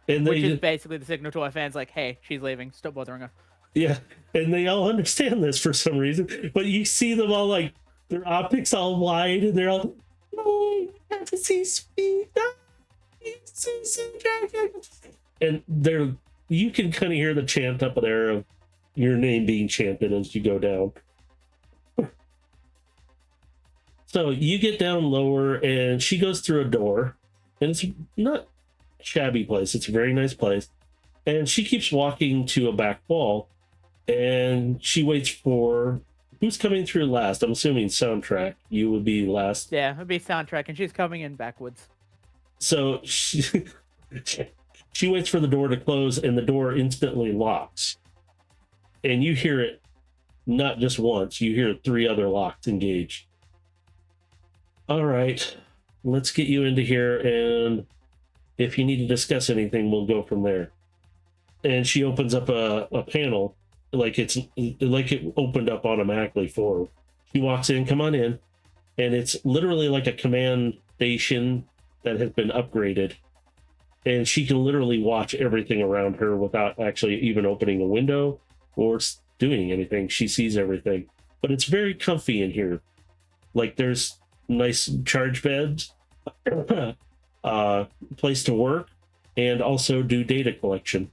A: And
B: Which
A: they,
B: is basically the signal to our fans, like, "Hey, she's leaving. Stop bothering her."
A: yeah, and they all understand this for some reason. But you see them all like their optics all wide, and they're all, "No, I have to see Speed." And they're, you can kind of hear the chant up there of your name being chanted as you go down. So you get down lower, and she goes through a door, and it's not a shabby place. It's a very nice place. And she keeps walking to a back wall, and she waits for who's coming through last. I'm assuming Soundtrack. You would be last.
B: Yeah, it'd be Soundtrack, and she's coming in backwards.
A: So she waits for the door to close, and the door instantly locks. And you hear it not just once, you hear 3 other locks engaged. All right, let's get you into here, and if you need to discuss anything, we'll go from there. And she opens up a panel, like it opened up automatically for her. She walks in, "Come on in," and it's literally like a command station that has been upgraded. And she can literally watch everything around her without actually even opening a window or doing anything. She sees everything. But it's very comfy in here. Like, there's nice charge beds, place to work, and also do data collection.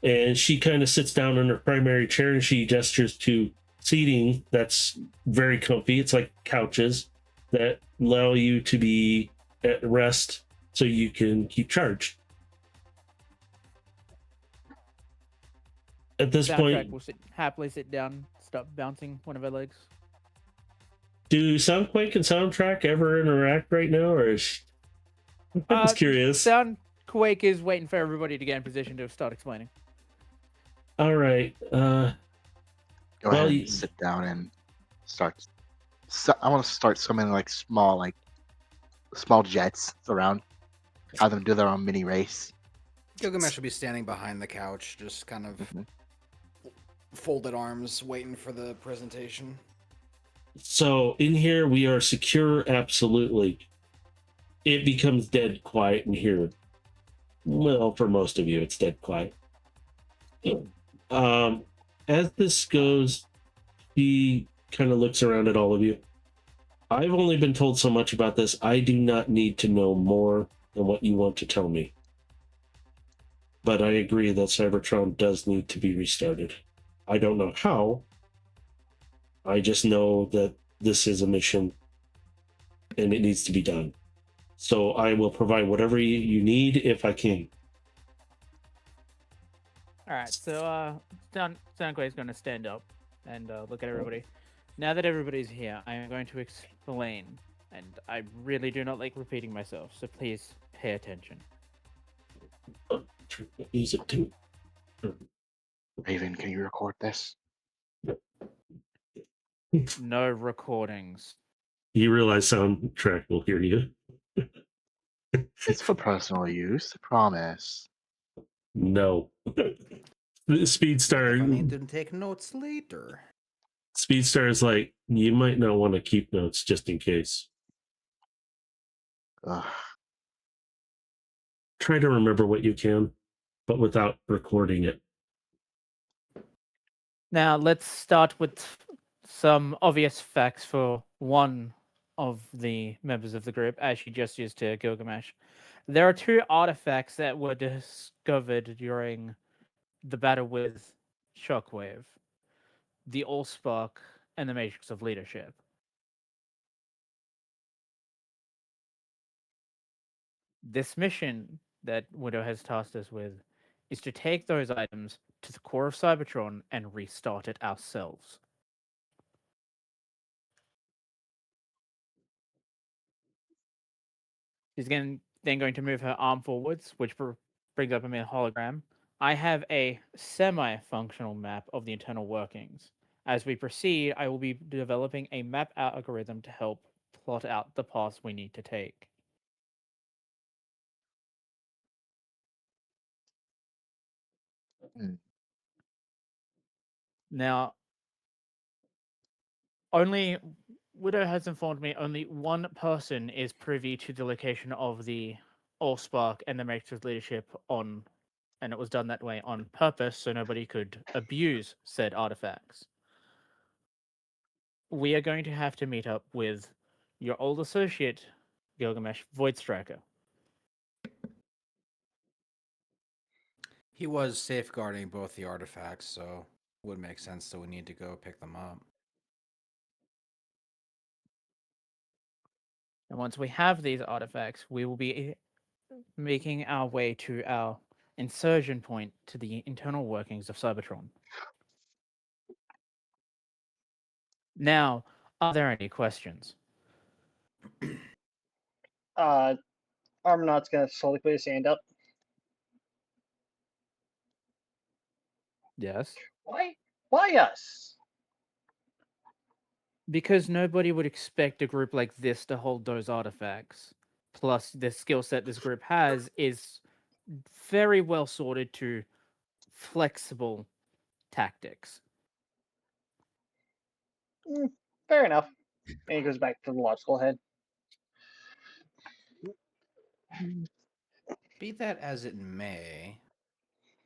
A: And she kind of sits down in her primary chair, and she gestures to seating that's very comfy. It's like couches that allow you to be at rest so you can keep charged. At this
B: Soundtrack
A: point,
B: will happily sit down, stop bouncing one of her legs.
A: do Soundquake and Soundtrack ever interact right now, or is I'm just curious.
B: Soundquake is waiting for everybody to get in position to start explaining.
A: All right.
E: Go
A: Well,
E: ahead
A: you-
E: and sit down and start. So, I want to start swimming like small jets around. Have them do their own mini race.
H: Gilgamesh will be standing behind the couch, just kind of
E: Mhm.
H: folded arms, waiting for the presentation.
A: So in here we are secure, absolutely. It becomes dead quiet in here. Well, for most of you, it's dead quiet. As this goes, he kind of looks around at all of you. I've only been told so much about this. I do not need to know more than what you want to tell me. But I agree that Cybertron does need to be restarted. I don't know how. I just know that this is a mission and it needs to be done. So I will provide whatever you need if I can.
B: All right, so Soundquake's going to stand up and look at everybody. Now that everybody's here, I am going to explain, and I really do not like repeating myself, so please pay attention.
A: Use it too.
E: Raven, can you record this?
B: No recordings.
A: You realize soundtrack will hear you.
E: It's for personal use, I promise.
A: No.
C: If I need
A: Speedstar.
C: to take notes later.
A: Speedstar is like, you might not want to keep notes just in case.
E: Ugh.
A: Try to remember what you can, but without recording it.
B: Now, let's start with some obvious facts for one of the members of the group, as she just used to Gilgamesh. There are 2 artifacts that were discovered during the battle with Shockwave: the Allspark and the Matrix of Leadership. This mission that Widow has tasked us with is to take those items to the core of Cybertron and restart it ourselves. She's then going to move her arm forwards, which brings up a mere hologram. I have a semi-functional map of the internal workings. As we proceed, I will be developing a map algorithm to help plot out the paths we need to take.
E: Hmm.
B: Now, Widow has informed me only one person is privy to the location of the Allspark and the Matrix Leadership and it was done that way on purpose so nobody could abuse said artifacts. We are going to have to meet up with your old associate, Gilgamesh Voidstriker.
C: He was safeguarding both the artifacts, so it would make sense that we need to go pick them up.
B: And once we have these artifacts, we will be making our way to our insertion point to the internal workings of Cybertron. Now, are there any questions?
D: Armanaut's gonna slowly put his hand up.
B: Yes.
D: Why? Why us?
B: Because nobody would expect a group like this to hold those artifacts. Plus, the skill set this group has is very well sorted to flexible tactics.
D: Fair enough. And he goes back to the logical head.
C: Be that as it may,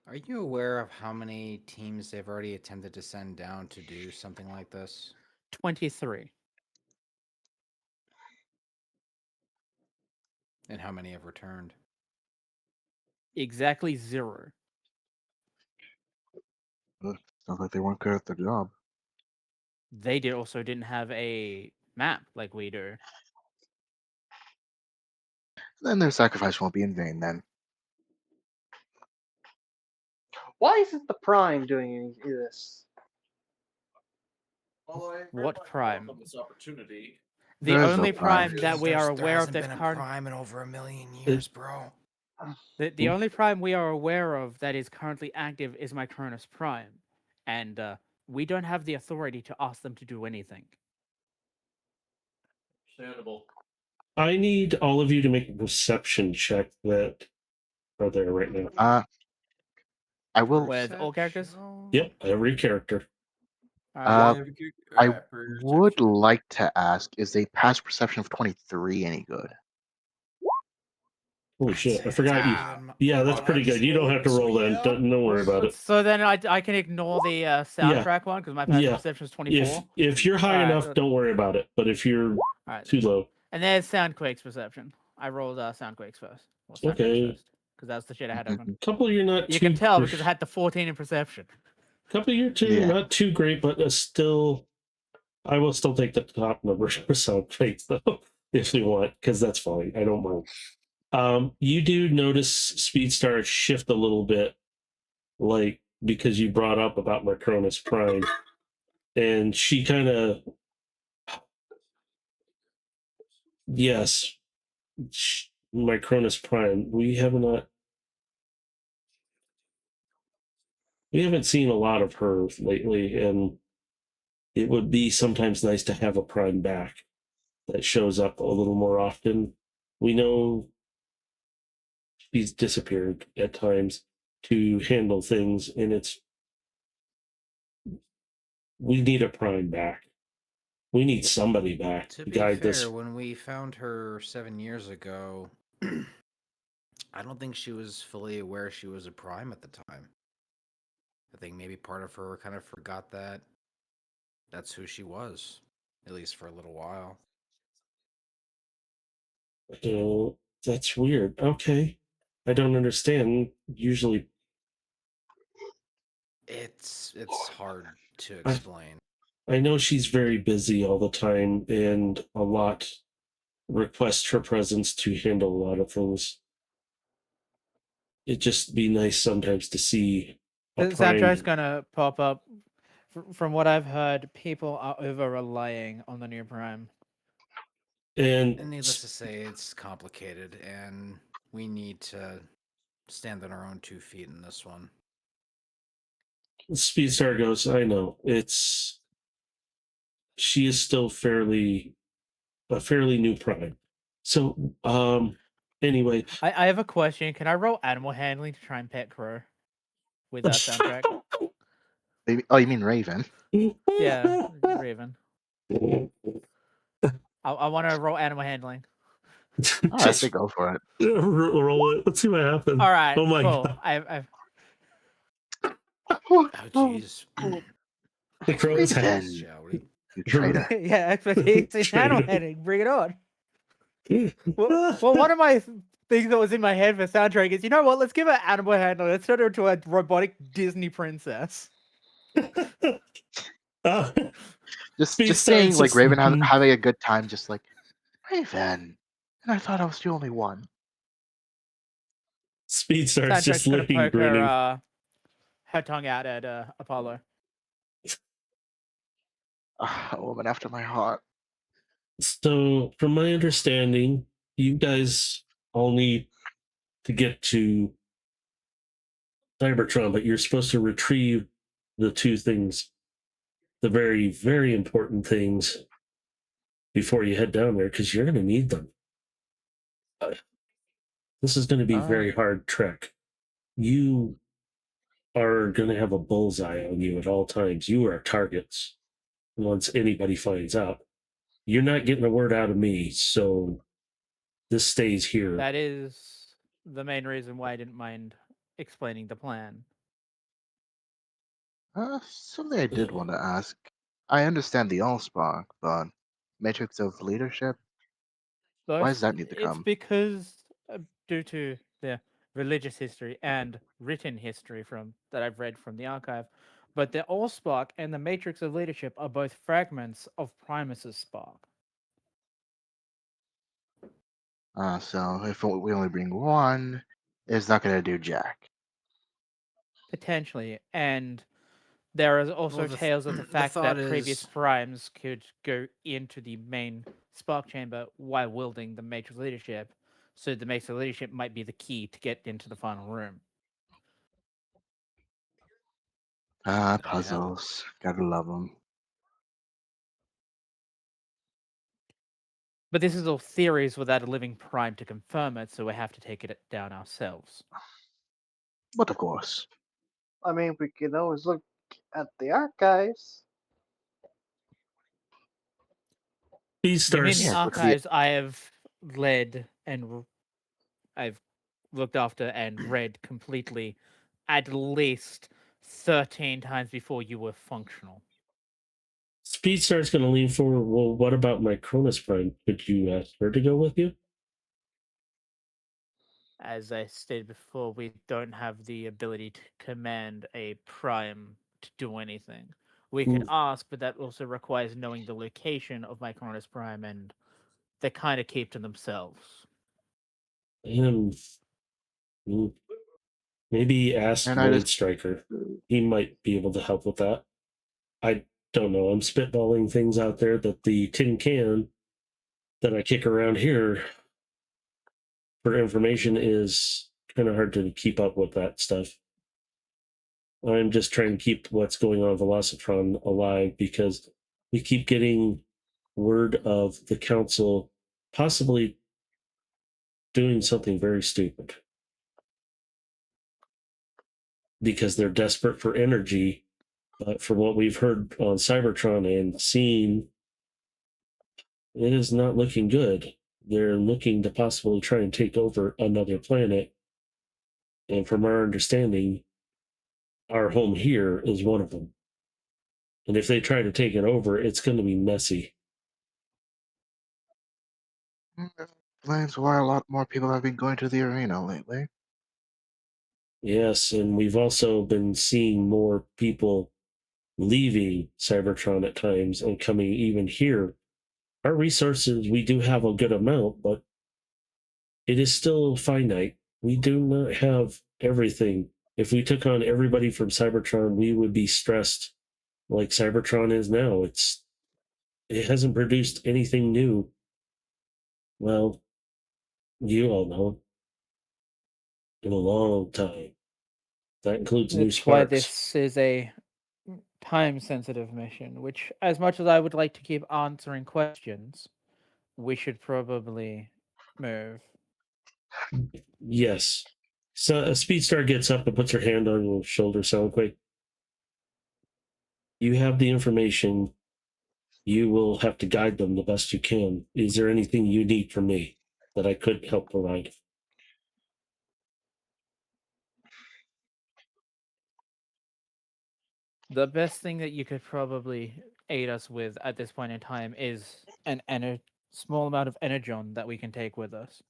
C: are you aware of how many teams they've already attempted to send down to do something like this?
B: 23.
C: And how many have returned?
B: Exactly 0.
E: Ugh, sounds like they weren't good at their job.
B: They also didn't have a map like we do.
E: Then their sacrifice won't be in vain then.
D: Why isn't the Prime doing any of this?
G: Well, I very
B: What
G: much
B: prime?
G: welcome this opportunity.
B: The
E: There's no
B: only
E: prime.
B: prime that we are aware of that's current.
C: prime in over 1,000,000 years, bro.
B: The only prime we are aware of that is currently active is Micronus Prime, and we don't have the authority to ask them to do anything.
G: Understandable.
A: I need all of you to make a perception check that are there right now.
E: I will.
B: With all characters?
A: Yep, every character.
B: Alright,
E: I would like to ask: is a past perception of 23 any good?
A: Holy shit! I forgot you. Yeah, that's pretty good. You don't have to roll then. Don't worry about it.
B: So then I can ignore the soundtrack one because my passive perception is 24.
A: If you're high
B: Alright,
A: enough, don't worry about it. But if you're
B: Alright.
A: too low,
B: And there's Soundquake's perception. I rolled Soundquake's first. Well, Soundtrack's
A: Okay.
B: first, because that's the shit I had open.
A: Couple you're not
B: You
A: too
B: can tell because I had the 14 in perception.
A: couple you're too
E: Yeah.
A: not too great, but still I will still take the top number for soundtracks though, if you want, because that's fine. I don't mind. You do notice Speedstar shift a little bit, like because you brought up about Macronus Prime, and she kind of yes, Micronus Prime. We haven't seen a lot of her lately, and it would be sometimes nice to have a Prime back that shows up a little more often. We know she's disappeared at times to handle things, and we need a Prime back. We need somebody back
C: To
A: to
C: be
A: guide
C: fair,
A: this.
C: when we found her 7 years ago, I don't think she was fully aware she was a prime at the time. I think maybe part of her kind of forgot that that's who she was, at least for a little while.
A: That's weird. Okay. I don't understand. Usually,
C: It's hard to explain.
A: I know she's very busy all the time, and a lot request her presence to handle a lot of things. It'd just be nice sometimes to see a
B: The soundtrack's
A: Prime.
B: gonna pop up. From what I've heard, people are over relying on the new Prime.
C: And
A: And
C: needless to say, it's complicated, and we need to stand on our own 2 feet in this one.
A: Speedstar goes, I know. She is still a fairly new Prime. So, anyway.
B: I have a question. Can I roll animal handling to try and pet Crow with that soundtrack?
E: Oh, you mean Raven?
B: Yeah, Raven. I want to roll animal handling.
E: Oh, I say go for it.
A: Roll it. Let's see what happens.
B: All right,
A: Oh my
B: cool.
A: god.
B: I've
C: Oh, jeez.
A: The crow is
E: Raven.
A: happy.
C: Shall we?
E: You traitor.
B: yeah, expertise in animal
A: Traitor.
B: handling. Bring it on. Well, one of my things that was in my head for soundtrack is, you know what? Let's give her animal handling. Let's turn her into a robotic Disney princess.
E: Just
A: Speed
E: seeing
A: starts
E: like
A: just-
E: Raven having a good time, just like Raven. And I thought I was the only one.
A: Speed starts
B: Soundtrack's
A: just
B: gonna
A: looking,
B: poke
A: grinning.
B: her tongue out at Apollo.
E: A woman after my heart.
A: So, from my understanding, you guys all need to get to Cybertron, but you're supposed to retrieve the two things, the very, very important things, before you head down there, because you're going to need them. This is going to be a very hard trek. You are going to have a bullseye on you at all times. You are targets once anybody finds out. You're not getting a word out of me, so this stays here.
B: That is the main reason why I didn't mind explaining the plan.
E: Something I did want to ask. I understand the Allspark, but Matrix of Leadership? Why does that need to
B: It's
E: come?
B: because due to the religious history and written history that I've read from the archive, but the Allspark and the Matrix of Leadership are both fragments of Primus's spark.
E: So if we only bring one, it's not going to do jack.
B: Potentially, and there is also
C: Well, the
B: tales of the
C: the
B: fact
C: thought
B: that previous
C: is-
B: primes could go into the main spark chamber while wielding the Matrix Leadership, so the Matrix Leadership might be the key to get into the final room.
C: There you have it.
E: Puzzles. Gotta love them.
B: But this is all theories without a living prime to confirm it, so we have to take it down ourselves.
E: But of course.
D: I mean, we can always look at the archives.
A: These
B: You mean
A: stars.
B: the
E: Yes, but
B: archives I have led and I've looked after and read completely at least 13 times before you were functional.
A: Speedstar's going to lean forward. Well, what about my Cronus Prime? Could you ask her to go with you?
B: As I stated before, we don't have the ability to command a prime to do anything. We could ask, but that also requires knowing the location of Micronus Prime, and they kind of keep to themselves.
A: And maybe ask
E: And I
A: Void
E: just
A: Striker. He might be able to help with that. I don't know. I'm spitballing things out there that the tin can that I kick around here for information is kind of hard to keep up with that stuff. I'm just trying to keep what's going on with Velocitron alive because we keep getting word of the council possibly doing something very stupid because they're desperate for energy. But from what we've heard on Cybertron and seen, it is not looking good. They're looking to possibly try and take over another planet. And from our understanding, our home here is one of them. And if they try to take it over, it's going to be messy.
E: explains why a lot more people have been going to the arena lately.
A: Yes, and we've also been seeing more people leaving Cybertron at times and coming even here. Our resources, we do have a good amount, but it is still finite. We do not have everything. If we took on everybody from Cybertron, we would be stressed like Cybertron is now. It hasn't produced anything new. Well, you all know, in a long time. That includes new
B: That's why
A: sparks.
B: this is a time-sensitive mission, which, as much as I would like to keep answering questions, we should probably move.
A: Yes. So a Speedstar gets up and puts her hand on your shoulder, Soundquake. You have the information. You will have to guide them the best you can. Is there anything you need from me that I could help provide?
B: The best thing that you could probably aid us with at this point in time is an small amount of energon that we can take with us.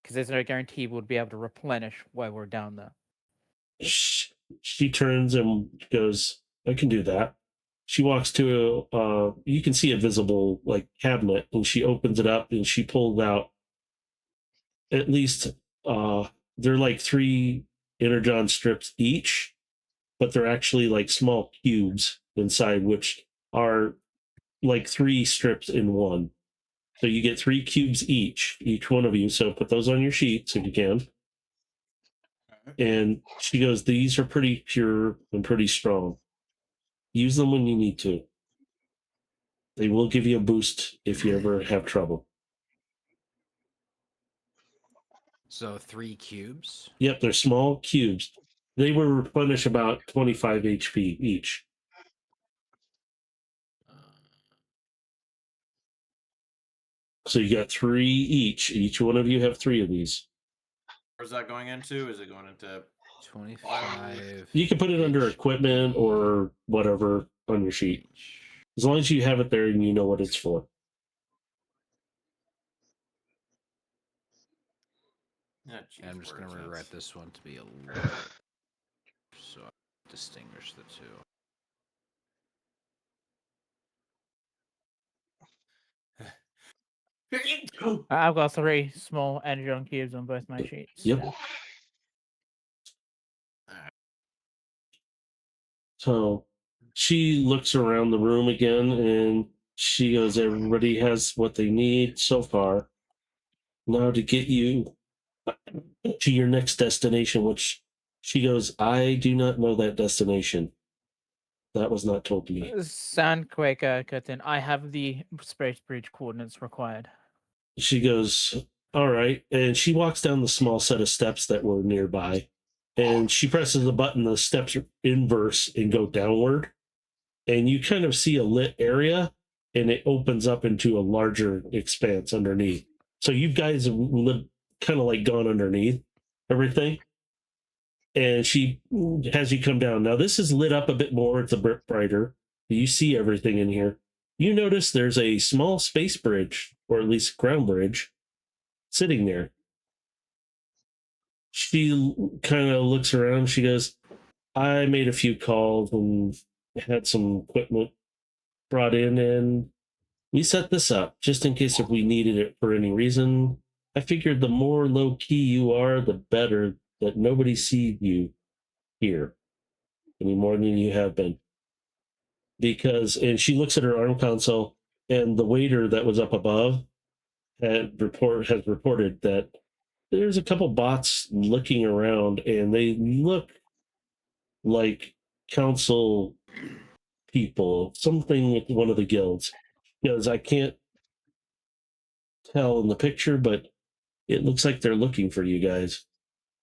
B: Because there's no guarantee we'll be able to replenish while we're down there.
A: She turns and goes, I can do that. She walks to you can see a visible like cabinet, and she opens it up and she pulls out at least they're like 3 energon strips each, but they're actually like small cubes inside, which are like 3 strips in one. So you get 3 cubes each one of you. So put those on your sheets if you can. And she goes, these are pretty pure and pretty strong. Use them when you need to. They will give you a boost if you ever have trouble.
C: So 3 cubes.
A: Yep, they're small cubes. They will replenish about 25 HP each. So you got 3 each. Each one of you have 3 of these.
F: Where's that going into? Is it going into
C: 25.
A: You can put it under
C: each.
A: equipment or whatever on your sheet. As long as you have it there and you know what it's for.
C: And I'm just going to rewrite this one to be a little, so I distinguish the two.
B: I've got 3 small energon cubes on both my sheets.
A: Yep.
B: Yeah.
A: So she looks around the room again and she goes, everybody has what they need so far. Now to get you to your next destination, which she goes, I do not know that destination. That was not told to me.
B: Sandquaker cut in. I have the space bridge coordinates required.
A: She goes, all right. And she walks down the small set of steps that were nearby. And she presses a button, the steps inverse and go downward. And you kind of see a lit area, and it opens up into a larger expanse underneath. So you guys have kind of like gone underneath everything. And she has you come down. Now, this is lit up a bit more. It's a bit brighter. You see everything in here. You notice there's a small space bridge, or at least ground bridge, sitting there. She kind of looks around. She goes, I made a few calls and had some equipment brought in, and we set this up just in case if we needed it for any reason. I figured the more low key you are, the better, that nobody sees you here any more than you have been. Because, and she looks at her arm console, and the waiter that was up above has reported that there's a couple bots looking around, and they look like council people, something with one of the guilds. Because I can't tell in the picture, but it looks like they're looking for you guys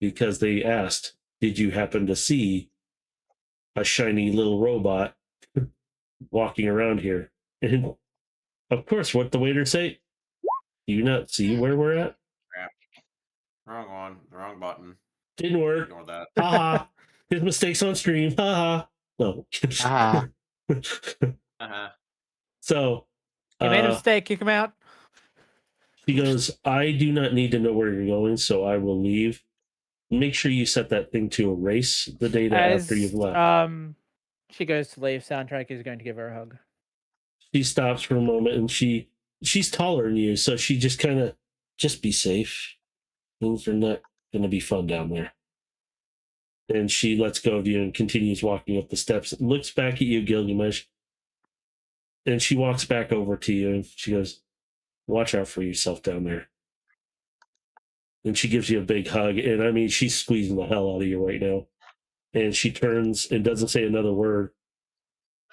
A: because they asked, did you happen to see a shiny little robot walking around here? And of course, what the waiter say? Do you not see where we're at?
G: Crap. Wrong one. The wrong button.
A: Didn't work.
G: Ignore that.
A: Haha. His mistakes on stream. Haha. No.
E: Ah,
G: Uh-huh.
A: So
B: You made a mistake. Kick him out.
A: she goes, I do not need to know where you're going, so I will leave. Make sure you set that thing to erase the data after you've left.
B: She goes to leave. Soundtrack is going to give her a hug.
A: She stops for a moment, and she's taller than you, so she just kind of, just be safe. Things are not going to be fun down there. And she lets go of you and continues walking up the steps. Looks back at you, Gilgamesh, and she walks back over to you, and she goes, watch out for yourself down there. And she gives you a big hug, and I mean, she's squeezing the hell out of you right now. And she turns and doesn't say another word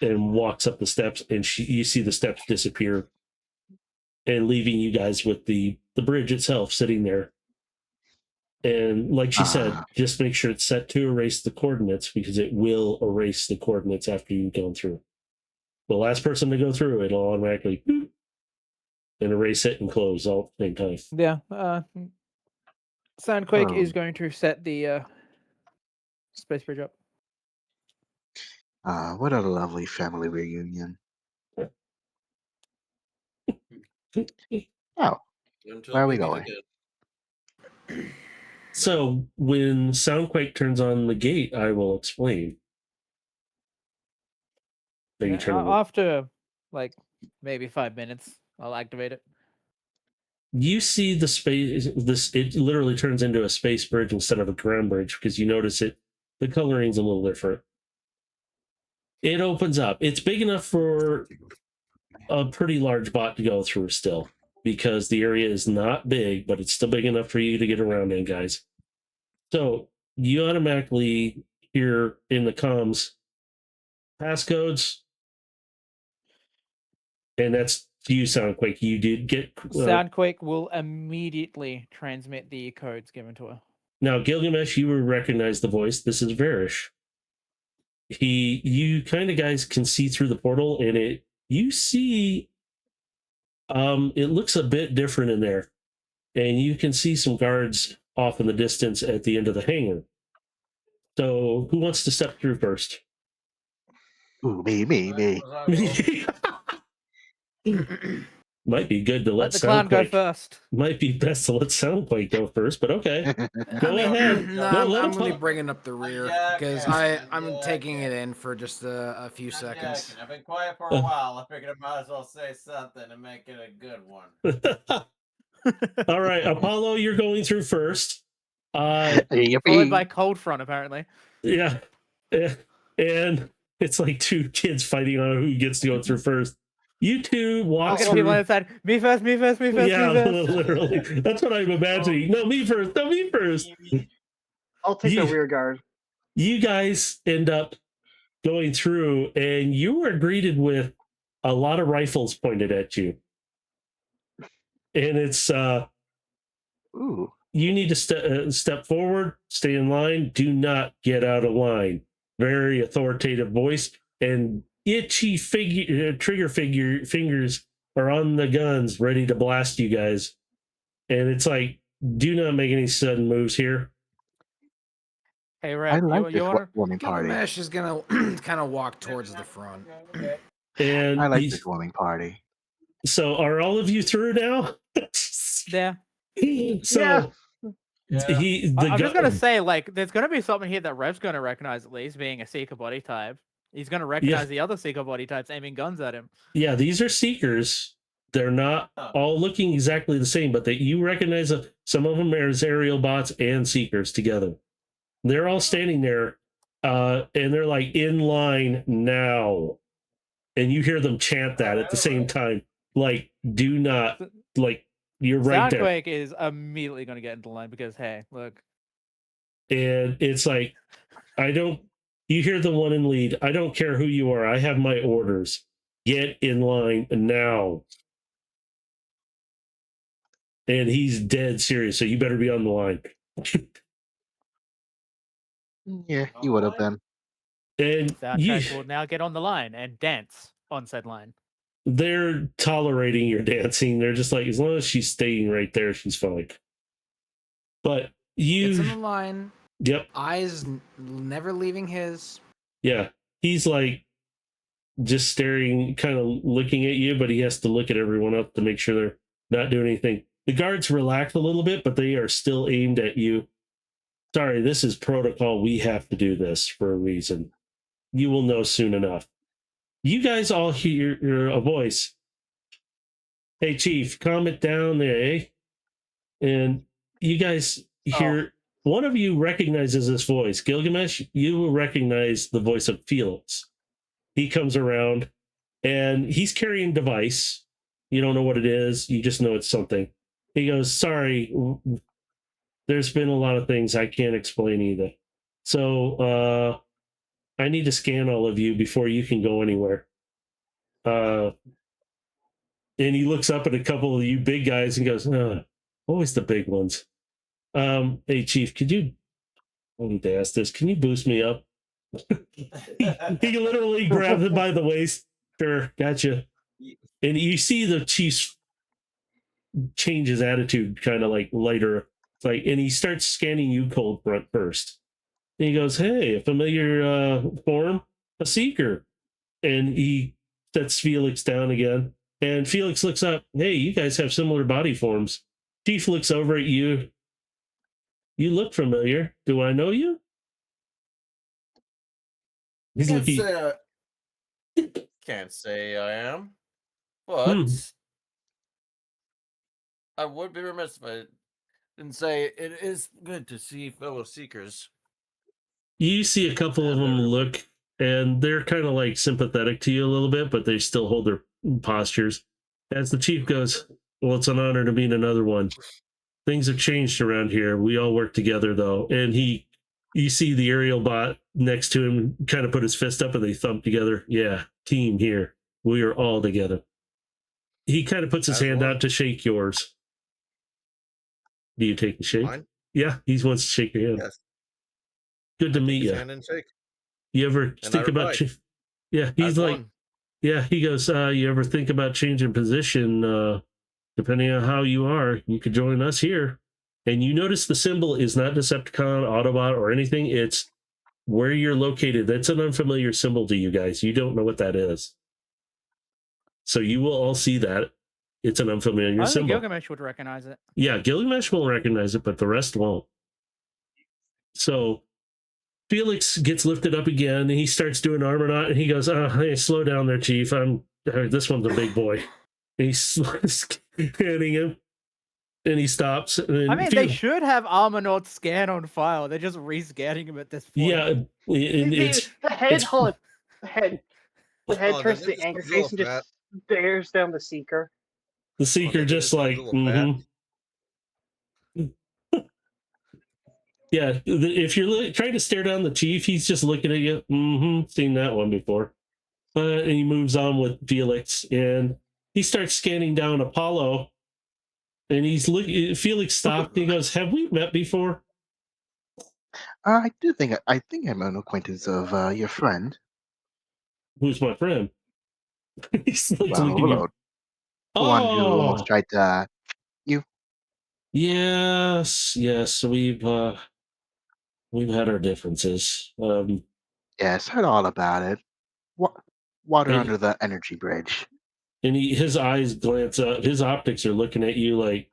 A: and walks up the steps, and you see the steps disappear and leaving you guys with the bridge itself sitting there. And like she said, just make sure it's set to erase the coordinates, because it will erase the coordinates after you've gone through. The last person to go through, it'll automatically boop, and erase it and close all at the same time.
B: Yeah. Soundquake
E: Oh.
B: is going to set the space bridge up.
E: what a lovely family reunion. Oh,
G: Until
E: where are we
G: we meet
E: going?
G: again.
A: So when Soundquake turns on the gate, I will explain. Then you turn it on.
B: After like maybe 5 minutes, I'll activate it.
A: You see the space, it literally turns into a space bridge instead of a ground bridge, because you notice the coloring's a little different. It opens up. It's big enough for a pretty large bot to go through still, because the area is not big, but it's still big enough for you to get around in, guys. So you automatically hear in the comms passcodes, and that's you, Soundquake. You did get
B: Soundquake will immediately transmit the codes given to her.
A: Now, Gilgamesh, you will recognize the voice. This is Varish. You kind of guys can see through the portal, and you see, it looks a bit different in there, and you can see some guards off in the distance at the end of the hangar. So, who wants to step through first?
E: Ooh, me.
A: Might be good to
B: Let the clown go first.
A: Might be best to let Soundquake go first, but okay. Go ahead.
C: No,
A: No,
C: I'm really bringing up the rear because I'm taking it in for just a few seconds.
G: I've been quiet for a while. I figured I might as well say something and make it a good one.
A: All right, Apollo, you're going through first.
B: Followed
E: Yippee.
B: by Cold Front, apparently.
A: Yeah. And it's like two kids fighting on who gets to go through first. You two walk
B: Look at people on
A: through.
B: the side. Me first, me first, me first,
A: Yeah,
B: me first.
A: literally. That's what I'm imagining. No, me first. No, me first.
D: I'll take the rear guard.
A: You guys end up going through, and you are greeted with a lot of rifles pointed at you. And it's
E: Ooh.
A: you need to step forward, stay in line, do not get out of line. Very authoritative voice, and itchy trigger fingers are on the guns, ready to blast you guys. And it's like, do not make any sudden moves here.
B: Hey,
E: I
B: Rep,
E: like this
B: you wanna?
E: warming party.
C: Gilgamesh is gonna kind of walk towards the front.
A: And
E: I like this warming party.
A: so are all of you through now?
B: Yeah.
A: So
D: Yeah.
B: I'm just gonna say, like, there's gonna be something here that Rev's gonna recognize at least, being a Seeker body type. He's gonna recognize the other Seeker body types aiming guns at him.
A: Yeah, these are Seekers. They're not all looking exactly the same, but you recognize some of them as aerial bots and Seekers together. They're all standing there, and they're like in line now, and you hear them chant that at the same time. Like, do not, like, you're right there.
B: Soundquake is immediately gonna get into line because, hey, look.
A: And it's like, you hear the one in lead. I don't care who you are. I have my orders. Get in line now. And he's dead serious, so you better be on the line.
E: Yeah, he would have been.
A: And
B: Soundtrack will now get on the line and dance on said line.
A: They're tolerating your dancing. They're just like, as long as she's staying right there, she's fine. But
C: It's in the line.
A: Yep.
C: Eyes never leaving his.
A: Yeah. He's like just staring, kind of looking at you, but he has to look at everyone else to make sure they're not doing anything. The guards relax a little bit, but they are still aimed at you. Sorry, this is protocol. We have to do this for a reason. You will know soon enough. You guys all hear a voice. Hey, Chief, calm it down there, eh? And you guys hear, one of you recognizes this voice. Gilgamesh, you will recognize the voice of Felix. He comes around, and he's carrying a device. You don't know what it is. You just know it's something. He goes, sorry, there's been a lot of things I can't explain either. So I need to scan all of you before you can go anywhere. And he looks up at a couple of you big guys and goes, always the big ones. Hey, Chief, I need to ask this. Can you boost me up? he literally grabs him by the waist. Sure, gotcha. And you see the Chief's change his attitude, kind of like lighter. And he starts scanning you cold front first. And he goes, hey, a familiar form, a Seeker. And he sets Felix down again. And Felix looks up. Hey, you guys have similar body forms. Chief looks over at you. You look familiar. Do I know you? He's looking.
G: Can't say I am, but I would be remiss if I didn't say it is good to see fellow Seekers.
A: You see a couple of them look, and they're kind of like sympathetic to you a little bit, but they still hold their postures. As the Chief goes, well, it's an honor to meet another one. Things have changed around here. We all work together, though. And you see the aerial bot next to him kind of put his fist up and they thump together. Yeah, team here. We are all together. He kind of puts his hand out to shake yours. Do you take the shake?
G: Mine?
A: Yeah, he wants to shake your hand.
G: Yes.
A: Good to meet you.
G: Hand and shake.
A: You ever think about... Yeah, he's like... Yeah, he goes, you ever think about changing position? Depending on how you are, you could join us here. And you notice the symbol is not Decepticon, Autobot, or anything. It's where you're located. That's an unfamiliar symbol to you guys. You don't know what that is. So you will all see that. It's an unfamiliar symbol.
B: Gilgamesh would recognize it.
A: Yeah, Gilgamesh will recognize it, but the rest won't. So Felix gets lifted up again, and he starts doing armor knot, and he goes, hey, slow down there, Chief. This one's a big boy. And he's scanning him, and he stops. And
B: they should have Armanord scan on file. They're just re-scanning him at this point.
A: Yeah,
D: the head turns to the angry face and just stares down the Seeker.
A: The Seeker just like, Yeah, if you're trying to stare down the Chief, he's just looking at you. Seen that one before. And he moves on with Felix, and he starts scanning down Apollo, and he's looking. Felix stopped. And he goes, "Have we met before?"
E: I think I'm an acquaintance of your friend.
A: Who's my friend? He's like,
E: hello. The one who almost tried to you.
A: Yes, we've had our differences.
E: Yes, heard all about it. Water under the energy bridge.
A: And his eyes glance up. His optics are looking at you like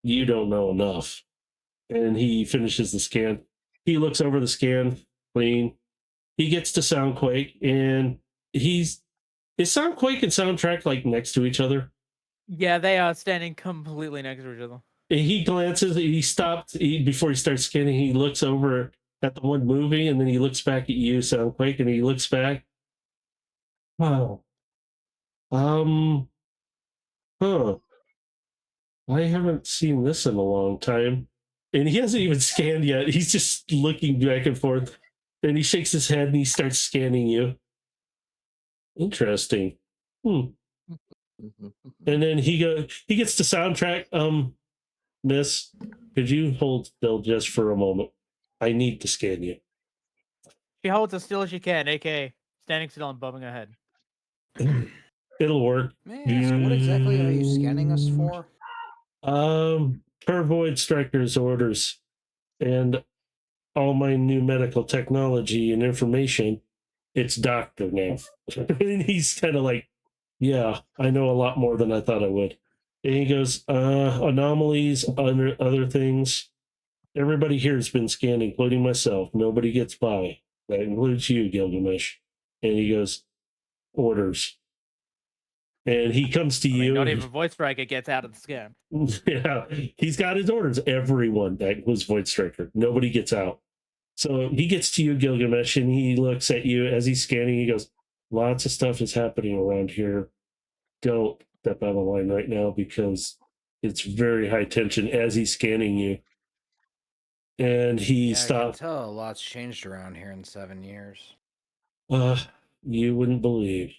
A: you don't know enough. and he finishes the scan. He looks over the scan, clean. He gets to Soundquake, and is Soundquake and Soundtrack like next to each other?
B: Yeah, they are standing completely next to each other.
A: And he glances, he stops before he starts scanning. He looks over at the one movie, and then he looks back at you, Soundquake, and he looks back. Oh, huh. I haven't seen this in a long time. And he hasn't even scanned yet. He's just looking back and forth. And he shakes his head and he starts scanning you. Interesting. And then he gets to Soundtrack. Miss, could you hold still just for a moment? I need to scan you.
B: She holds as still as she can, aka standing still and bobbing her head.
A: It'll work.
H: May I ask, what exactly are you scanning us for?
A: Per Void Striker's orders and all my new medical technology and information. It's doctor now. And he's kind of like, yeah, I know a lot more than I thought I would. And he goes, anomalies, other things. Everybody here has been scanned, including myself. Nobody gets by. That includes you, Gilgamesh. And he goes, orders. And he comes to you.
B: Not even Void Striker gets out of the scan.
A: Yeah, he's got his orders. Everyone that was Void Striker. Nobody gets out. So he gets to you, Gilgamesh, and he looks at you as he's scanning. He goes, lots of stuff is happening around here. Don't step out of line right now because it's very high tension as he's scanning you. And he stopped.
C: I can tell a lot's changed around here in 7 years.
A: You wouldn't believe.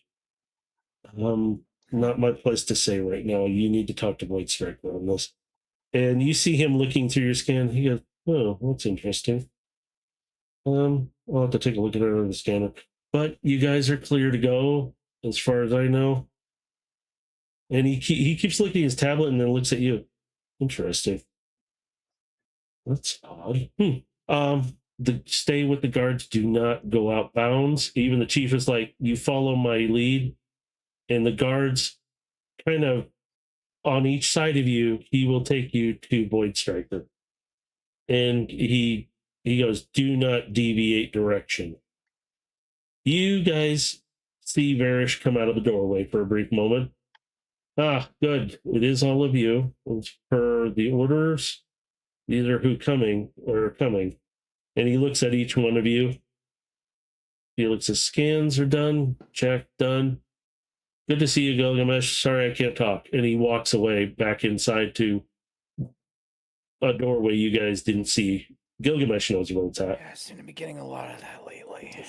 A: Not my place to say right now. You need to talk to Void Striker on this. And you see him looking through your scan. He goes, oh, that's interesting. I'll have to take a look at it on the scanner. But you guys are clear to go, as far as I know. And he keeps looking at his tablet and then looks at you. Interesting. That's odd. Stay with the guards. Do not go out bounds. Even the chief is like, you follow my lead. And the guards kind of on each side of you, he will take you to Void Striker. And he goes, do not deviate direction. You guys see Varish come out of the doorway for a brief moment. Ah, good. It is all of you. As per the orders, these are who coming. And he looks at each one of you. Felix's scans are done. Check, done. Good to see you, Gilgamesh. Sorry I can't talk. And he walks away back inside to a doorway you guys didn't see. Gilgamesh knows where it's at.
C: Yeah, I seem to be getting a lot of that lately.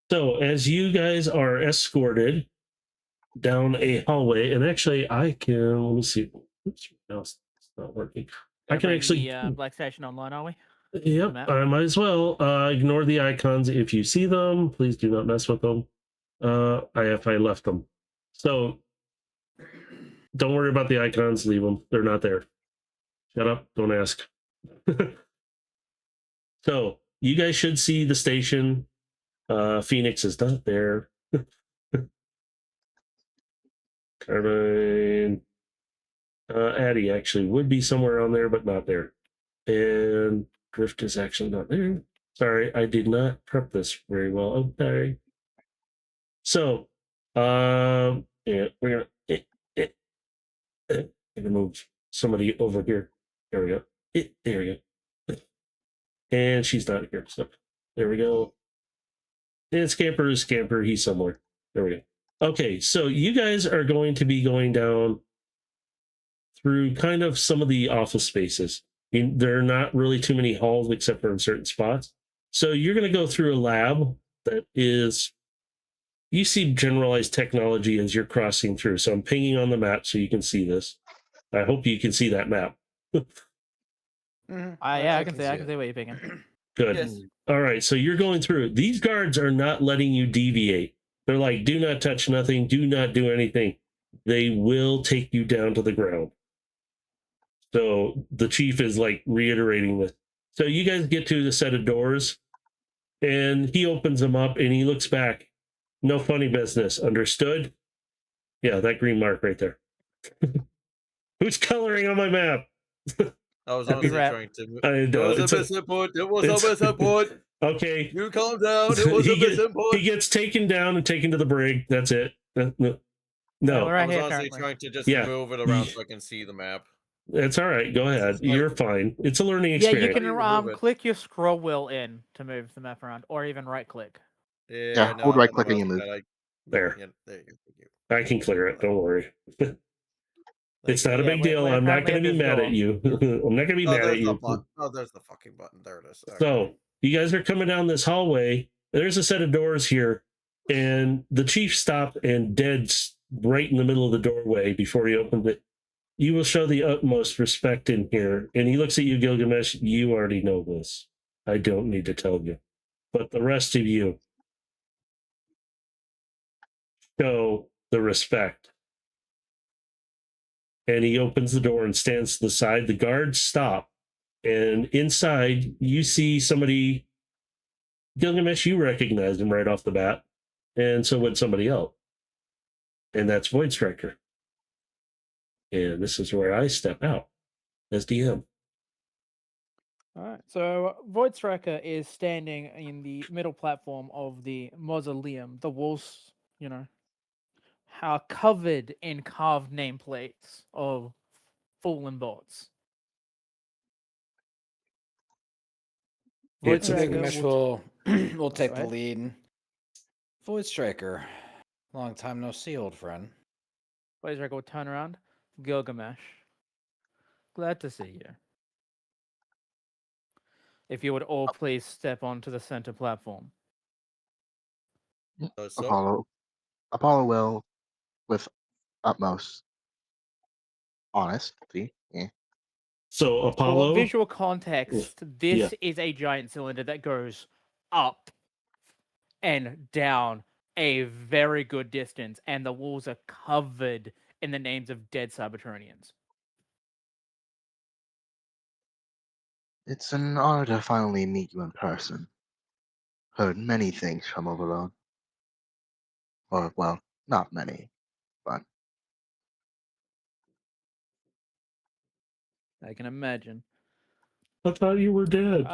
A: So as you guys are escorted down a hallway, and actually I can, let me see. Oops, no, it's not working. I can actually
B: Black Station online, are we?
A: Yep, I might as well. Ignore the icons if you see them. Please do not mess with them. If I left them. So don't worry about the icons, leave them. They're not there. Shut up, don't ask. So you guys should see the station. Phoenix is not there. Carbine. Addie actually would be somewhere on there, but not there. And Drift is actually not there. Sorry, I did not prep this very well. Okay. So, yeah, we're gonna move somebody over here. There we go. There we go. And she's not here. So there we go. And Scamper is Scamper. He's somewhere. There we go. Okay, so you guys are going to be going down through kind of some of the office spaces. There are not really too many halls except for in certain spots. So you're going to go through a lab that is, you see generalized technology as you're crossing through. So I'm pinging on the map so you can see this. I hope you can see that map.
B: Yeah, I can see what you're picking.
A: Good.
F: Yes.
A: All right, so you're going through. These guards are not letting you deviate. They're like, do not touch nothing, do not do anything. They will take you down to the ground. So the chief is like reiterating this. So you guys get to the set of doors, and he opens them up, and he looks back. No funny business. Understood? Yeah, that green mark right there. Who's coloring on my map?
G: I was
A: Happy
G: honestly
B: rat.
G: trying to.
A: I
G: It
A: know,
G: was a
A: it's a-
G: misinput. It was a
A: it's-
G: misinput.
A: Okay.
G: You calm down. It was a
A: he
G: misinput.
A: gets taken down and taken to the brig. That's it. No.
B: Yeah,
A: No.
B: we're
G: I
B: right
G: was
B: here
G: honestly
B: currently.
G: trying to just
A: Yeah.
G: move it around so I can see the map.
A: It's all right. Go ahead.
G: It's like-
A: You're fine. It's a learning
B: Yeah,
A: experience.
B: you can
G: How do you remove it?
B: click your scroll wheel in to move the map around, or even right click.
G: Yeah,
E: hold right click
G: I'm
E: and you
G: about
E: move.
G: to
A: There.
G: Yeah, there you go. Thank you.
A: I can clear it. Don't worry.
G: Thank
A: It's
G: you.
A: not a
B: Yeah,
A: big deal.
B: we're
A: I'm not
B: currently
A: going to
B: at
A: be
B: this
A: mad
B: door.
A: at you. I'm not going to be
G: Oh,
A: mad at
G: there's the
A: you.
G: button. Oh, there's the fucking button. There it is. Okay.
A: So you guys are coming down this hallway. There's a set of doors here, and the chief stopped and dead right in the middle of the doorway before he opened it. You will show the utmost respect in here. And he looks at you, Gilgamesh. You already know this. I don't need to tell you. But the rest of you, show the respect. And he opens the door and stands to the side. The guards stop. And inside, you see somebody. Gilgamesh, you recognize him right off the bat. And so would somebody else. And that's Void Striker. And this is where I step out as DM.
B: All right. So Void Striker is standing in the middle platform of the mausoleum. The walls, are covered in carved nameplates of fallen bots. Void
A: It's a-
B: Striker
H: Gilgamesh
B: will
H: will take the
B: ahead.
H: lead. Void Striker, long time no see, old friend.
B: Void Striker will turn around. Gilgamesh, glad to see you. If you would all please step onto the center platform.
G: So,
E: Apollo will, with utmost honesty. Yeah.
A: So
B: For
A: Apollo.
B: visual context, this
A: Yeah.
B: is a giant cylinder that goes up and down a very good distance, and the walls are covered in the names of dead Cybertronians.
E: It's an honor to finally meet you in person. Heard many things from Overlord. Or, well, not many, but
B: I can imagine.
A: I thought you were dead.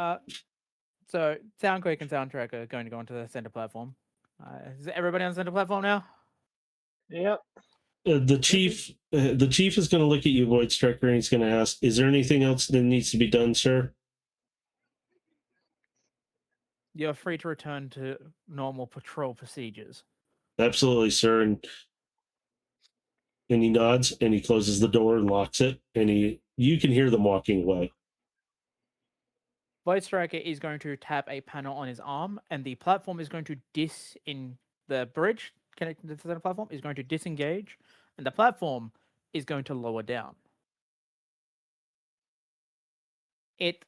B: So Soundquake and Soundtrack are going to go onto the center platform. Is everybody on the center platform now?
D: Yep.
A: The chief is going to look at you, Void Striker, and he's going to ask, "Is there anything else that needs to be done, sir?"
B: You're free to return to normal patrol procedures.
A: Absolutely, sir. And he nods and he closes the door and locks it. And you can hear them walking away.
B: Void Striker is going to tap a panel on his arm, and the platform is going to the bridge connected to the center platform is going to disengage, and the platform is going to lower down. It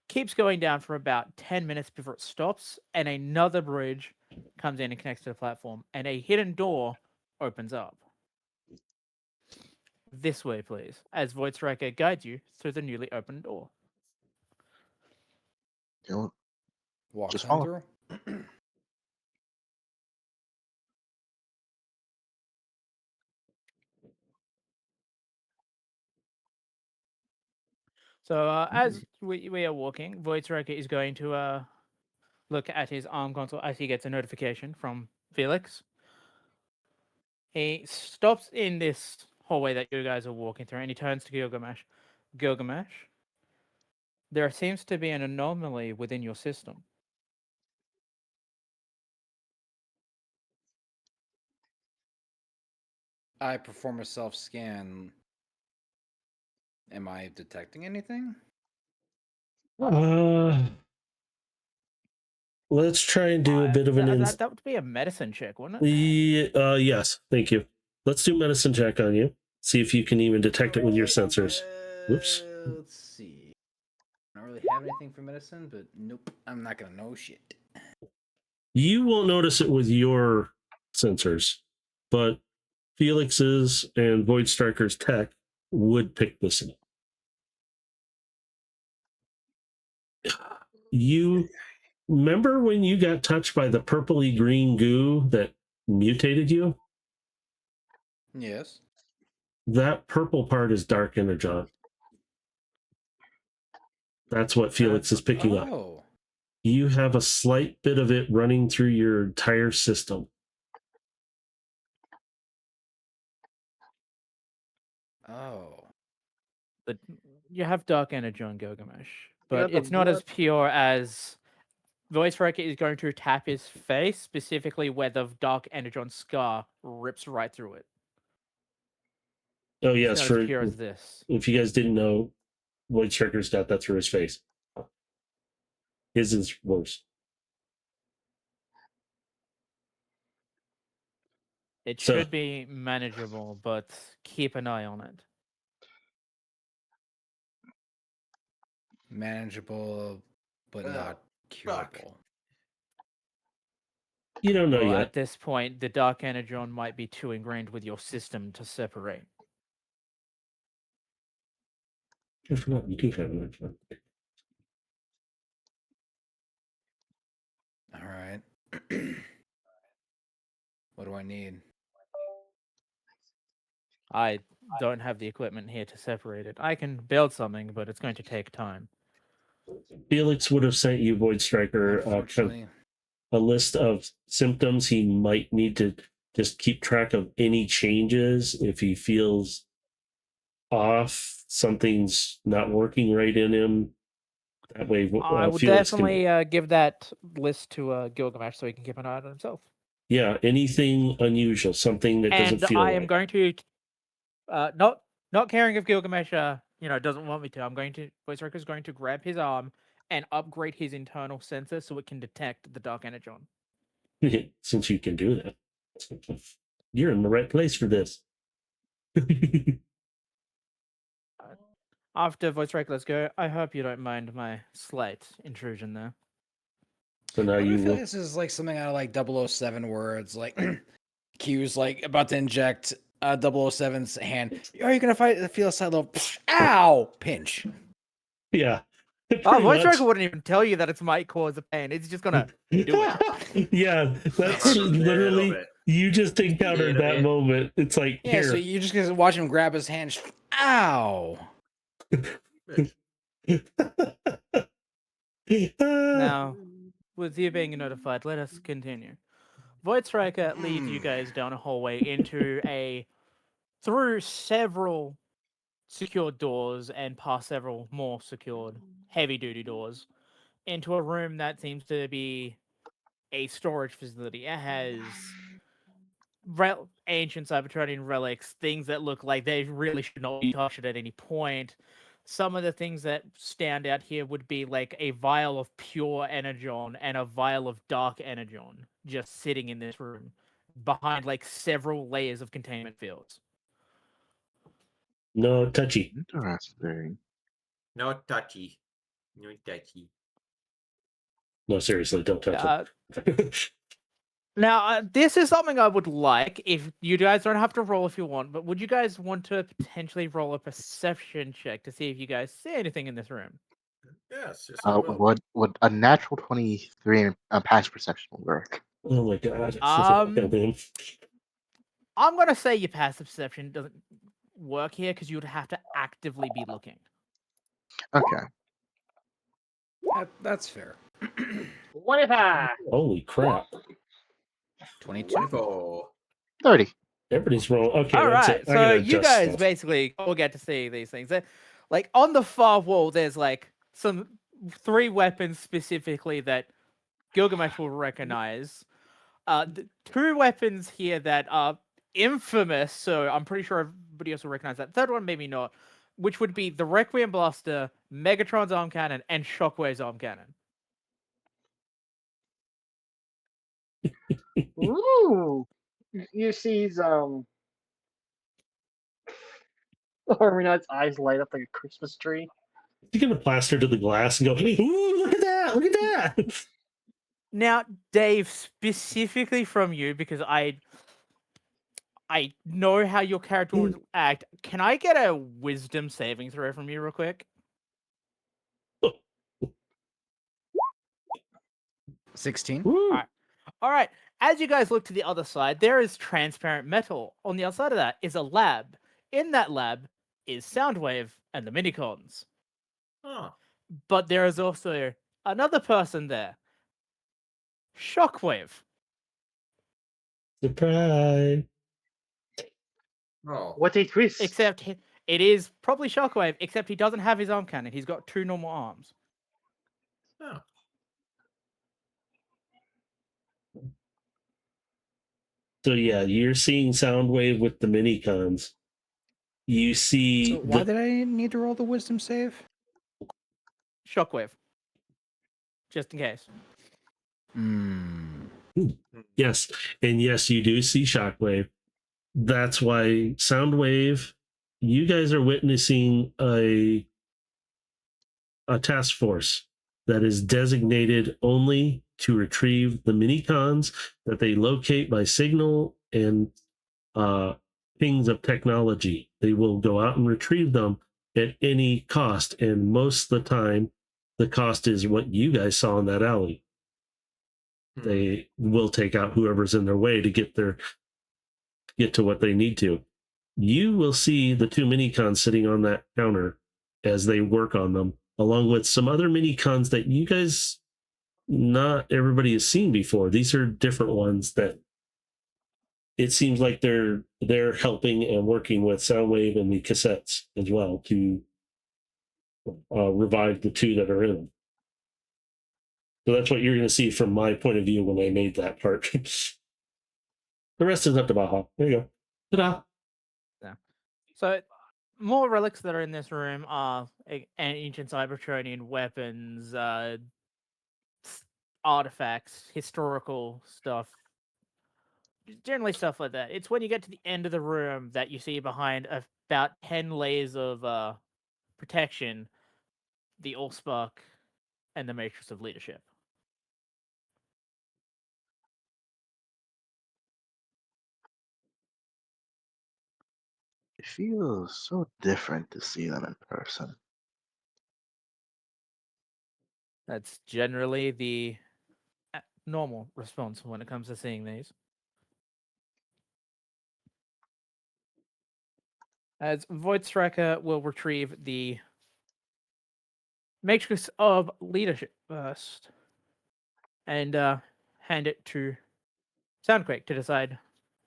B: keeps going down for about 10 minutes before it stops, and another bridge comes in and connects to the platform, and a hidden door opens up. This way, please, as Void Striker guides you through the newly opened door.
H: Walks
E: Just
H: on
E: follow.
H: through.
B: So as we are walking, Void Striker is going to look at his arm console as he gets a notification from Felix. He stops in this hallway that you guys are walking through, and he turns to Gilgamesh. Gilgamesh, there seems to be an anomaly within your system.
H: I perform a self scan. Am I detecting anything?
A: Let's try and do a bit of an
B: That would be a medicine check, wouldn't it?
A: yes, thank you. Let's do medicine check on you. See if you can even detect it with your sensors. Whoops.
H: Let's see. I don't really have anything for medicine, but nope, I'm not gonna know shit.
A: You won't notice it with your sensors, but Felix's and Void Striker's tech would pick this up. You remember when you got touched by the purpley green goo that mutated you?
H: Yes.
A: That purple part is dark energon. That's what Felix is picking up.
H: Oh.
A: You have a slight bit of it running through your entire system.
H: Oh.
B: But you have dark energy on Gilgamesh,
D: You
B: but
D: got the
B: it's not as
D: blood-
B: pure as Voice Record is going to tap his face, specifically where the dark energy on Scar rips right through it.
A: Oh
B: It's
A: yes,
B: not
A: for
B: as pure as this.
A: if you guys didn't know, Void Striker's got that through his face. His is worse.
B: It
A: So-
B: should be manageable, but keep an eye on it.
H: Manageable, but not curable.
A: You don't know
B: Well,
A: yet.
B: at this point, the dark energy on might be too ingrained with your system to separate.
A: I forgot you do have an iPhone.
H: All right. What do I need?
B: I don't have the equipment here to separate it. I can build something, but it's going to take time.
A: Felix would have sent you, Void Striker,
H: Unfortunately,
A: a list of symptoms he might need to just keep track of any changes if he feels off, something's not working right in him. That way,
B: I would
A: Felix
B: definitely give that list to Gilgamesh so he can keep an eye on himself.
A: yeah, anything unusual, something that doesn't
B: And
A: feel
B: I am
A: right.
B: going to, not caring if Gilgamesh, doesn't want me to. Voice Record is going to grab his arm and upgrade his internal sensor so it can detect the dark energy on.
A: Since you can do that, you're in the right place for this.
B: After Voice Record, let's go. I hope you don't mind my slight intrusion there.
A: So now
H: I
A: you
H: feel
A: will.
H: like this is like something out of like 007 words, like Q's like about to inject 007's hand. Are you gonna feel a side little ow pinch?
A: Yeah.
B: Oh, Voice
A: pretty
B: Record
A: much.
B: wouldn't even tell you that it might cause a pain. It's just gonna do it.
A: Yeah, that's
G: A little
A: literally
G: bit.
A: you just encountered that
G: bit.
A: moment. It's like
H: Yeah,
A: here.
H: so you just gonna watch him grab his hand. Ow!
B: Now, with you being notified, let us continue. Void Striker leads you guys down a hallway through several secured doors and past several more secured heavy-duty doors into a room that seems to be a storage facility. It has ancient Cybertronian relics, things that look like they really should not be touched at any point. Some of the things that stand out here would be like a vial of pure energon and a vial of dark energon just sitting in this room behind like several layers of containment fields.
A: No touchy.
E: Interesting.
G: No touchy. No touchy.
A: No, seriously, don't touch it.
B: Now, this is something I would like. If you guys don't have to roll if you want, but would you guys want to potentially roll a perception check to see if you guys see anything in this room?
G: Yes, yes, I will.
E: Would a natural 23 past perception work?
A: Oh my god.
B: I'm gonna say your passive perception doesn't work here because you would have to actively be looking.
E: Okay.
H: That's fair.
D: 25.
A: Holy crap.
H: 22.
G: 24.
E: 30.
A: Everybody's wrong. Okay,
B: All
A: that's
B: right,
A: it. I gotta
B: so you
A: adjust
B: guys
A: stuff.
B: basically all get to see these things. Like on the far wall, there's like some 3 weapons specifically that Gilgamesh will recognize. 2 weapons here that are infamous, so I'm pretty sure everybody else will recognize that. Third one, maybe not, which would be the Requiem Blaster, Megatron's arm cannon, and Shockwave's arm cannon.
D: Ooh. You see Arminat's eyes light up like a Christmas tree.
A: You're gonna plaster to the glass and go, ooh, look at that, look at that.
B: Now, Dave, specifically from you, because I know how your character would act. Can I get a wisdom saving throw from you real quick?
H: 16.
A: Woo.
B: All right. As you guys look to the other side, there is transparent metal. On the outside of that is a lab. In that lab is Soundwave and the Minicons.
G: Oh.
B: But there is also another person there. Shockwave.
A: Surprise.
G: Oh,
D: What a twist!
B: Except it is probably Shockwave, except he doesn't have his arm cannon. He's got 2 normal arms.
G: oh.
A: So yeah, you're seeing Soundwave with the mini cons. You see
H: So why did I need to roll the wisdom save?
B: Shockwave. Just in case.
A: yes, and yes, you do see Shockwave. That's why Soundwave, you guys are witnessing a task force that is designated only to retrieve the mini cons that they locate by signal and pings of technology. They will go out and retrieve them at any cost, and most of the time, the cost is what you guys saw in that alley. They will take out whoever's in their way to get to what they need to. You will see the 2 mini cons sitting on that counter as they work on them, along with some other mini cons that you guys, not everybody has seen before. These are different ones that it seems like they're helping and working with Soundwave and the cassettes as well to revive the 2 that are in them. So that's what you're going to see from my point of view when I made that part. The rest is up to Baja. There you go. Ta-da!
B: So, more relics that are in this room are ancient Cybertronian weapons, artifacts, historical stuff, generally stuff like that. It's when you get to the end of the room that you see behind about 10 layers of protection, the Allspark and the Matrix of Leadership.
E: It feels so different to see them in person.
B: That's generally the normal response when it comes to seeing these. As Void Striker will retrieve the Matrix of Leadership first and hand it to Soundquake to decide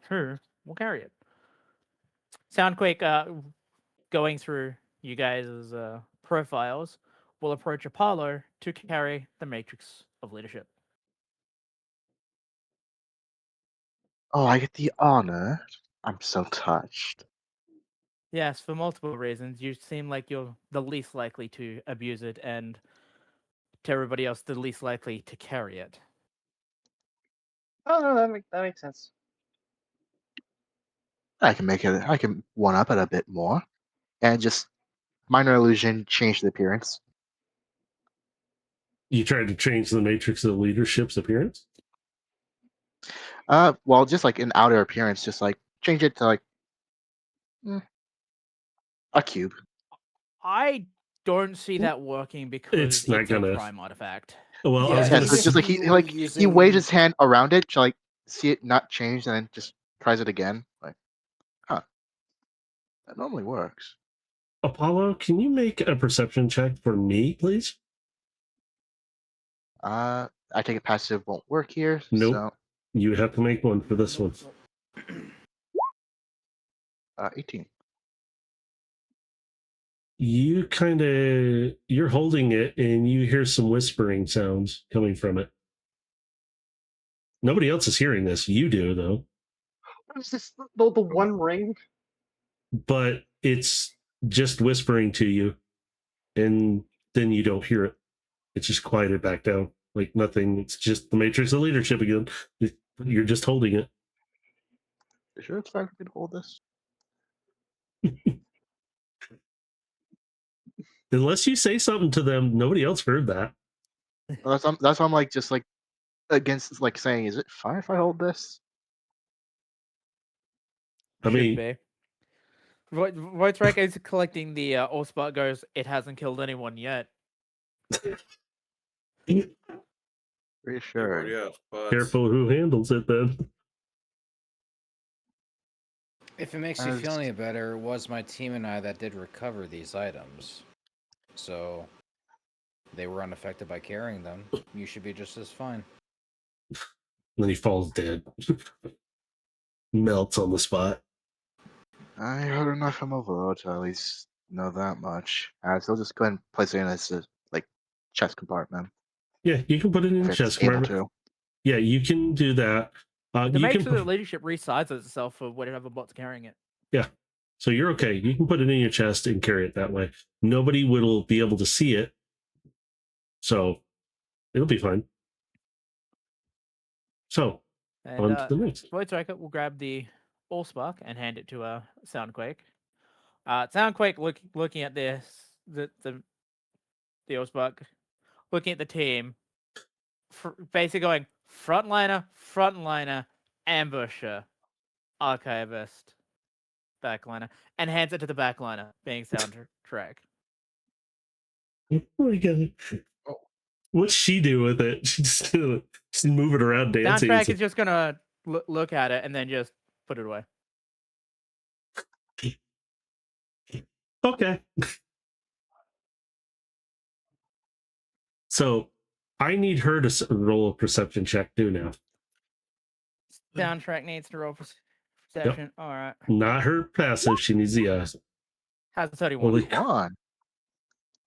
B: who will carry it. Soundquake, going through you guys' profiles, will approach Apollo to carry the Matrix of Leadership.
E: Oh, I get the honor. I'm so touched.
B: Yes, for multiple reasons. You seem like you're the least likely to abuse it, and to everybody else, the least likely to carry it.
D: Oh no, that makes sense.
E: I can one up it a bit more. And just minor illusion, change the appearance.
A: You tried to change the Matrix of Leadership's appearance?
E: Well, just like an outer appearance, just like change it to like a cube.
B: I don't see that working because
A: It's not
B: a
A: gonna-
B: prime artifact.
A: Well, I was
E: Yeah,
A: gonna
E: so it's just like he waves his hand around it to like see it not change, and then just tries it again. Like, huh? That normally works.
A: Apollo, can you make a perception check for me, please?
E: I take it passive won't work here.
A: Nope.
E: So
A: You have to make one for this one.
E: 18.
A: You're holding it and you hear some whispering sounds coming from it. Nobody else is hearing this. You do, though.
D: What is this? The one ring?
A: But it's just whispering to you, and then you don't hear it. It's just quieted back down. Like nothing. It's just the Matrix of Leadership again. You're just holding it.
E: You sure it's fine for me to hold this?
A: Unless you say something to them, nobody else heard that.
E: Well, that's why I'm like just like against like saying, is it fine if I hold this?
A: I mean,
B: be. Void Striker is collecting the Allspark goes, it hasn't killed anyone yet.
E: Reassured.
G: Yes, but
A: careful who handles it then.
H: If it makes you feel any better, it was my team and I that did recover these items. So They were unaffected by carrying them. You should be just as fine.
A: Then he falls dead. Melts on the spot.
E: I heard enough from Overlord to at least know that much. So I'll just go ahead and place it in as a chest compartment
A: Yeah, you can put it in
E: if
A: the
E: it's
A: chest
E: able
A: compartment.
E: to.
A: Yeah, you can do that.
B: To
A: You
B: make
A: can
B: sure that
A: put,
B: leadership resizes itself for whatever bot's carrying it.
A: so you're okay. You can put it in your chest and carry it that way. Nobody will be able to see it, so it'll be fine. So
B: And
A: on to the next.
B: Void Striker will grab the Allspark and hand it to Soundquake. Soundquake looking at this, the Allspark, looking at the team, basically going frontliner, ambusher, archivist, backliner, and hands it to the backliner, being soundtrack.
A: Oh my God. What's she do with it? She's moving around dancing.
B: Soundtrack is just gonna look at it and then just put it away.
A: Okay. So I need her to roll a perception check too now.
B: Soundtrack needs to roll perception. All right.
A: Not her passive. She needs the
B: Has a 31.
A: Holy-
E: Come on.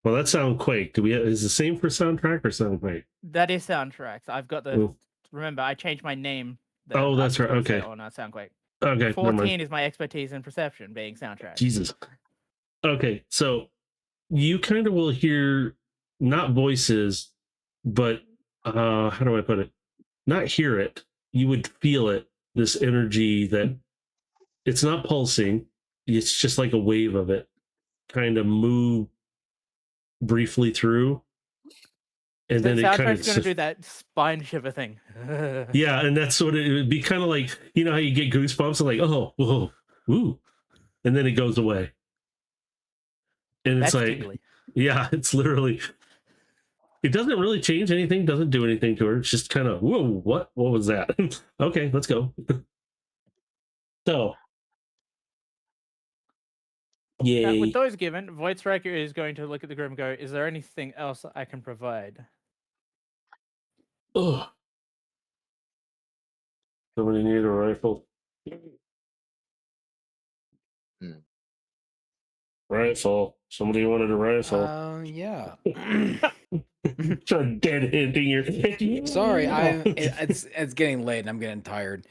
A: Well, that's Soundquake. Do we is the same for Soundtrack or Soundquake?
B: That is Soundtracks. I've got the.
A: Ooh.
B: Remember, I changed my name. there.
A: Oh,
B: I
A: that's right.
B: forgot to say
A: Okay.
B: it on Soundquake.
A: Okay. Never mind.
B: 14 is my expertise in perception, being soundtrack.
A: Jesus. Okay, so you kind of will hear not voices, but how do I put it? Not hear it. You would feel it. This energy that it's not pulsing. It's just like a wave of it, kind of move briefly through, and then it kind
B: Soundtrack's
A: of
B: going to do that spine shiver thing.
A: yeah, and that's what it would be, kind of like, you know how you get goosebumps and like, oh, whoa, ooh, and then it goes away, and it's
B: That's
A: like,
B: tingly.
A: yeah, it's literally, it doesn't really change anything, doesn't do anything to her. It's just kind of, whoa, what was that? Okay, let's go. So, yay.
B: With those given, Void Striker is going to look at the group and go, is there anything else I can provide?
A: Oh, somebody need a rifle. Rifle. Somebody wanted a rifle.
H: Yeah.
A: Start dead ending your.
H: Sorry, it's getting late and I'm getting tired.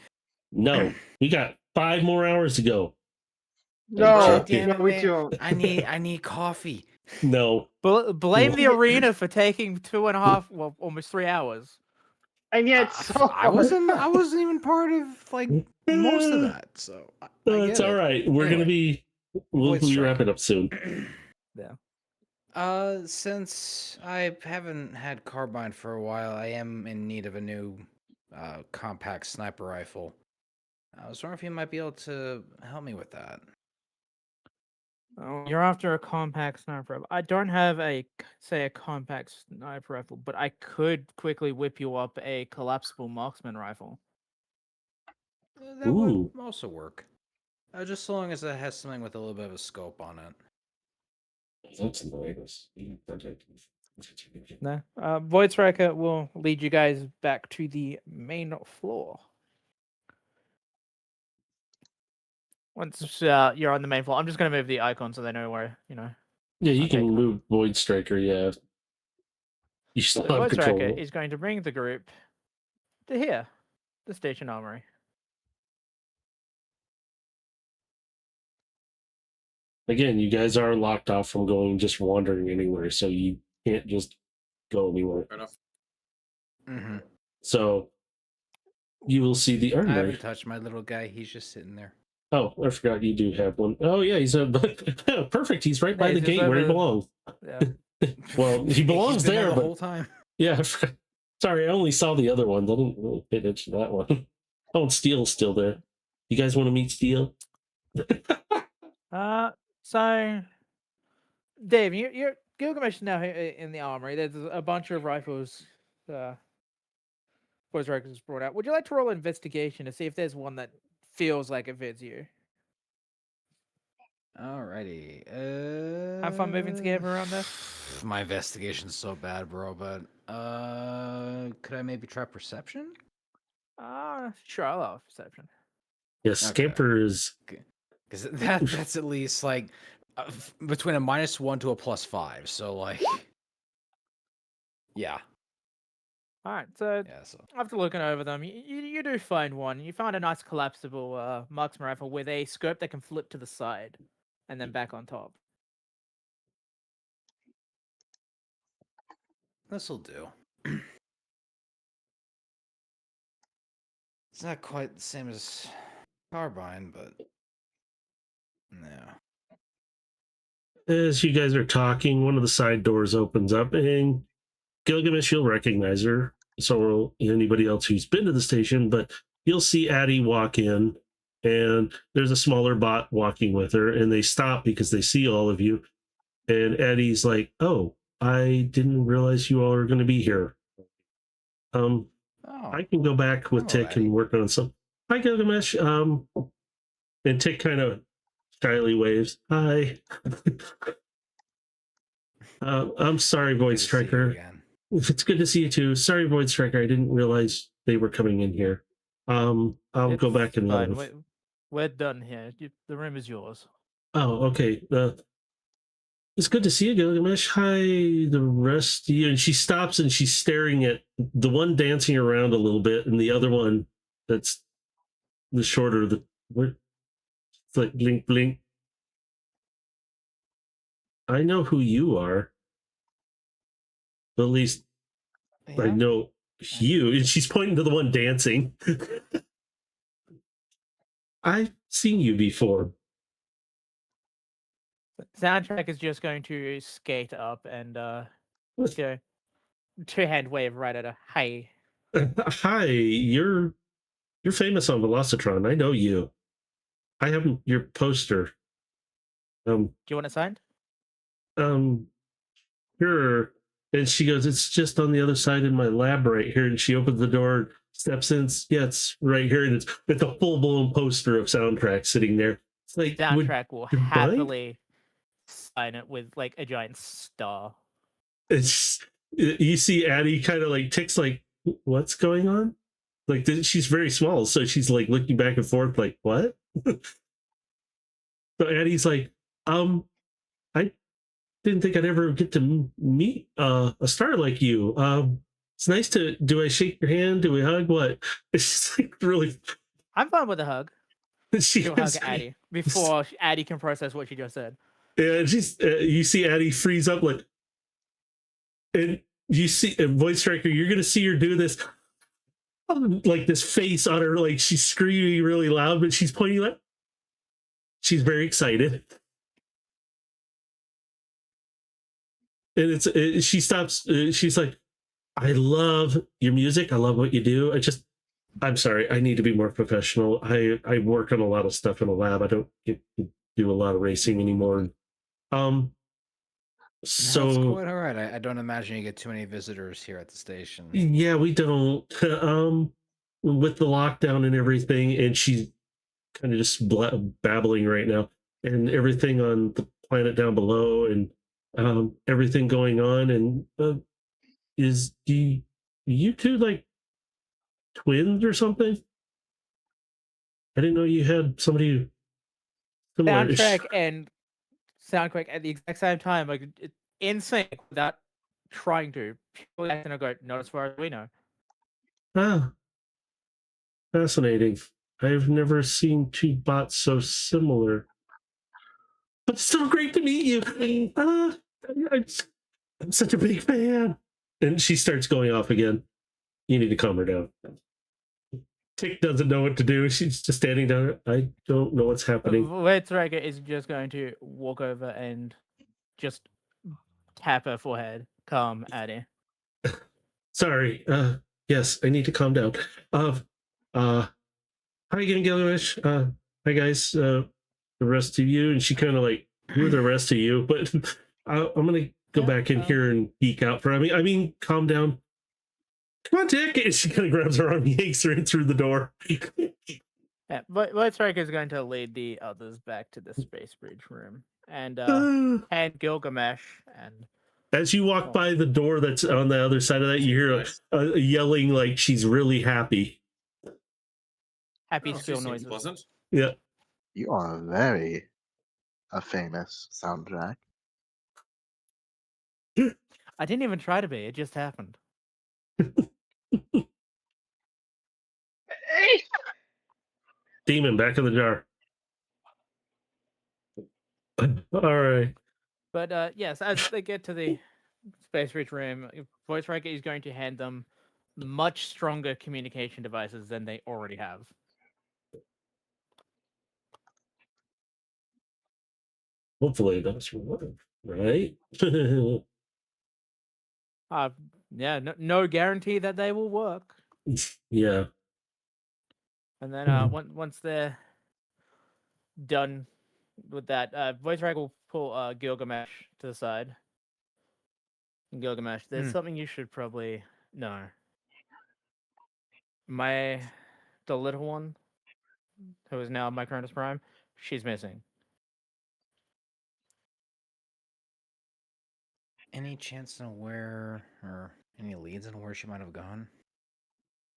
A: No, we got 5 more hours to go.
D: No,
A: Damn
D: no, we don't.
H: I need coffee.
A: No.
B: Blame the arena for taking 2.5, well, almost 3 hours.
D: And yet, so
H: I wasn't even part of like most of that, so I
A: It's
H: get
A: all
H: it.
A: right. We're gonna be. We'll
H: Voice
A: wrap
H: Striker.
A: it up soon.
B: Yeah.
H: Since I haven't had carbine for a while, I am in need of a new compact sniper rifle. I was wondering if you might be able to help me with that.
B: Oh, you're after a compact sniper rifle. I don't have a compact sniper rifle, but I could quickly whip you up a collapsible marksman rifle.
H: That
A: Ooh.
H: would also work. Just so long as it has something with a little bit of a scope on it.
A: That's nice.
B: No. Void Striker will lead you guys back to the main floor. Once you're on the main floor, I'm just going to move the icon so they know where,
A: Yeah, you
B: I'll
A: can
B: take them.
A: move Void Striker. Yeah. You still have
B: Void
A: control.
B: Striker is going to bring the group to here, the station armory.
A: Again, you guys are locked off from going just wandering anywhere, so you can't just go anywhere.
F: Fair enough.
H: Mm-hmm.
A: So you will see the
H: I
A: armory.
H: haven't touched my little guy. He's just sitting there.
A: Oh, I forgot you do have one. Oh yeah, he's a perfect. He's right by
B: Yeah,
A: the
B: he's just
A: gate where he
B: over-
A: belongs.
B: Yeah.
A: Well, he
H: He's
A: belongs
H: been
A: there,
H: the
A: but
H: whole time.
A: yeah. Sorry, I only saw the other ones. I didn't really pay attention to that one. Oh, and Steel's still there. You guys want to meet Steel?
B: So, Dave, you're Gilgamesh is now in the armory. There's a bunch of rifles. Voice Striker's brought out. Would you like to roll investigation to see if there's one that feels like it fits you?
H: Alrighty.
B: Have fun moving together around this.
C: my investigation's so bad, bro. But could I maybe try perception?
B: Sure, I'll allow perception.
A: Yes,
C: Okay.
A: Scamper is.
C: Because that's at least like between a -1 to a +5. So like, yeah,
B: All right, so
C: yeah. So
B: after looking over them, you do find one. You find a nice collapsible marksman rifle with a scope that can flip to the side and then back on top.
C: this'll do. It's not quite the same as carbine, but yeah.
A: As you guys are talking, one of the side doors opens up, and Gilgamesh, you'll recognize her. So will anybody else who's been to the station, but you'll see Addie walk in, and there's a smaller bot walking with her, and they stop because they see all of you. And Addie's like, "Oh, I didn't realize you all are going to be here.
C: Oh,
A: I can go back with
C: hello,
A: Tick and
C: Addie.
A: work on some." Hi, Gilgamesh. And Tick kind of shyly waves. Hi. I'm sorry,
C: Good
A: Void
C: to see you
A: Striker.
C: again.
A: It's good to see you too. Sorry, Void Striker. I didn't realize they were coming in here. I'll go
B: It's
A: back and let
B: fine.
A: them.
B: We're done here. The room is yours.
A: Oh, okay. It's good to see you, Gilgamesh. Hi, the rest of you. And she stops and she's staring at the one dancing around a little bit, and the other one that's the shorter. It's like blink, blink. I know who you are. At least I
C: Yeah.
A: know you. And she's pointing to the one dancing. I've seen you before.
B: Soundtrack is just going to skate up and go two-hand wave right at her. Hi.
A: Hi, you're famous on Velocitron. I know you. I have your poster.
B: Do you want it signed?
A: Um, sure. And she goes, "It's just on the other side in my lab right here." And she opens the door, steps in. Yeah, it's right here, and it's a full blown poster of Soundtrack sitting there. It's like,
B: Soundtrack will
A: you mind?
B: happily sign it with like a giant star.
A: It's you see Addie kind of like ticks, like, what's going on? Like she's very small, so she's like looking back and forth, like, what? So Addie's like, I didn't think I'd ever get to meet a star like you. It's nice to. Do I shake your hand? Do we hug? What? It's just like really.
B: I'm fine with a hug.
A: She
B: She'll hug Addie before Addie can process what she just said.
A: Yeah, she's. You see Addie freeze up, like, and you see Voice Striker. You're gonna see her do this, like this face on her, like she's screaming really loud, but she's pointing like she's very excited. And she stops. She's like, "I love your music. I love what you do. I'm sorry. I need to be more professional. I work on a lot of stuff in a lab. I don't get to do a lot of racing anymore." So
C: That's quite all right. I don't imagine you get too many visitors here at the station.
A: yeah, we don't. With the lockdown and everything, and she's kind of just babbling right now, and everything on the planet down below, and everything going on, and is you two like twins or something? I didn't know you had somebody similar.
B: Soundtrack and Soundtrack at the exact same time, like in sync without trying to. Purely acting, I go, not as far as we know.
A: Ah, fascinating. I've never seen two bots so similar. But it's so great to meet you. I'm such a big fan. And she starts going off again. You need to calm her down. Tick doesn't know what to do. She's just standing down. I don't know what's happening.
B: Wettrager is just going to walk over and just tap her forehead. Calm, Addie.
A: Sorry. Yes, I need to calm down. Hi again, Gilgamesh. Hi guys. The rest of you. And she kind of like, who are the rest of you? But I'm gonna go back in here and geek out for. I mean, calm down. Come on, Tick. And she kind of grabs her arm, yanks her in through the door.
B: Yeah, but Wettrager is going to lead the others back to the space bridge room and hand Gilgamesh and
A: As you walk by the door that's on the other side of that, you hear a yelling like she's really happy.
B: Happy
F: Oh, she
B: squeal
F: seems
B: noises.
F: pleasant.
A: Yeah.
E: You are very a famous soundtrack.
B: I didn't even try to be. It just happened.
D: Hey,
A: Demon, back in the jar. All right.
B: But yes, as they get to the Space Ridge room, Voice Riker is going to hand them much stronger communication devices than they already have.
A: Hopefully that's right.
B: Yeah, no guarantee that they will work.
A: Yeah.
B: And then once they're done with that, Voice Riker will pull Gilgamesh to the side. Gilgamesh, there's something you should probably know. The little one, who is now my Cronus Prime, she's missing.
H: Any chance to know where, or any leads on where she might have gone?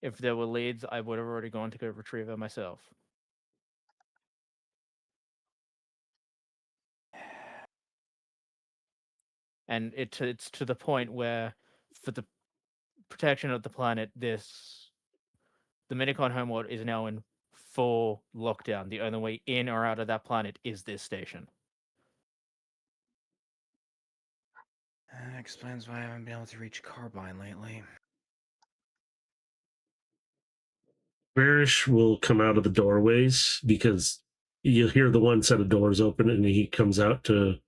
B: If there were leads, I would have already gone to go retrieve her myself. And it's to the point where, for the protection of the planet, the Minicon homeworld is now in full lockdown. The only way in or out of that planet is this station.
H: That explains why I haven't been able to reach Carbine lately.
A: Barish will come out of the doorways because you'll hear the one set of doors open and he comes out to,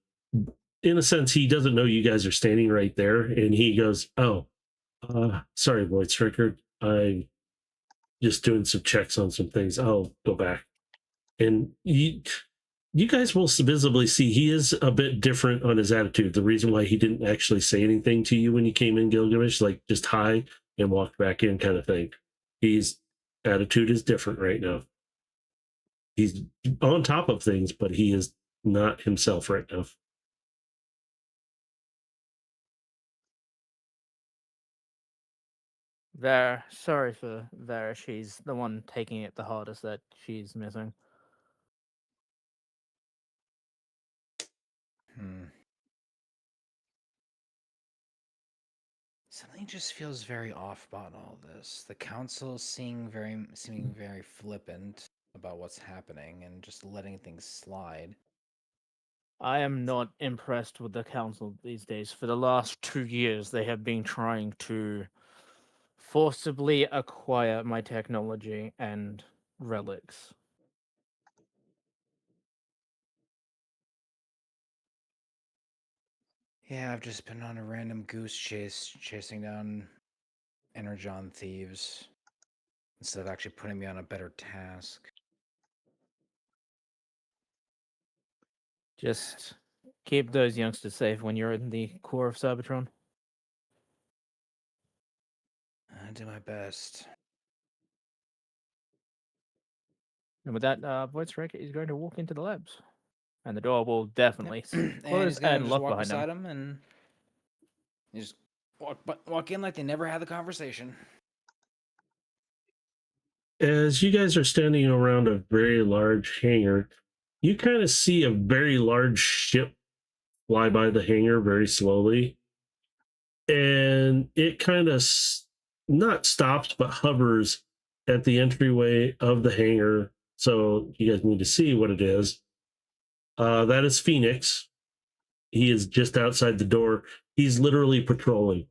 A: in a sense, he doesn't know you guys are standing right there. And he goes, "Oh, sorry, Void Striker. I'm just doing some checks on some things. I'll go back." And you guys will visibly see he is a bit different on his attitude. The reason why he didn't actually say anything to you when you came in, Gilgamesh, like just hi and walked back in kind of thing. His attitude is different right now. He's on top of things, but he is not himself right now.
B: Sorry for Vera. She's the one taking it the hardest that she's missing.
H: Something just feels very off about all this. The council seeming very flippant about what's happening and just letting things slide.
B: I am not impressed with the council these days. For the last 2 years, they have been trying to forcibly acquire my technology and relics.
H: Yeah, I've just been on a random goose chase, chasing down Energon thieves, instead of actually putting me on a better task.
B: Just keep those youngsters safe when you're in the core of Cybertron.
H: I do my best.
B: And with that, Voice Striker is going to walk into the labs. And the door will definitely
H: And
B: close
H: he's gonna
B: and
H: just
B: lock
H: walk
B: behind
H: beside
B: him.
H: him and you just walk in like they never had the conversation.
A: As you guys are standing around a very large hangar, you kind of see a very large ship fly by the hangar very slowly. And it kind of not stops, but hovers at the entryway of the hangar. So you guys need to see what it is. That is Phoenix. He is just outside the door. He's literally patrolling.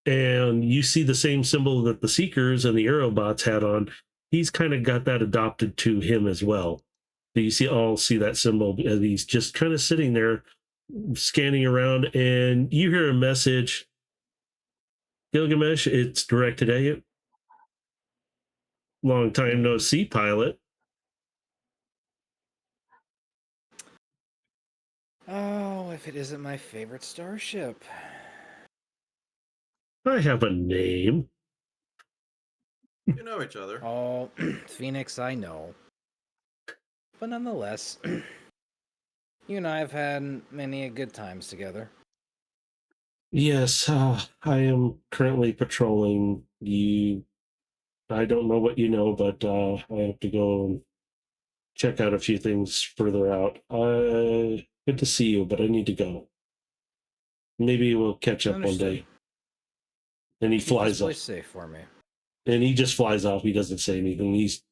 A: And you see the same symbol that the Seekers and the Aerobots had on. He's kind of got that adopted to him as well. So you see that symbol, and he's just kind of sitting there scanning around, and you hear a message. Gilgamesh, it's directed at you. Long time no see, pilot.
H: Oh, if it isn't my favorite starship.
A: I have a name.
F: You know each other.
H: Oh, Phoenix, I know. But nonetheless,
C: You and I have had many a good times together.
A: Yes, I am currently patrolling. I don't know what you know, but I have to go and check out a few things further out. Good to see you, but I need to go. Maybe we'll catch up one
C: Understood.
A: day. And he
C: Keep this
A: flies off.
C: place safe for me.
A: And he just flies off. He doesn't say anything. He's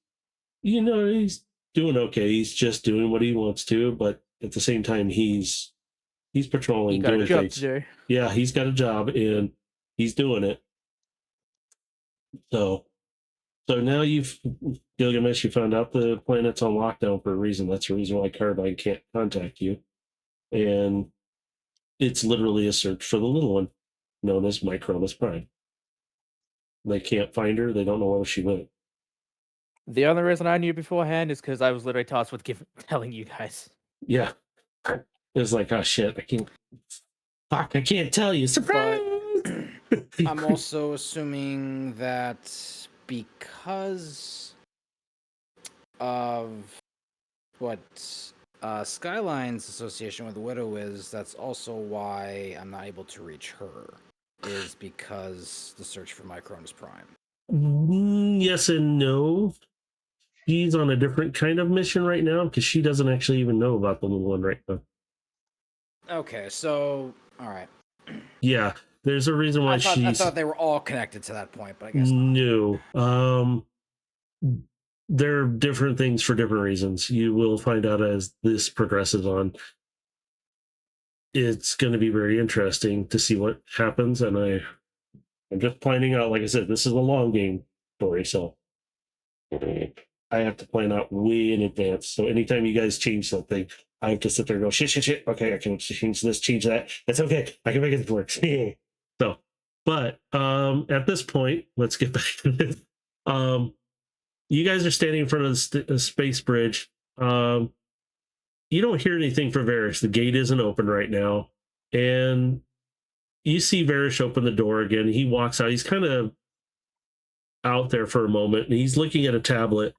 A: doing okay. He's just doing what he wants to, but at the same time, he's
B: You
A: patrolling,
B: got a
A: doing
B: job
A: things.
B: to do.
A: Yeah, he's got a job and he's doing it. So now Gilgamesh, you found out the planet's on lockdown for a reason. That's the reason why Carbine can't contact you. And it's literally a search for the little one, known as Micronus Prime. They can't find her. They don't know where she went.
B: The only reason I knew beforehand is because I was literally tasked with telling you guys.
A: Yeah. It was like, oh shit, I can't tell you. Surprise!
C: I'm also assuming that because of what Skyline's association with the Widow is, that's also why I'm not able to reach her, is because the search for Micronus Prime.
A: Yes and no. She's on a different kind of mission right now because she doesn't actually even know about the little one right now.
C: Okay, so all right.
A: Yeah, there's a reason why
C: I
A: she's
C: thought they were all connected to that point, but I guess not.
A: no. They're different things for different reasons. You will find out as this progresses on. It's going to be very interesting to see what happens, and I'm just planning out. Like I said, this is a long game story, so I have to plan out way in advance. So anytime you guys change something, I have to sit there and go, shit. Okay, I can change this, change that. That's okay. I can make it work. So, but at this point, let's get back to this. You guys are standing in front of the space bridge. You don't hear anything from Varys. The gate isn't open right now. And you see Varys open the door again. He walks out. He's kind of out there for a moment, and he's looking at a tablet.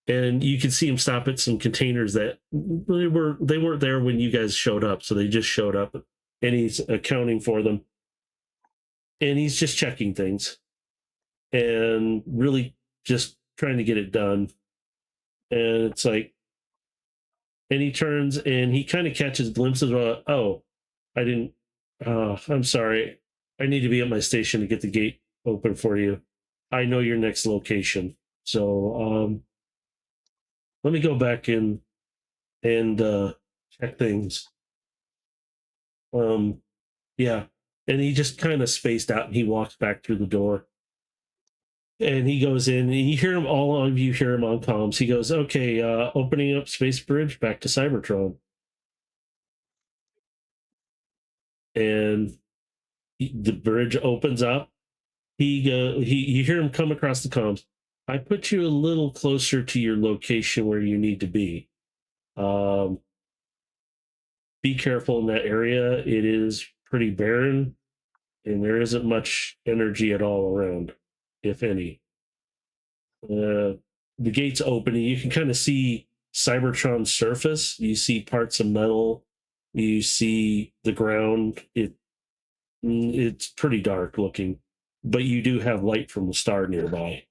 A: And you can see him stop at some containers that they weren't there when you guys showed up, so they just showed up, and he's accounting for them. And he's just checking things, and really just trying to get it done. And it's like, and he turns and he kind of catches glimpses of, oh, I didn't, I'm sorry. I need to be at my station to get the gate open for you. I know your next location. So let me go back in and check things. Yeah. And he just kind of spaced out and he walks back through the door. And he goes in and you hear him, all of you hear him on comms. He goes, okay, opening up Space Bridge back to Cybertron. And the bridge opens up. You hear him come across the comms. I put you a little closer to your location where you need to be. Be careful in that area. It is pretty barren, and there isn't much energy at all around, if any. The gate's open, and you can kind of see Cybertron's surface. You see parts of metal. You see the ground. It's pretty dark looking, but you do have light from the star nearby.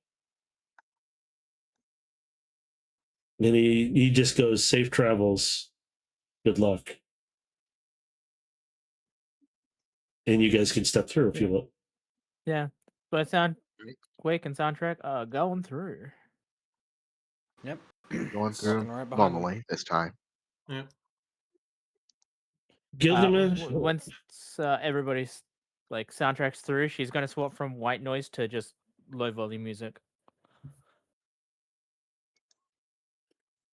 A: And he just goes, safe travels, good luck. And you guys can step through if you want.
B: Yeah, but sound Quake and soundtrack going through.
C: Yep.
E: Going
C: Walking
E: through
C: right behind me.
E: normally this time.
F: Yeah.
A: Gilgamesh,
B: Once everybody's like soundtracks through, she's gonna swap from white noise to just low volume music.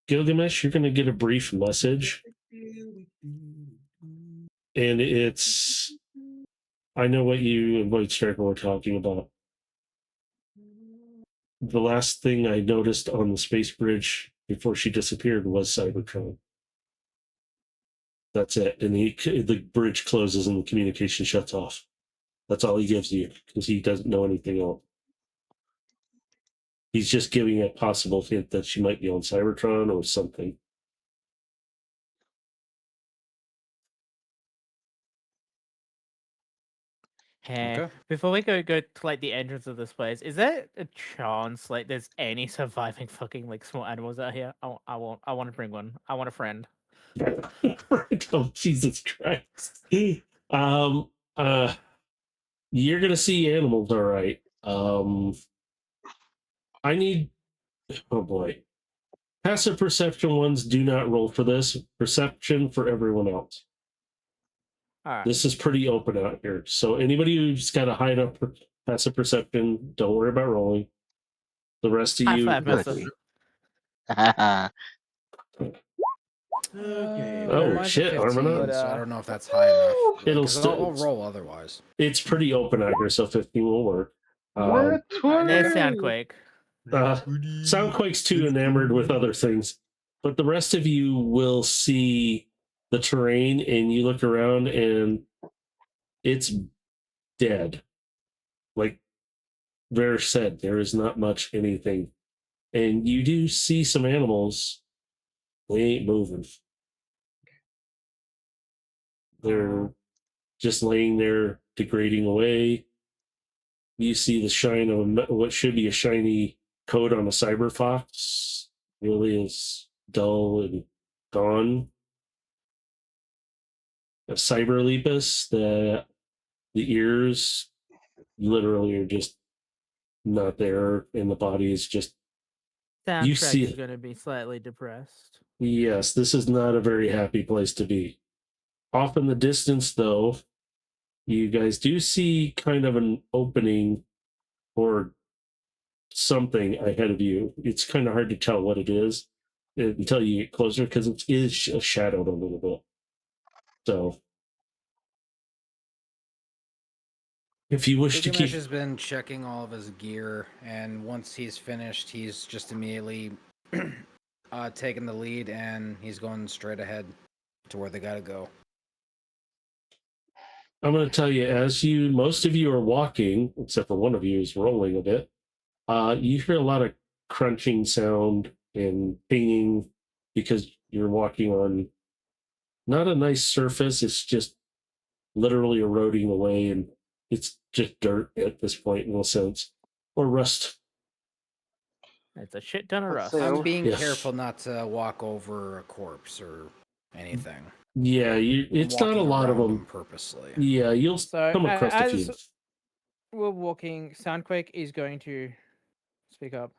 A: Gilgamesh, you're going to get a brief message. And it's, I know what you and Void Striker were talking about. The last thing I noticed on the space bridge before she disappeared was Cybertron. That's it. And the bridge closes and the communication shuts off. That's all he gives you because he doesn't know anything else. He's just giving a possible hint that she might be on Cybertron or something.
B: Hey,
C: Okay.
B: before we go to like the entrance of this place, is there a chance like there's any surviving fucking like small animals out here? I want to bring one. I want a friend.
A: Oh, Jesus Christ. Um, uh, you're gonna see animals, all right. I need. Oh boy. Passive perception ones do not roll for this. Perception for everyone else.
B: All right.
A: This is pretty open out here. So anybody who's got a high enough passive perception, don't worry about rolling. The rest of
B: High
A: you,
B: five, mister.
E: Goody.
F: Okay.
A: Oh,
C: Mine's a
A: shit,
C: 15,
A: Armana.
C: so I don't know if that's high enough.
A: It'll
C: Because
A: still-
C: I'll roll otherwise.
A: it's pretty open out here, so 15 will work.
B: And there's
D: Naturally.
B: Soundquake.
A: Soundquake's too enamored with other things, but the rest of you will see the terrain, and you look around, and it's dead. Like Ver said, there is not much anything, and you do see some animals. They ain't moving. They're just laying there, degrading away. You see the shine of what should be a shiny coat on a cyber fox. Really is dull and gone. A cyber lepus, the ears literally are just not there, and the body is just. You
B: Soundtrack
A: see
B: is
A: it.
B: going to be slightly depressed.
A: Yes, this is not a very happy place to be. Off in the distance, though, you guys do see kind of an opening or something ahead of you. It's kind of hard to tell what it is until you get closer because it is shadowed a little bit. So, if you wish to
C: Gilgamesh
A: keep.
C: has been checking all of his gear, and once he's finished, he's just immediately taking the lead, and he's going straight ahead to where they gotta go.
A: I'm going to tell you, most of you are walking, except for one of you is rolling a bit. You hear a lot of crunching sound and pinging because you're walking on not a nice surface. It's just literally eroding away, and it's just dirt at this point in a sense, or rust.
B: It's a shit ton of
D: Let's
B: rust.
D: say-
C: I'm being
A: Yes.
C: careful not to walk over a corpse or anything.
A: Yeah, it's not a
C: Walking
A: lot of
C: around
A: them.
C: purposely.
A: Yeah, you'll
B: So,
A: come across a
B: as
A: few.
B: we're walking, Soundquake is going to speak up.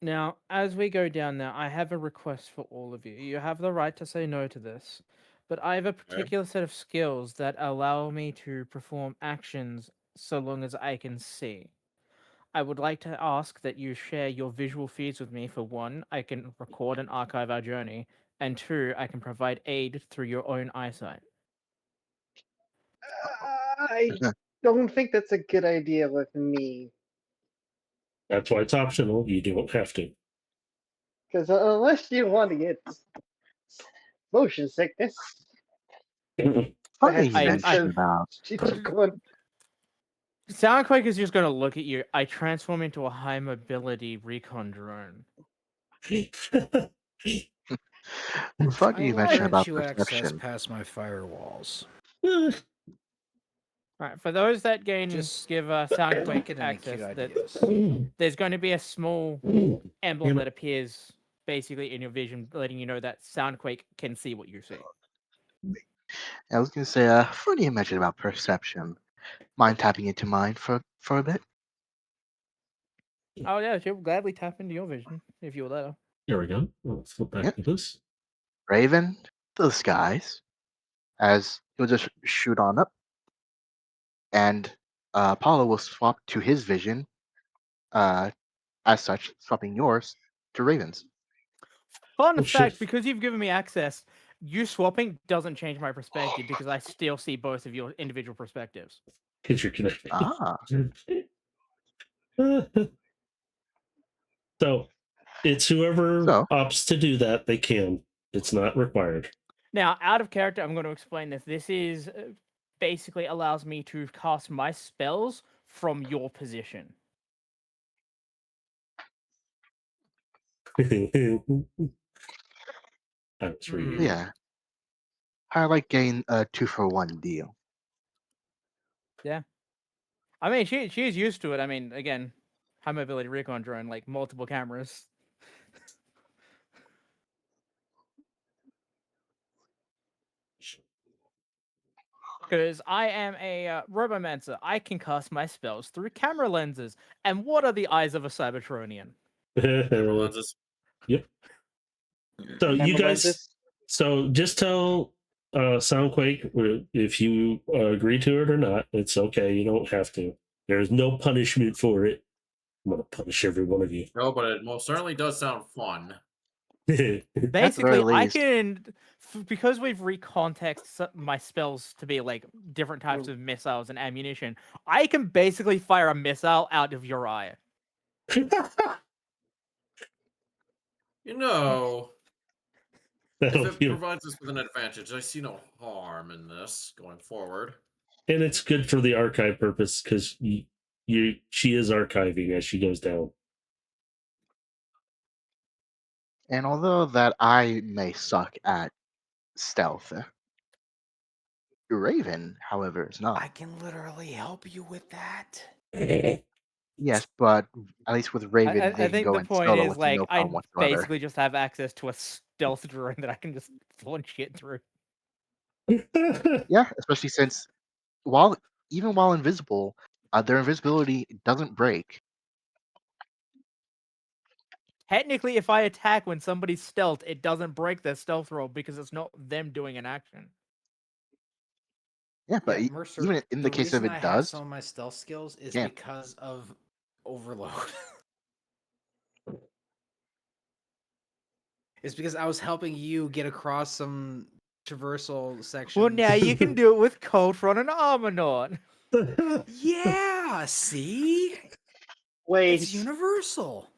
B: Now, as we go down there, I have a request for all of you. You have the right to say no to this, but I have a particular set of skills that allow me to perform actions so long as I can see. I would like to ask that you share your visual feeds with me. For one, I can record and archive our journey, and two, I can provide aid through your own eyesight.
D: I don't think that's a good idea with me.
A: That's why it's optional. You don't have to.
D: Because unless you want to get motion sickness,
E: Funny
D: that's
E: you mentioned about.
D: going.
B: Soundquake is just going to look at you. I transform into a high mobility recon drone.
E: Funny you
C: I will
E: mentioned
C: grant
E: about
C: you access
E: perception.
C: past my firewalls.
B: Right, for those that
C: Just
B: give
C: don't
B: Soundquake
C: get any cute
B: access,
C: ideas.
B: there's going to be a small emblem
A: Damn it.
B: that appears basically in your vision, letting you know that Soundquake can see what you see.
E: I was gonna say, funny you mentioned about perception. Mind tapping into mine for a bit?
B: Oh yeah, she'll gladly tap into your vision if you will let her.
A: There we go. Let's flip back
E: Yep.
A: to this.
E: Raven to the skies, as he'll just shoot on up, and Apollo will swap to his vision, as such, swapping yours to Raven's.
B: Fun
A: Oh,
B: fact,
A: shit.
B: because you've given me access, you swapping doesn't change my perspective because I still see both of your individual perspectives.
A: Because you're connected.
E: Ah,
A: So it's whoever
E: So?
A: opts to do that, they can. It's not required.
B: Now, out of character, I'm going to explain this. This is basically allows me to cast my spells from your position.
A: That's for you.
E: yeah. I like getting a 2-for-1 deal.
B: I mean, she's used to it. I mean, again, high mobility recon drone, like multiple cameras. Because I am a robomancer, I can cast my spells through camera lenses. And what are the eyes of a Cybertronian?
G: Camera lenses.
A: Yep. So you
D: Camera
A: guys,
D: lenses.
A: so just tell Soundquake if you agree to it or not. It's okay. You don't have to. There's no punishment for it. I'm gonna punish every one of you.
G: No, but it most certainly does sound fun.
B: Basically, I
E: least.
B: can, because we've recontext my spells to be like different types of missiles and ammunition, I can basically fire a missile out of your eye.
G: You know,
A: That'll
G: if it
A: be-
G: provides us with an advantage, I see no harm in this going forward.
A: and it's good for the archive purpose because she is archiving as she goes down.
E: And although that I may suck at stealth, Raven, however, is not.
C: I can literally help you with that.
E: Yes, but at least with Raven,
B: I
E: they can
B: think
E: go
B: the
E: in
B: point
E: solo
B: is
E: with
B: like
E: no
B: I
E: problem whatsoever.
B: basically just have access to a stealth drone that I can just launch shit through.
E: Yeah, especially since even while invisible, their invisibility doesn't break.
B: Technically, if I attack when somebody's stealth, it doesn't break their stealth roll because it's not them doing an action.
E: Yeah, but
C: Yeah, Mercer,
E: even in the case of
C: reason
E: it
C: I have
E: does,
C: some of my stealth skills is
E: Yeah.
C: because of overload. It's because I was helping you get across some traversal sections.
B: Well, now you can do it with Cold Front and Armanaut.
C: Yeah, see?
D: Wait.
C: It's universal.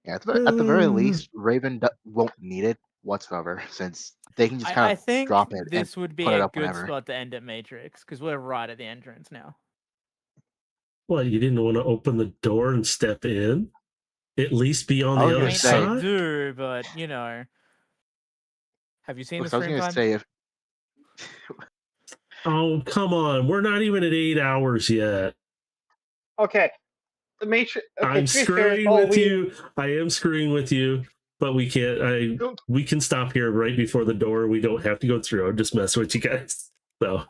E: yeah, at the very least, Raven won't need it whatsoever since they can just kind
B: I
E: of
B: think
E: drop it and
B: this would be
E: put it
B: a
E: up
B: good
E: whenever.
B: spot to end at Matrix because we're right at the entrance now.
A: Well, you didn't want to open the door and step in? At least be on
E: I
A: the
E: was
A: other
E: gonna
B: I
A: side?
B: do, but you know, have you seen the
E: I was
B: stream
E: gonna
B: time?
E: say if
A: Oh, come on. We're not even at 8 hours yet.
D: Okay. The Matrix. Okay,
A: I'm
D: to be fair,
A: screwing
D: all
A: with you. I am screwing with you, but we can't. We can stop here right before the door. We don't have to go through. I'm just messing with you guys. So,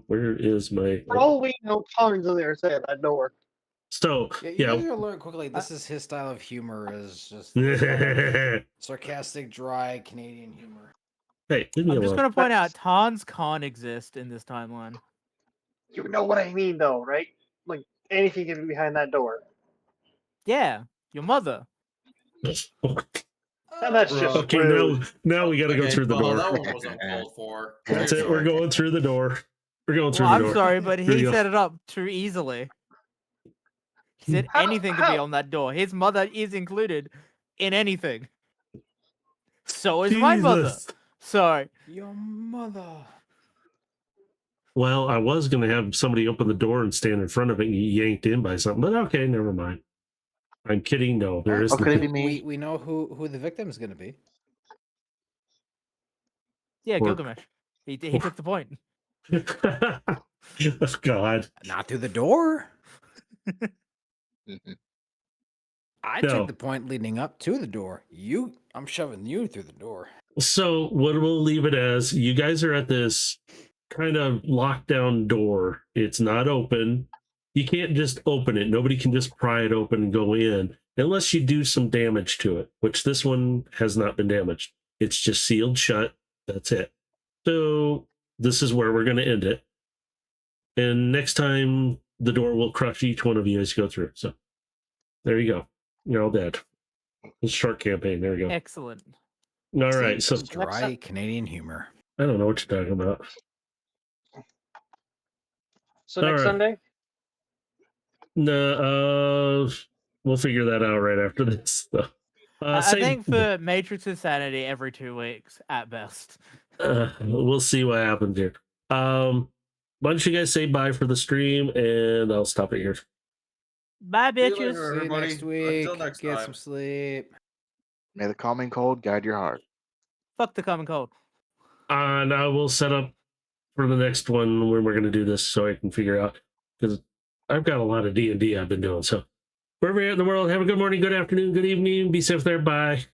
A: where is my?
D: For all we know, Tom's on the other side of that door.
A: So,
C: Yeah, you
A: yeah.
C: guys are gonna learn quickly. This is his style of humor, is just this kind of sarcastic, dry Canadian humor.
A: Hey, leave me
B: I'm just
A: alone.
B: gonna point out Tons can't exist in this timeline.
D: You know what I mean, though, right? Like anything can be behind that door.
B: Yeah, your mother.
D: And that's just
A: Okay,
D: rude.
A: now we got to go
G: Okay,
A: through the
G: well,
A: door.
G: that one was uncalled for.
A: That's it. We're going through the door. We're going through
B: Well,
A: the
B: I'm
A: door.
B: sorry, but
A: Here
B: he
A: you go.
B: set it up too easily. He said anything could be on that door. His mother is included in anything. So is my mother.
A: Jesus.
B: So
C: Your mother.
A: Well, I was going to have somebody open the door and stand in front of it and get yanked in by something, but okay, never mind. I'm kidding. No, there is
E: Oh, could it
A: no.
E: be me?
C: We know who the victim is gonna be.
B: yeah,
A: Or-
B: Gilgamesh. He took the point.
A: Oh, God.
C: Not through the door.
E: Mhm.
C: I
A: No.
C: took the point leading up to the door. I'm shoving you through the door.
A: So what we'll leave it as, you guys are at this kind of lockdown door. It's not open. You can't just open it. Nobody can just pry it open and go in unless you do some damage to it, which this one has not been damaged. It's just sealed shut. That's it. So this is where we're going to end it. And next time the door will crush each one of you as you go through. So there you go. You're all dead. It's a short campaign. There we go.
B: Excellent.
A: All right. So
C: Dry Canadian humor.
A: I don't know what you're talking about.
D: So next
A: All right.
D: Sunday?
A: No, we'll figure that out right after this. So,
B: I
A: same-
B: think for Matrix Insanity every 2 weeks at best.
A: we'll see what happens here. Why don't you guys say bye for the stream, and I'll stop it here.
B: Bye,
G: See you later,
B: bitches.
C: See you
G: everybody.
C: next week.
G: Until next
C: Get
G: time.
C: some sleep.
E: May the calming cold guide your heart.
B: Fuck the common cold.
A: And I will set up for the next one when we're going to do this, so I can figure out, because I've got a lot of D&D I've been doing. So wherever you're at in the world, have a good morning, good afternoon, good evening. Be safe there. Bye.